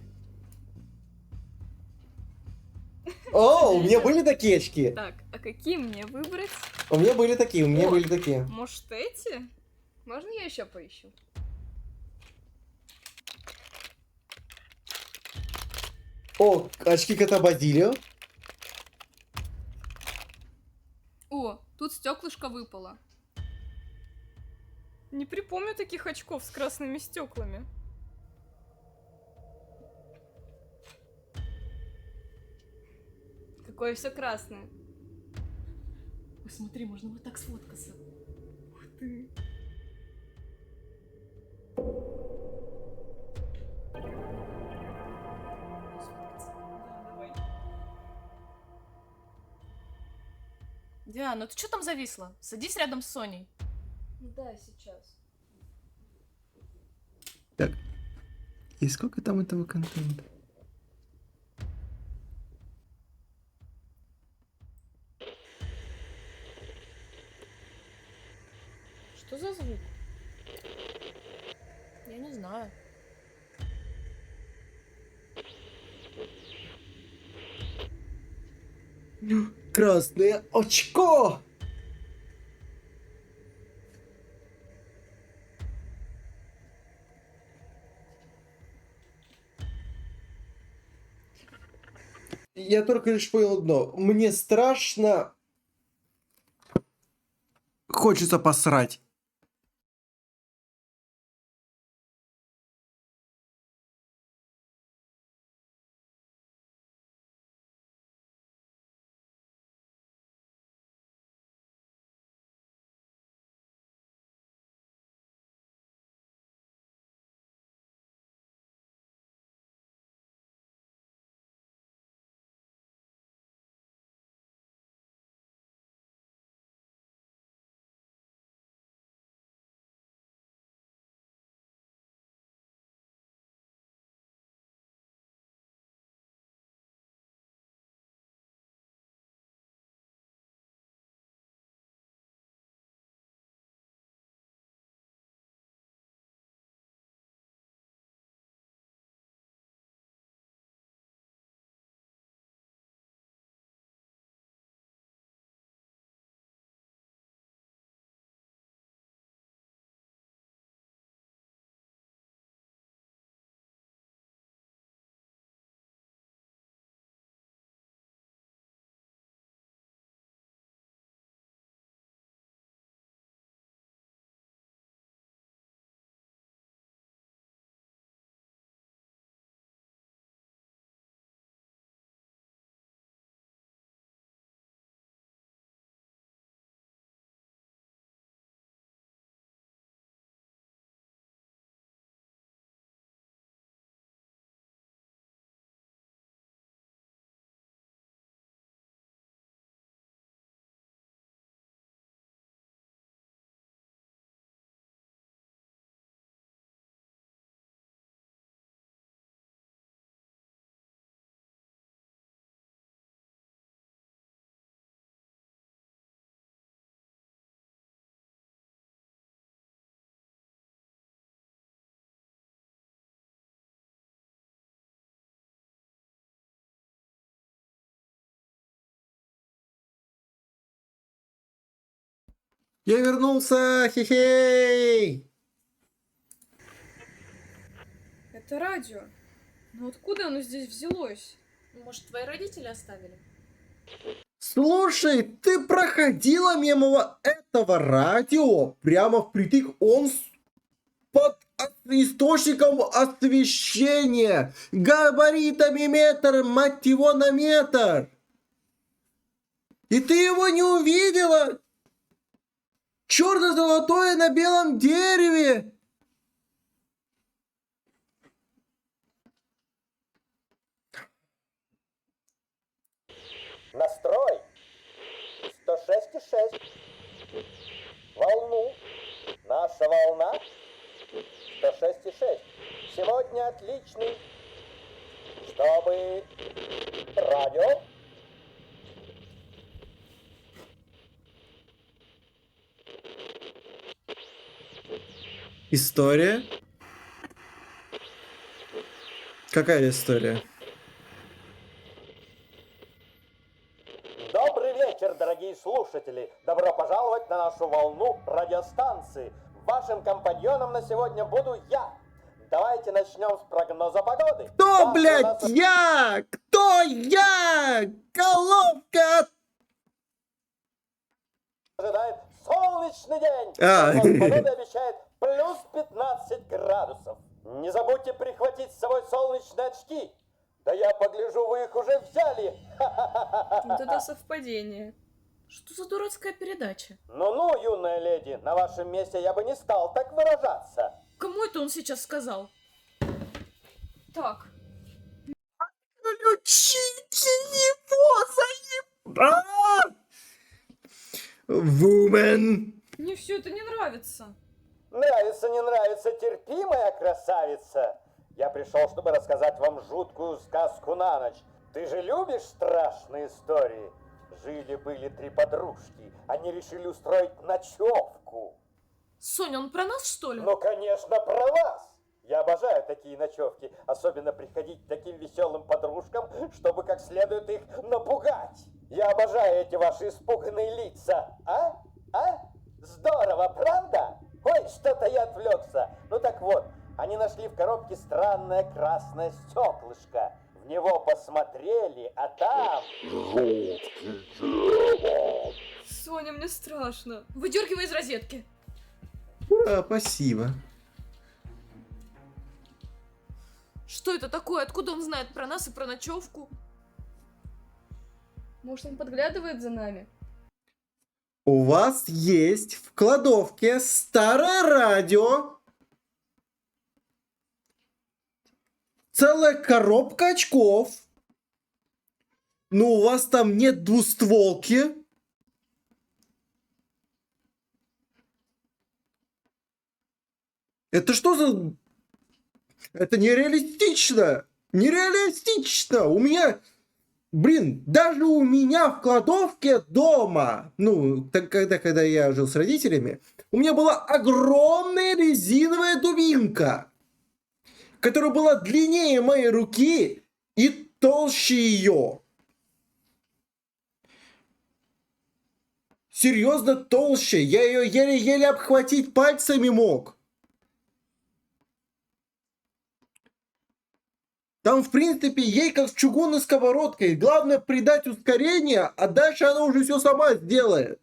О, у меня были такие очки. Так, а какие мне выбрать? У меня были такие, у меня О, были такие. Может, эти? Можно я еще поищу? О, очки кота Базилио. О, тут стеклышко выпало. Не припомню таких очков с красными стеклами. Какое все красное. Посмотри, можно вот так сфоткаться. Ух ты. Диана, ну ты что там зависла? Садись рядом с Соней. Да, сейчас. Так. И сколько там этого контента? Что за звук? Я не знаю. Красное очко! Я только лишь понял одно. Мне страшно. Хочется посрать. Я вернулся! Хе-хей! Это радио. Но откуда оно здесь взялось? Может, твои родители оставили? Слушай, ты проходила мимо этого радио прямо впритык, он под источником освещения, габаритами метр, мать его, на метр. И ты его не увидела? Черно-золотое на белом дереве. Настрой 106,6. Волну. Наша волна 106,6. Сегодня отличный. Чтобы радио. История? Какая история? Добрый вечер, дорогие слушатели! Добро пожаловать на нашу волну радиостанции. Вашим компаньоном на сегодня буду я. Давайте начнем с прогноза погоды. Кто, блядь, я? Кто я? Головка! Ожидает солнечный день. А. Прогноз погоды обещает плюс 15 градусов. Не забудьте прихватить с собой солнечные очки. Да я погляжу, вы их уже взяли. Вот это совпадение. Что за дурацкая передача? Ну-ну, юная леди, на вашем месте я бы не стал так выражаться. Кому это он сейчас сказал? Так. Включите его, заебал! Вумен! Мне все это не нравится. Нравится, не нравится, терпимая красавица. Я пришел, чтобы рассказать вам жуткую сказку на ночь. Ты же любишь страшные истории? Жили-были три подружки. Они решили устроить ночевку. Соня, он про нас, что ли? Ну, конечно, про вас. Я обожаю такие ночевки. Особенно приходить к таким веселым подружкам, чтобы как следует их напугать. Я обожаю эти ваши испуганные лица. А? Здорово, правда? Ой, что-то я отвлекся. Ну так вот, они нашли в коробке странное красное стеклышко. В него посмотрели, а там... Соня, мне страшно. Выдергивай из розетки. Спасибо. Что это такое? Откуда он знает про нас и про ночевку? Может, он подглядывает за нами? У вас есть в кладовке старое радио, целая коробка очков, но у вас там нет двустволки. Это что за... Это нереалистично! Нереалистично! У меня... Блин, даже у меня в кладовке дома, ну, когда я жил с родителями, у меня была огромная резиновая дубинка, которая была длиннее моей руки и толще ее. Серьезно толще. Я ее еле-еле обхватить пальцами мог. Там, в принципе, ей как с чугунной сковородкой. Главное придать ускорение, а дальше она уже все сама сделает.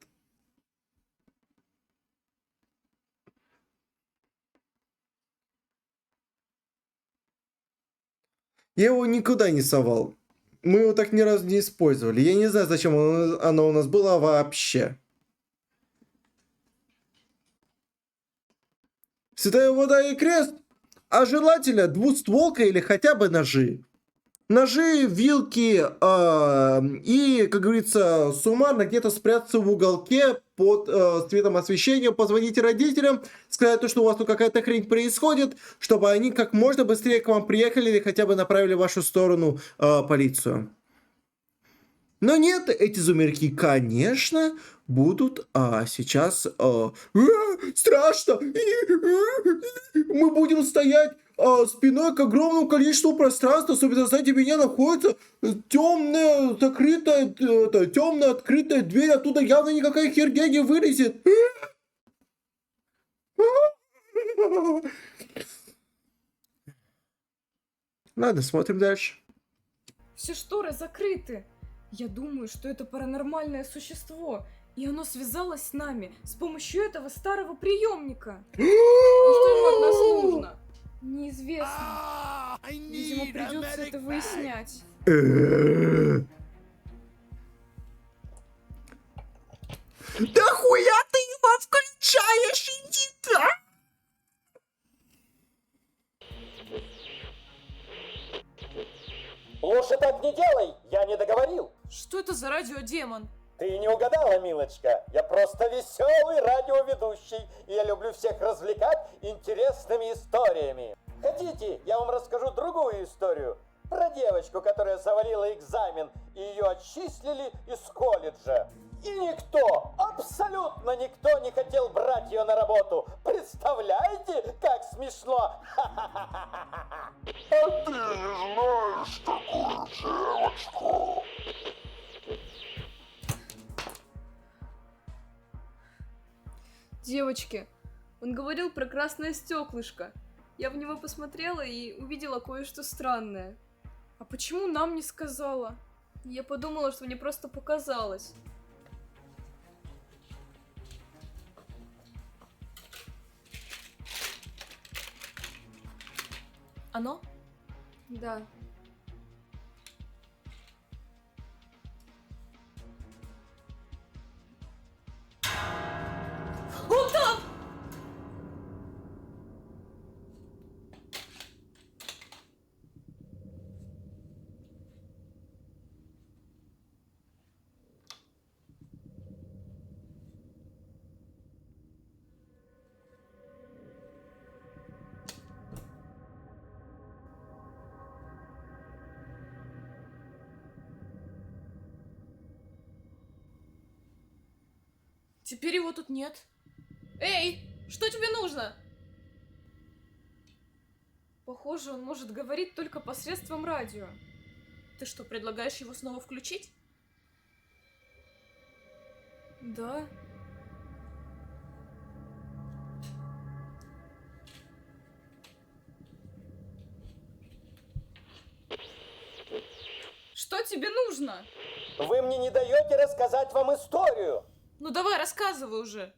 Я его никуда не совал. Мы его так ни разу не использовали. Я не знаю, зачем оно у нас было вообще. Святая вода и крест. А желательно двустволка или хотя бы ножи. Ножи, вилки и, как говорится, суммарно где-то спрятаться в уголке под светом освещения, позвоните родителям, сказать, то, что у вас тут какая-то хрень происходит, чтобы они как можно быстрее к вам приехали или хотя бы направили в вашу сторону полицию. Но нет, эти зумерки, конечно, будут сейчас страшно. Мы будем стоять спиной к огромному количеству пространства, особенно сзади меня находится темная закрытая, темная открытая дверь, оттуда явно никакая херня не вылезет. Ладно, смотрим дальше. Все шторы закрыты. Я думаю, что это паранормальное существо, и оно связалось с нами с помощью этого старого приемника. И что ему от нас нужно? Неизвестно. Видимо, придется это выяснять. Да хуя ты его включаешь, иди, а? Лучше так не делай, я не договорил. Что это за радиодемон? Ты не угадала, милочка. Я просто веселый радиоведущий, и я люблю всех развлекать интересными историями. Хотите, я вам расскажу другую историю? Про девочку, которая завалила экзамен, и ее отчислили из колледжа. И никто, абсолютно никто не хотел брать ее на работу. Представляете, как смешно? А ты знаешь такую девочку? Девочки, он говорил про красное стеклышко. Я в него посмотрела и увидела кое-что странное. А почему нам не сказала? Я подумала, что мне просто показалось. Оно? Да. Он там! Теперь его тут нет. Эй, что тебе нужно? Похоже, он может говорить только посредством радио. Ты что, предлагаешь его снова включить? Да. Что тебе нужно? Вы мне не даете рассказать вам историю. Ну давай, рассказывай уже.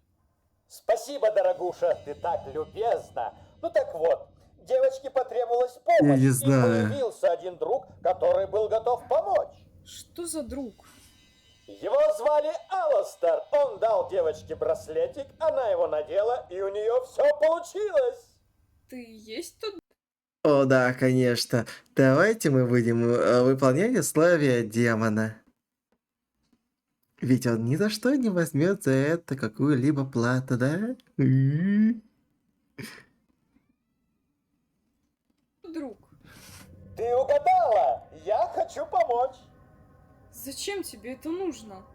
Спасибо, дорогуша, ты так любезна. Ну так вот, девочке потребовалась Я помощь, не и знаю. появился один друг, который был готов помочь. Что за друг? Его звали Аластер. Он дал девочке браслетик, она его надела, и у нее все получилось. Ты есть тут? О, да, конечно. Давайте мы будем выполнять условия демона. Ведь он ни за что не возьмет за это какую-либо плату, да? Друг. Ты угадала, я хочу помочь. Зачем тебе это нужно?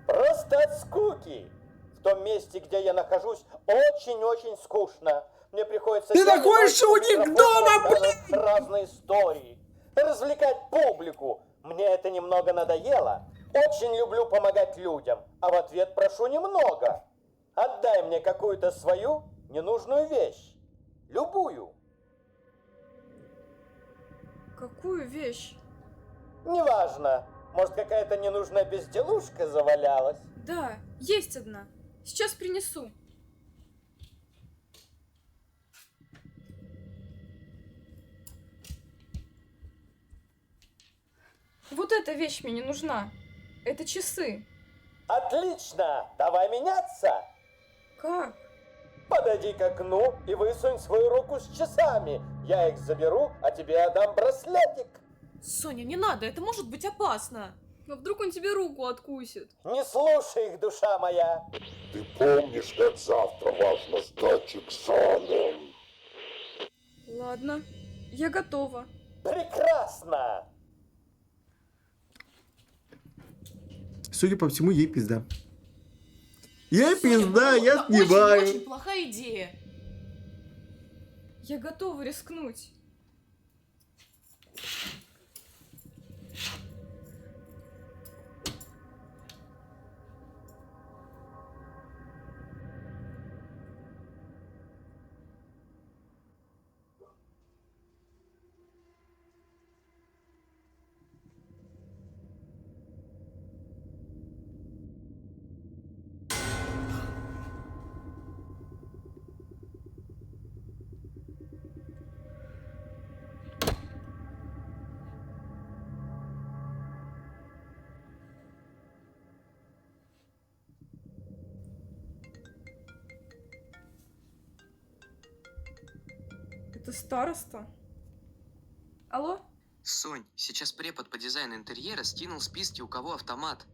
Просто от скуки. В том месте, где я нахожусь, очень-очень скучно. Мне приходится... Ты находишься у них дома, блин! Разные истории. Развлекать публику. Мне это немного надоело. Очень люблю помогать людям, а в ответ прошу немного. Отдай мне какую-то свою ненужную вещь. Любую. Какую вещь? Неважно. Может, какая-то ненужная безделушка завалялась? Да, есть одна. Сейчас принесу. Вот эта вещь мне не нужна. Это часы. Отлично! Давай меняться! Как? Подойди к окну и высунь свою руку с часами. Я их заберу, а тебе отдам браслетик. Соня, не надо, это может быть опасно. А вдруг он тебе руку откусит? Не слушай их, душа моя. Ты помнишь, как завтра важно сдать экзамен? Ладно, я готова. Прекрасно! Судя по всему, ей пизда. Ей пизда, это я снимаю. Очень плохая идея. Я готова рискнуть. Это староста? Алло? Сонь, сейчас препод по дизайну интерьера скинул списки, у кого автомат.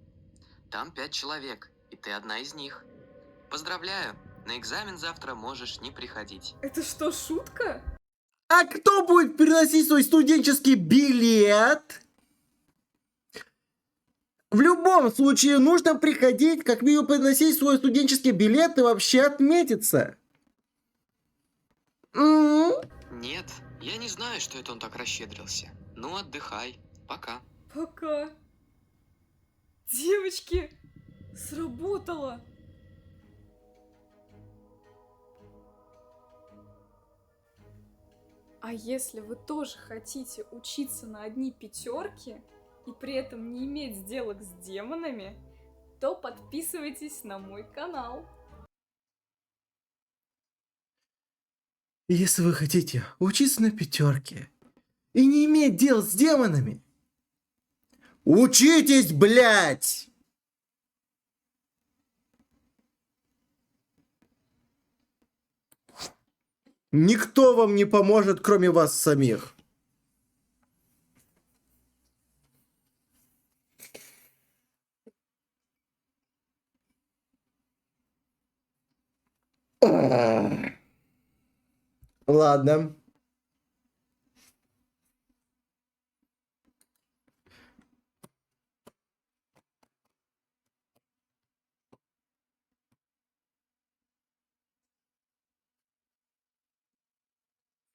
Там 5 человек, и ты одна из них. Поздравляю, на экзамен завтра можешь не приходить. Это что, шутка? А кто будет переносить свой студенческий билет? В любом случае нужно приходить, как минимум приносить свой студенческий билет и вообще отметиться. Нет, я не знаю, что это он так расщедрился. Ну, отдыхай. Пока. Пока. Девочки, сработало. А если вы тоже хотите учиться на одни пятерки и при этом не иметь сделок с демонами, то подписывайтесь на мой канал. Если вы хотите учиться на пятерке и не иметь дел с демонами, учитесь, блядь! Никто вам не поможет, кроме вас самих. Ладно.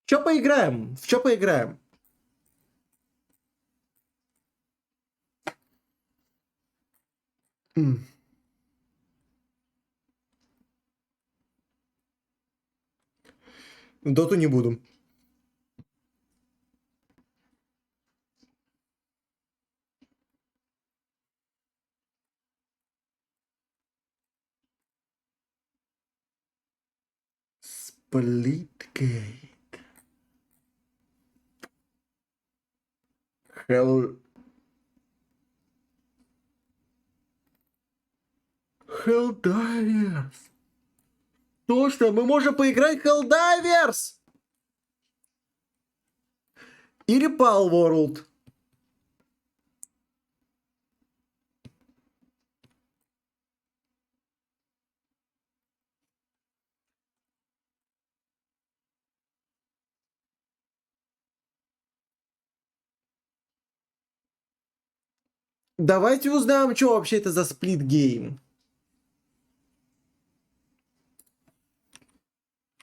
В чё поиграем? В чё поиграем? В доту не буду. Сплитгейт. Hell... Helldivers. Точно, мы можем поиграть в Helldivers! Или Pal World. Давайте узнаем, что вообще это за сплитгейм.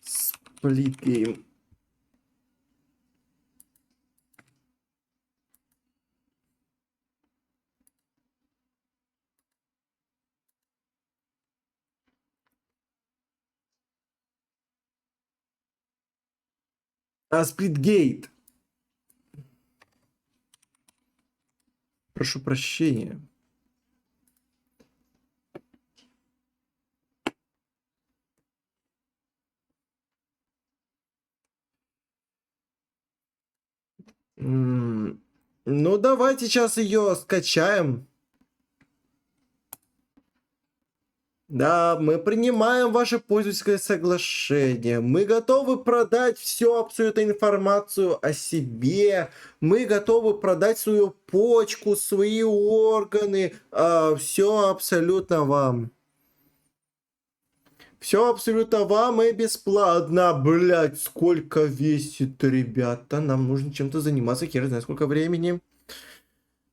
Сплитгейм. Сплитгейт. Прошу прощения. Ну, давайте сейчас ее скачаем. Да, мы принимаем ваше пользовательское соглашение. Мы готовы продать всю абсолютно информацию о себе. Мы готовы продать свою почку, свои органы. Все абсолютно вам. Все абсолютно вам и бесплатно. Блять, сколько весит, ребята. Нам нужно чем-то заниматься. Хер знает сколько времени.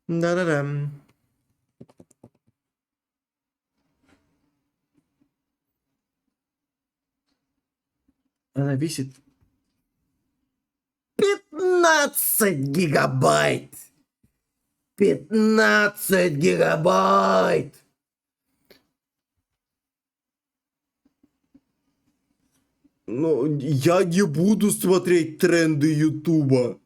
Да-да-да. Она весит 15 гигабайт. 15 гигабайт. Ну, я не буду смотреть тренды Ютуба.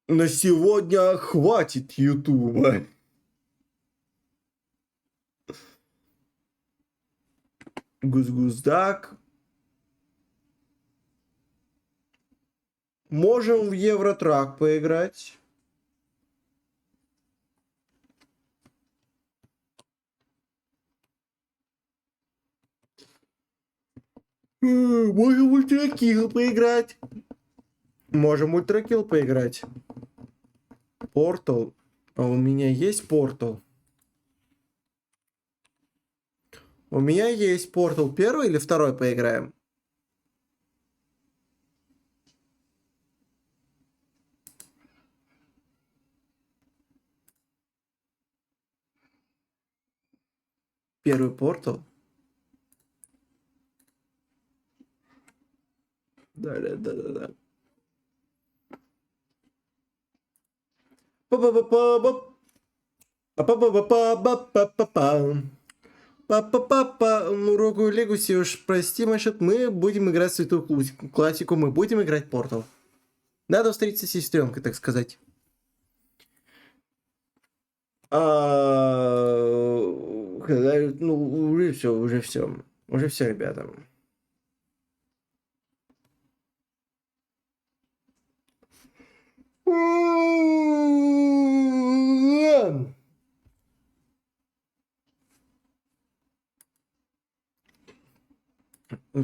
На сегодня хватит Ютуба. Гусь-гусь-дак. Можем в Евротрак поиграть. Можем в ультракилл поиграть. Можем в ультракилл поиграть. Портал. А у меня есть портал? У меня есть портал. Первый или второй поиграем? Первый портал. Да. Папа, ну, Рогу Легуси уж прости, Машет, мы будем играть в святую классику, мы будем играть Портал. Надо встретиться с сестренкой, так сказать. Ну, уже все. Уже все, ребята.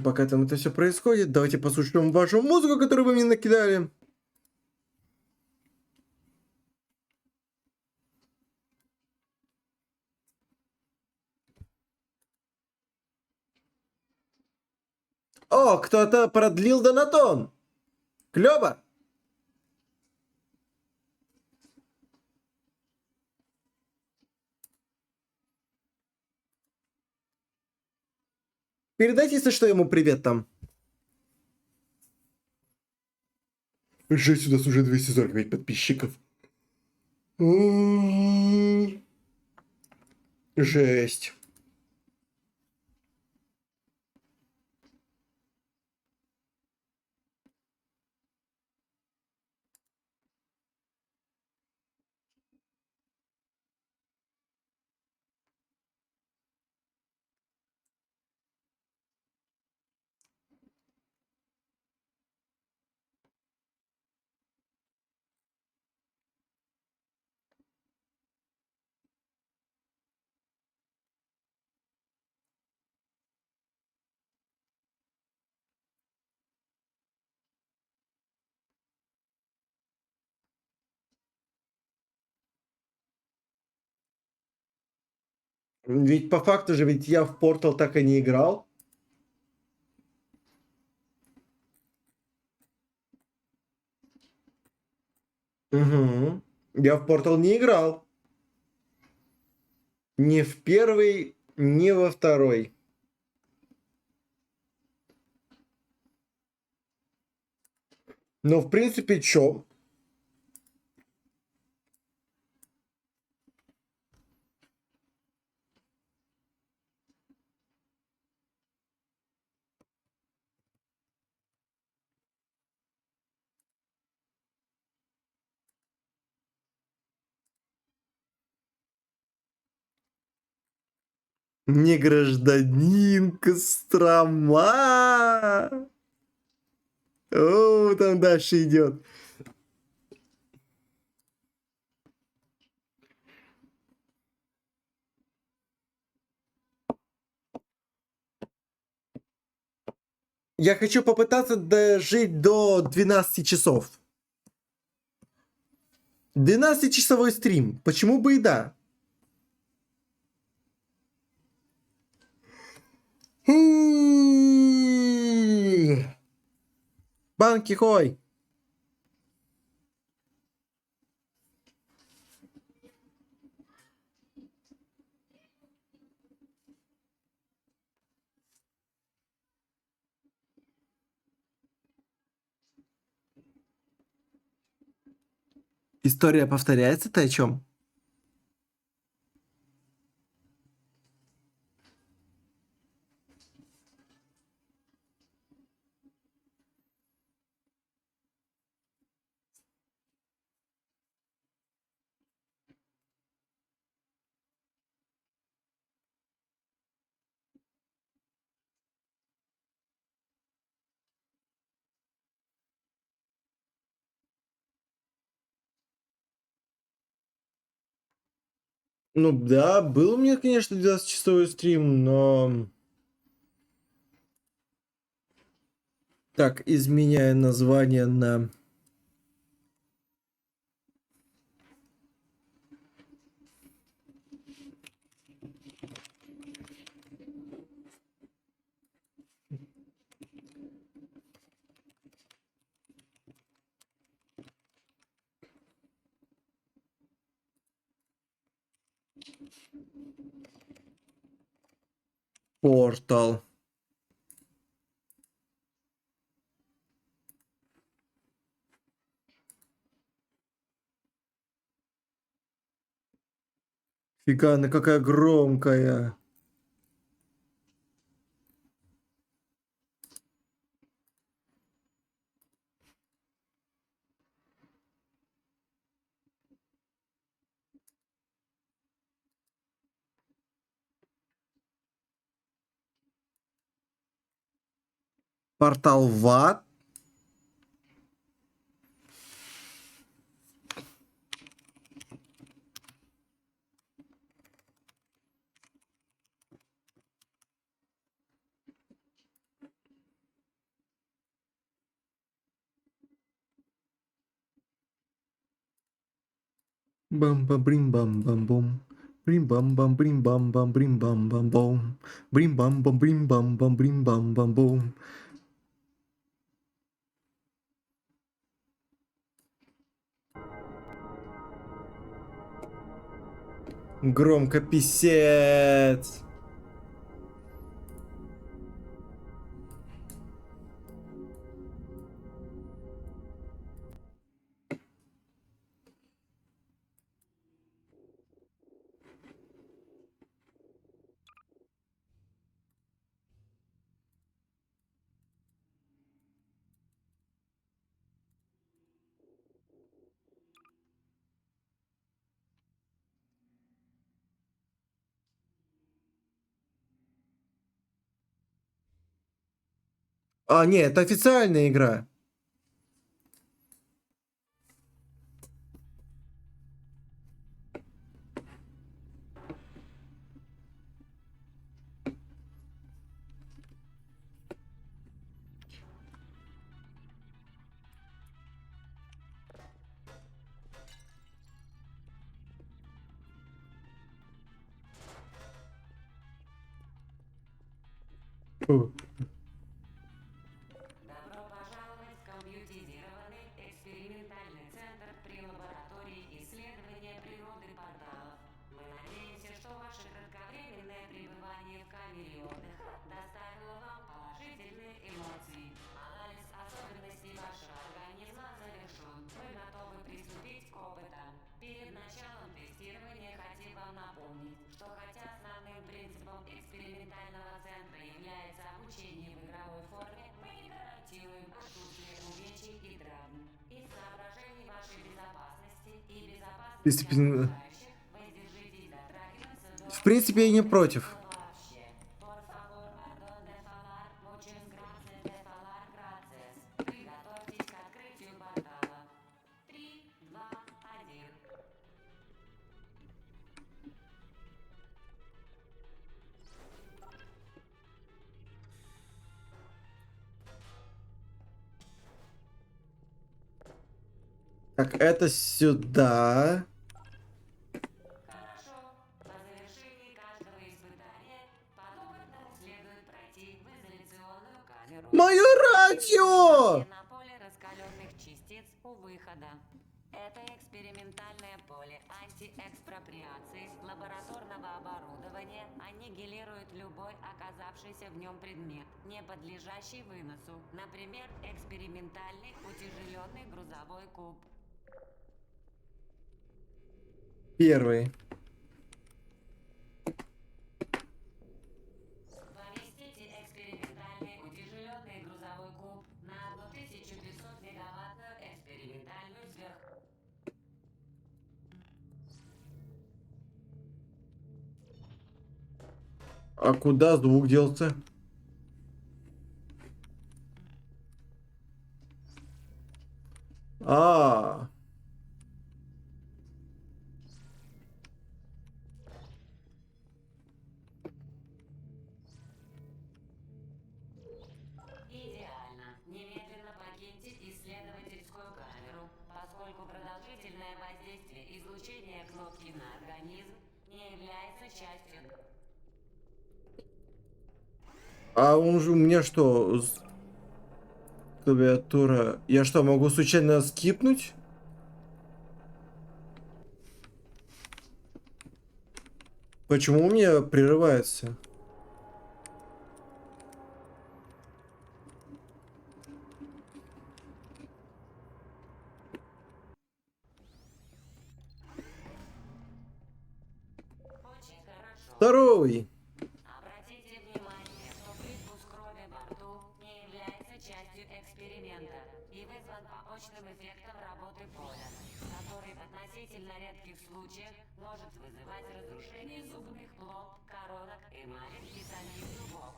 Пока там это все происходит, давайте послушаем вашу музыку, которую вы мне накидали. О, кто-то продлил донатон. Клёво. Передайте, если что, ему привет там. Жесть, у нас уже 245 подписчиков. Жесть. Ведь по факту же, ведь я в Портал так и не играл. Угу. Я в Портал не играл. Ни в первый, ни во второй. Но в принципе, чё? Не гражданин Кострома. О, там дальше идет. Я хочу попытаться дожить до 12 часов. 12-часовой стрим. Почему бы и да? Банки хой. История повторяется, ты о чем? Ну да, был у меня, конечно, 12-часовой стрим, но... Так, изменяя название на... Портал. Фига, она какая громкая. Портал в ад? Бам-бам-брим-бам-бам-бом. Брим-бам-бам-брим-бам-бам-брим-бам-бам-бом. Брим-бам-бам-брим-бам-бам-брим-бам-бам-бом. Громко писец. А, нет, это официальная игра. Фу. Добро пожаловать в компьютеризированный экспериментальный центр при лаборатории исследования природы порталов. Мы надеемся, что ваше кратковременное пребывание в камере отдыха доставило вам положительные эмоции. Анализ особенностей вашего организма завершен. Мы готовы приступить к опытам. Перед началом тестирования хотим вам напомнить, что хотя основным принципом экспериментального центра является обучение в игровой форме, мы не гарантируем отсутствие увечий и травм. Из соображений вашей безопасности и безопасности Дисциплина. окружающих воздержитесь дотрагиваться до... В принципе, я не против. Вообще. Por favor, perdón de falar. Muchas gracias de falar. Gracias. Приготовьтесь к открытию портала. 3, 2, 1. Так, это сюда. Хорошо. По завершении каждого испытания подопытному следует пройти в изоляционную камеру. Мое радио! На поле раскаленных частиц у выхода. Это экспериментальное поле антиэкспроприации лабораторного оборудования аннигилирует любой оказавшийся в нем предмет, не подлежащий выносу. Например, экспериментальный утяжеленный грузовой куб. Первый. Поместите экспериментальный утяжеленный грузовой куб на 1500 мегаваттную экспериментальную сверх... А куда звук делся? А, Идеально. Немедленно покиньте исследовательскую камеру, поскольку продолжительное воздействие излучения кнопки на организм не является частью... а он же у меня что? Клавиатура. Я что, могу случайно скипнуть? Почему у меня прерывается? Очень хорошо. Второй. Обратите внимание, что привкус крови во рту не является частью эксперимента и вызван побочным эффектом работы поля, который в относительно редких случаях может вызывать разрушение зубных пломб, коронок, эмали и самих зубов.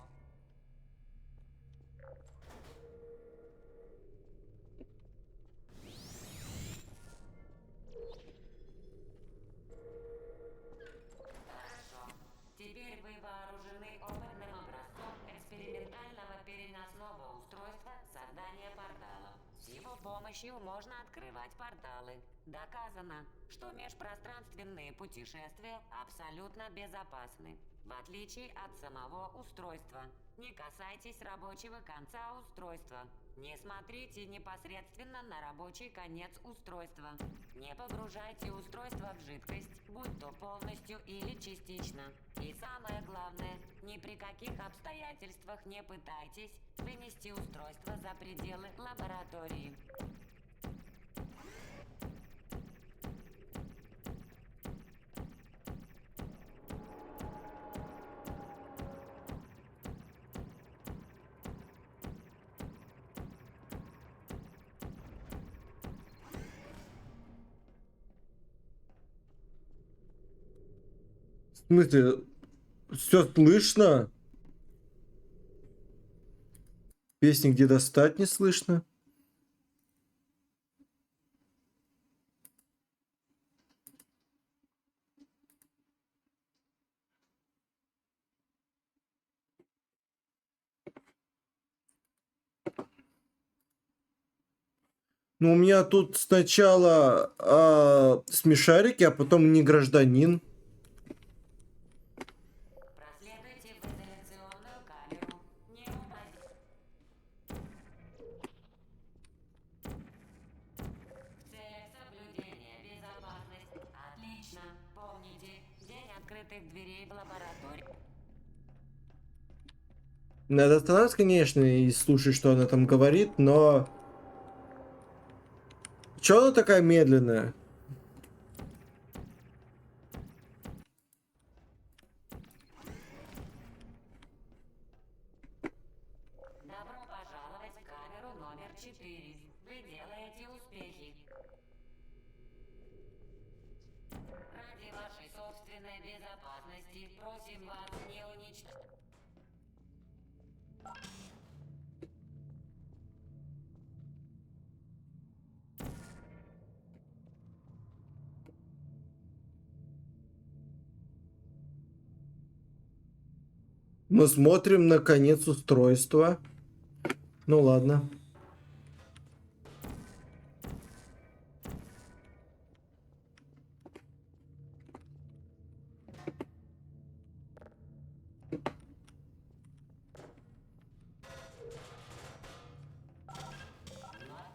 помощью можно открывать порталы. Доказано, что межпространственные путешествия абсолютно безопасны, в отличие от самого устройства. Не касайтесь рабочего конца устройства. Не смотрите непосредственно на рабочий конец устройства. Не погружайте устройство в жидкость, будь то полностью или частично. И самое главное, ни при каких обстоятельствах не пытайтесь вынести устройство за пределы лаборатории. В смысле, все слышно? Песни где достать не слышно? Ну, у меня тут сначала смешарики, а потом не гражданин. Проследуйте в изоляционную камеру. Не упадите. В целях соблюдения безопасности. Отлично. Помните, день открытых дверей в лаборатории. Надо остановиться, конечно, и слушать, что она там говорит, но... Чё она такая медленная? Добро пожаловать в камеру номер 4. Вы делаете успехи. Ради вашей собственной безопасности просим вас не уничтожать. Мы смотрим на конец устройства. Ну ладно.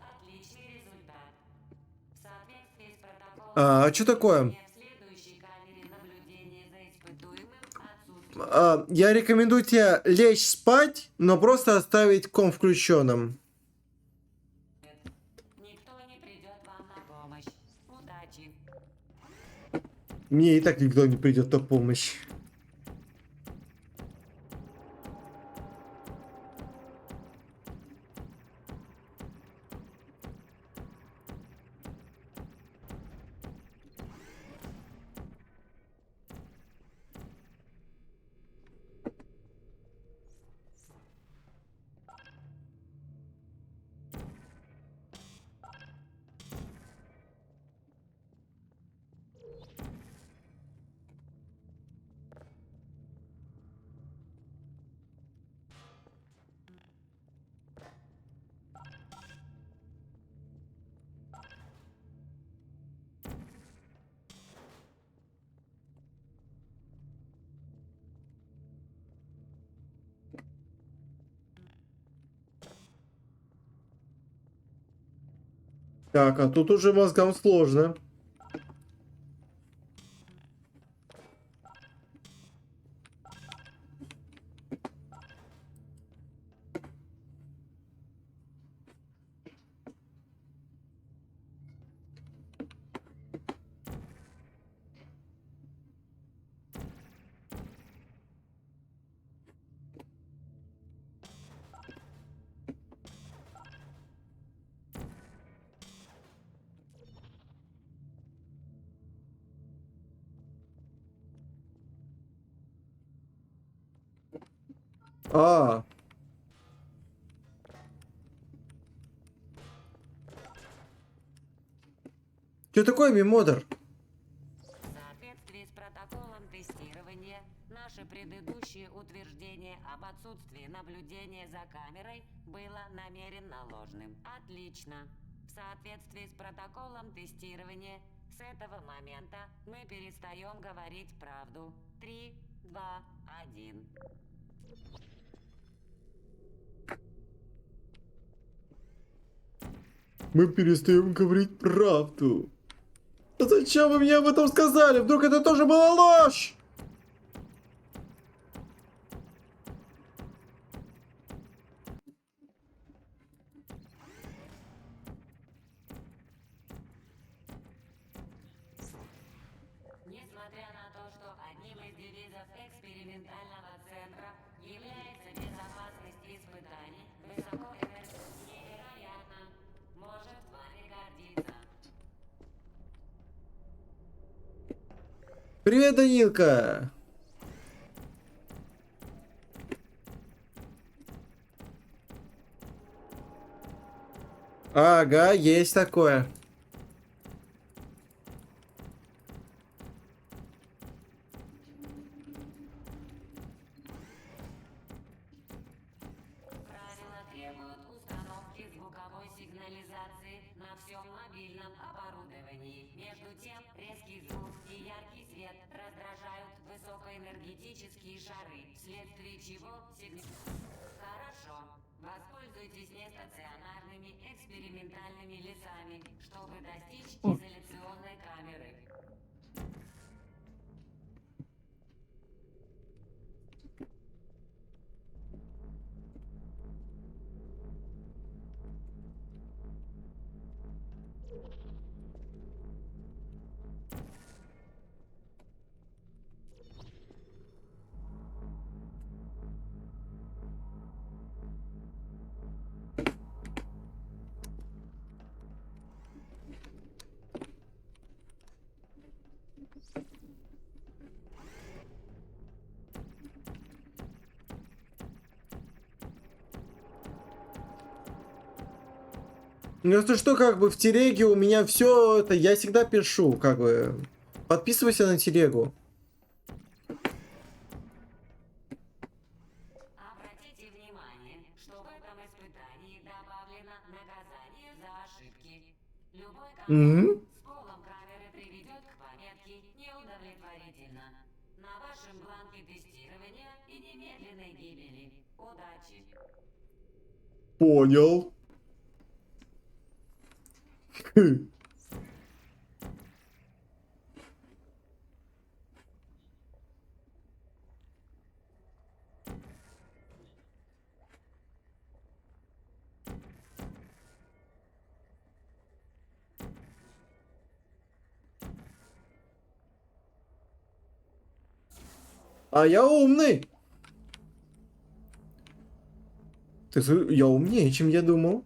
Отличный результат. В соответствии с протоколом А что такое? в следующей камере наблюдения за испытуемым отсутствует. Я рекомендую тебе лечь спать, но просто оставить ком включенным. Никто не придет вам на помощь. Удачи. Мне и так никто не придет на помощь. Так, а тут уже мозгам сложно. А. Что такое мемодер? В соответствии с протоколом тестирования, наше предыдущее утверждение об отсутствии наблюдения за камерой было намеренно ложным. Отлично. В В соответствии с протоколом тестирования, с этого момента мы перестаем говорить правду. 3, 2, 1. Мы перестаем говорить правду. А зачем вы мне об этом сказали? Вдруг это тоже была ложь? Несмотря на то, что одним из девизов экспериментального центра является безопасность испытаний, невероятно, может вами гордиться. Привет, Данилка. Ага, есть такое. Правила требуют установки звуковой сигнализации на всем мобильном оборудовании. Между тем, резкий звук и яркий свет раздражают высокоэнергетические шары, вследствие чего Хорошо. Воспользуйтесь нестационарными экспериментальными лесами, чтобы достичь изоляционной камеры. Ну это что, как бы в телеге у меня все это, я всегда пишу, как бы. Подписывайся на телегу. Обратите внимание, что в этом испытании добавлено наказание за ошибки. Любой Угу. с полом камеры приведет к пометке «Неудовлетворительно» на вашем бланке тестирования и немедленной гибели. Удачи! Понял. А я умный. Я умнее, чем я думал.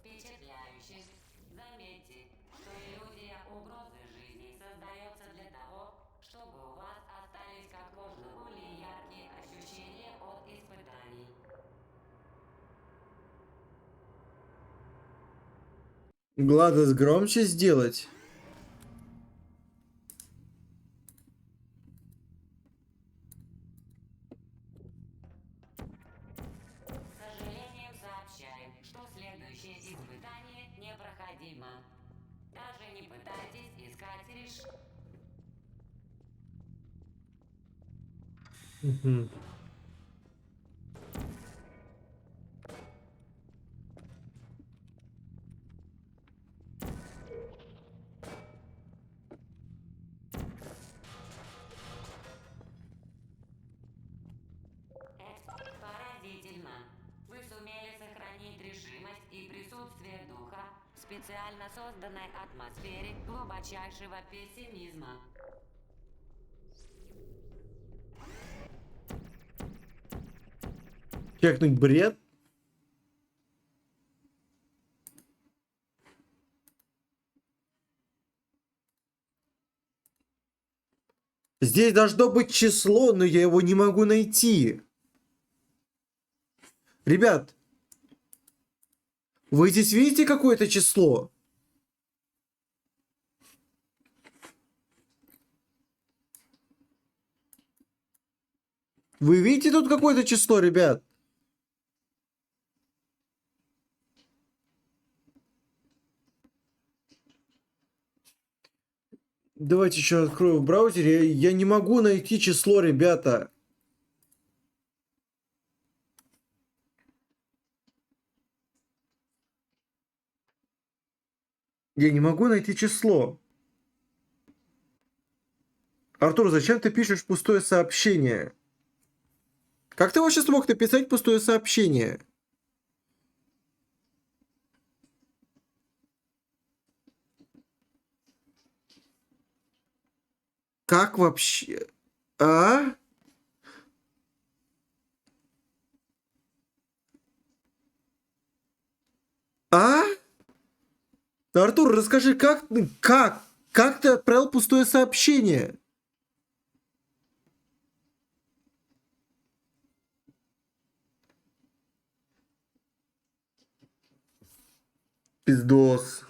Впечатляюще. Заметьте, что иллюзия угрозы жизни создается для того, чтобы у вас остались как можно более яркие ощущения от испытаний. Гладос громче сделать. С сожалением сообщаем, что следующее испытание непроходимо. Даже не пытайтесь искать решение. Угу. Поразительно. Вы сумели сохранить решимость и присутствие духа в специально созданной атмосфере глубочайшего пессимизма. Чекнуть бред? Здесь должно быть число, но я его не могу найти. Ребят, вы здесь видите какое-то число? Вы видите тут какое-то число, ребят? Давайте еще открою в браузере. Я не могу найти число, ребята. Я не могу найти число. Артур, зачем ты пишешь пустое сообщение? Как ты вообще смог написать пустое сообщение? Как вообще? А? А? Артур, расскажи, как ты отправил пустое сообщение? Пиздос.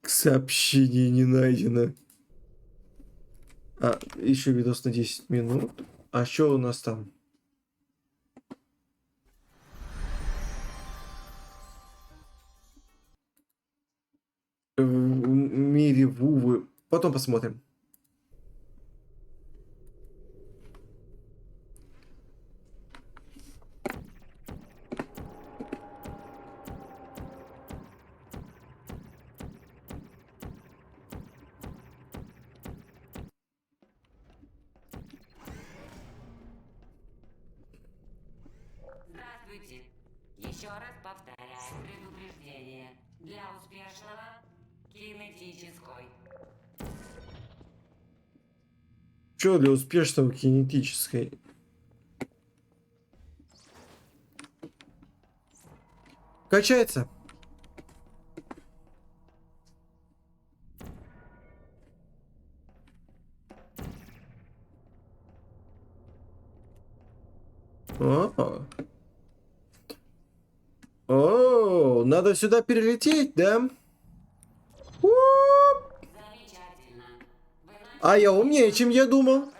Сообщение не найдено. А, еще видос на 10 минут. А что у нас там? В мире Вувы. Потом посмотрим. Здравствуйте. Еще раз повторяю предупреждение. Для успешного кинетической. Что для успешного кинетической? Качается. О, надо сюда перелететь, да? А я умнее, чем я думал.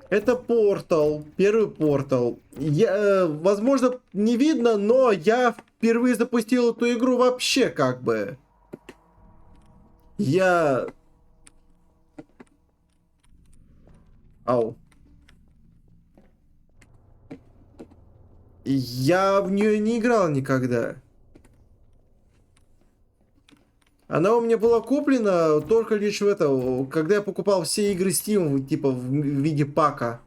Это портал, первый портал. Я, возможно, не видно, но я впервые запустил эту игру вообще как бы. Ау. Я в нее не играл никогда. Она у меня была куплена только лишь в это, когда я покупал все игры Steam, типа в виде пака.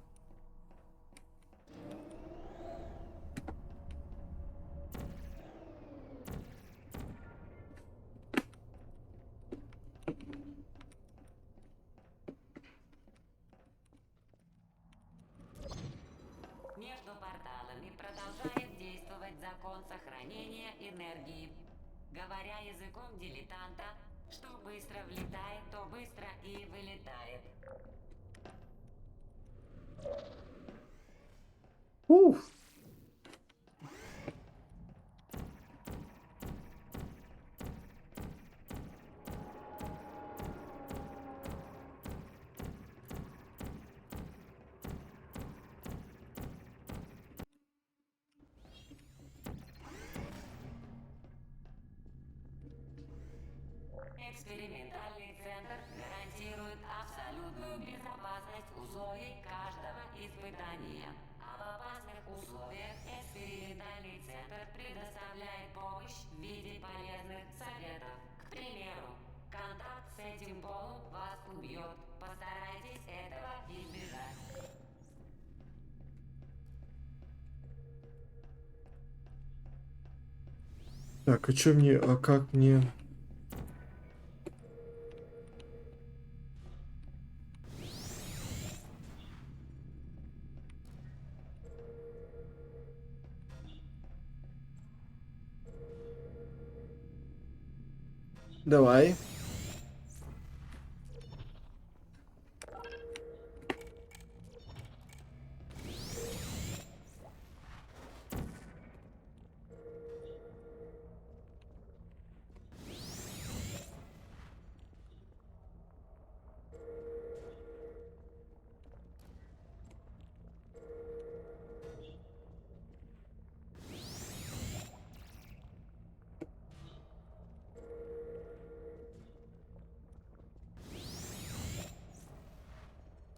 Между порталами продолжает действовать закон сохранения энергии. Говоря языком дилетанта, что быстро влетает, то быстро и вылетает. Уф. Экспериментальный центр гарантирует абсолютную безопасность условий каждого испытания. А в опасных условиях экспериментальный центр предоставляет помощь в виде полезных советов. К примеру, контакт с этим полом вас убьет. Постарайтесь этого избежать. Так, а что мне, а как мне... Давай.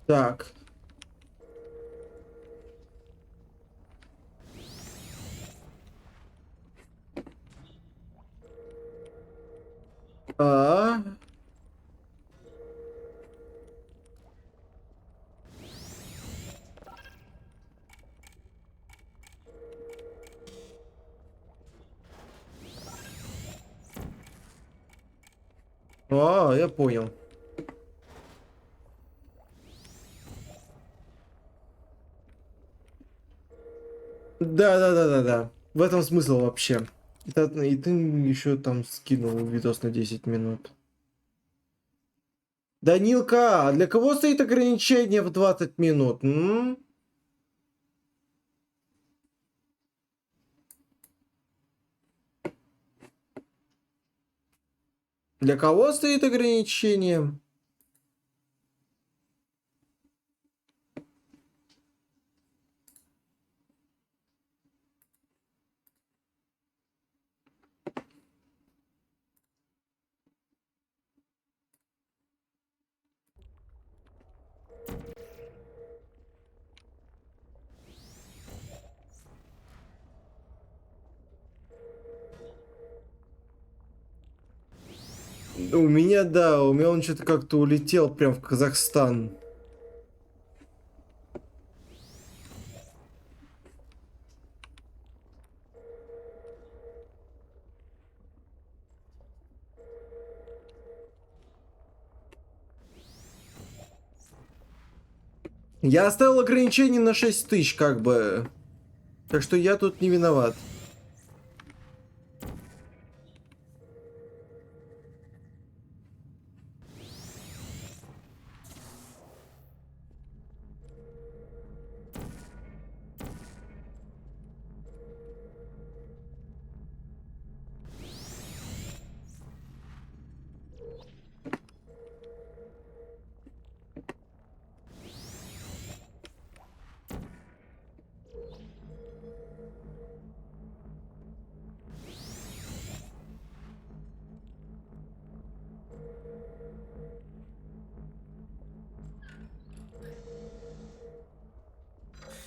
Так. А. А, я понял. Да. В этом смысл вообще. И ты еще там скинул видос на 10 минут. Данилка, а для кого стоит ограничение в 20 минут? М? Для кого стоит ограничение? У меня, да, у меня он что-то как-то улетел прям в Казахстан. Я оставил ограничение на 6 тысяч, как бы. Так что я тут не виноват.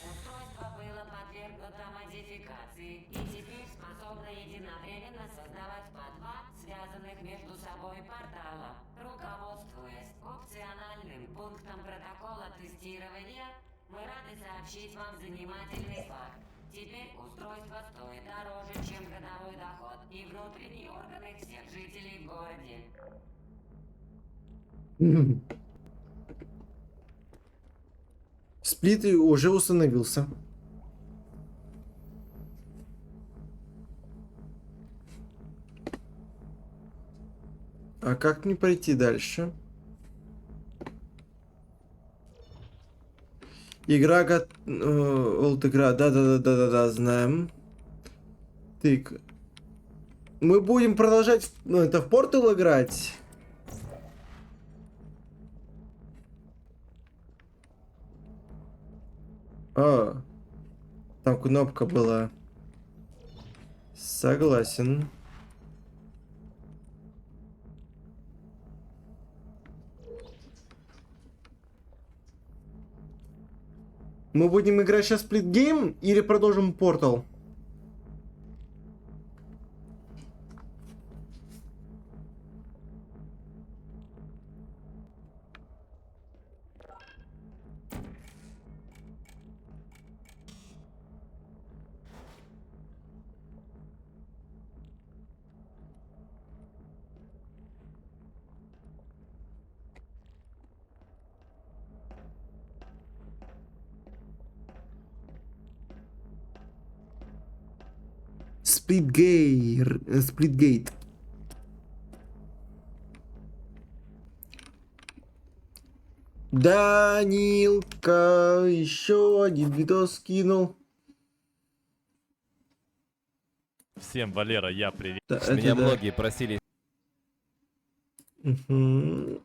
Устройство было подвергнуто модификации и теперь способно единовременно создавать по два связанных между собой портала. Руководствуясь опциональным пунктом протокола тестирования, мы рады сообщить вам занимательный факт. Теперь устройство стоит дороже, чем годовой доход и внутренние органы всех жителей в городе. Сплит уже установился. А как мне пройти дальше? Игра Old игра. Да, знаем. Так. Мы будем продолжать это в Портал играть. А, там кнопка была. Согласен. Мы будем играть сейчас Split Game или продолжим Портал? Splitgate. Данилка еще один видос скинул. Всем, Валера, я привет. Да, это Меня да. многие просили. Мгм.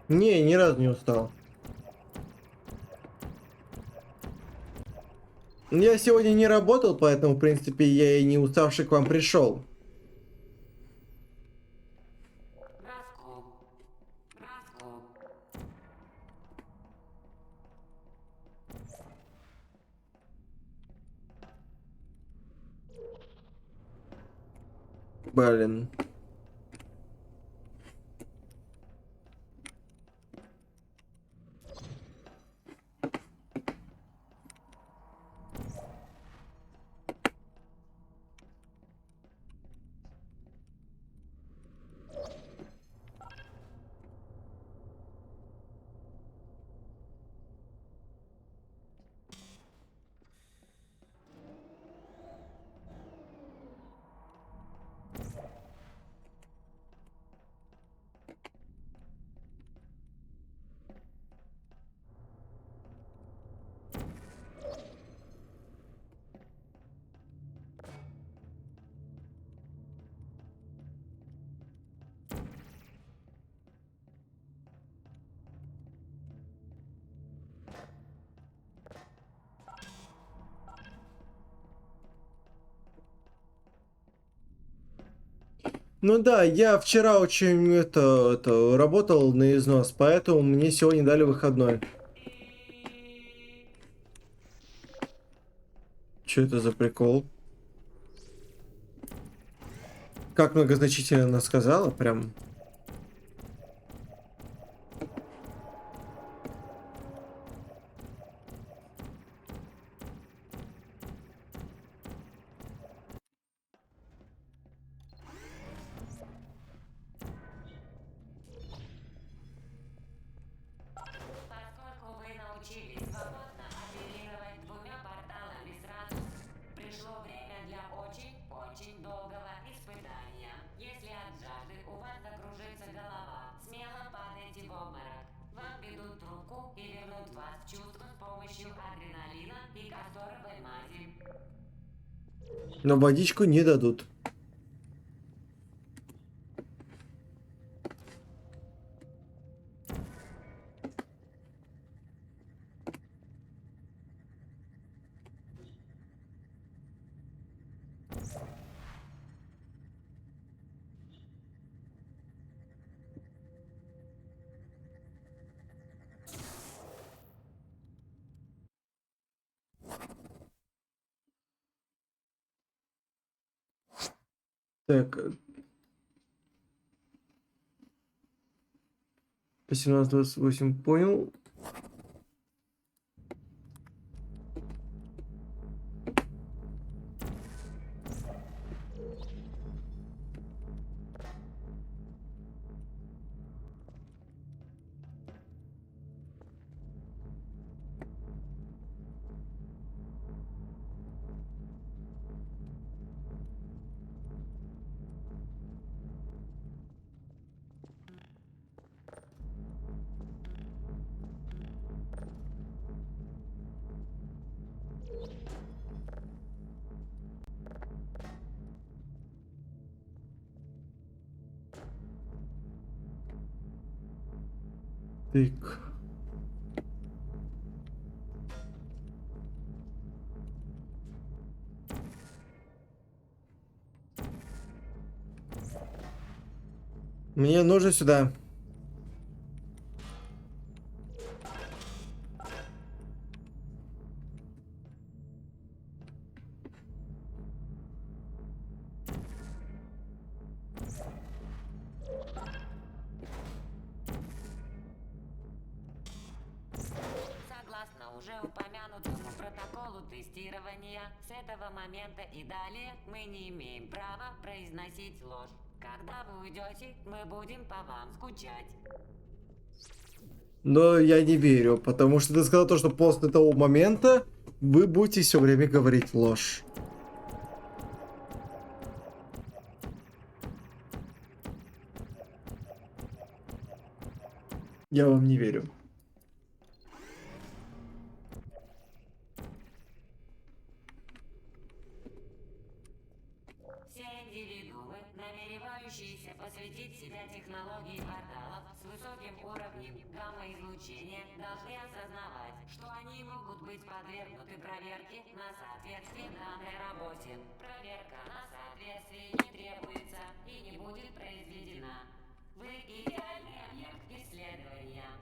Не, ни разу не устал. Я сегодня не работал, поэтому, в принципе, я и не уставший к вам пришел. Блин. Ну да, я вчера очень это работал на износ, поэтому мне сегодня дали выходной. Что это за прикол? Как многозначительно она сказала, прям. Поскольку вы научились свободно оперировать двумя порталами сразу, пришло время для очень-очень долгого испытания. Если от жажды у вас закружится голова, смело падайте в обморок. Вам ведут трубку и вернут вас в чувство с помощью адреналина и касторовой мази. Но водичку не дадут. Так. 18-28 понял. Так. Мне нужно сюда. Согласно уже упомянутому протоколу тестирования, этого момента и далее мы не имеем права произносить ложь. Когда вы уйдете, мы будем по вам скучать. Но я не верю, потому что ты сказал то, что после того момента вы будете все время говорить ложь. Я вам не верю. Все индивидуумы, намеревающиеся посвятить себя технологии порталов с высоким уровнем гамма-излучения, должны осознавать, что они могут быть подвергнуты проверке на соответствие данной работе. Проверка на соответствие не требуется и не будет произведена. Вы идеальный объект исследования.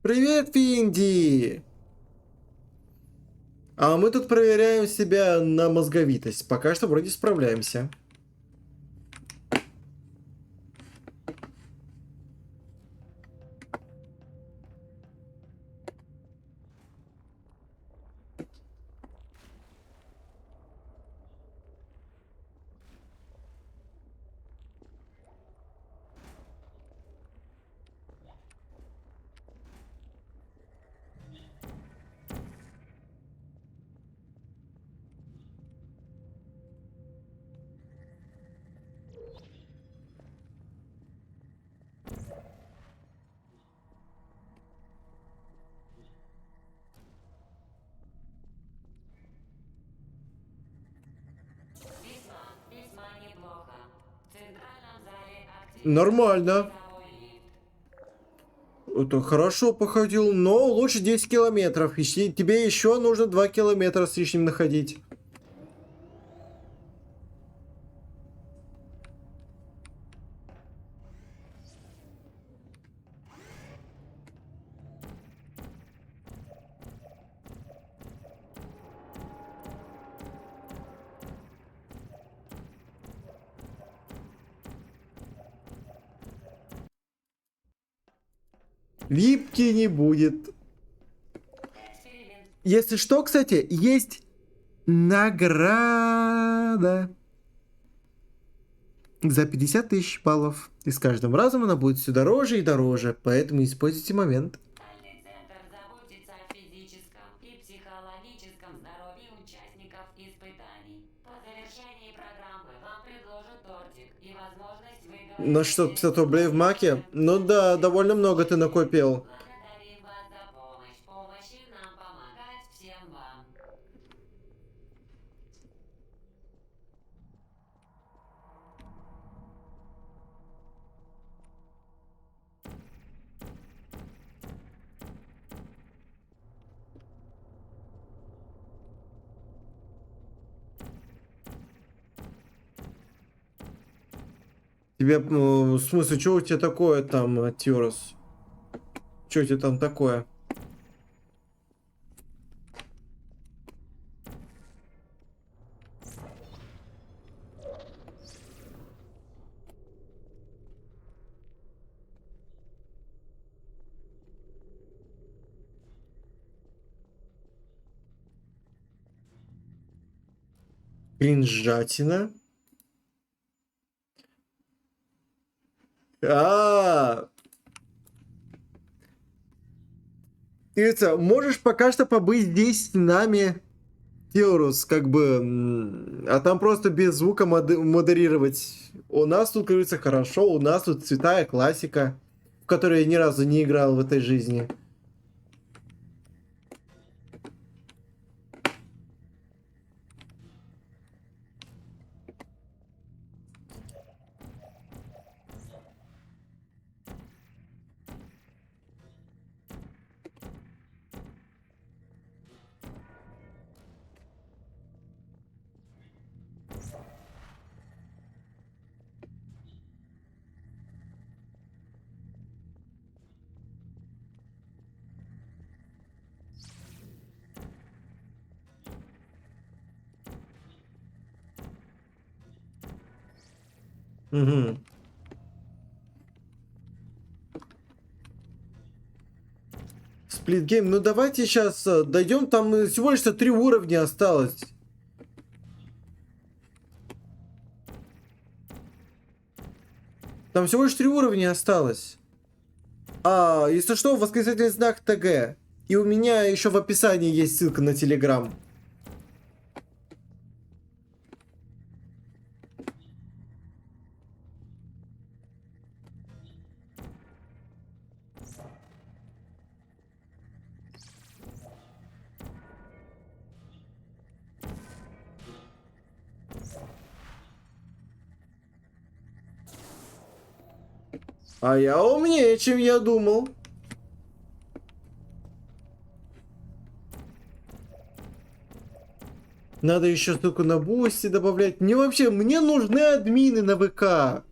Привет, Финди! А мы тут проверяем себя на мозговитость. Пока что вроде справляемся. Весьма неплохо. В центральном зале Нормально. Это хорошо походил, но лучше 10 километров. Тебе еще нужно 2 километра с лишним находить. Випки не будет. Если что, кстати, есть награда за 50 тысяч баллов. И с каждым разом она будет все дороже и дороже, поэтому используйте момент. Центр заботится о физическом и психологическом здоровье участников испытаний. По завершении программы вам предложат тортик и возможность выговорить. На что, 50 рублей в маке? Ну да, довольно много ты накопил. Благодарим вас за помощь. Помощи нам помогать всем вам. Тебе, в смысле, что у тебя такое там, Тирос? Что у тебя там такое? Кринжатина. Ты можешь пока что побыть здесь с нами, Теорус, как бы, а там просто без звука модерировать. У нас тут, говорится, хорошо, у нас тут святая классика, в которой я ни разу не играл в этой жизни. Угу. Сплитгейм. Ну давайте сейчас дойдем. Там всего лишь 3 уровня осталось. Там всего лишь 3 уровня осталось. А, если что, восклицательный знак ТГ. И у меня еще в описании есть ссылка на Телеграм. А я умнее, чем я думал. Надо еще ссылку на Бусти добавлять. Мне вообще, мне нужны админы на ВК.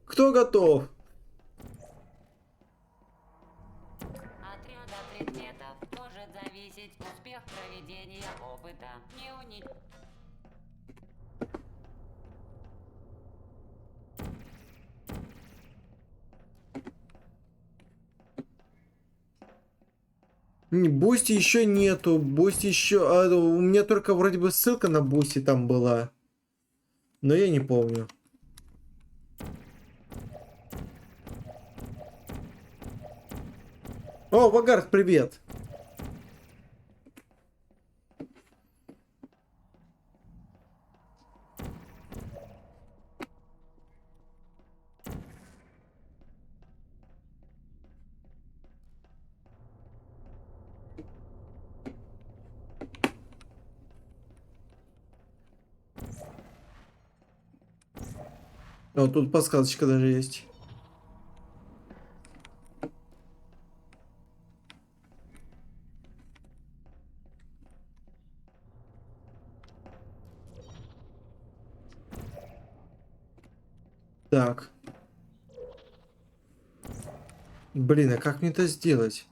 Кто готов? От ряда предметов может зависеть успех проведения опыта. Не уни... Бусти еще нету. Бусти еще... у меня только вроде бы ссылка на Бусти там была. Но я не помню. О, Вагард, привет. О, тут подсказочка даже есть. Так. Блин, а как мне это сделать?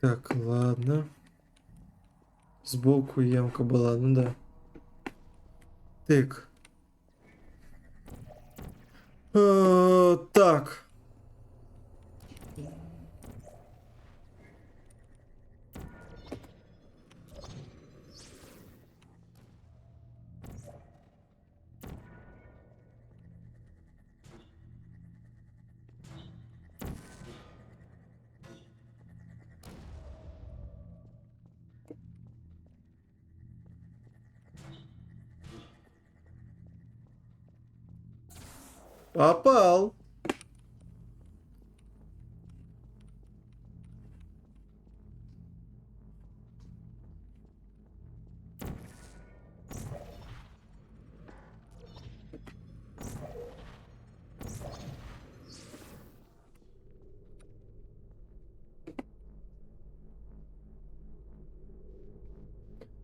Так, ладно. Сбоку ямка была, ну да. Так. Так. Попал.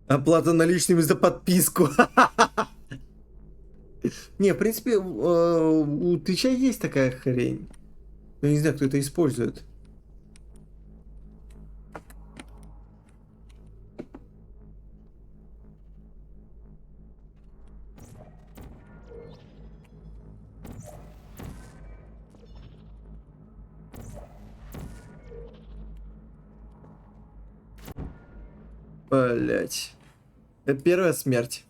Оплата наличными за подписку. Не, в принципе, у Твича есть такая хрень. Но не знаю, кто это использует. Блять. Это первая смерть.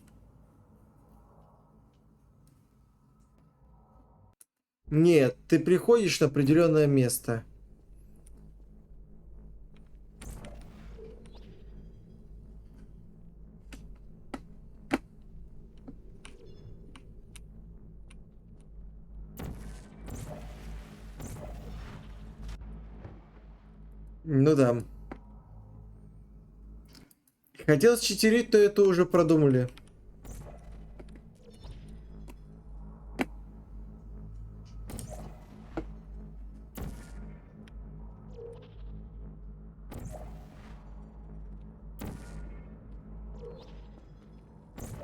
Нет, ты приходишь на определенное место. Ну да. Хотел читерить, то это уже продумали.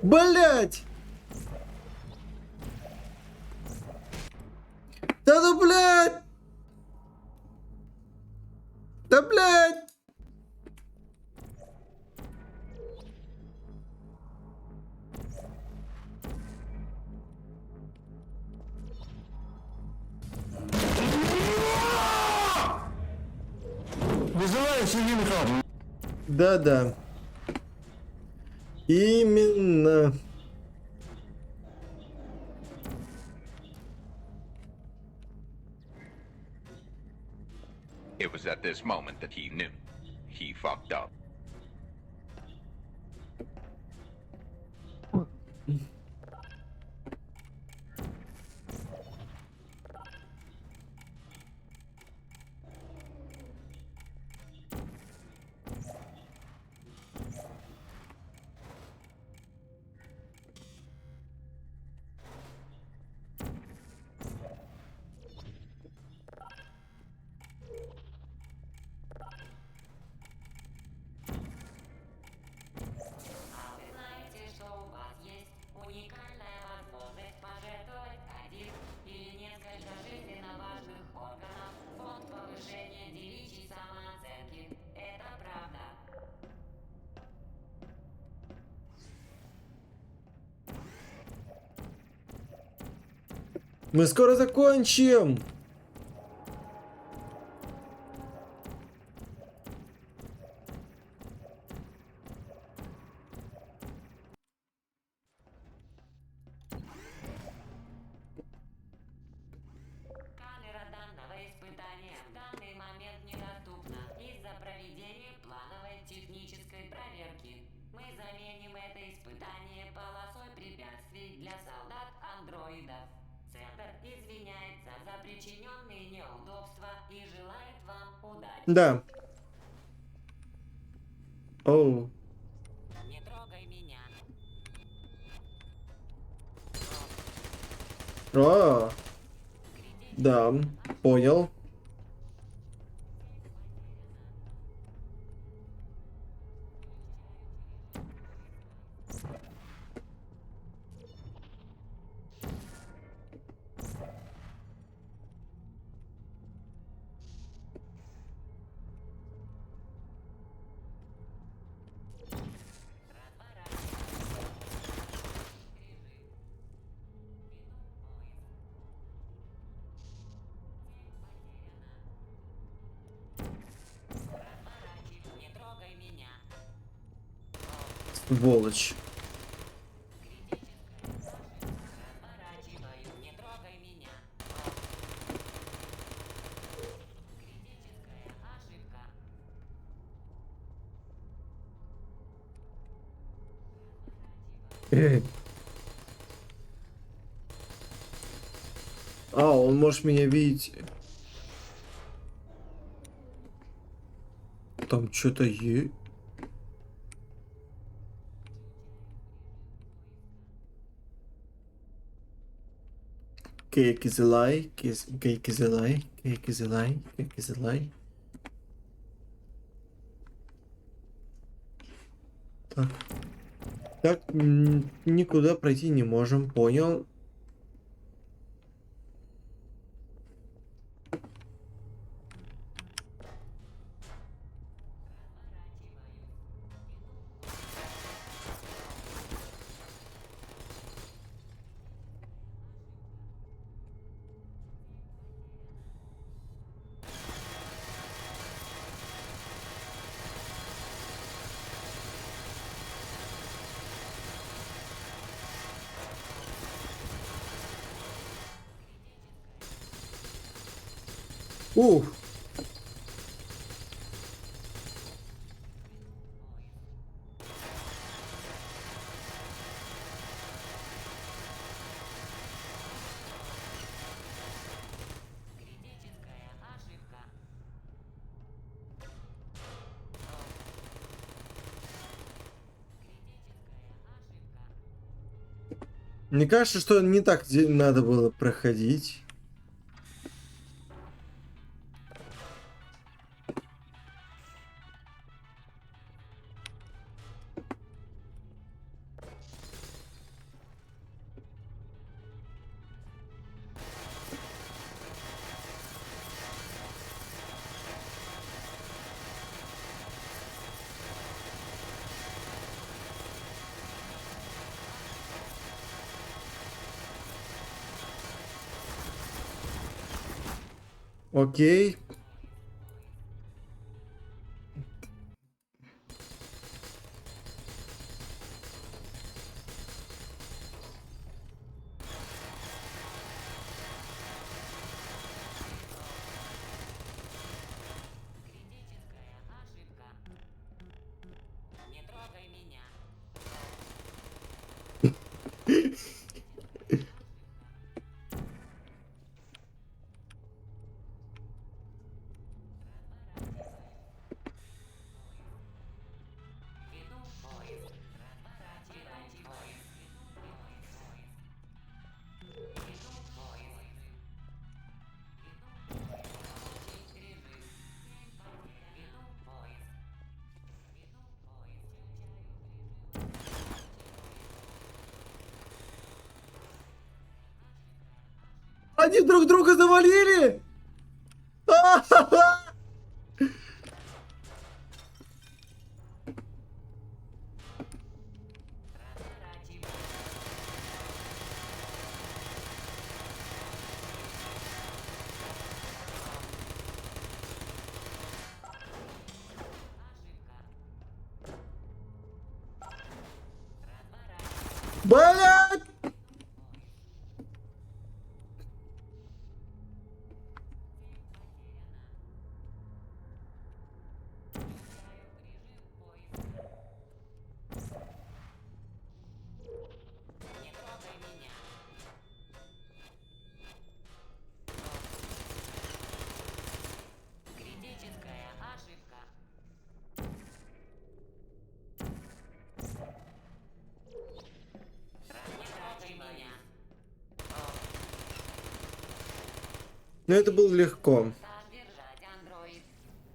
Блять! Да ну, блядь! Да, блядь! Вызываешь Ильинка? Да-да. Именно. It was at this moment that he knew. He fucked up. А вы знаете, что у вас есть уникальная возможность пожертвовать один или несколько жизненно важных органов в фонд повышения девичьей самооценки. Это правда. Мы скоро закончим. Камера данного испытания в данный момент недоступна из-за проведения плановой технической проверки. Мы заменим это испытание полосой препятствий для солдат-андроидов. Центр извиняется за причиненные неудобства и желает вам удачи. Да. Оу. Не трогай меня. А. Да, понял. Не трогай меня. Сволочь. Разворачиваю. Не трогай меня. Критическая ошибка. А, он может меня видеть. Там что-то есть. Cake is a lie, cake is a lie, cake is a lie, cake is a lie. Так. Так, никуда пройти не можем, понял. Ух. Критическая ошибка. Мне кажется, что не так надо было проходить. Окей. Не трогай меня. Веду поезд. Разворачивайте поезд. Веду поезд. Получить режим. Веду поезд. Они друг друга завалили! А-ха-ха! Блять! Не трогай меня. Критическая ошибка. Не трогай меня. Но это было легко. Держать андроид.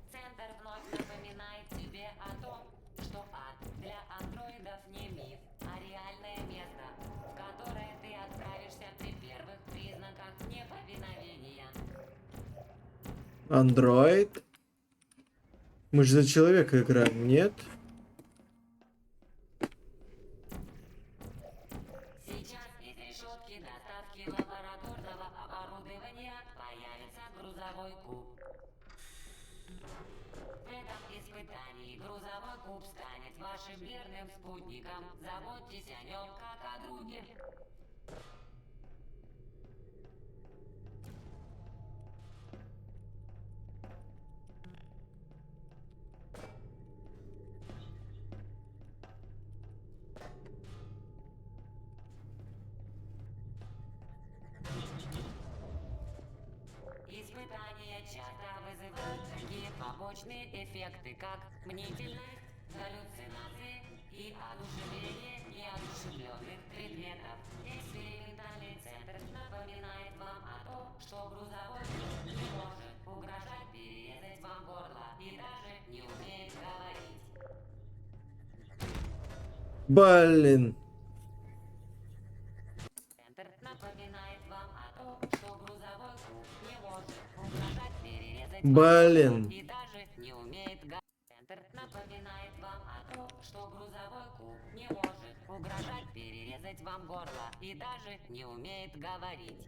Центр вновь напоминает тебе о том, что ад для андроидов не миф, а реальное место, в которое ты отправишься при первых признаках неповиновения. Андроид. Мы же за человека играем, нет? Сейчас из решетки доставки лабораторного оборудования появится грузовой куб. В этом испытании грузовой куб станет вашим верным спутником. Заботьтесь о нем как о друге. Испытания часто вызывают такие побочные эффекты, как мнительность, галлюцинации и одушевление неодушевленных предметов. Экспериментальный центр напоминает вам о том, что грузовой не может угрожать перерезать вам горло и даже не умеет говорить. Блин. Центр напоминает вам о том, что грузовой куб не может угрожать перерезать вам Блин. горло и даже не умеет говорить. Центр напоминает вам о том, что грузовой куб не может угрожать перерезать вам горло и даже не умеет говорить.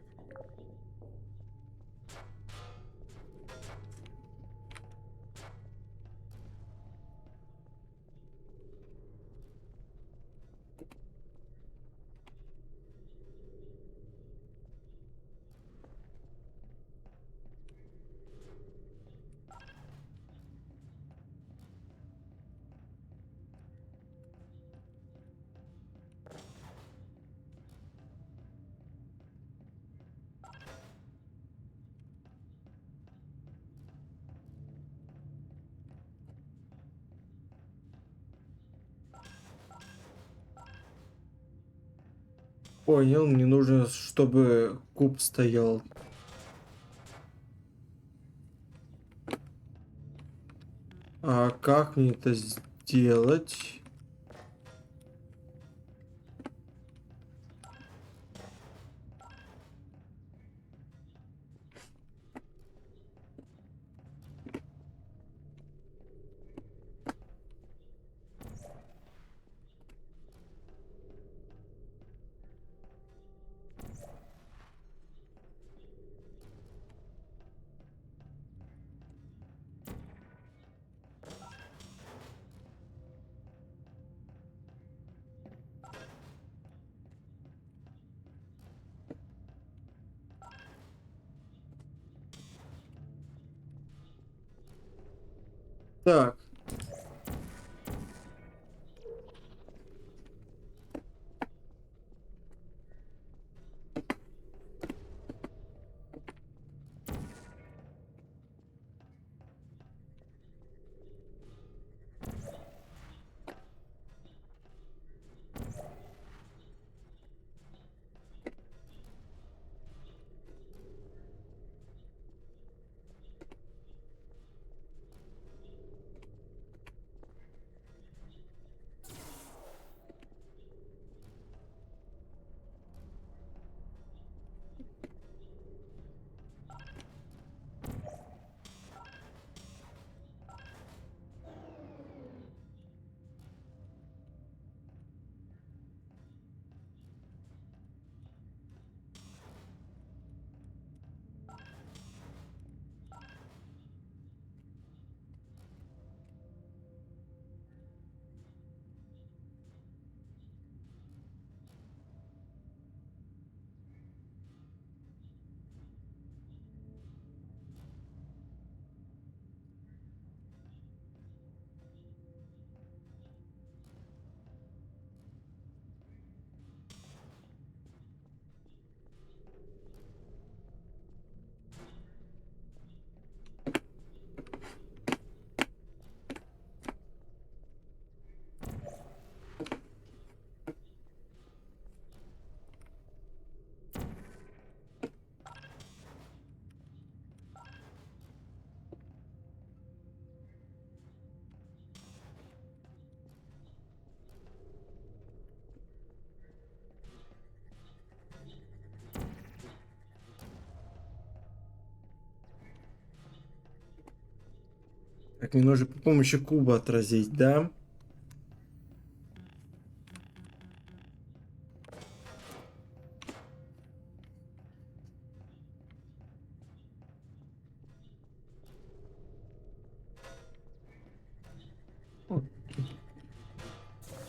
Понял, мне нужно, чтобы куб стоял. А как мне это сделать? Так. Так, мне нужно при помощи куба отразить, да?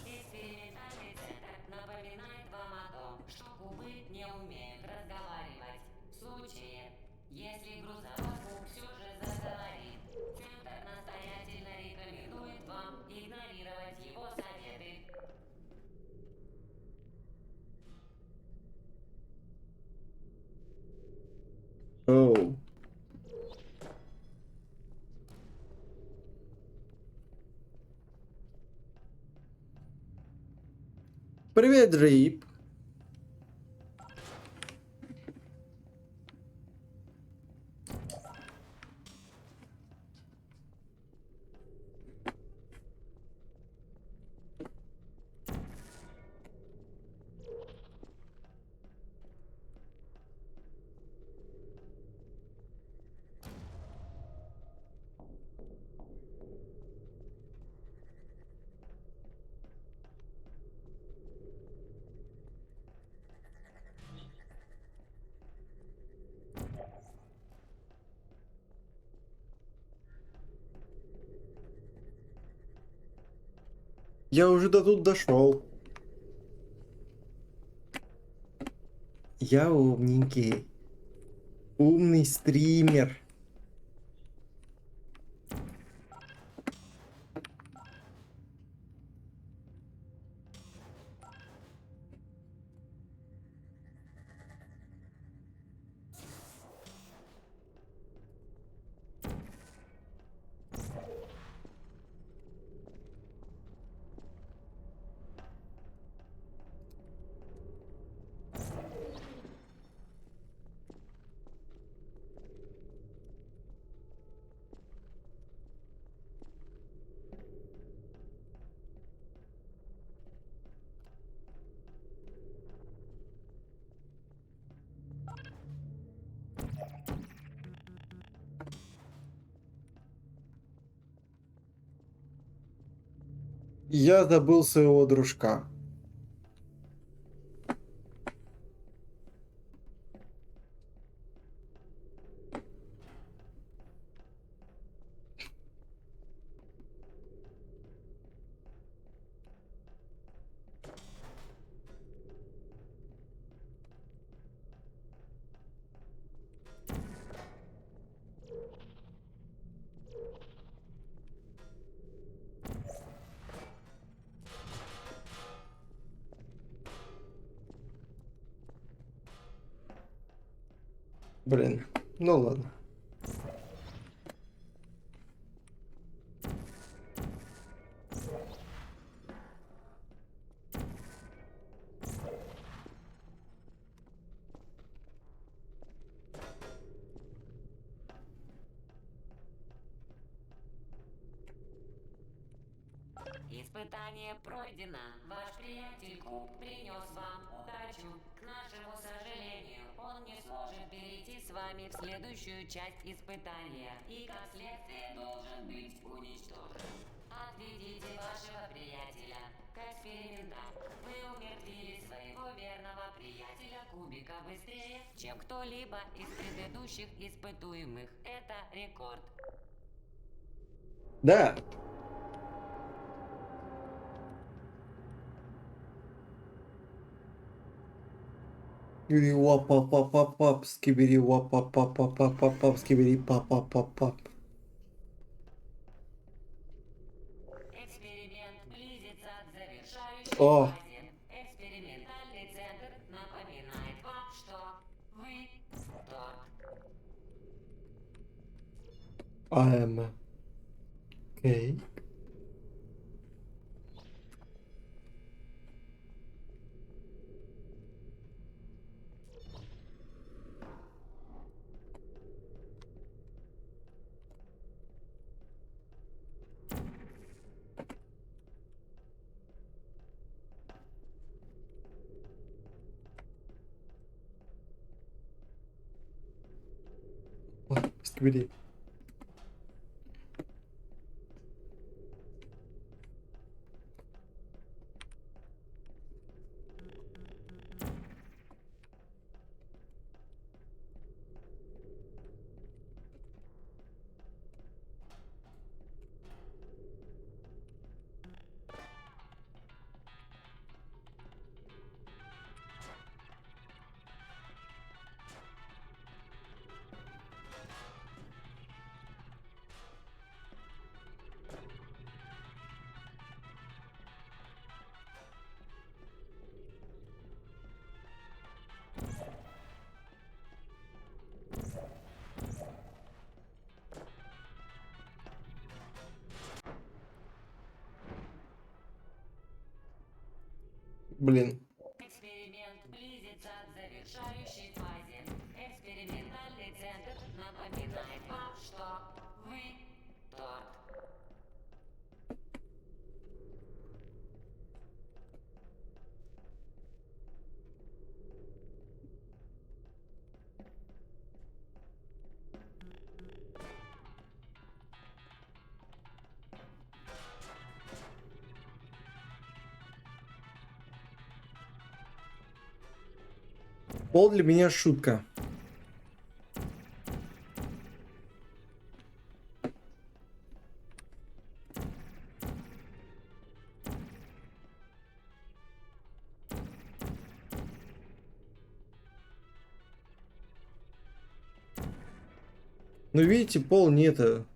Экспериментальный центр напоминает вам о том, что кубы не умеют разговаривать. В случае, если грузовой куб все же заговорит, центр настоятельно рекомендует вам игнорировать его советы. Оу. Привет, Дрип. Я уже до тут дошел. Я умненький. Умный стример. Я забыл своего дружка. Блин, ну ладно. Испытание пройдено. Ваш приятель Куб принес вам удачу. К нашему сожалению, он не сможет перейти с вами в следующую часть испытания и, как следствие, должен быть уничтожен. Отведите вашего приятеля к экспериментам. Вы умертвили своего верного приятеля Кубика быстрее, чем кто-либо из предыдущих испытуемых. Это рекорд. Да. Скибири вап-пап-пап-пап, скибири вап-пап-пап-пап-пап, скибири пап-пап-пап-пап. Эксперимент близится к завершающей О. фазе. Экспериментальный центр напоминает вам, что вы торт. Окей. Скибири. Блин. Эксперимент близится к завершающей фазе. Экспериментальный центр напоминает вам, что вы торт. Пол для меня шутка. Но видите, пол не это.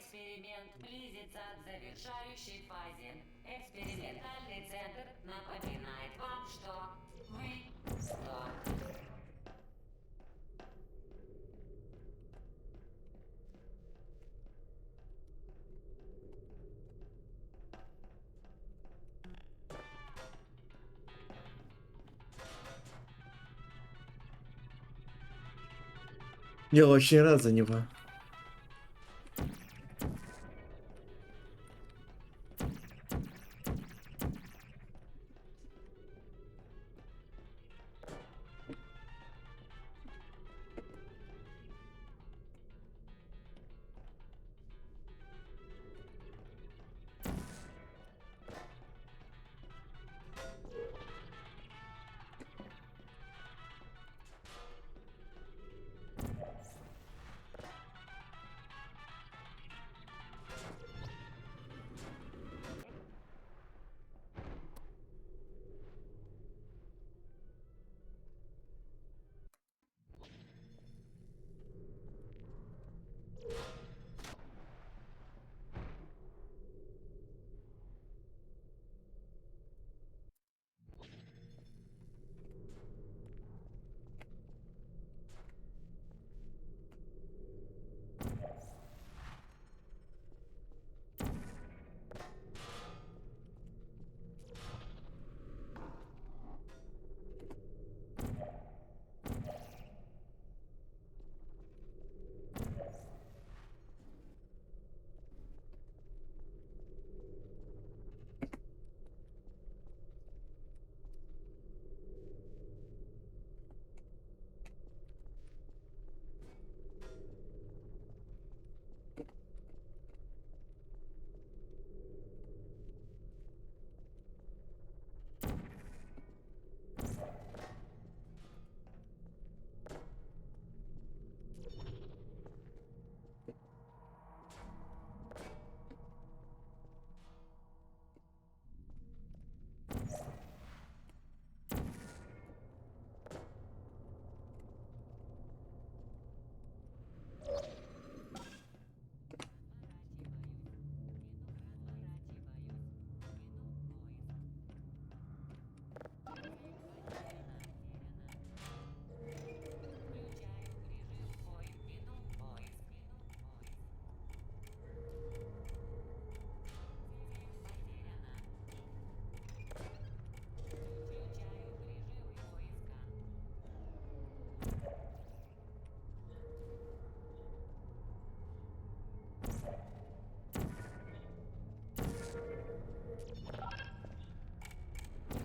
Эксперимент близится к завершающей фазе. Экспериментальный центр напоминает вам, что вы сдох. Я очень рад за него.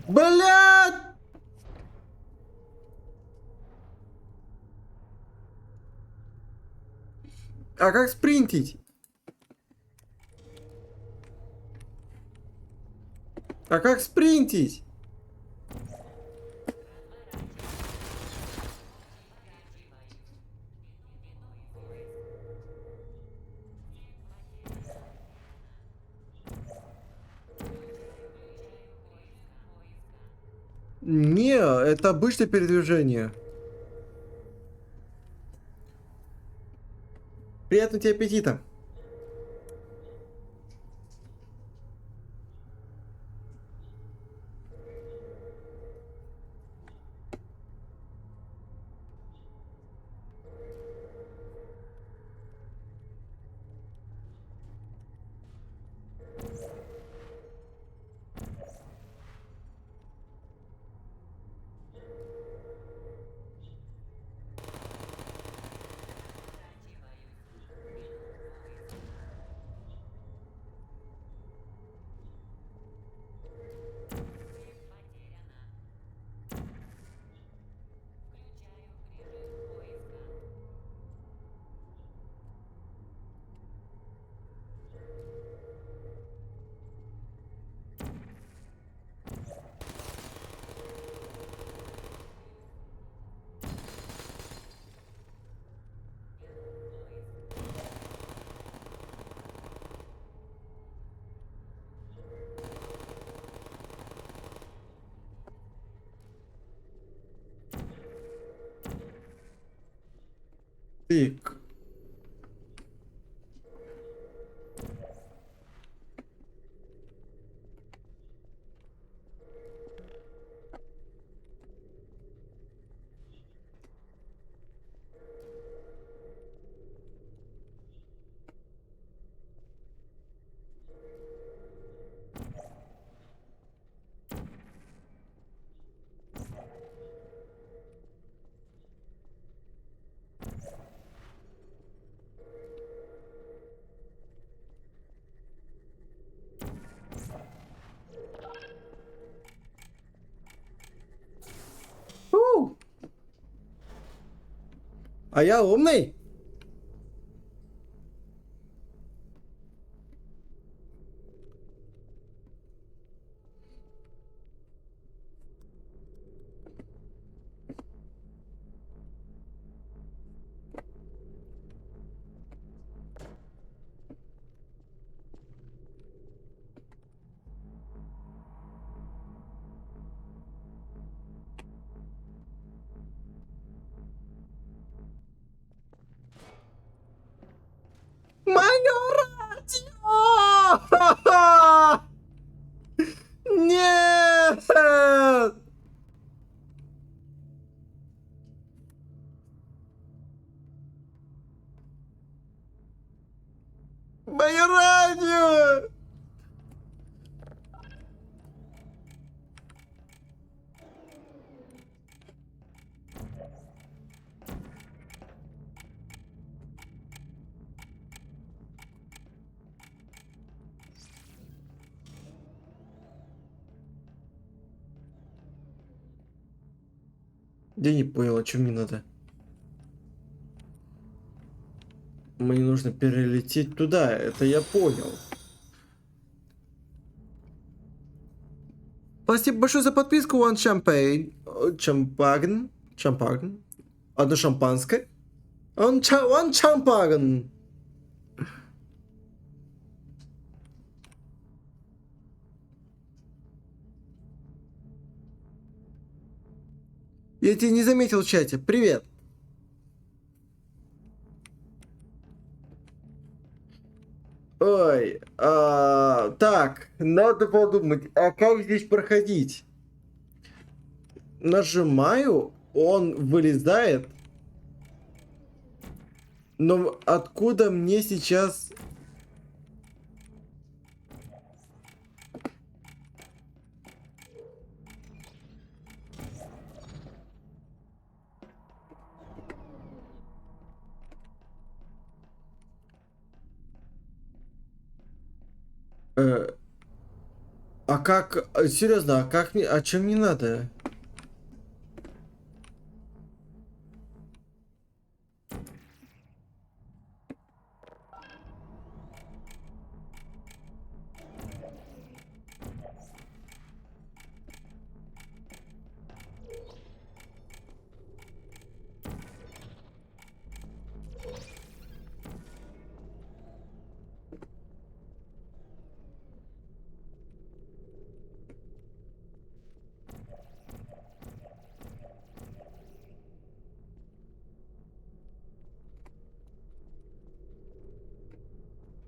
Блядь! А как спринтить? А как спринтить? Не, это обычное передвижение. Приятного тебе аппетита. Так. А я умный? Мое радио! Ха-ха! Нет! Мое радио! Я не понял, о чем мне надо. Мне нужно перелететь туда, это я понял. Спасибо большое за подписку, One Champagne. Champagne. Champagne. Одно шампанское. One Champagne. Я тебя не заметил в чате. Привет. Ой, так, надо подумать, а как здесь проходить? Нажимаю, он вылезает. Но откуда мне сейчас... А как... Серьезно, а как мне... А чем мне надо?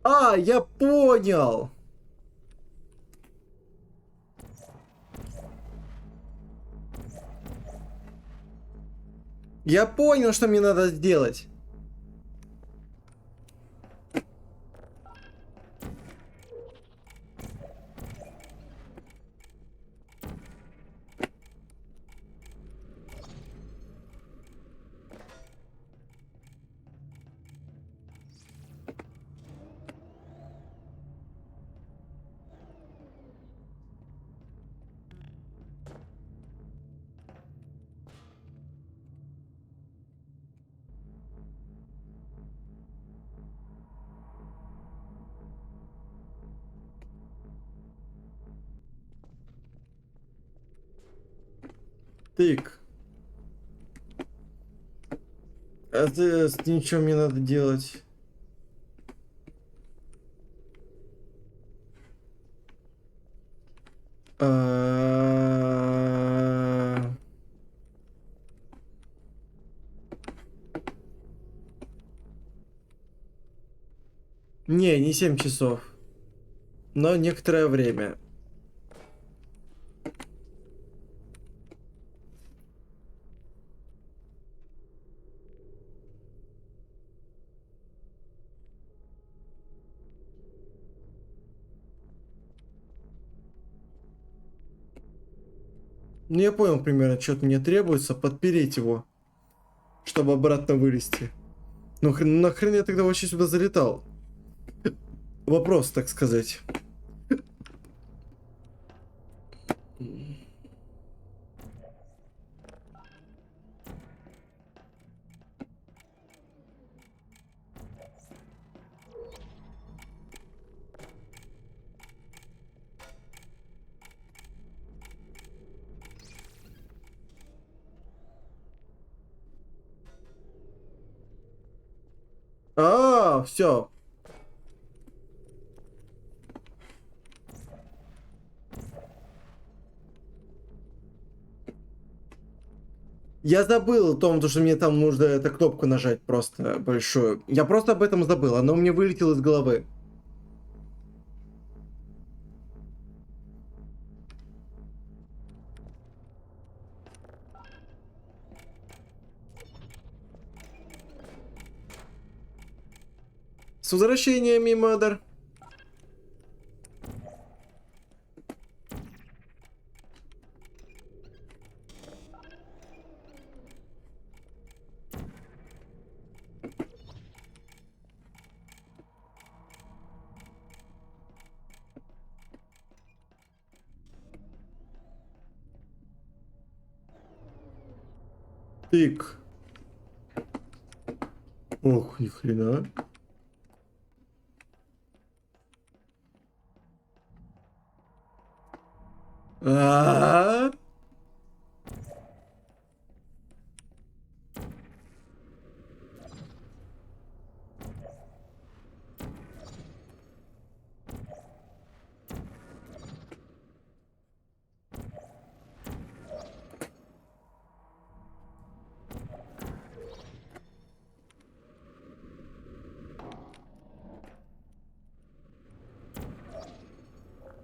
А, я понял! Я понял, что мне надо сделать. Тык. А ты ничего мне надо делать. Не 7 часов. Но некоторое время. Ну я понял примерно, что мне требуется, подпереть его, чтобы обратно вылезти. Ну нахрен я тогда вообще сюда залетал? Вопрос, так сказать. все. Я забыл о том, что мне там нужно эту кнопку нажать просто большую. Я просто об этом забыл, оно мне вылетело из головы. С возвращениями, Мадер. Тык. Ох, ни хрена. А-а-а.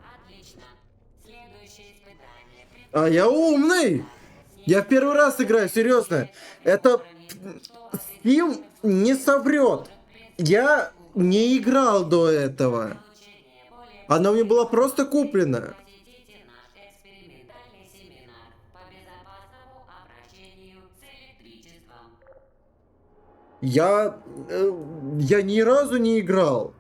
Отлично. Следующее испытание. А я умный! Я в первый раз играю, серьезно. Это Steam не соврет. Я не играл до этого. Она мне была просто куплена. Посетите наш экспериментальный семинар по безопасному обращению с электричеством. Я ни разу не играл.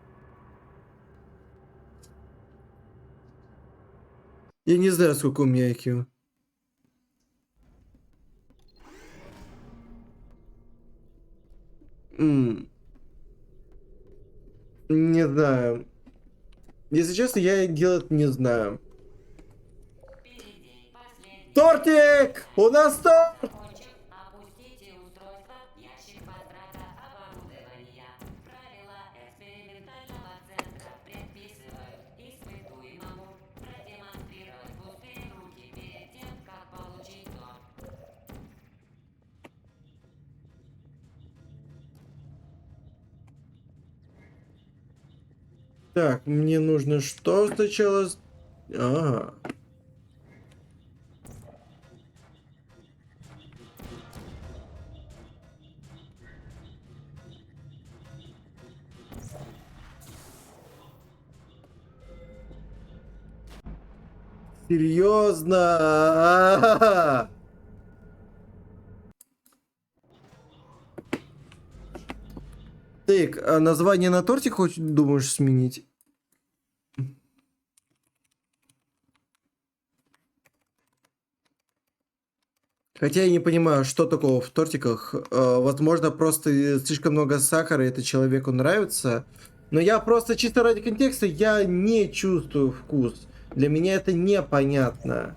Я не знаю, сколько у меня IQ. Не знаю. Если честно, я делать не знаю. Тортик! У нас торт! Опустите устройство в ящик возврата оборудования. Правила экспериментального центра предписывают испытуемому продемонстрировать пустые руки перед тем, как получить торт. Так, мне нужно что сначала... Ага. Серьезно? А-а-а. Так, а название на тортик хоть думаешь сменить? Хотя я не понимаю, что такого в тортиках. Возможно, просто слишком много сахара, и это человеку нравится. Но я просто чисто ради контекста, я не чувствую вкус. Для меня это непонятно.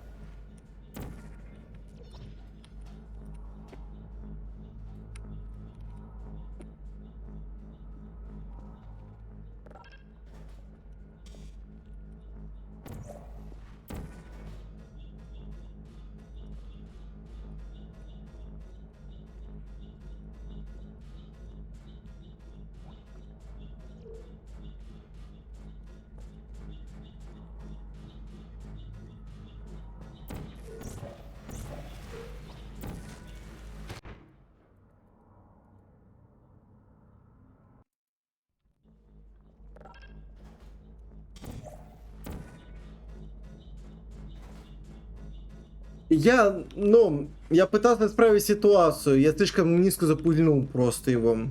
Я пытался исправить ситуацию, я слишком низко запульнул просто его.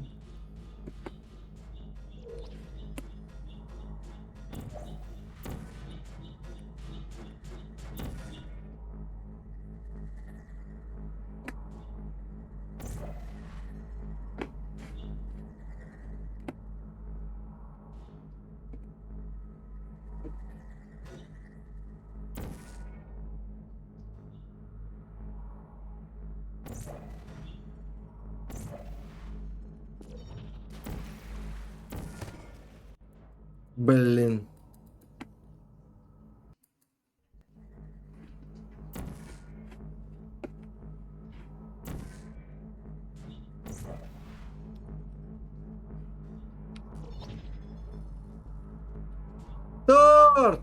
Блин. Торт!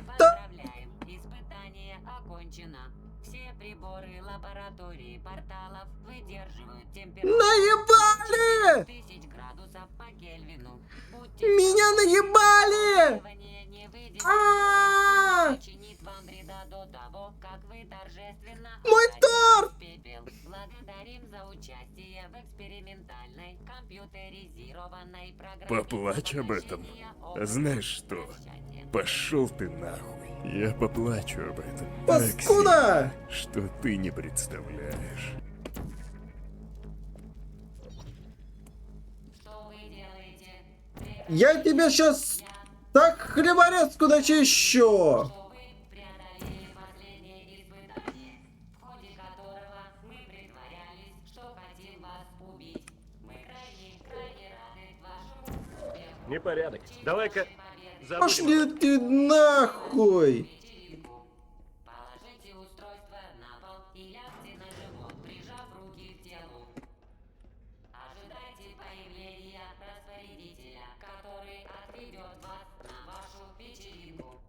Поздравляем! Испытание окончено. Все приборы лаборатории порталов выдерживают температуру Наебали! 4000 градусов по Кельвину. Меня наебали! Причинит вам вреда до того, как вы торжественно Мой торт! в пепел. Благодарим за участие в экспериментальной компьютеризированной программе. Поплачь об этом. Знаешь что? Пошел ты нахуй. Я поплачу об этом. Паскуда! Так сильно, что ты не представляешь. Я тебе сейчас так хлеборезку начищу! Непорядок. Давай-ка Пошли ты нахуй! Положите устройство на пол и лягте на живот, прижав руки к телу. Ожидайте появления распорядителя, который отведет вас на вашу вечеринку.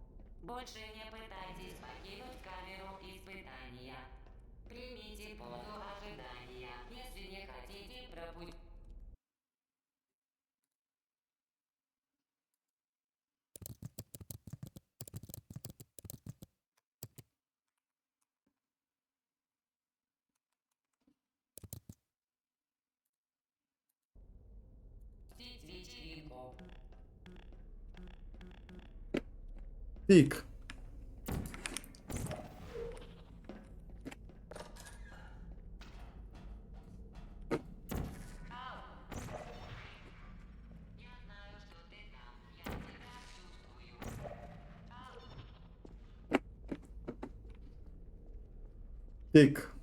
Больше не пытайтесь покинуть камеру испытания. Примите позу ожидания, если не хотите пропустить. Вечеринку. Тик. Тик.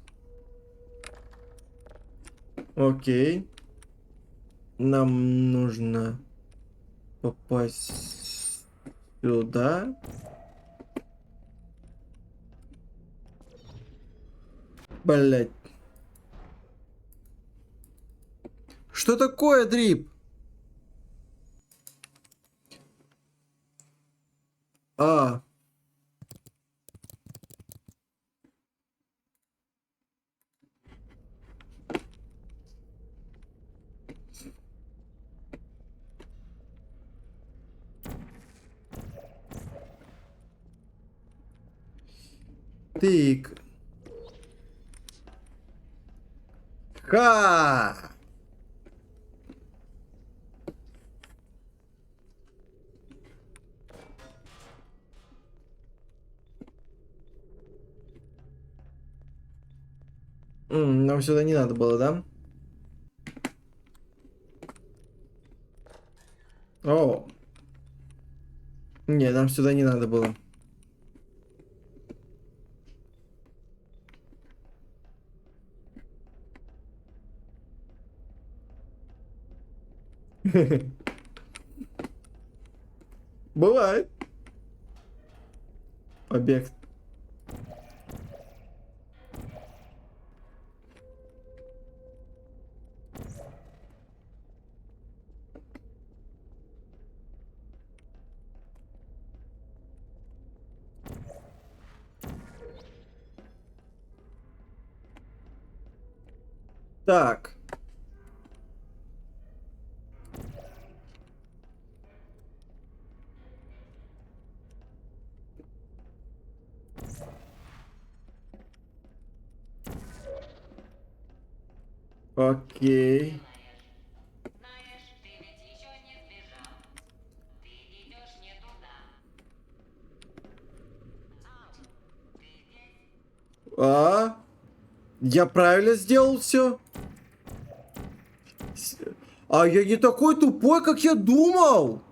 Окей. Нам нужно попасть сюда. Блять. Что такое, Дрип? А. Тик. Ха! Нам сюда не надо было, да? О. Не, нам сюда не надо было. Бывает. Объект. Так. Окей. А? Я правильно сделал все? А я не такой тупой, как я думал.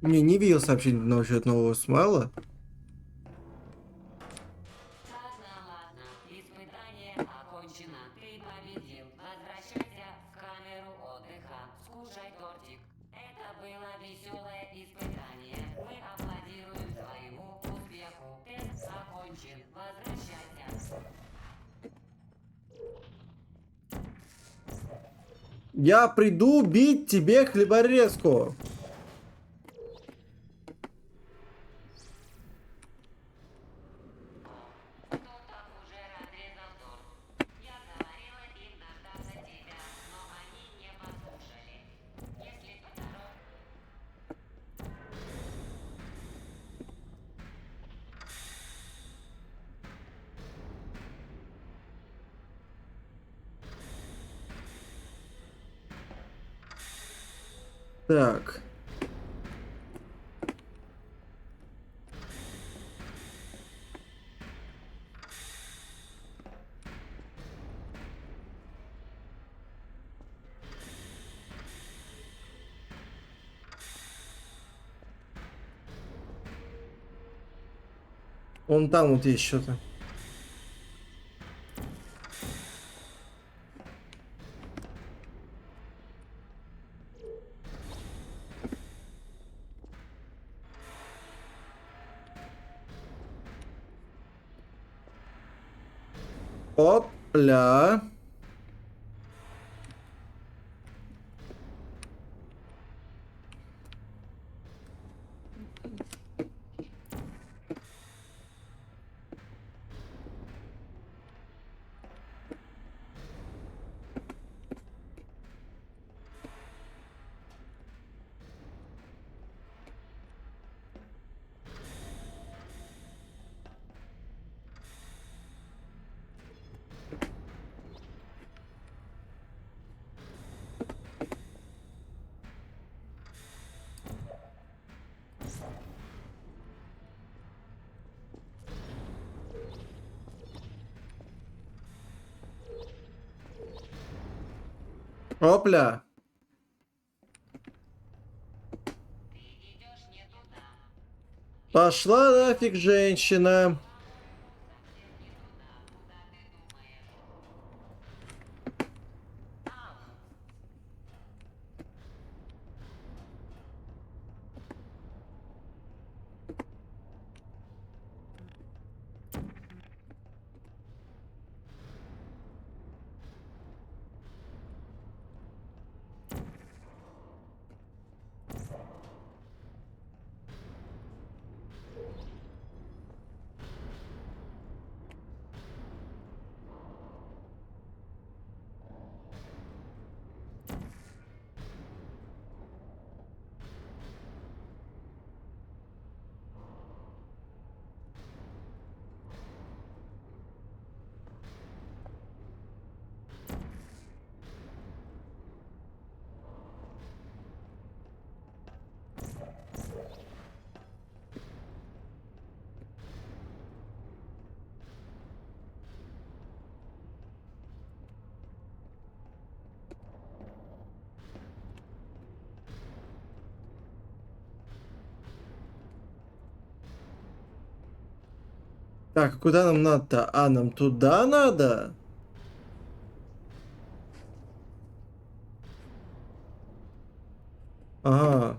Не видел сообщений насчет нового смайла. Ладно, испытание закончена. Ты победил. Возвращайся в камеру отдыха. Скушай тортик. Это было веселое испытание. Мы аплодируем твоему успеху. Тест окончен. Возвращайся. Я приду бить тебе хлеборезку. Так. Вон там вот есть что-то. Опля. Опля. Пошла нафиг, женщина. Так, куда нам надо-то? А, нам туда надо? Ага.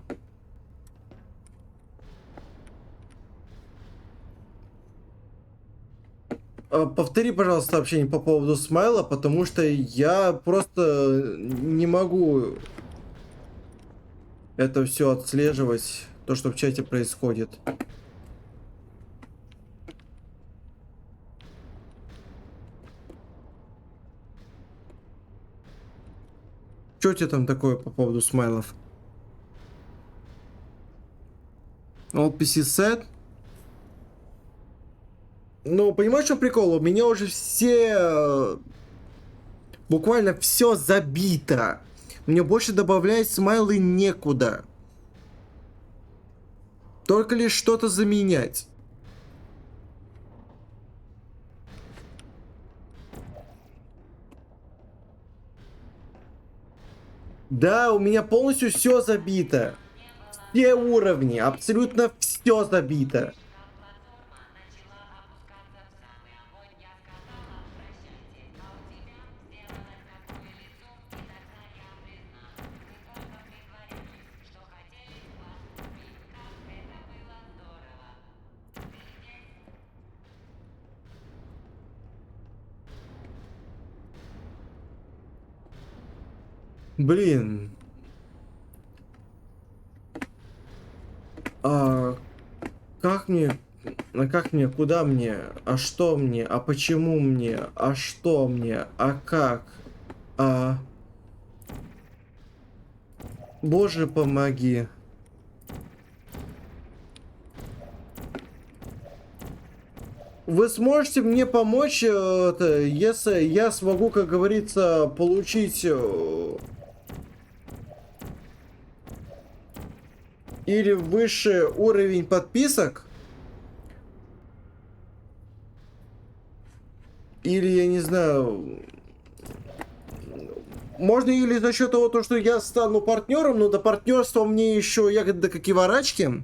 Повтори, пожалуйста, сообщение по поводу смайла, потому что я просто не могу это все отслеживать, то, что в чате происходит. Что у тебя там такое по поводу смайлов? All PC set? Ну, понимаешь, что прикол? У меня уже все... Буквально все забито. Мне больше добавлять смайлы некуда. Только лишь что-то заменять. Да, у меня полностью все забито. Все уровни, абсолютно все забито. Блин. А как мне... А как мне? Куда мне? А что мне? А почему мне? А что мне? А как? А... Боже, помоги. Вы сможете мне помочь, если я смогу, как говорится, получить... или выше уровень подписок? Или, я не знаю... Можно или за счет того, что я стану партнером, но до партнерства мне еще ягоды как и ворачки.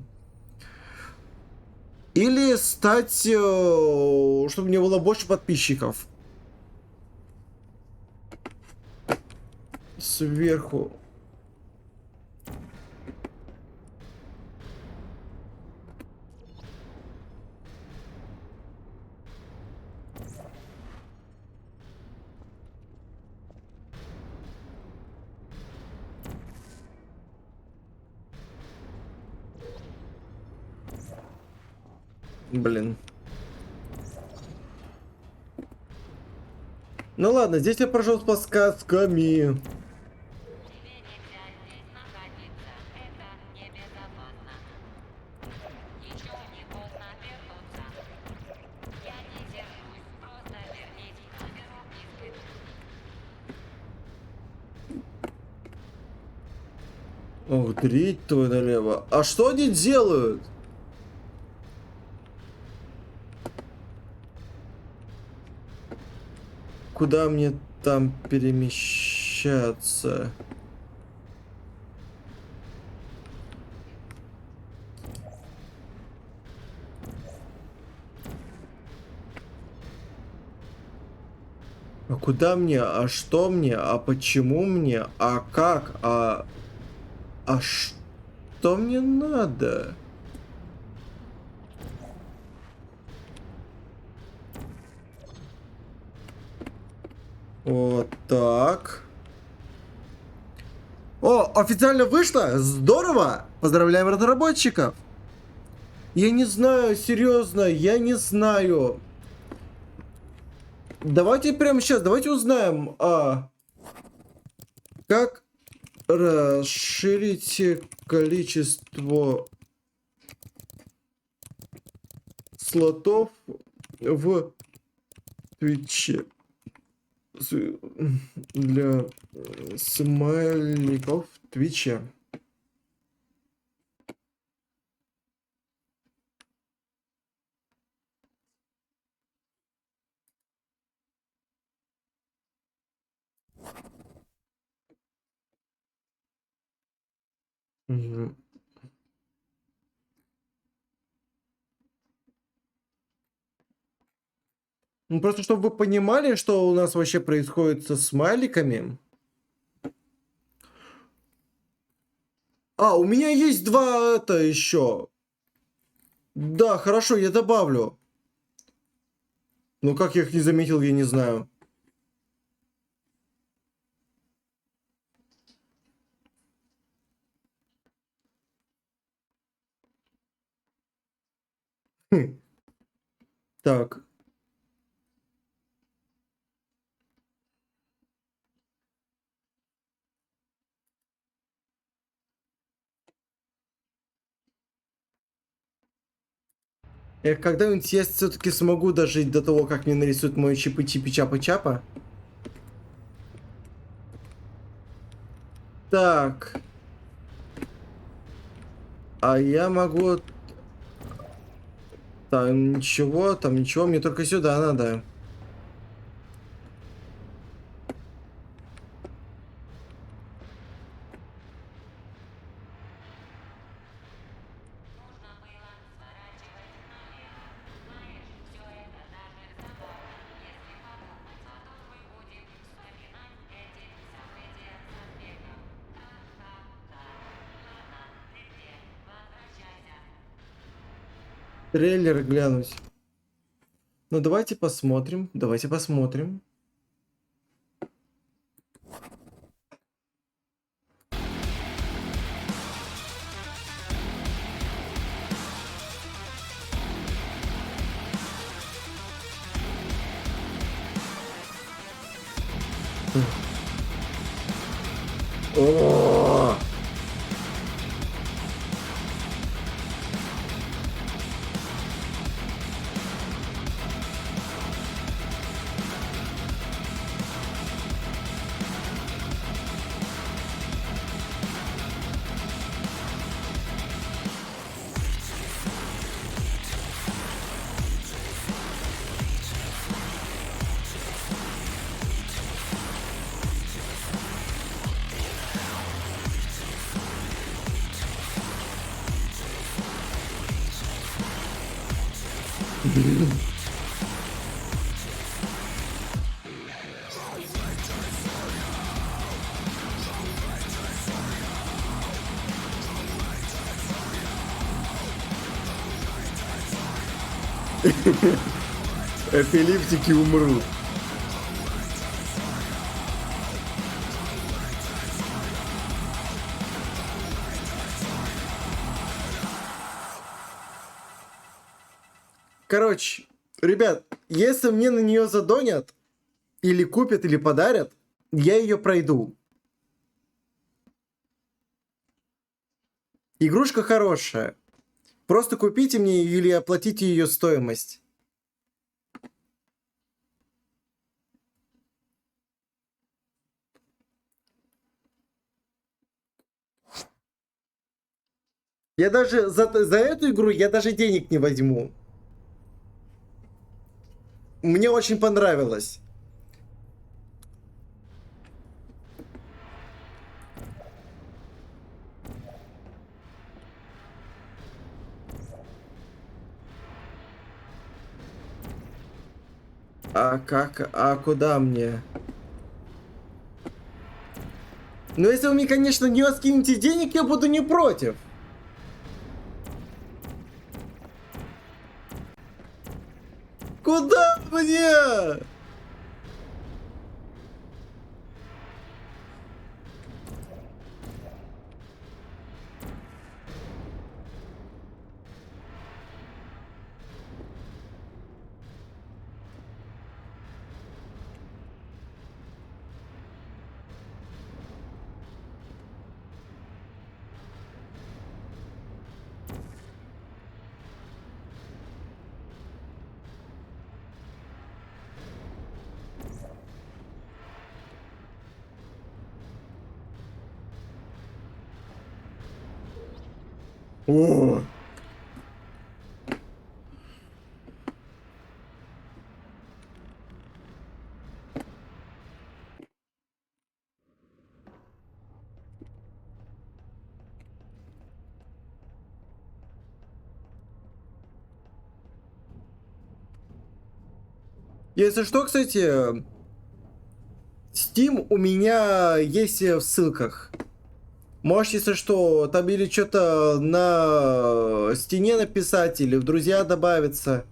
Или стать, чтобы мне было больше подписчиков. Сверху. Блин. Ну ладно, здесь я прошел с подсказками. Ох, дрить твой налево. А что они делают? Куда мне там перемещаться? А куда мне? А что мне? А почему мне? А как? А что мне надо? Вот так. О, официально вышло? Здорово! Поздравляем разработчиков! Я не знаю, серьезно, я не знаю. Давайте прямо сейчас, давайте узнаем, как расширить количество слотов в Твиче для смайликов в Твиче. Угу. Ну, просто чтобы вы понимали, что у нас вообще происходит со смайликами. А, у меня есть два это еще. Да, хорошо, я добавлю. Ну, как я их не заметил, я не знаю. Хм. Так. Я когда-нибудь я все-таки смогу дожить до того, как мне нарисуют мой чипы-чипи-чапа-чапа. Так. А я могу... там ничего, мне только сюда надо. Трейлер глянуть. Ну, давайте посмотрим. Давайте посмотрим. О! Эпилептики умрут. Короче, ребят, если мне на нее задонят, или купят, или подарят, я ее пройду. Игрушка хорошая. Просто купите мне ее или оплатите ее стоимость. Я даже за эту игру я даже денег не возьму. Мне очень понравилось. А как? А куда мне? Ну, если вы мне, конечно, не скинете денег, я буду не против. Куда мне? О! Если что, кстати, Steam у меня есть в ссылках. Можете, если что, там или что-то на стене написать, или в друзья добавиться.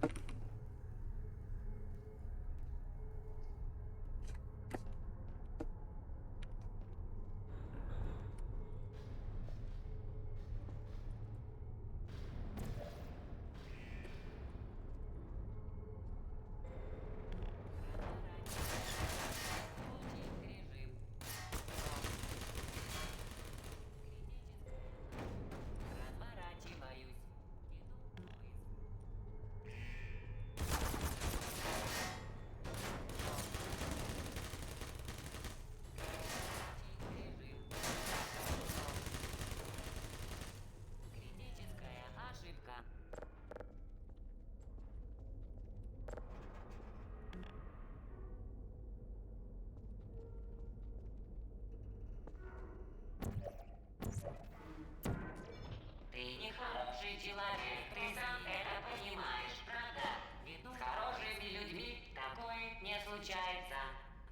Ты нехороший человек, ты сам это понимаешь, правда? С хорошими людьми такое не случается.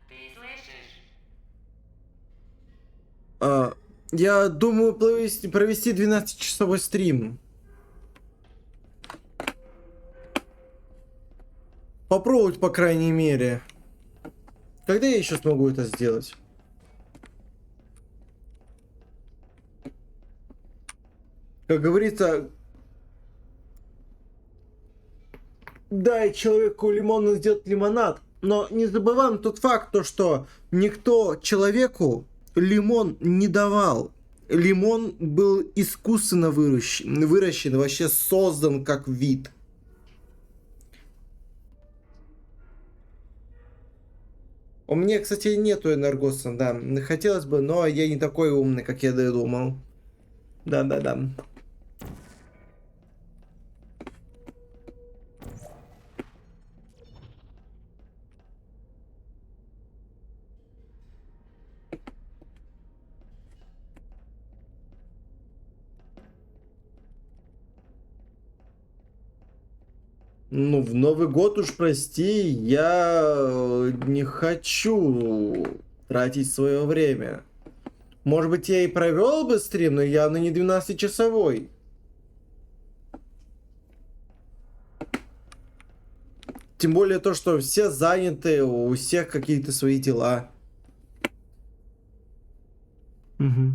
Ты слышишь? Я думаю провести 12-часовой стрим. Попробовать, по крайней мере. Когда я еще смогу это сделать? Как говорится, дай человеку лимон, он сделает лимонад. Но не забываем тот факт, то, что никто человеку лимон не давал. Лимон был искусственно выращен, вообще создан как вид. У меня, кстати, нету энергоса, да. Хотелось бы, но я не такой умный, как я думал. Да-да-да. Ну, в Новый год уж прости, я не хочу тратить свое время. Может быть, я и провел бы стрим, но явно не 12-часовой. Тем более то, что все заняты, у всех какие-то свои дела. Угу.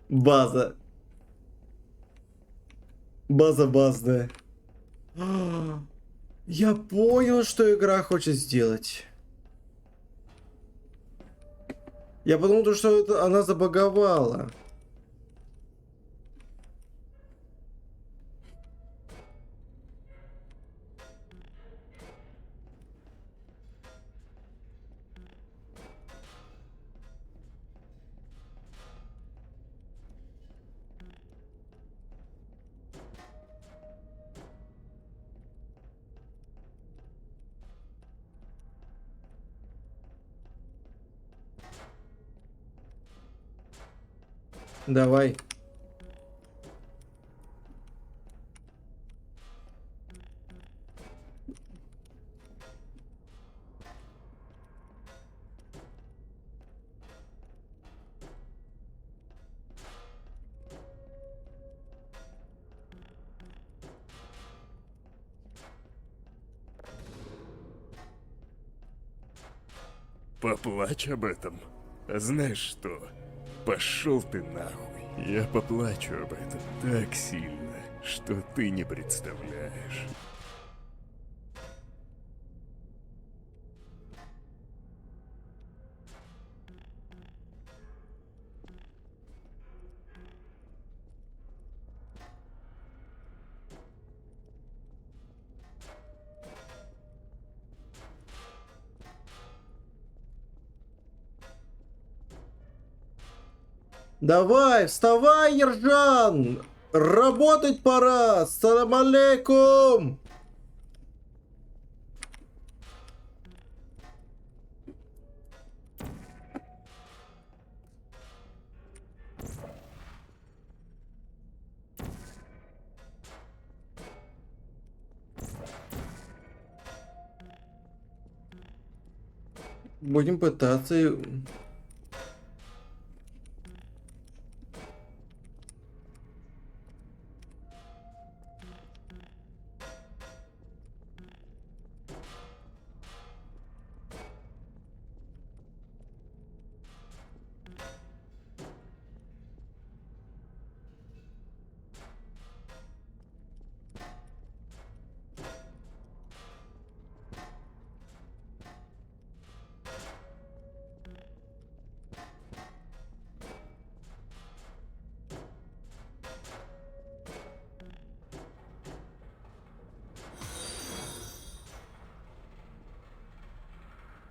База. База базная. Я понял, что игра хочет сделать. Я подумал, что это она забаговала. Давай. Поплачь об этом. Знаешь что? Пошел ты нахуй. Я поплачу об этом так сильно, что ты не представляешь. Давай, вставай, Ержан! Работать пора! Салам алейкум! Будем пытаться.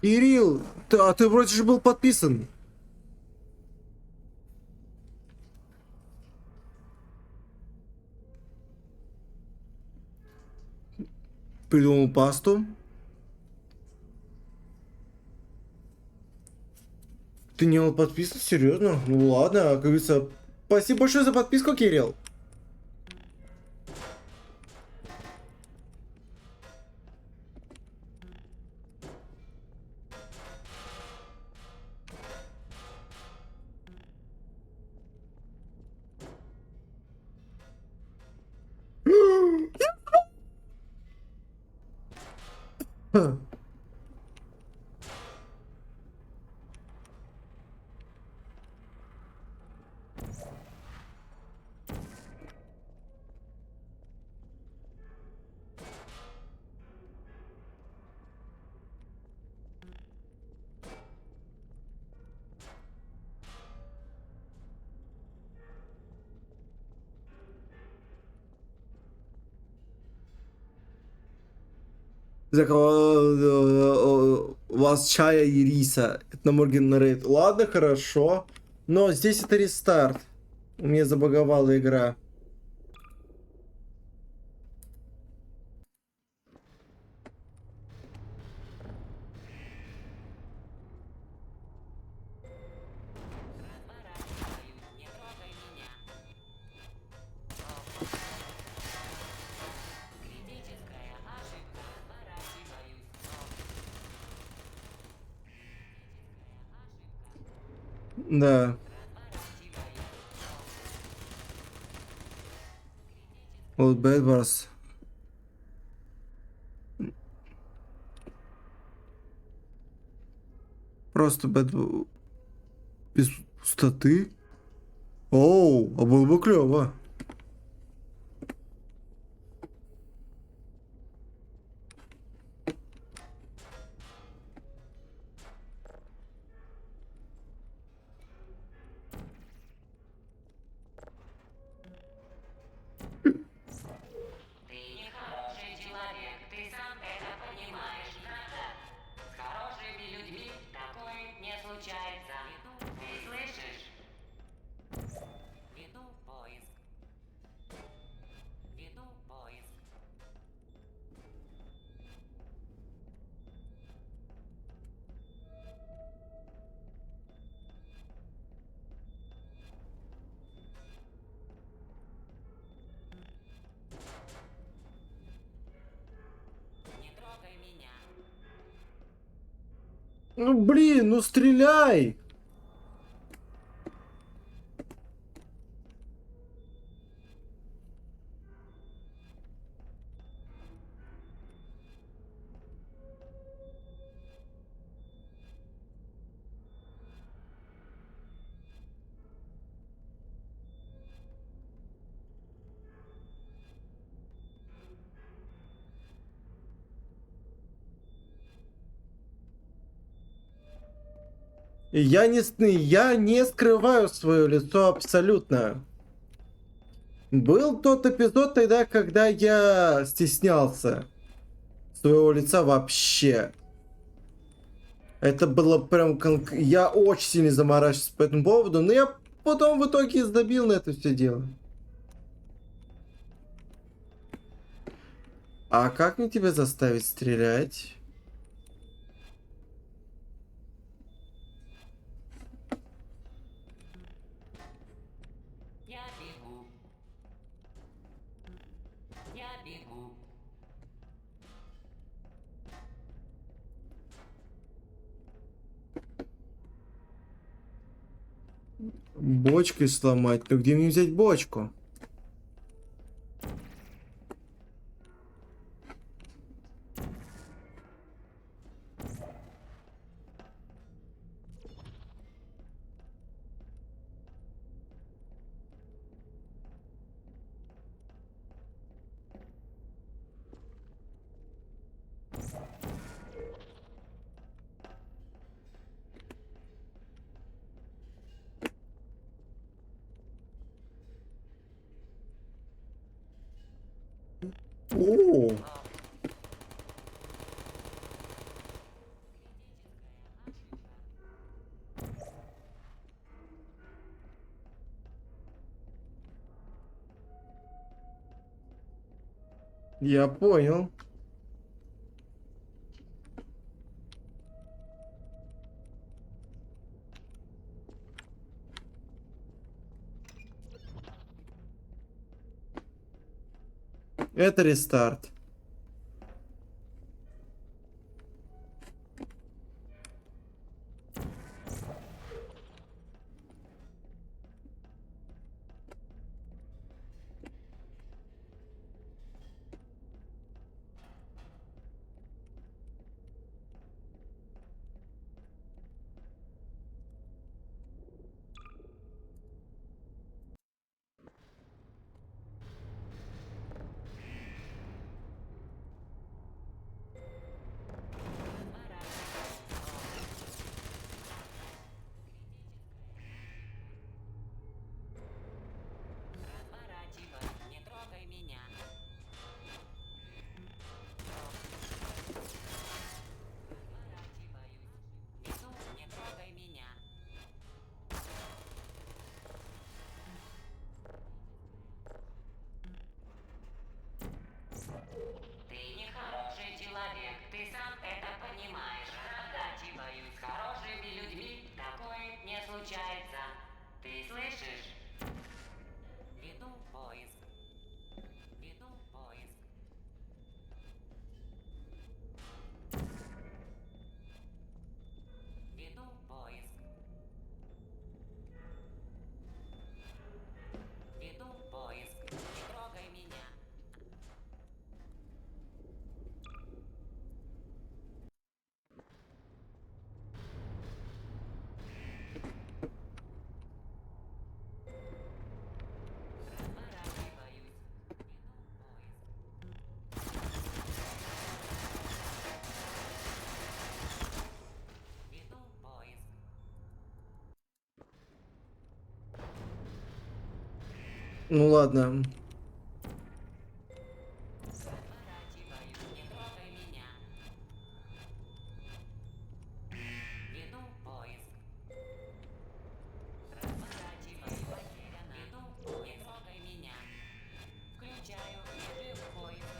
Кирилл, ты вроде же был подписан. Придумал пасту. Ты не был подписан? Серьезно? Ну ладно, как говорится. Спасибо большое за подписку, Кирилл. У вас чая и риса. Это на Морген Рейд. Ладно, хорошо. Но здесь это рестарт. У меня забаговала игра. Да. Old Bad Wars. Просто без пустоты. Оу, а было бы клево. Ты нехороший человек, ты сам это понимаешь, правда? С хорошими людьми такое не случается. Ты слышишь? Веду поиск. Веду поиск. Не трогай меня. Ну блин, ну стреляй! Я не скрываю свое лицо абсолютно. Был тот эпизод тогда, когда я стеснялся своего лица вообще. Это было прям... Я очень сильно заморачивался по этому поводу, но я потом в итоге забил на это все дело. А как мне тебя заставить стрелять? Я бегу. Я бегу. Бочкой сломать? Ну где мне взять бочку? О, я понял. Это рестарт. случается. Ты слышишь? Веду поиск. Веду поиск. Веду поиск. Веду поиск. Не трогай меня. Веду поиск. Ну ладно. Не трогай меня. Веду поиск. Разворачиваюсь. Потеряно. Веду поиск. Не трогай меня. Включаю режим поиска.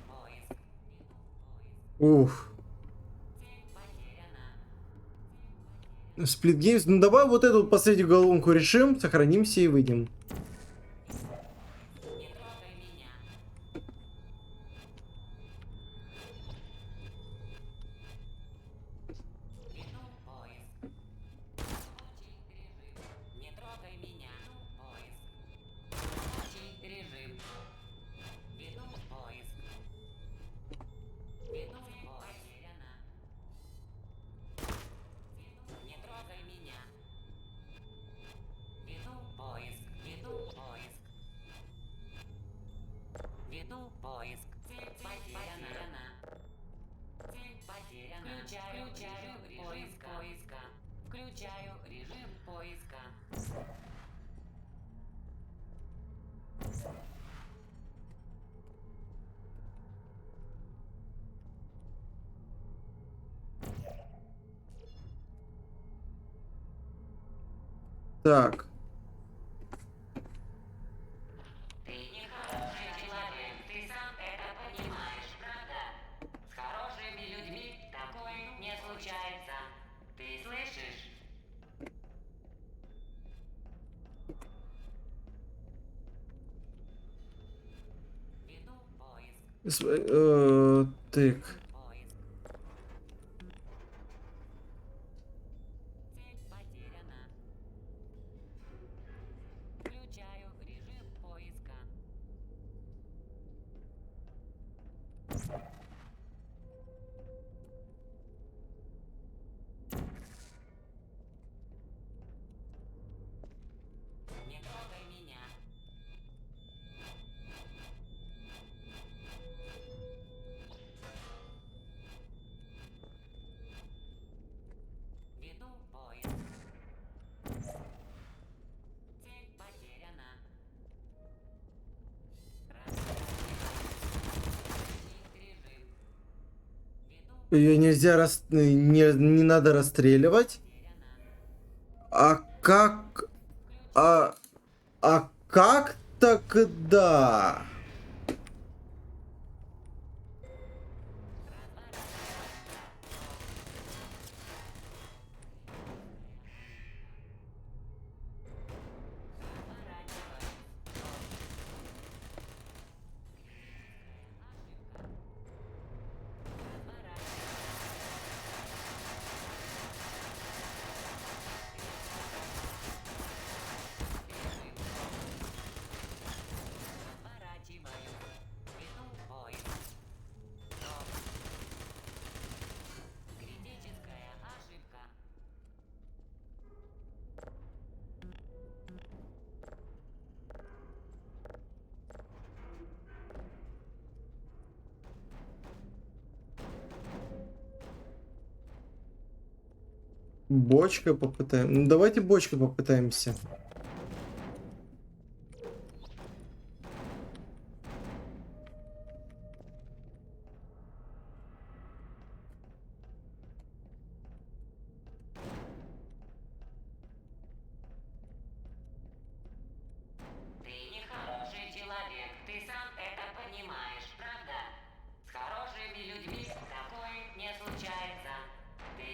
Поиск. Уф. Потеряно. Сплит Геймс. Ну давай вот эту вот последнюю головоломку решим, сохранимся и выйдем. Не трогай меня. Веду поиск. Рабочий режим. Не трогай меня. Веду поиск. Рабочий режим. Веду поиск. Веду поиск. Потеряно. Не трогай меня. Веду поиск. Веду поиск. Веду поиск. Цель потеряна. Цель потеряна. Включаю режим поиска. Включаю режим поиска. Так. Ты не хороший человек, ты сам это понимаешь, правда? С хорошими людьми такое не случается. Ты слышишь? Веду поиск. Так. Поиск. Цель потеряна. Включаю режим поиска. Не трогай меня. Веду поиск. Цель потеряна. Режим. Веду Ее нельзя не надо расстреливать. А как... А как тогда? Веду поиск. Критическая ошибка. Бочкой попытаем. Ну давайте бочкой попытаемся. Ты не хороший человек, ты сам это понимаешь, правда? С хорошими людьми такое не случается. Ты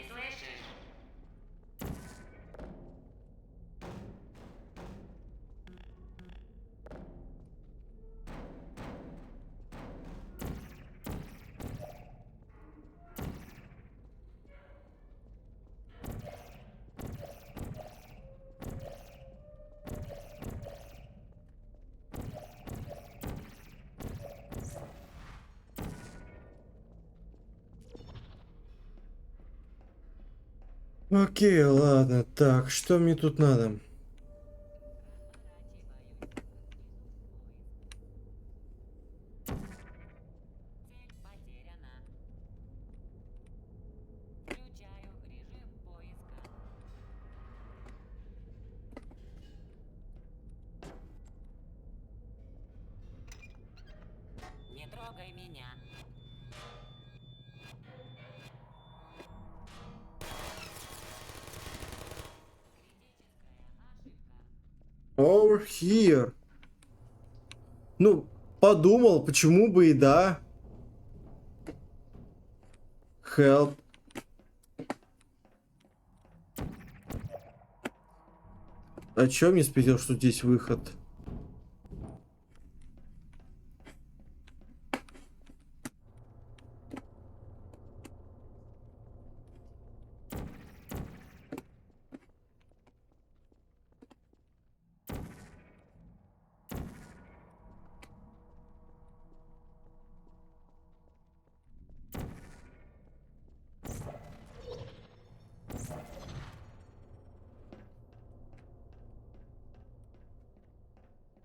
Окей, ладно. Так, что мне тут надо? Не трогай меня. Over here. Ну, подумал, почему бы и да. Help. А чё мне спросил, что здесь выход?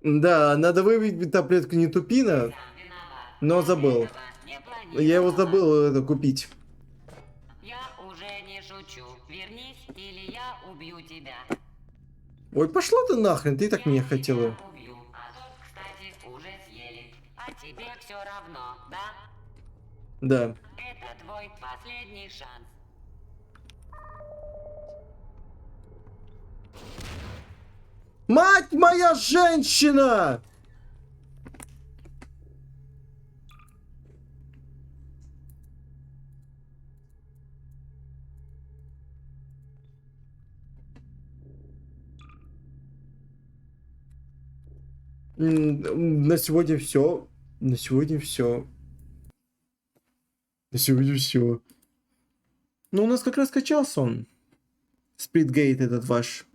Да, надо выпить таблетку не тупина, но забыл. Я его забыл это купить. Я уже не шучу. Вернись, или я убью тебя. Ой, пошла ты нахрен, ты и так меня хотела. Убью. А тот, кстати, уже съели. А тебе все равно, да? Да. Это твой последний шанс. Мать моя женщина! На сегодня все. На сегодня все. На сегодня все. Ну, у нас как раз качался он. Сплитгейт этот ваш.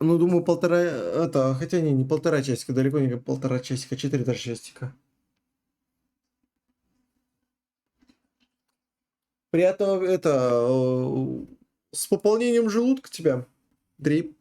Ну, думаю, полтора... Это, хотя не полтора часика, далеко не полтора часика, 4 даже часика. Приятного, с пополнением желудка тебя, Дрип.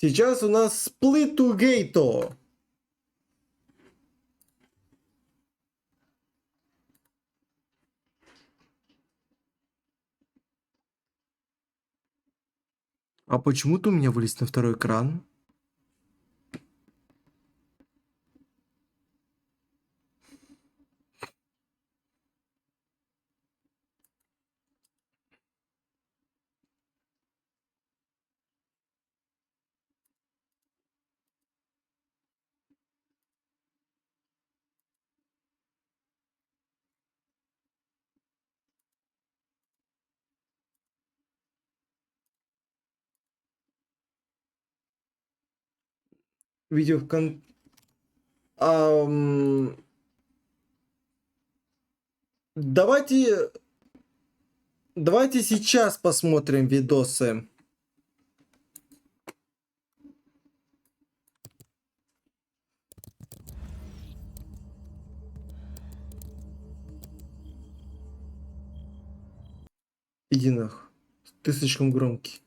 Сейчас у нас сплитугейто. А почему ты у меня вылез на второй экран? Видео в кон... Давайте сейчас посмотрим видосы. Иди нах. Ты слишком громкий.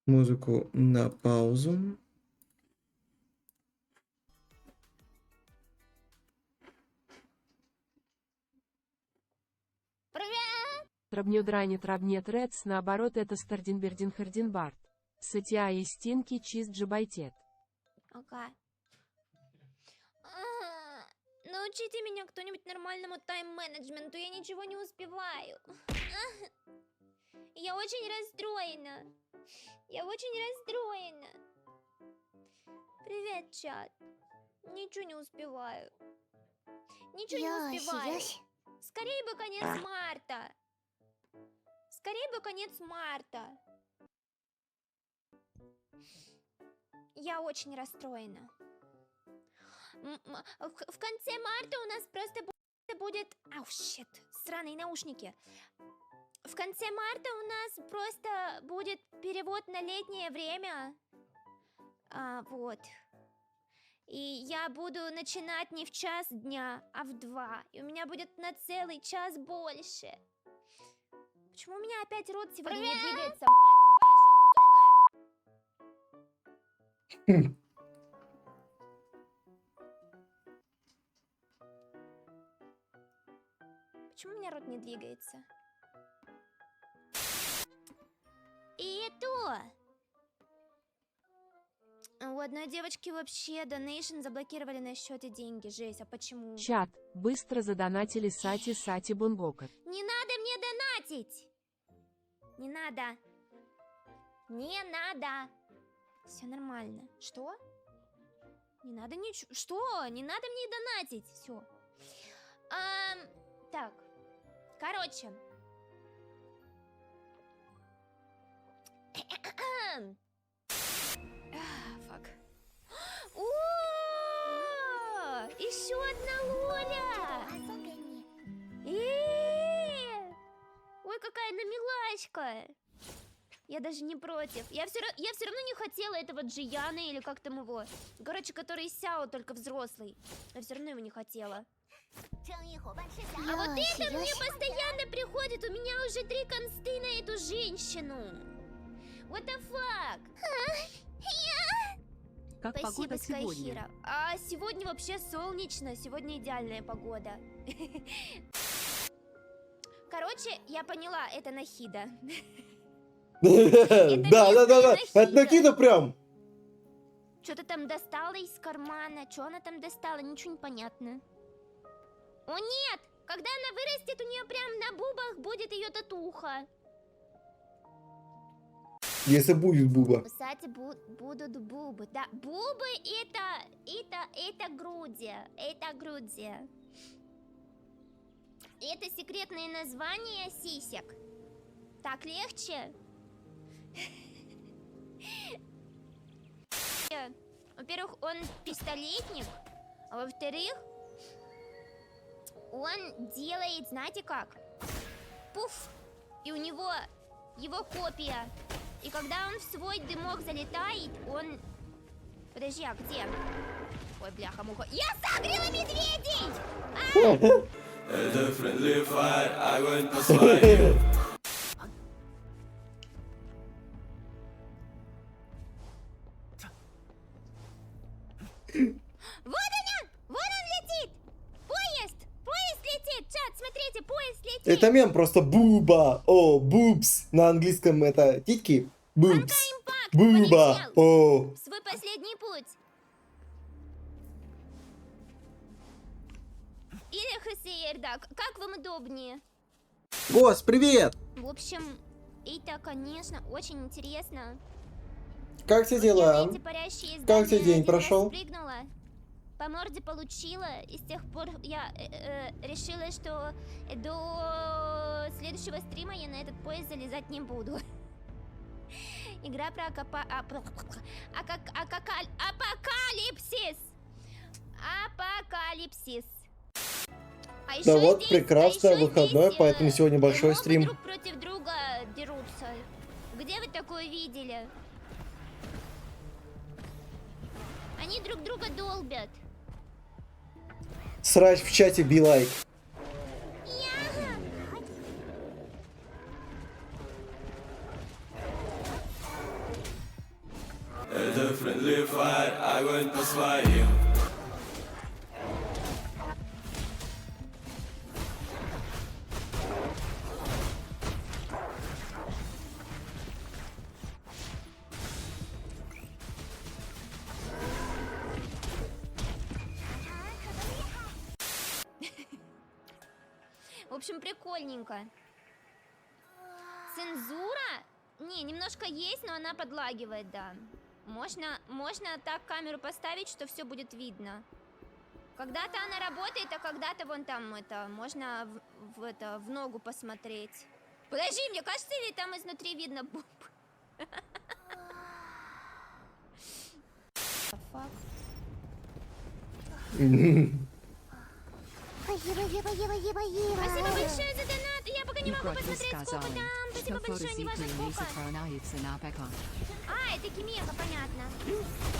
Музыку на паузу. Трабнюдрани трабнет рец, наоборот это стардинбердин хардинбард. Сытья и стинки чист джибайтет. Ага. Научите меня кто-нибудь нормальному тайм-менеджменту, я ничего не успеваю. Я очень расстроена. Я очень расстроена. Привет, чат. Ничего не успеваю. Ничего не успеваю. Скорее бы конец марта. Скорее бы конец марта. Я очень расстроена. В конце марта у нас просто будет... Ау, щит, сраные наушники. В конце марта у нас просто будет перевод на летнее время. Вот. И я буду начинать не в час дня, а в 2. И у меня будет на целый час больше. Почему у меня опять рот сегодня не двигается? Мать вашу, сука! Почему у меня рот не двигается? И то! У одной девочки вообще донейшн заблокировали на счете деньги. Жесть, а почему? Чат, быстро задонатили Сати Бунбока. Не надо мне донатить! Не надо. Не надо. Все нормально. Что? Не надо ничего. Что? Не надо мне донатить. Все. Так. Короче. Фак. О! Еще одна Лоля! Ой, какая она милашка! Я даже не против. Я все равно не хотела этого Джияна или как там его. Короче, который Сяо, только взрослый. Я все равно его не хотела. А вот это мне постоянно приходит. У меня уже 3 консты на эту женщину. What the fuck? Как Спасибо, погода сегодня? Скайхира. А сегодня вообще солнечно. Сегодня идеальная погода. Короче, я поняла, это Нахида. Да. Это Накида прям. Что-то там достала из кармана. Что она там достала? Ничего не понятно. О нет! Когда она вырастет, у нее прям на бубах будет ее татуха. Если будет буба. Кстати, будут бубы. Да, бубы это груди. Это груди. Это секретное название сисек. Так легче? Во-первых, он пистолетник. А во-вторых, он делает, знаете как? Пуф! И у него его копия. И когда он в свой дымок залетает, он... Подожди, а где? Ой, бляха-муха. Я согрела медведей! Это friendly fire, огонь по своим. Вот он! Вон он летит! Поезд! Поезд летит! Чат, смотрите, поезд летит! Это мем просто буба. О, бубс. На английском это титьки. Бубс. Буба. О. Свой последний путь. Или ХСР, да. Как вам удобнее? Гос, привет! В общем, это, конечно, очень интересно. Как тебе дела? Как тебе день прошел? Спрыгнула, по морде получила, и с тех пор я решила, что до следующего стрима я на этот поезд залезать не буду. Игра про апокалипсис. Апокалипсис. А Да еще вот, здесь- прекрасно, а еще выходной, здесь, поэтому сегодня большой мобы стрим. друг против друга дерутся. Где вы такое видели? Они друг друга долбят. Срач в чате, би лайк. Это friendly fire, огонь по своим. В общем, прикольненько. Цензура Не, немножко есть, но она подлагивает, да. Можно так камеру поставить, что все будет видно. Когда-то она работает, а когда-то вон там это можно в ногу посмотреть. Подожди, мне кажется, или там изнутри видно бомб? Спасибо большое за донат. Я пока не могу посмотреть, сколько там. Спасибо большое, не важно сколько. А, это Кимека, понятно.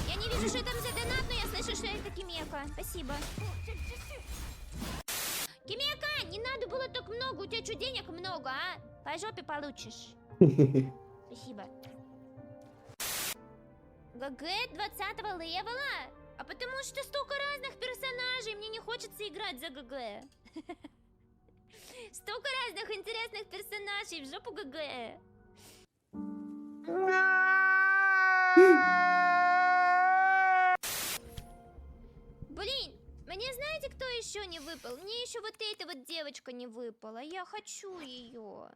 Я не вижу, что там за донат, но я слышу, что это Кимека. Спасибо. Кимека, не надо было так много. У тебя что, денег много, а? По жопе получишь. Спасибо. ГГ 20-го левела? А потому что столько разных персонажей, мне не хочется играть за ГГ. Столько разных интересных персонажей, в жопу ГГ. Блин, мне знаете, кто еще не выпал? Мне еще вот эта вот девочка не выпала, я хочу ее.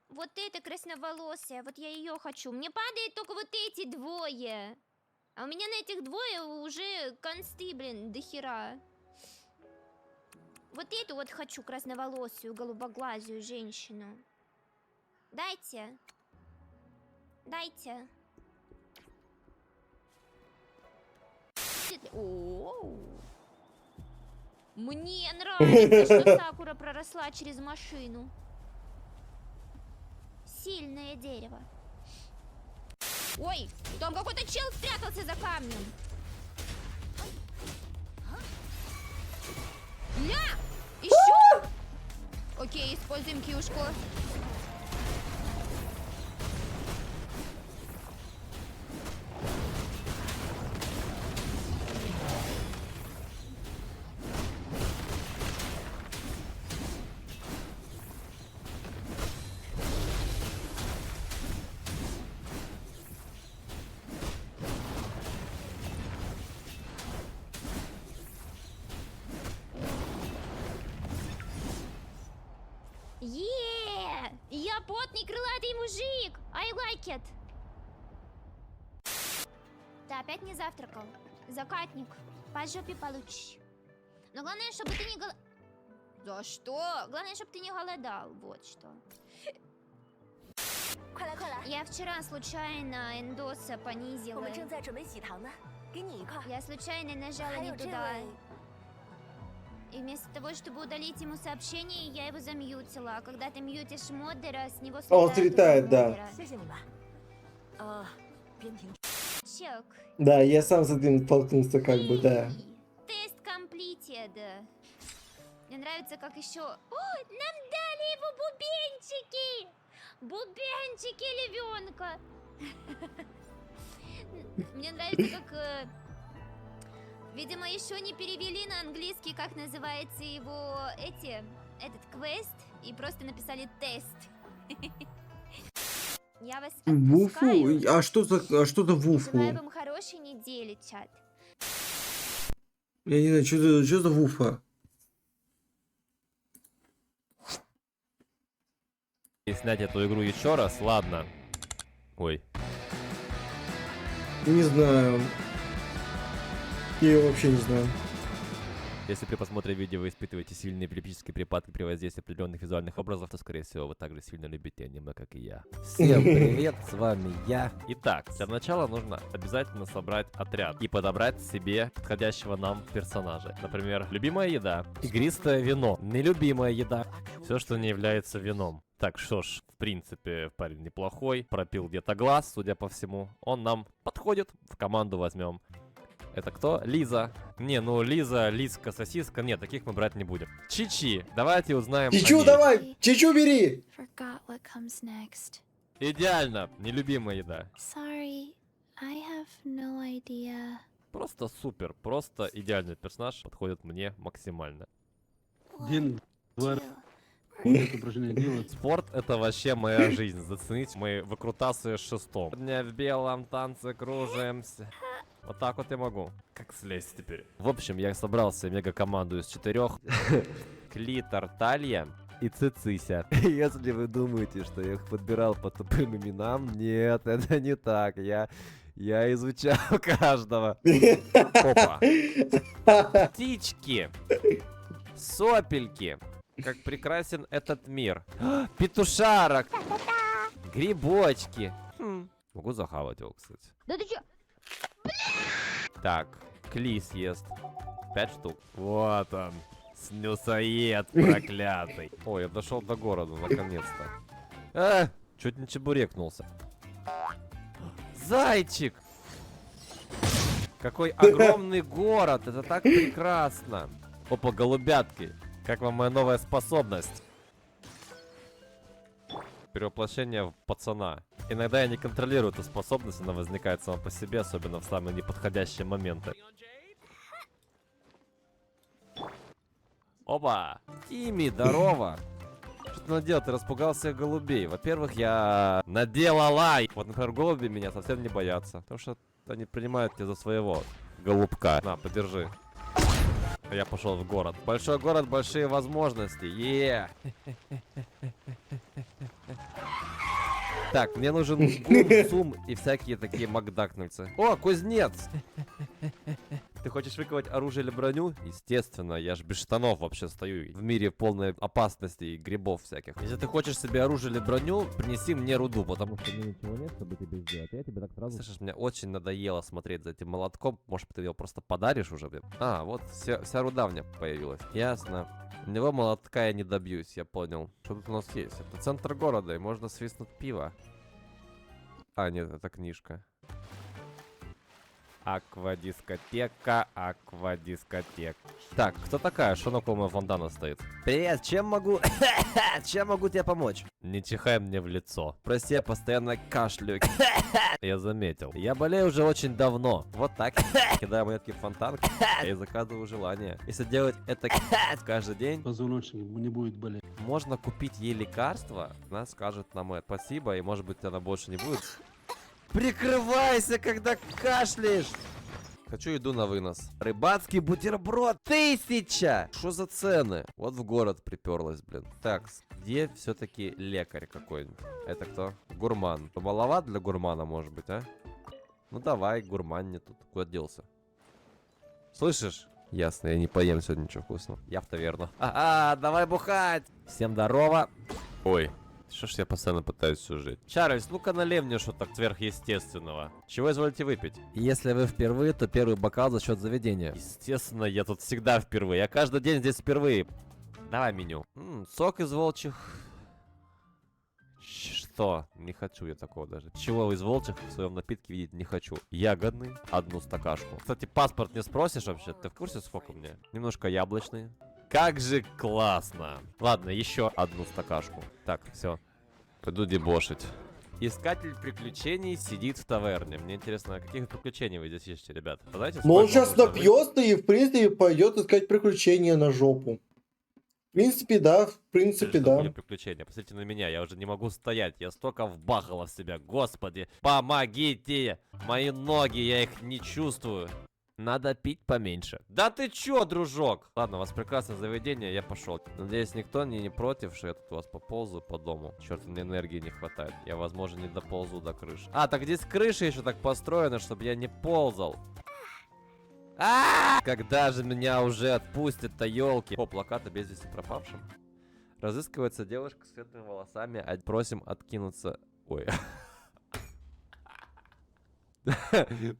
Вот эта красноволосая, вот я ее хочу. Мне падает только вот эти двое. А у меня на этих двое уже консты, блин, дохера. Вот эту вот хочу красноволосую, голубоглазую женщину. Дайте. Дайте. О-о-о. Мне нравится, что Сакура проросла через машину. Сильное дерево. Ой, там какой-то чел спрятался за камнем. Ля! Еще? Окей, используем кьюшку. Я потный крылатый мужик! I like it! Ты опять не завтракал? Закатник. По жопе получишь. Но главное, чтобы ты не За что? Главное, чтобы ты не голодал. Вот что. Я вчера случайно эндоса понизила. Я случайно нажала не туда. И вместо того, чтобы удалить ему сообщение, я его замьютила. А когда ты мьютишь модера, с него Он слетает, да. Чек. Да, я сам с этим столкнулся, как бы, да. Тест completed. Мне нравится, как еще... О, нам дали его бубенчики! Бубенчики львенка. Мне нравится, как... Видимо, еще не перевели на английский, как называется его этот квест, и просто написали тест. Я вас Вуфу? отпускаю. А что за вуфу? Желаю вам хорошей недели, чат. Я не знаю, что за вуфа? И снять эту игру еще раз, ладно. Ой. Не знаю. Я ее вообще не знаю. Если при просмотре видео вы испытываете сильные эпилептические припадки при воздействии определенных визуальных образов, то, скорее всего, вы также сильно любите аниме, как и я. Всем привет, с вами я. Итак, для начала нужно обязательно собрать отряд и подобрать себе подходящего нам персонажа. Например, любимая еда, игристое вино, нелюбимая еда, все, что не является вином. Так, что ж, в принципе, парень неплохой, пропил где-то глаз, судя по всему. Он нам подходит, в команду возьмем. Это кто? Лиза. Не, ну Лиза, Лизка, сосиска. Нет, таких мы брать не будем. Чичи. Давайте узнаем. Чичу давай! Чичу бери! Идеально. Нелюбимая еда. Sorry, I have no idea. Просто супер. Просто идеальный персонаж. Подходит мне максимально. Спорт — это вообще моя жизнь. Зацените мои выкрутасы шестом. Дня в белом танце кружимся. Вот так вот я могу. Как слезть теперь? В общем, я собрал себе мега команду из 4. Клитор, талия, и Цицися. Если вы думаете, что я их подбирал по тупым именам, нет, это не так. Я изучал каждого. Опа. Птички. Сопельки. Как прекрасен этот мир. Петушарок. Грибочки. Могу захавать его, кстати. Да ты чё? Так, Клис ест. 5 штук. Вот он. Снюсоед проклятый. Ой, я дошел до города, наконец-то. Чуть не чебурекнулся. Зайчик! Какой огромный город! Это так прекрасно! Опа, голубятки! Как вам моя новая способность? Перевоплощение в пацана. Иногда я не контролирую эту способность, она возникает сама по себе, особенно в самые неподходящие моменты. Опа! Тимми, здорово! Что ты наделал? Ты распугал всех голубей. Во-первых, я наделала. Вот, например, голуби меня совсем не боятся. Потому что они принимают тебя за своего голубка. На, подержи. Я пошел в город. Большой город, большие возможности. Так, мне нужен сум и всякие такие макдакнульцы. О, кузнец! Ты хочешь выковать оружие или броню? Естественно, я ж без штанов вообще стою. В мире полной опасности и грибов всяких. Если ты хочешь себе оружие или броню, принеси мне руду, потому что мне ничего нет, чтобы тебе сделать. Я тебе так сразу... Слышишь, мне очень надоело смотреть за этим молотком. Может, ты его просто подаришь уже? А, вот вся руда у меня появилась. Ясно. У него молотка я не добьюсь, я понял. Что тут у нас есть? Это центр города, и можно свистнуть пиво. А, нет, это книжка. Аквадискотека, аквадискотека. Так, кто такая? Что на ком фонтана стоит? Привет, чем могу... чем могу тебе помочь? Не чихай мне в лицо. Прости, я постоянно кашляю. Я заметил. Я болею уже очень давно. Вот так. Кидаю монетки в фонтан и заказываю желание. Если делать это каждый день, позвоночник не будет болеть. Можно купить ей лекарство. Она скажет нам это. Спасибо, и может быть она больше не будет. Прикрывайся, когда кашляешь! Хочу еду на вынос. Рыбацкий бутерброд 1000! Что за цены? Вот в город приперлась, блин. Так, где все-таки лекарь какой-нибудь? Это кто? Гурман. Маловат для гурмана, может быть, а? Ну давай, гурман не тут. Куда делся? Слышишь? Ясно, я не поем сегодня ничего вкусного. Я в таверну. Давай бухать! Всем здорово! Ой. Что ж я постоянно пытаюсь все жить? Чарльз, ну-ка налей мне что-то сверхъестественного. Чего изволите выпить? Если вы впервые, то первый бокал за счет заведения. Естественно, я тут всегда впервые. Я каждый день здесь впервые. Давай меню. Сок из волчьих... Что? Не хочу я такого даже. Чего из волчьих в своем напитке видеть не хочу. Ягодный, 1 стакашку. Кстати, паспорт не спросишь вообще? Ты в курсе, сколько мне? Немножко яблочный. Как же классно. Ладно, еще 1 стакашку. Так, все. Пойду дебошить. Искатель приключений сидит в таверне. Мне интересно, а каких приключений вы здесь ищете, ребят? Знаете, ну он сейчас напьется и, в принципе, пойдет искать приключения на жопу. В принципе, да. В принципе, да. Приключения. Посмотрите на меня, я уже не могу стоять. Я столько вбахала в себя. Господи, помогите! Мои ноги, я их не чувствую. Надо пить поменьше. Да ты чё, дружок? Ладно, у вас прекрасное заведение, я пошел. Надеюсь, никто не против, что я тут у вас поползу по дому. Черт, мне энергии не хватает. Я, возможно, не доползу до крыши. А, так здесь крыша еще так построена, чтобы я не ползал. Когда же меня уже отпустят-то, елки? О, плакаты без вести пропавшим. Разыскивается девушка с светлыми волосами. Просим откинуться. Ой.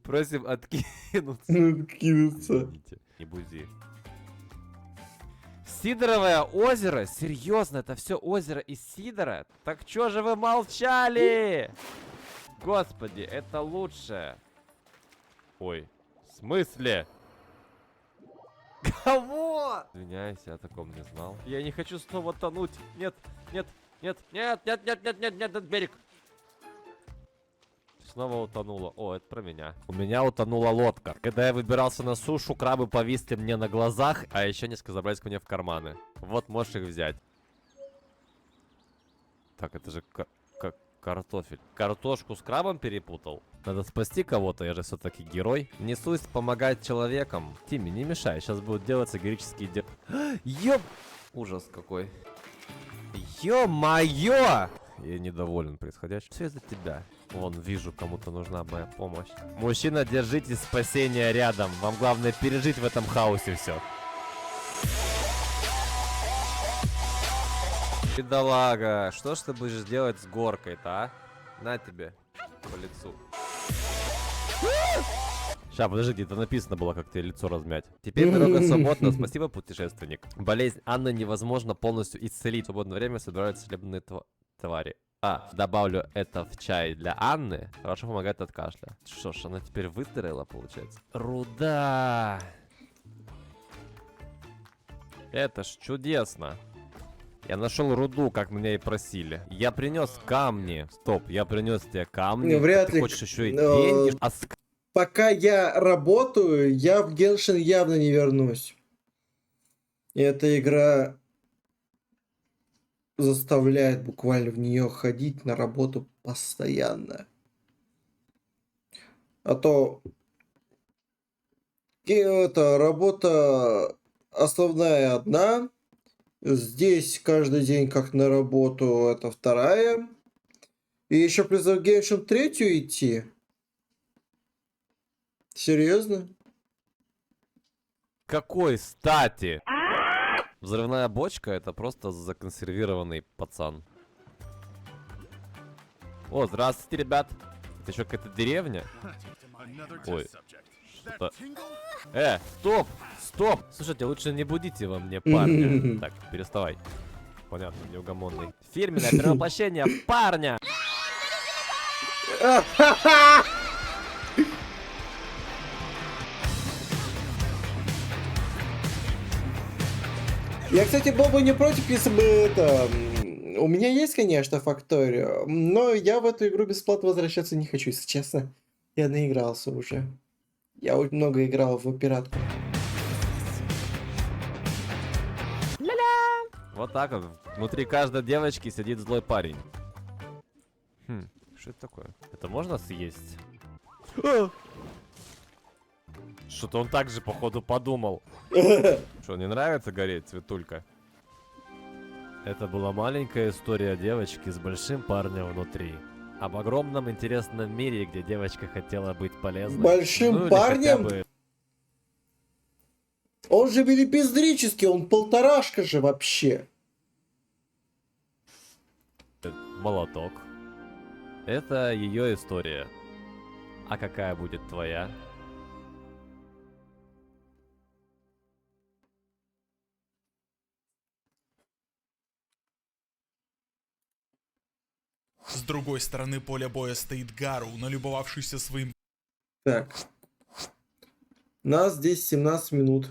Просим откинуться. Извините, не бузи. Сидоровое озеро? Серьезно, это все озеро из Сидора? Так чё же вы молчали? Господи, это лучше. Ой, в смысле? Кого? Извиняюсь, я о таком не знал. Я не хочу снова тонуть. Нет, нет, нет, нет, нет, нет, нет, нет, нет, нет, берег. Снова утонула. О, это про меня. У меня утонула лодка. Когда я выбирался на сушу, крабы повисли мне на глазах, а еще несколько забрались ко мне в карманы. Вот, можешь их взять. Так, это же картофель. Картошку с крабом перепутал. Надо спасти кого-то, я же все-таки герой. Несусь помогать человекам. Тимми, не мешай, сейчас будут делаться героические дела. Ёп! Ужас какой. Ё-моё! Я недоволен происходящим. Все из-за тебя. Вон, вижу, кому-то нужна моя помощь. Мужчина, держите спасение рядом. Вам главное пережить в этом хаосе все. Бедолага, что ж ты будешь делать с горкой-то, а? На тебе, по лицу. Ща, подожди, где-то написано было, как тебе лицо размять. Теперь дорога свободна, спасибо, путешественник. Болезнь Анны невозможно полностью исцелить. В свободное время собираются целебные твари. Добавлю это в чай для Анны. Хорошо помогает от кашля. Что ж, она теперь выздоровела, получается. Руда. Это ж чудесно. Я нашел руду, как меня и просили. Я принес камни. Стоп, я принес тебе камни. Вряд Ты ли. хочешь еще и деньги? Пока я работаю, я в Геншин явно не вернусь. И эта игра заставляет буквально в нее ходить на работу постоянно. А то эта работа основная одна. Здесь каждый день как на работу, это вторая. И еще плюс в Геншин третью идти. Серьезно? Какой стати? Взрывная бочка — это просто законсервированный пацан. О, здравствуйте, ребят. Это еще какая-то деревня? Ой, что-то... Стоп! Стоп! Слушайте, лучше не будите во мне парня. Так, переставай. Понятно, неугомонный. Фирменное перевоплощение парня! Я, кстати, был бы не против, если бы это... У меня есть, конечно, фактория, но я в эту игру бесплатно возвращаться не хочу, если честно. Я наигрался уже. Я очень много играл в пиратку. Вот так вот. Внутри каждой девочки сидит злой парень. Что это такое? Это можно съесть? Что-то он так же, походу, подумал. Что, не нравится гореть, Цветулька? Это была маленькая история девочки с большим парнем внутри. Об огромном интересном мире, где девочка хотела быть полезной. Большим Ну, или парнем? хотя бы... Он же белипиздрический, он полторашка же вообще. Молоток. Это ее история. А какая будет твоя? С другой стороны поля боя стоит Гару, налюбовавшийся своим... Так. Нас здесь 17 минут.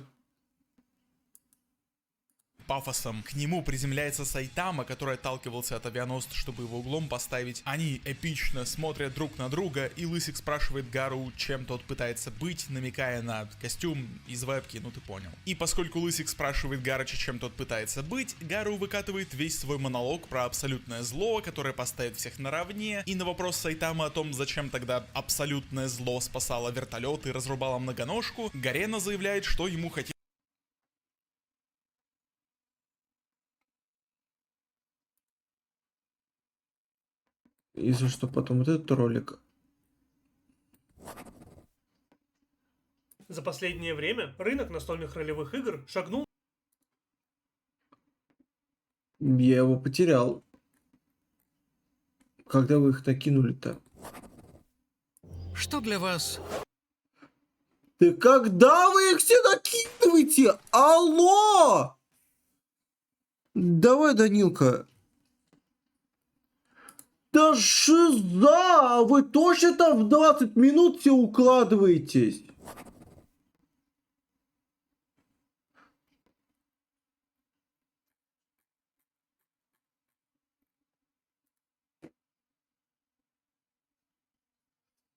пафосом. К нему приземляется Сайтама, который отталкивался от авианосца, чтобы его углом поставить. Они эпично смотрят друг на друга, и Лысик спрашивает Гару, чем тот пытается быть, намекая на костюм из вебки, ну ты понял. И поскольку Лысик спрашивает Гарыча, чем тот пытается быть, Гару выкатывает весь свой монолог про абсолютное зло, которое поставит всех наравне, и на вопрос Сайтамы о том, зачем тогда абсолютное зло спасало вертолет и разрубало многоножку, Гарена заявляет, что ему хотелось... Если что, потом вот этот ролик. За последнее время рынок настольных ролевых игр шагнул... Я его потерял. Когда вы их накинули-то? Что для вас? Ты когда вы их все накидываете? Алло! Давай, Данилка. Да шиза! Вы точно там в 20 минут все укладываетесь?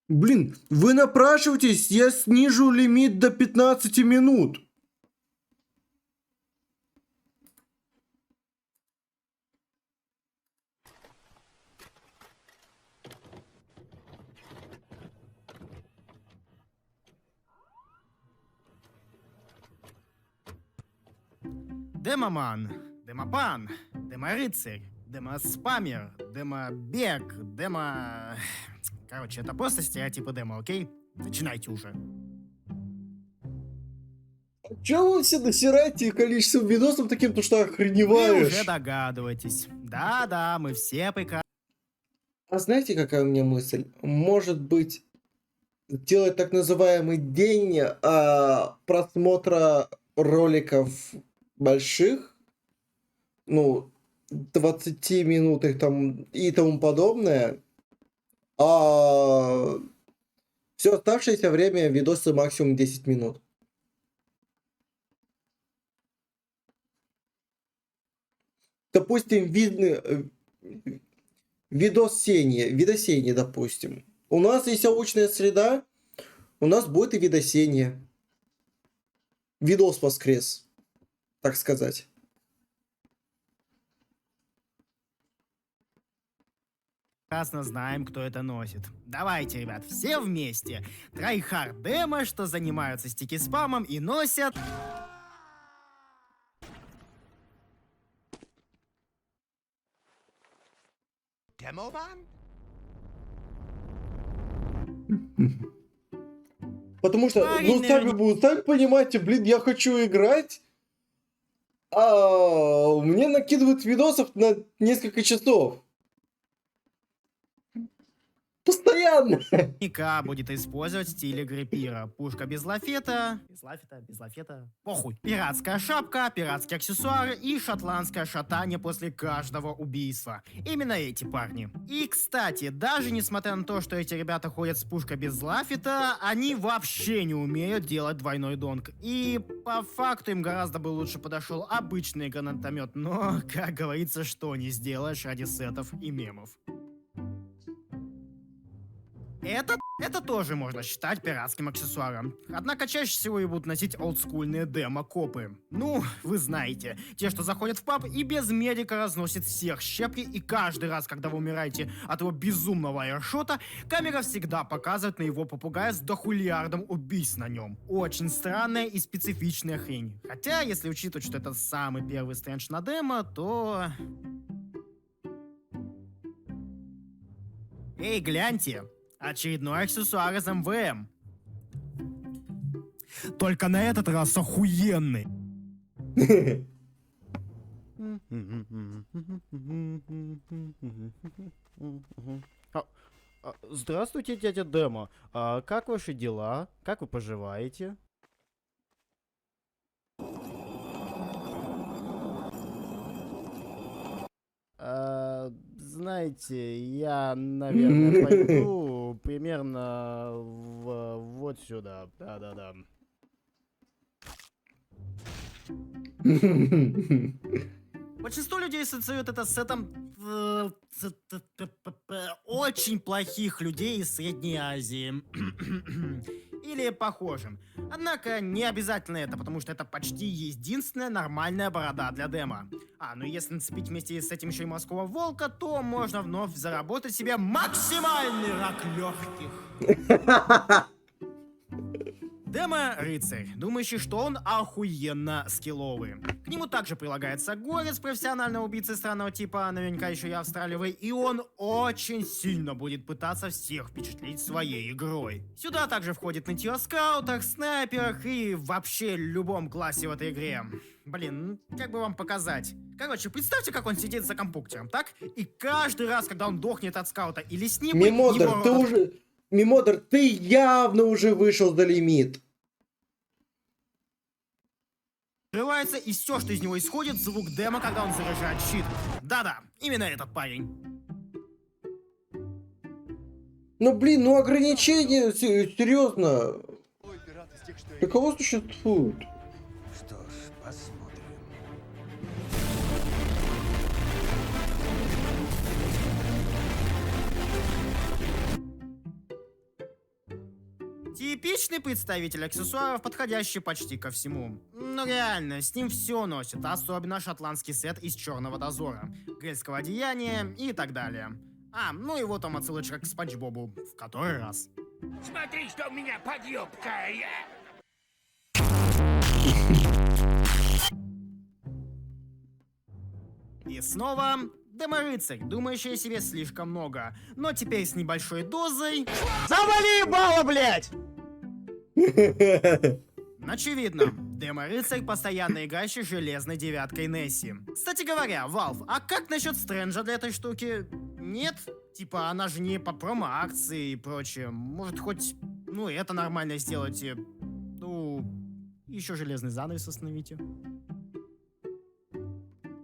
Блин, вы напрашиваетесь, я снижу лимит до 15 минут. Демаман, демапан, демарыцарь, Демо-спамер, демо-бег, демо... Короче, это просто стереотипы демо, окей? Начинайте уже. Чего вы все насираете количеством видосов таким, то что Вы охреневаешь? уже догадываетесь. Да-да, мы все прекрасно... А знаете, какая у меня мысль? Может быть, делать так называемый день просмотра роликов больших, ну, 20 минут их там и тому подобное, а все оставшееся время видосы максимум 10 минут. Допустим, видосение, допустим. У нас есть научная среда, у нас будет и видосение. Видос воскрес, так сказать. Прекрасно знаем, кто это носит. Давайте, ребят, все вместе. Трайхард демо, что занимаются стики-спамом и носят... Демобан? Потому что, ну, сами понимаете, блин, я хочу играть, а мне накидывают видосов на несколько часов. Постоянно. Ника будет использовать стиль игры пира. Пушка без лафета. Без лафета. Похуй. Пиратская шапка, пиратские аксессуары и шотландское шатание после каждого убийства. Именно эти парни. И, кстати, даже несмотря на то, что эти ребята ходят с пушкой без лафета, они вообще не умеют делать двойной донг. И по факту им гораздо бы лучше подошел обычный гранатомет. Но, как говорится, что не сделаешь ради сетов и мемов. Это тоже можно считать пиратским аксессуаром. Однако чаще всего и будут носить олдскульные демо-копы. Ну, вы знаете, те, что заходят в паб и без медика разносят всех щепки, и каждый раз, когда вы умираете от его безумного аэршота, камера всегда показывает на его попугая с дохуиллиардом убийств на нем. Очень странная и специфичная хрень. Хотя, если учитывать, что это самый первый стрэндж на демо, то... Эй, гляньте! Очередной аксессуар из МВМ. Только на этот раз охуенный. Здравствуйте, дядя Демо. Как ваши дела? Как вы поживаете? Знаете, я, наверное, пойду примерно вот сюда. Да-да-да. Большинство людей ассоциируют это с сетом очень плохих людей из Средней Азии. Или похожим. Однако не обязательно это, потому что это почти единственная нормальная борода для демо. Ну и если нацепить вместе с этим еще и морского волка, то можно вновь заработать себе максимальный рак легких. Демо-рыцарь, думающий, что он охуенно скилловый. К нему также прилагается горец профессионального убийцы странного типа, наверняка еще и австралиевый, и он очень сильно будет пытаться всех впечатлить своей игрой. Сюда также входит нытье о скаутах, снайперах и вообще любом классе в этой игре. Блин, как бы вам показать? Короче, представьте, как он сидит за компьютером, так? И каждый раз, когда он дохнет от скаута или с ним... Мимодер, ты уже... Мимодер, ты явно уже вышел за лимит. Открывается, и все, что из него исходит, звук демо, когда он заряжает щит. Да-да, именно этот парень. Ну блин, ну ограничения, серьезно. Каково существует? Что ж, посмотрим. Типичный представитель аксессуаров, подходящий почти ко всему. Ну реально, с ним все носят, особенно шотландский сет из Черного Дозора, гельского одеяния и так далее. Ну и вот вам отсылочка к Спанч Бобу, в который раз. Смотри, что у меня под юбкой! И снова Демо-рыцарь, думающий о себе слишком много, но теперь с небольшой дозой... Завали ебало, блядь! Очевидно, демо-рыцарь, постоянно играющий железной девяткой Несси. Кстати говоря, Valve, а как насчет Стрэнджа для этой штуки? Нет? Типа, она же не по промо-акции и прочее. Может, хоть, ну, это нормально сделайте. Ну, еще железный занавес установите.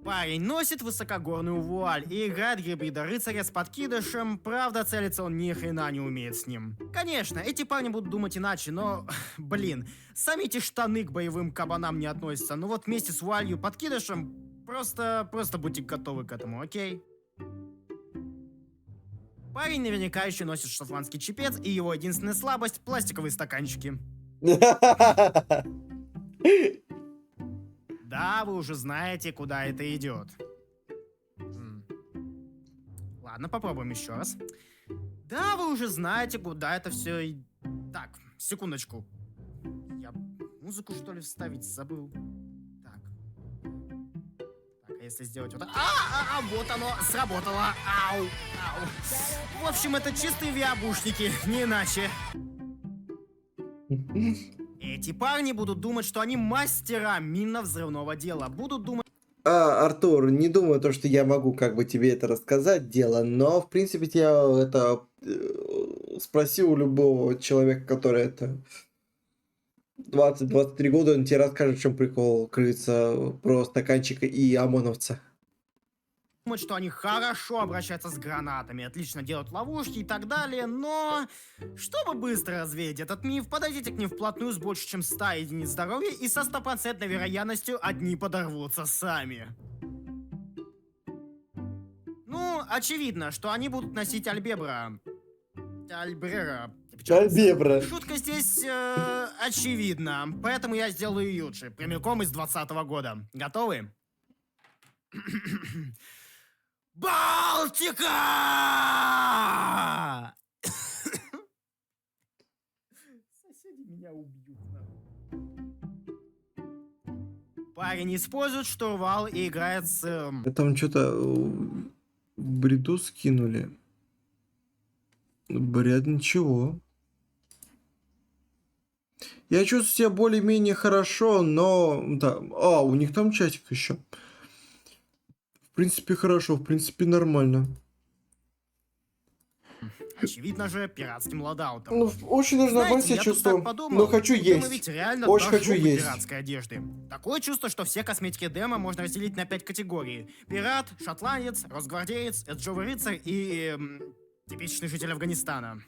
Парень носит высокогорную вуаль и играет гибрида-рыцаря с подкидышем, правда, целиться он ни хрена не умеет с ним. Конечно, эти парни будут думать иначе, но, блин, сами эти штаны к боевым кабанам не относятся, ну вот вместе с вуалью подкидышем просто будьте готовы к этому, окей? Парень наверняка еще носит шотландский чепец, и его единственная слабость — пластиковые стаканчики. Да, вы уже знаете, куда это идет. Ладно, попробуем еще раз. Да, вы уже знаете, куда это все... Так, секундочку. Я музыку, что ли, вставить забыл? Так, а если сделать вот так... Вот оно, сработало. Ау. В общем, это чистые виабушники, не иначе. Эти парни будут думать, что они мастера минно-взрывного дела. Будут думать... Артур, не думаю, то, что я могу как бы тебе это рассказать, дело, но, в принципе, я это спросил у любого человека, который это 20-23 года, он тебе расскажет, в чем прикол крыться про стаканчика и ОМОНовца. Думать, что они хорошо обращаются с гранатами, отлично делают ловушки и так далее, но... Чтобы быстро развеять этот миф, подойдите к ним вплотную с больше, чем 100 единиц здоровья, и со 100% вероятностью одни подорвутся сами. Ну, очевидно, что они будут носить альбебра. Альбебра. Шутка здесь очевидна, поэтому я сделаю Юджи, прямиком из 2020 года. Готовы? Балтика! Соседи меня убьют. Парень использует штурвал и играет с... Там что-то в бреду скинули. Бред ничего. Я чувствую себя более-менее хорошо, но... Да. У них там чатик еще. В принципе, хорошо, в принципе, нормально. Очевидно же, пиратским лодаутом. Ну, очень нормально себя чувствую, но хочу есть. Очень хочу есть. Пиратской одежды. Такое чувство, что все косметики демо можно разделить на 5 категорий. Пират, шотландец, росгвардеец, эджовый рыцарь и... типичный житель Афганистана.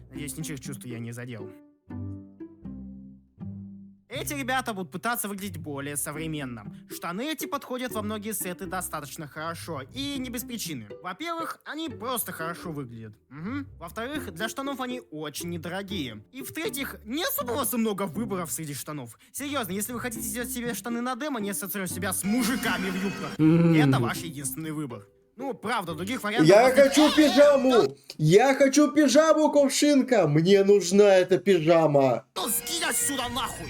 Надеюсь, ничьих чувств я не задел. Эти ребята будут пытаться выглядеть более современно. Штаны эти подходят во многие сеты достаточно хорошо, и не без причины. Во-первых, они просто хорошо выглядят. Во-вторых, для штанов они очень недорогие. И в-третьих, не особо у вас и много выборов среди штанов. Серьезно, если вы хотите сделать себе штаны на демо, не ассоциируя себя с мужиками в юбках, это ваш единственный выбор. Ну, правда, других вариантов... Я хочу пижаму! Я хочу пижаму, кувшинка! Мне нужна эта пижама! Скинь отсюда нахуй!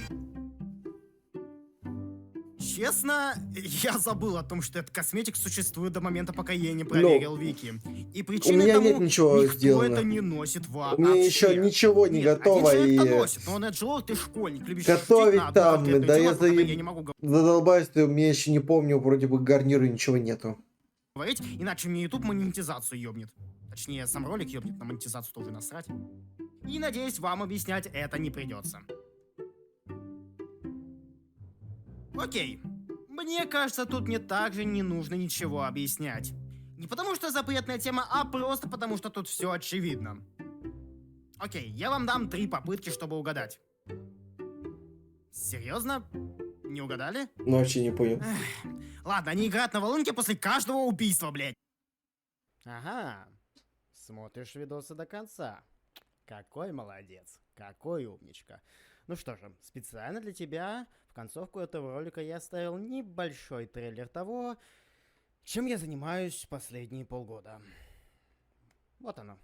Честно, я забыл о том, что этот косметик существует до момента, пока я не проверил Вики. И причиной у меня тому, нет ничего никто сделано. это не носит вообще. У меня еще ничего не готово. Один человек-то носит, но он Эджлоу, ты школьник, любишь готовить шутить там, на да тему, я не могу задолбаюсь, у меня еще не помню, вроде бы гарнира ничего нету. говорить, иначе мне YouTube монетизацию ёбнет. Точнее, сам ролик ёбнет, на монетизацию тоже насрать. И надеюсь, вам объяснять это не придется. Окей. Мне кажется, тут мне также не нужно ничего объяснять. Не потому что запретная тема, а просто потому что тут все очевидно. Окей, я вам дам 3 попытки, чтобы угадать. Серьезно? Не угадали? Ну, вообще не понял. Ладно, они играют на волынке после каждого убийства, блядь. Ага. Смотришь видосы до конца. Какой молодец. Какой умничка. Ну что же, специально для тебя в концовку этого ролика я оставил небольшой трейлер того, чем я занимаюсь последние полгода. Вот оно.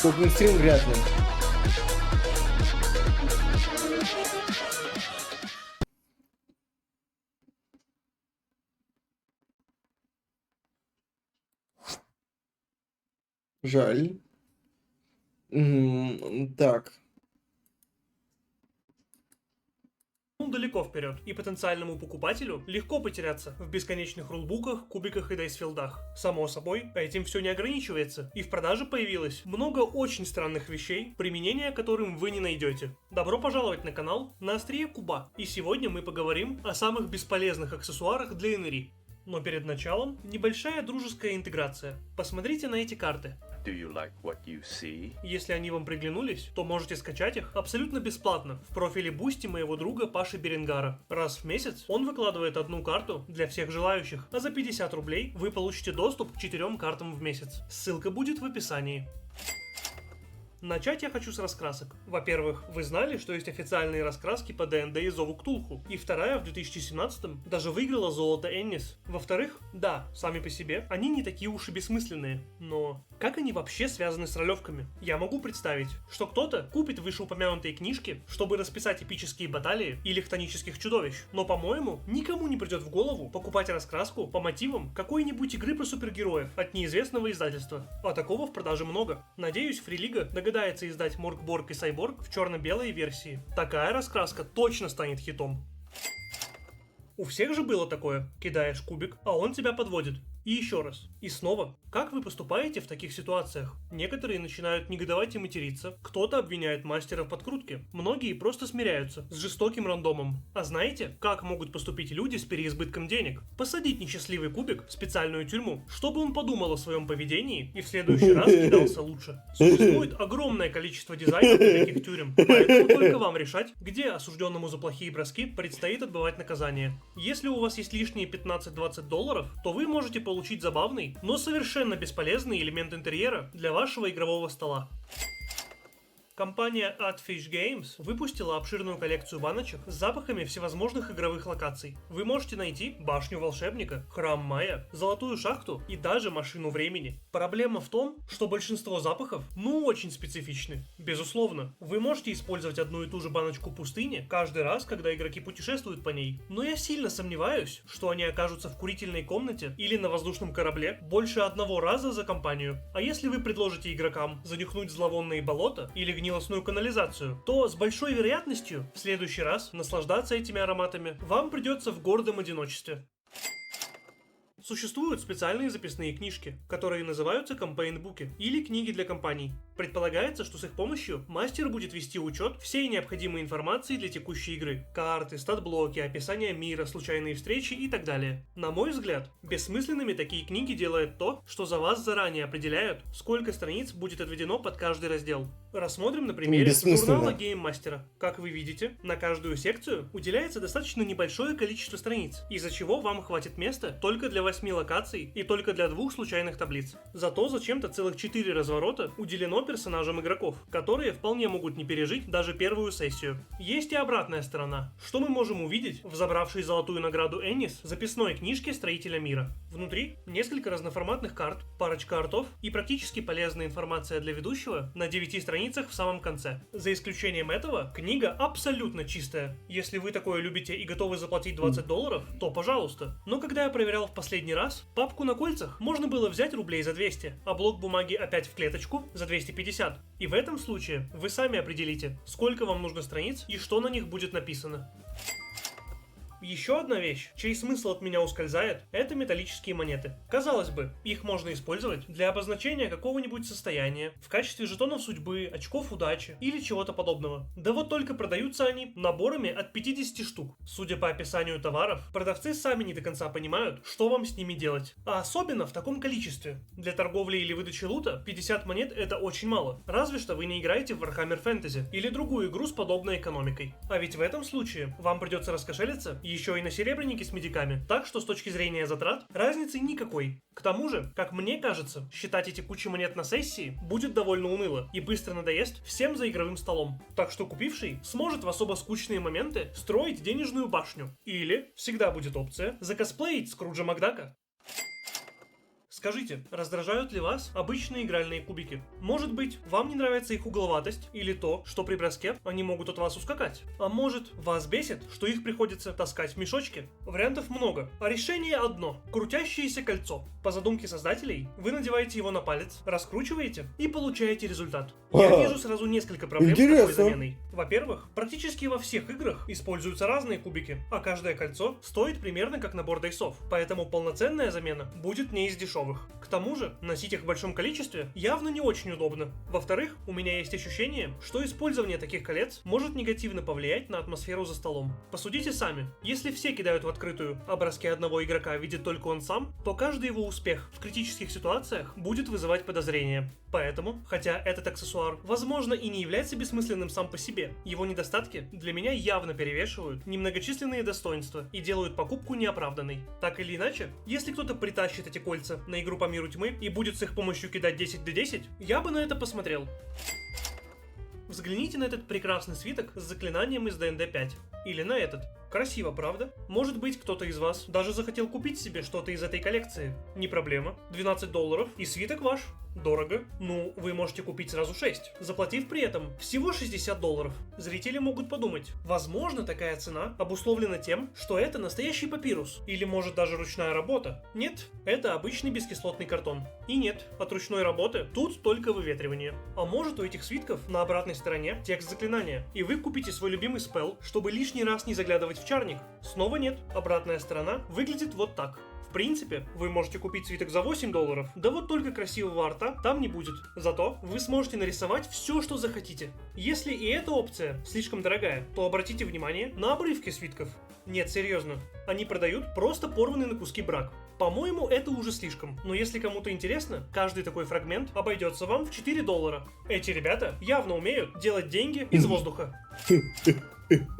Токен-стрим вряд ли. Жаль. Так. Далеко вперед, и потенциальному покупателю легко потеряться в бесконечных рулбуках, кубиках и дайсфилдах. Само собой, этим все не ограничивается, и в продаже появилось много очень странных вещей, применения которым вы не найдете. Добро пожаловать на канал «На острие куба», и сегодня мы поговорим о самых бесполезных аксессуарах для НРИ. Но перед началом небольшая дружеская интеграция. Посмотрите на эти карты. Do you like what you see? Если они вам приглянулись, то можете скачать их абсолютно бесплатно в профиле Бусти моего друга Паши Беренгара. Раз в месяц он выкладывает одну карту для всех желающих, а за 50 рублей вы получите доступ к 4 картам в месяц. Ссылка будет в описании. Начать я хочу с раскрасок. Во-первых, вы знали, что есть официальные раскраски по ДНД и Зову Ктулху, и вторая в 2017-м даже выиграла золото Эннис. Во-вторых, да, сами по себе, они не такие уж и бессмысленные, но как они вообще связаны с ролевками? Я могу представить, что кто-то купит вышеупомянутые книжки, чтобы расписать эпические баталии или хтонических чудовищ, но, по-моему, никому не придет в голову покупать раскраску по мотивам какой-нибудь игры про супергероев от неизвестного издательства, а такого в продаже много. Надеюсь, Фрилига догадается издать Моркборг и Сайборг в черно-белой версии. Такая раскраска точно станет хитом. У всех же было такое. Кидаешь кубик, а он тебя подводит. И еще раз. И снова. Как вы поступаете в таких ситуациях? Некоторые начинают негодовать и материться. Кто-то обвиняет мастера в подкрутке. Многие просто смиряются с жестоким рандомом. А знаете, как могут поступить люди с переизбытком денег? Посадить несчастливый кубик в специальную тюрьму, чтобы он подумал о своем поведении и в следующий раз кидался лучше. Существует огромное количество дизайнов для таких тюрем, поэтому только вам решать, где осужденному за плохие броски предстоит отбывать наказание. Если у вас есть лишние $15-20, то вы можете получить забавный, но совершенно бесполезный элемент интерьера для вашего игрового стола. Компания Adfish Games выпустила обширную коллекцию баночек с запахами всевозможных игровых локаций. Вы можете найти башню волшебника, храм Майя, золотую шахту и даже машину времени. Проблема в том, что большинство запахов очень специфичны. Безусловно, вы можете использовать одну и ту же баночку пустыни каждый раз, когда игроки путешествуют по ней. Но я сильно сомневаюсь, что они окажутся в курительной комнате или на воздушном корабле больше одного раза за компанию. А если вы предложите игрокам занюхнуть зловонные болота или гнилостную канализацию, то с большой вероятностью в следующий раз наслаждаться этими ароматами вам придется в гордом одиночестве. Существуют специальные записные книжки, которые называются кампейн-буки или книги для компаний. Предполагается, что с их помощью мастер будет вести учет всей необходимой информации для текущей игры. Карты, стат-блоки, описание мира, случайные встречи и так далее. На мой взгляд, бессмысленными такие книги делает то, что за вас заранее определяют, сколько страниц будет отведено под каждый раздел. Рассмотрим на примере журнала гейммастера. Как вы видите, на каждую секцию уделяется достаточно небольшое количество страниц, из-за чего вам хватит места только для 8 локаций и только для 2 случайных таблиц. Зато зачем-то целых 4 разворота уделено персонажам игроков, которые вполне могут не пережить даже первую сессию. Есть и обратная сторона. Что мы можем увидеть в забравшей золотую награду Эннис записной книжке Строителя мира? Внутри несколько разноформатных карт, парочка артов и практически полезная информация для ведущего на 9 страницах в самом конце. За исключением этого, книга абсолютно чистая. Если вы такое любите и готовы заплатить $20, то пожалуйста. Но когда я проверял в последний раз, папку на кольцах можно было взять рублей за 200, а блок бумаги опять в клеточку за 250. И в этом случае вы сами определите, сколько вам нужно страниц и что на них будет написано. Еще одна вещь, чей смысл от меня ускользает, это металлические монеты. Казалось бы, их можно использовать для обозначения какого-нибудь состояния, в качестве жетонов судьбы, очков удачи или чего-то подобного. Да вот только продаются они наборами от 50 штук. Судя по описанию товаров, продавцы сами не до конца понимают, что вам с ними делать. А особенно в таком количестве. Для торговли или выдачи лута 50 монет это очень мало. Разве что вы не играете в Warhammer Fantasy или другую игру с подобной экономикой. А ведь в этом случае вам придется раскошелиться еще и на серебряники с медиками, так что с точки зрения затрат разницы никакой. К тому же, как мне кажется, считать эти кучи монет на сессии будет довольно уныло и быстро надоест всем за игровым столом. Так что купивший сможет в особо скучные моменты строить денежную башню. Или всегда будет опция закосплеить Скруджа Макдака. Скажите, раздражают ли вас обычные игральные кубики? Может быть, вам не нравится их угловатость или то, что при броске они могут от вас ускакать? А может, вас бесит, что их приходится таскать в мешочке? Вариантов много, а решение одно – крутящееся кольцо. По задумке создателей, вы надеваете его на палец, раскручиваете и получаете результат. Я вижу сразу несколько проблем с такой заменой. Во-первых, практически во всех играх используются разные кубики, а каждое кольцо стоит примерно как набор дайсов, поэтому полноценная замена будет не из дешевых. К тому же, носить их в большом количестве явно не очень удобно. Во-вторых, у меня есть ощущение, что использование таких колец может негативно повлиять на атмосферу за столом. Посудите сами, если все кидают в открытую, а броски одного игрока видит только он сам, то каждый его успех в критических ситуациях будет вызывать подозрения. Поэтому, хотя этот аксессуар, возможно, и не является бессмысленным сам по себе, его недостатки для меня явно перевешивают немногочисленные достоинства и делают покупку неоправданной. Так или иначе, если кто-то притащит эти кольца на игру по миру тьмы и будет с их помощью кидать 10d10, я бы на это посмотрел. Взгляните на этот прекрасный свиток с заклинанием из ДНД 5. Или на этот. Красиво, правда? Может быть, кто-то из вас даже захотел купить себе что-то из этой коллекции. Не проблема. $12 и свиток ваш. Дорого. Ну, вы можете купить сразу 6, заплатив при этом всего $60. Зрители могут подумать, возможно, такая цена обусловлена тем, что это настоящий папирус, или может даже ручная работа. Нет, это обычный бескислотный картон. И нет, от ручной работы тут только выветривание. А может, у этих свитков на обратной стороне текст заклинания, и вы купите свой любимый спелл, чтобы лишний раз не заглядывать в чарник. Снова нет, обратная сторона выглядит вот так. В принципе, вы можете купить свиток за $8, да вот только красивого арта там не будет. Зато вы сможете нарисовать все, что захотите. Если и эта опция слишком дорогая, то обратите внимание на обрывки свитков. Нет, серьезно, они продают просто порванный на куски брак. По-моему, это уже слишком, но если кому-то интересно, каждый такой фрагмент обойдется вам в $4. Эти ребята явно умеют делать деньги из воздуха.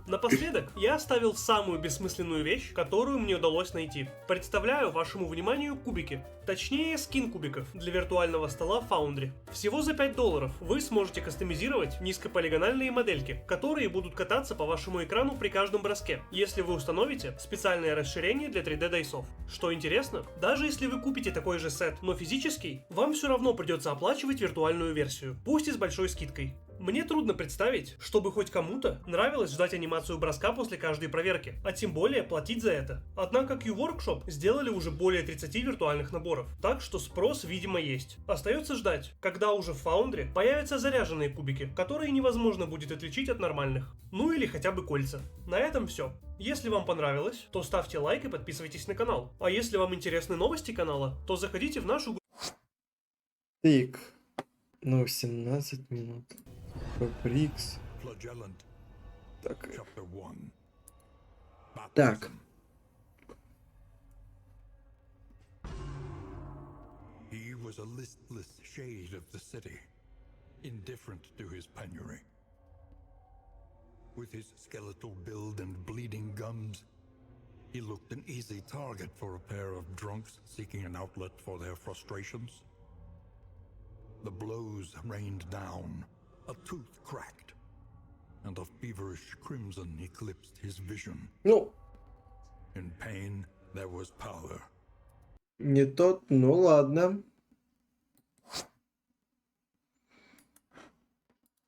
Напоследок, я оставил самую бессмысленную вещь, которую мне удалось найти. Представляю вашему вниманию кубики. Точнее, скин кубиков для виртуального стола Foundry. Всего за $5 вы сможете кастомизировать низкополигональные модельки, которые будут кататься по вашему экрану при каждом броске, если вы установите специальное расширение для 3D дайсов. Что интересно, даже если вы купите такой же сет, но физический, вам все равно придется оплачивать виртуальную версию, пусть и с большой скидкой. Мне трудно представить, чтобы хоть кому-то нравилось ждать анимацию броска после каждой проверки, а тем более платить за это. Однако Q-Workshop сделали уже более 30 виртуальных наборов, так что спрос, видимо, есть. Остается ждать, когда уже в Foundry появятся заряженные кубики, которые невозможно будет отличить от нормальных. Ну или хотя бы кольца. На этом все. Если вам понравилось, то ставьте лайк и подписывайтесь на канал. А если вам интересны новости канала, то заходите в нашу... Так, ну 17 минут. Фабрикс. Так. Так. He was a listless shade of the city, indifferent to his penury. With his skeletal build and bleeding gums, he looked an easy target for a pair of drunks seeking an outlet for their frustrations. The blows rained down, a tooth cracked, and a feverish crimson eclipsed his vision. Ну. In pain, there was power. Не тот, ну ладно.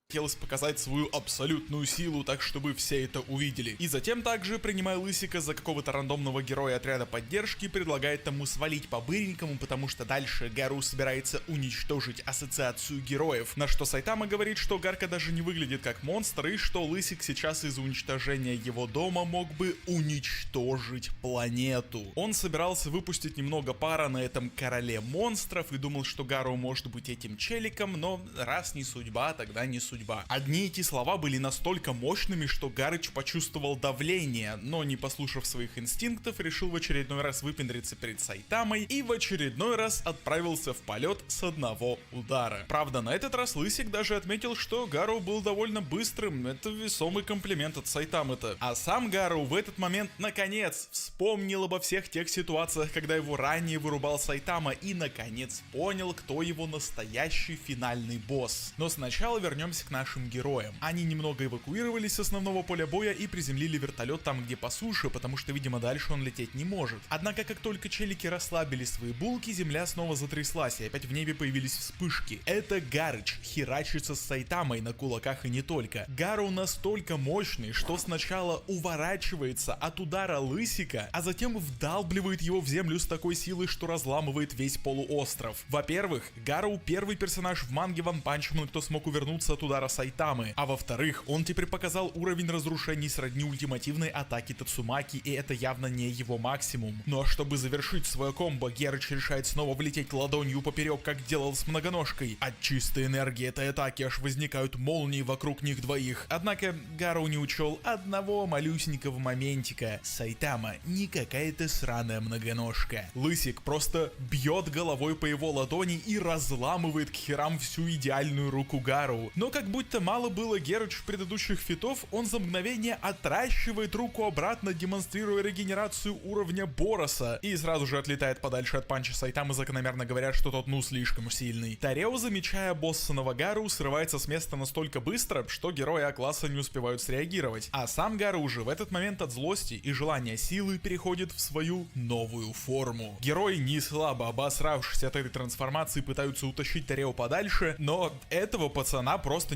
Хотелось показать свою абсолютную силу, так чтобы все это увидели. И затем также, принимая Лысика за какого-то рандомного героя отряда поддержки, предлагает тому свалить по-быренькому, потому что дальше Гару собирается уничтожить ассоциацию героев. На что Сайтама говорит, что Гарка даже не выглядит как монстр, и что Лысик сейчас из-за уничтожения его дома мог бы уничтожить планету. Он собирался выпустить немного пара на этом короле монстров и думал, что Гару может быть этим челиком, но раз не судьба, тогда не судьба. Одни эти слова были настолько мощными, что Гарыч почувствовал давление, но не послушав своих инстинктов, решил в очередной раз выпендриться перед Сайтамой и в очередной раз отправился в полет с одного удара. Правда, на этот раз Лысик даже отметил, что Гару был довольно быстрым, это весомый комплимент от Сайтамы-то. А сам Гару в этот момент наконец вспомнил обо всех тех ситуациях, когда его ранее вырубал Сайтама, и наконец понял, кто его настоящий финальный босс. Но сначала вернемся к нашим героям. Они немного эвакуировались с основного поля боя и приземлили вертолет там, где по суше, потому что, видимо, дальше он лететь не может. Однако, как только челики расслабили свои булки, земля снова затряслась, и опять в небе появились вспышки. Это Гарыч херачится с Сайтамой на кулаках и не только. Гару настолько мощный, что сначала уворачивается от удара Лысика, а затем вдалбливает его в землю с такой силой, что разламывает весь полуостров. Во-первых, Гару первый персонаж в манге One Punch Man, кто смог увернуться от удара Сайтамы, а во-вторых, он теперь показал уровень разрушений сродни ультимативной атаки Тацумаки, и это явно не его максимум. Но чтобы завершить свое комбо, Герыч решает снова влететь ладонью поперек, как делал с многоножкой. От чистой энергии этой атаки аж возникают молнии вокруг них двоих. Однако Гару не учел одного малюсенького моментика. Сайтама не какая-то сраная многоножка. Лысик просто бьет головой по его ладони и разламывает к херам всю идеальную руку Гару. Но как будто мало было Герыч предыдущих фитов, он за мгновение отращивает руку обратно, демонстрируя регенерацию уровня Бороса, и сразу же отлетает подальше от панча Сайтамы, закономерно говоря, что тот слишком сильный. Тарео, замечая боссаного Гару, срывается с места настолько быстро, что герои А-класса не успевают среагировать. А сам Гару уже в этот момент от злости и желания силы переходит в свою новую форму. Герои, не слабо обосравшись от этой трансформации, пытаются утащить Тарео подальше, но этого пацана просто